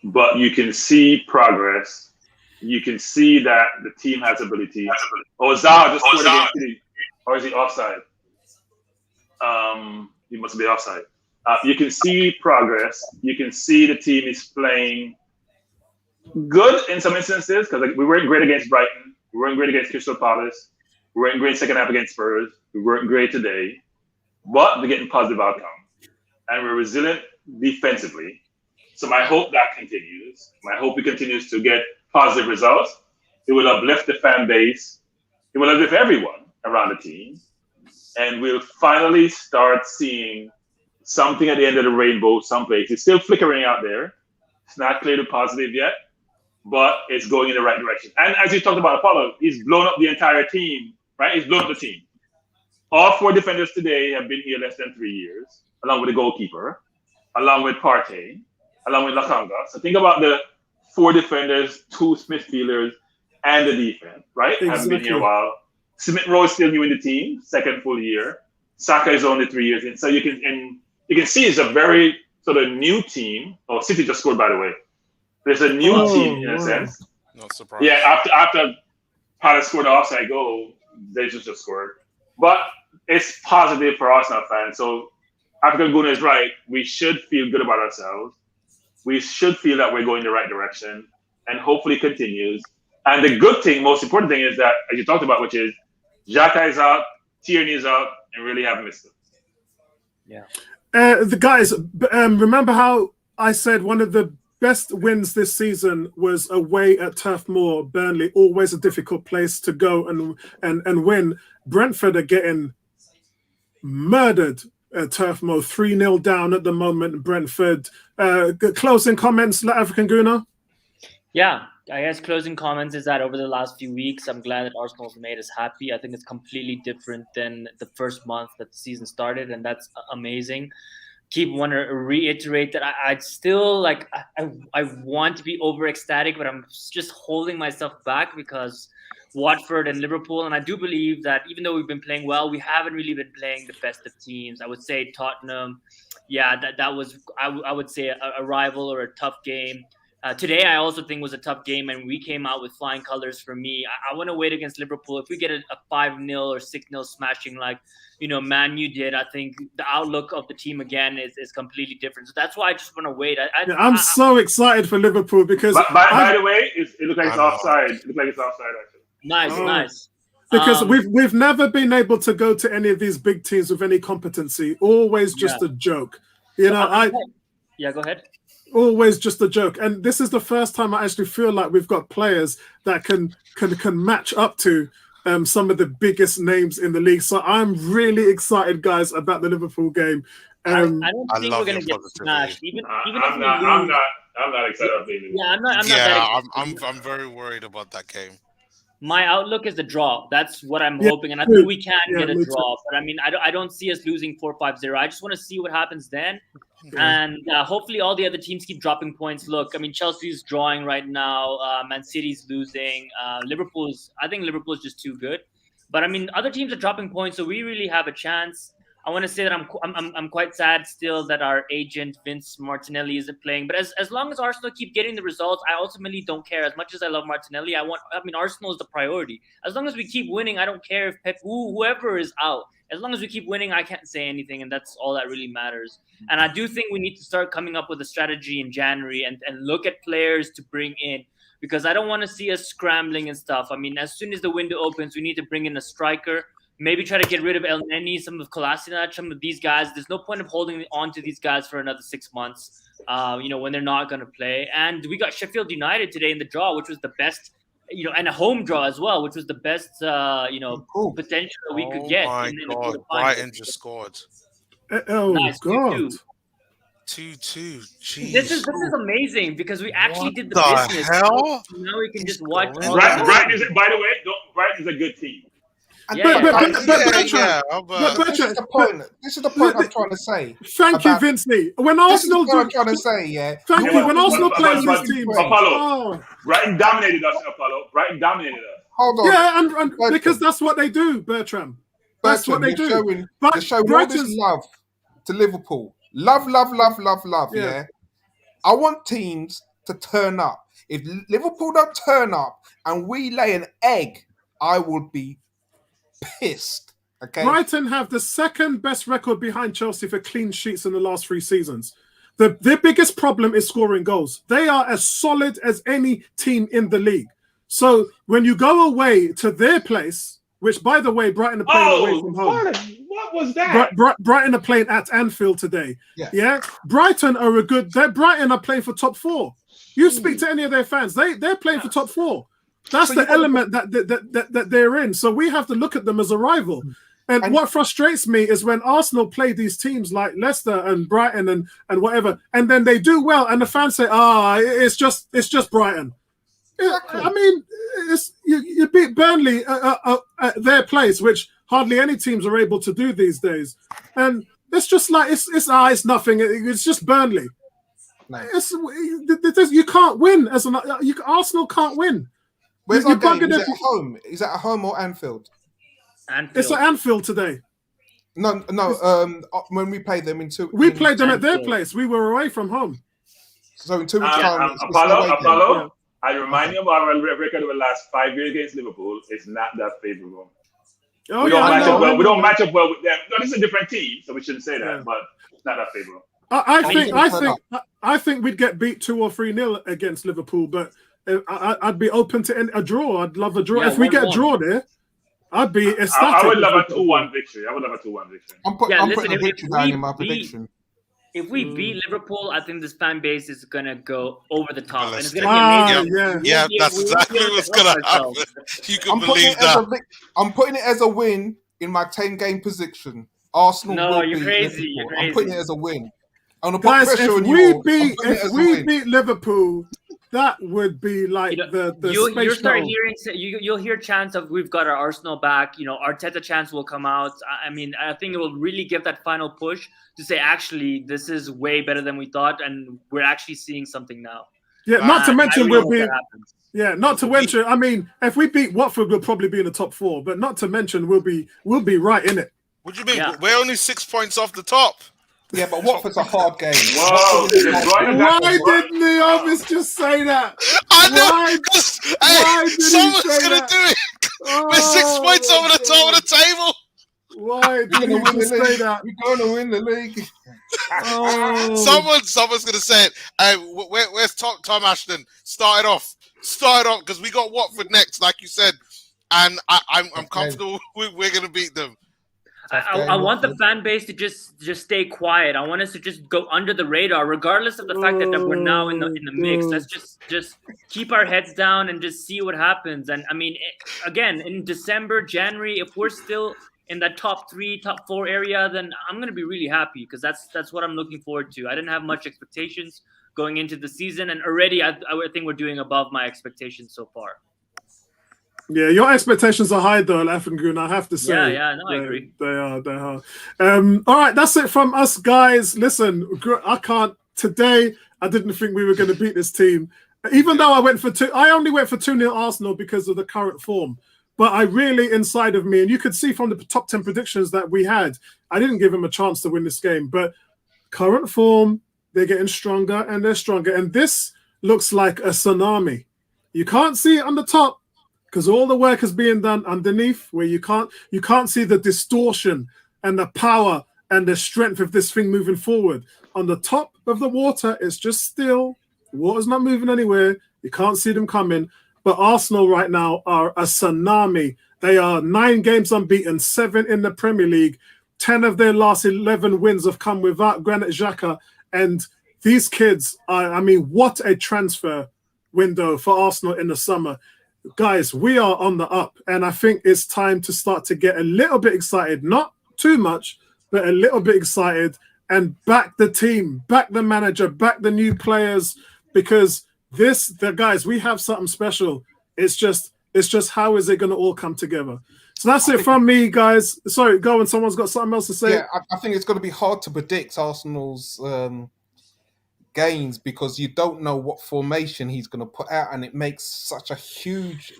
But you can see progress. You can see that the team has ability. Oh, Zaha just scored against City. Or is he offside? He must be offside. You can see progress. You can see the team is playing good in some instances because we weren't great against Brighton. We weren't great against Crystal Palace. We weren't great second half against Spurs. We weren't great today. But we're getting positive outcome. And we're resilient defensively. So my hope that continues. My hope it continues to get positive results. It will uplift the fan base. It will uplift everyone around the team. And we'll finally start seeing something at the end of the rainbow someplace. It's still flickering out there. It's not clearly positive yet, but it's going in the right direction. And as you talked about Apollo, he's blown up the entire team, right? He's blown up the team. All 4 defenders today have been here less than 3 years, along with the goalkeeper, along with Partey, along with Lakanga. So think about the 4 defenders, 2 midfielders, and the defense, right? Exactly. Haven't been here a while. Smith Rowe is still new in the team, second full year. Saka is only 3 years in. So you can see it's a very sort of new team. Oh, City just scored, by the way. There's a new team in a sense. Not surprised. Yeah, after Palace scored the offside goal, they just scored. But it's positive for Arsenal fans. So African Guna is right. We should feel good about ourselves. We should feel that we're going the right direction, and hopefully continues. And the good thing, most important thing, is that, as you talked about, which is Xhaka is out, Tierney is out, and really haven't missed it. Yeah. The guys, remember how I said one of the best wins this season was away at Turf Moor, Burnley, always a difficult place to go and win. Brentford are getting murdered at Turf Moor, 3-0 down at the moment. Brentford. Closing comments, African Guna? Yeah, I guess closing comments is that over the last few weeks, I'm glad that Arsenal's made us happy. I think it's completely different than the first month that the season started, and that's amazing. Want to reiterate that I'd still like I want to be over ecstatic, but I'm just holding myself back because Watford and Liverpool, and I do believe that even though we've been playing well, we haven't really been playing the best of teams. I would say Tottenham, yeah, that was I would say a rival or a tough game. Today, I also think was a tough game, and we came out with flying colors for me. I want to wait against Liverpool. If we get a 5-0 or 6-0 smashing like, Man U did, I think the outlook of the team again is completely different. So that's why I just want to wait. I'm so excited for Liverpool because... By the way, it looks like it's offside. It looks like it's offside, actually. Nice. Because we've never been able to go to any of these big teams with any competency. Always just a joke. Yeah, go ahead. Always just a joke, and this is the first time I actually feel like we've got players that can match up to some of the biggest names in the league. So I'm really excited, guys, about the Liverpool game. I don't think we're going to get smashed. I'm not excited about being. Yeah, I'm not. I'm very worried about that game. My outlook is a draw. That's what I'm hoping, and I think we can get a draw. But I mean, I don't see us losing 4-5-0. I just want to see what happens then, and hopefully all the other teams keep dropping points. Look, I mean, Chelsea's drawing right now. Man City's losing. I think Liverpool's just too good. But I mean, other teams are dropping points, so we really have a chance. I want to say that I'm quite sad still that our agent Vince Martinelli isn't playing. But as long as Arsenal keep getting the results, I ultimately don't care. As much as I love Martinelli, Arsenal is the priority. As long as we keep winning, I don't care if Pep, whoever is out. As long as we keep winning, I can't say anything, and that's all that really matters. And I do think we need to start coming up with a strategy in January and look at players to bring in. because I don't want to see us scrambling and stuff. I mean, as soon as the window opens, we need to bring in a striker. Maybe try to get rid of El Neni, some of Kolasinac, some of these guys. There's no point of holding on to these guys for another 6 months, when they're not going to play. And we got Sheffield United today in the draw, which was the best, and a home draw as well, which was the best, potential that we could get. Oh my God, Brighton just scored. Nice, God. 2-2. Jeez. This is amazing because we actually did the What business. the hell? Now we can just watch. Brighton is, by the way, Brighton is a good team. This is the point I'm trying to say. Thank you, Vincey. When Arsenal I'm trying to say, yeah. Thank you. When Arsenal plays this team, Apollo. Brighton dominated us, Apollo. Brighton dominated us. Hold on. Yeah, and because that's what they do, Bertram. That's what they do. They're showing all this love to Liverpool. Love, yeah. I want teams to turn up. If Liverpool don't turn up and we lay an egg, I will be pissed. Okay. Brighton have the second best record behind Chelsea for clean sheets in the last 3 seasons. Their biggest problem is scoring goals. They are as solid as any team in the league. So when you go away to their place, which by the way, Brighton are playing away from home. What was that? Brighton are playing at Anfield today. Yeah. Brighton are Brighton are playing for top 4. You speak to any of their fans, they're playing for top 4. That's the element that they're in. So we have to look at them as a rival. And what frustrates me is when Arsenal play these teams like Leicester and Brighton and whatever, and then they do well, and the fans say, it's just Brighton. Exactly. I mean, you beat Burnley at their place, which hardly any teams are able to do these days. And it's just like, it's nothing. It's just Burnley. Nice. You can't win. Arsenal can't win. Where's our game? Is it at home? Is it at home or Anfield? Anfield. It's at Anfield today. No. When we played them we played them at their place. We were away from home. So in 2 weeks' time, Apollo. I remind you of our record of the last 5 years against Liverpool. It's not that favorable. We don't match up well with them. No, this is a different team, so we shouldn't say that. But it's not that favorable. I think we'd get beat 2 or 3-0 against Liverpool, but I'd be open to a draw. I'd love a draw. If we get a draw there, I'd be ecstatic. I would love a 2-1 victory. I'm putting a victory down in my prediction. If we beat Liverpool, I think this fan base is gonna go over the top, and it's gonna be amazing. Yeah, that's exactly what's gonna happen. You can believe that. I'm putting it as a win in my 10-game prediction. Arsenal. No, you're crazy. You're crazy. I'm putting it as a win. Guys, if we beat Liverpool, that would be like you'll start hearing. You'll hear chants of "We've got our Arsenal back." Arteta chants will come out. I mean, I think it will really give that final push to say, actually, this is way better than we thought, and we're actually seeing something now. Yeah, not to mention we'll be. Yeah, not to mention. I mean, if we beat Watford, we'll probably be in the top 4. But not to mention, we'll be right in it. What do you mean? Yeah. We're only 6 points off the top. Yeah, but Watford's a hard game. Whoa! Why didn't the office just say that? I know. Someone's gonna do it. We're 6 points over the top of the table. Why did you just say that? We're going to win the league. Someone's going to say it. Hey, where's Tom Ashton? Start it off because we got Watford next, like you said, and I'm comfortable. We're going to beat them. I want the fan base to just stay quiet. I want us to just go under the radar, regardless of the fact that we're now in the mix. Let's just keep our heads down and just see what happens. And I mean, again, in December, January, if we're still in that top 3, top 4 area, then I'm going to be really happy because that's what I'm looking forward to. I didn't have much expectations going into the season, and already I think we're doing above my expectations so far. Yeah, your expectations are high though, Lafengoon, I have to say. Yeah, no, I agree. They are. All right, that's it from us, guys. Listen, today I didn't think we were going to beat this team. Even though I only went for 2-0 Arsenal because of the current form. But I really, inside of me, and you could see from the top 10 predictions that we had, I didn't give them a chance to win this game. But current form, they're getting stronger and they're stronger. And this looks like a tsunami. You can't see it on the top because all the work is being done underneath where you can't see the distortion and the power and the strength of this thing moving forward. On the top of the water, it's just still. The water's not moving anywhere. You can't see them coming. But Arsenal right now are a tsunami. They are 9 games unbeaten, 7 in the Premier League. 10 of their last 11 wins have come without Granit Xhaka. And these kids I mean, what a transfer window for Arsenal in the summer. Guys, we are on the up. And I think it's time to start to get a little bit excited. Not too much, but a little bit excited. And back the team, back the manager, back the new players. Because guys, we have something special. It's just how is it going to all come together? So that's it from me, guys. Sorry, go on. Someone's got something else to say. Yeah, I think it's going to be hard to predict Arsenal's gains because you don't know what formation he's going to put out, and it makes such a huge.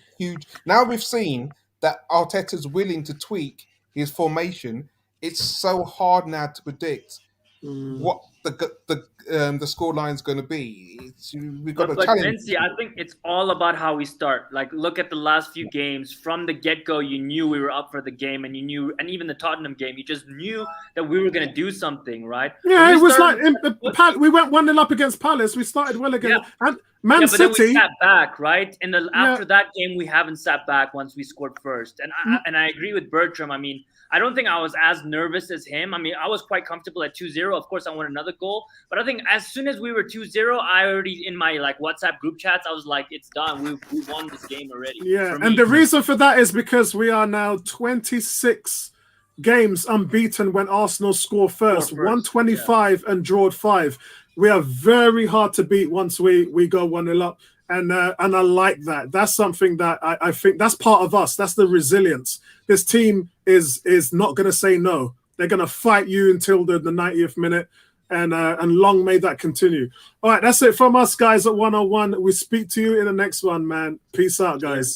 Now we've seen that Arteta's willing to tweak his formation. It's so hard now to predict what the scoreline is going to be. We've got but Vinci, I think it's all about how we start. Like, look at the last few games. From the get-go, you knew we were up for the game, and you knew, and even the Tottenham game, you just knew that we were going to do something, right? Yeah, it was like we went 1-0 up against Palace. We started well again, and Man City. But then we sat back, right? And after that game, we haven't sat back once we scored first. And I agree with Bertram. I mean, I don't think I was as nervous as him. I mean, I was quite comfortable at 2-0. Of course, I want another goal. But I think as soon as we were 2-0, I already, in my WhatsApp group chats, I was like, it's done. We won this game already. Yeah, and the reason for that is because we are now 26 games unbeaten when Arsenal score first. 125 and drawed 5. We are very hard to beat once we go 1-0 up. And I like that. That's something that I think that's part of us. That's the resilience. This team is not going to say no. They're going to fight you until the 90th minute, and long may that continue. All right, that's it from us, guys, at 101. We speak to you in the next one, man. Peace out, guys.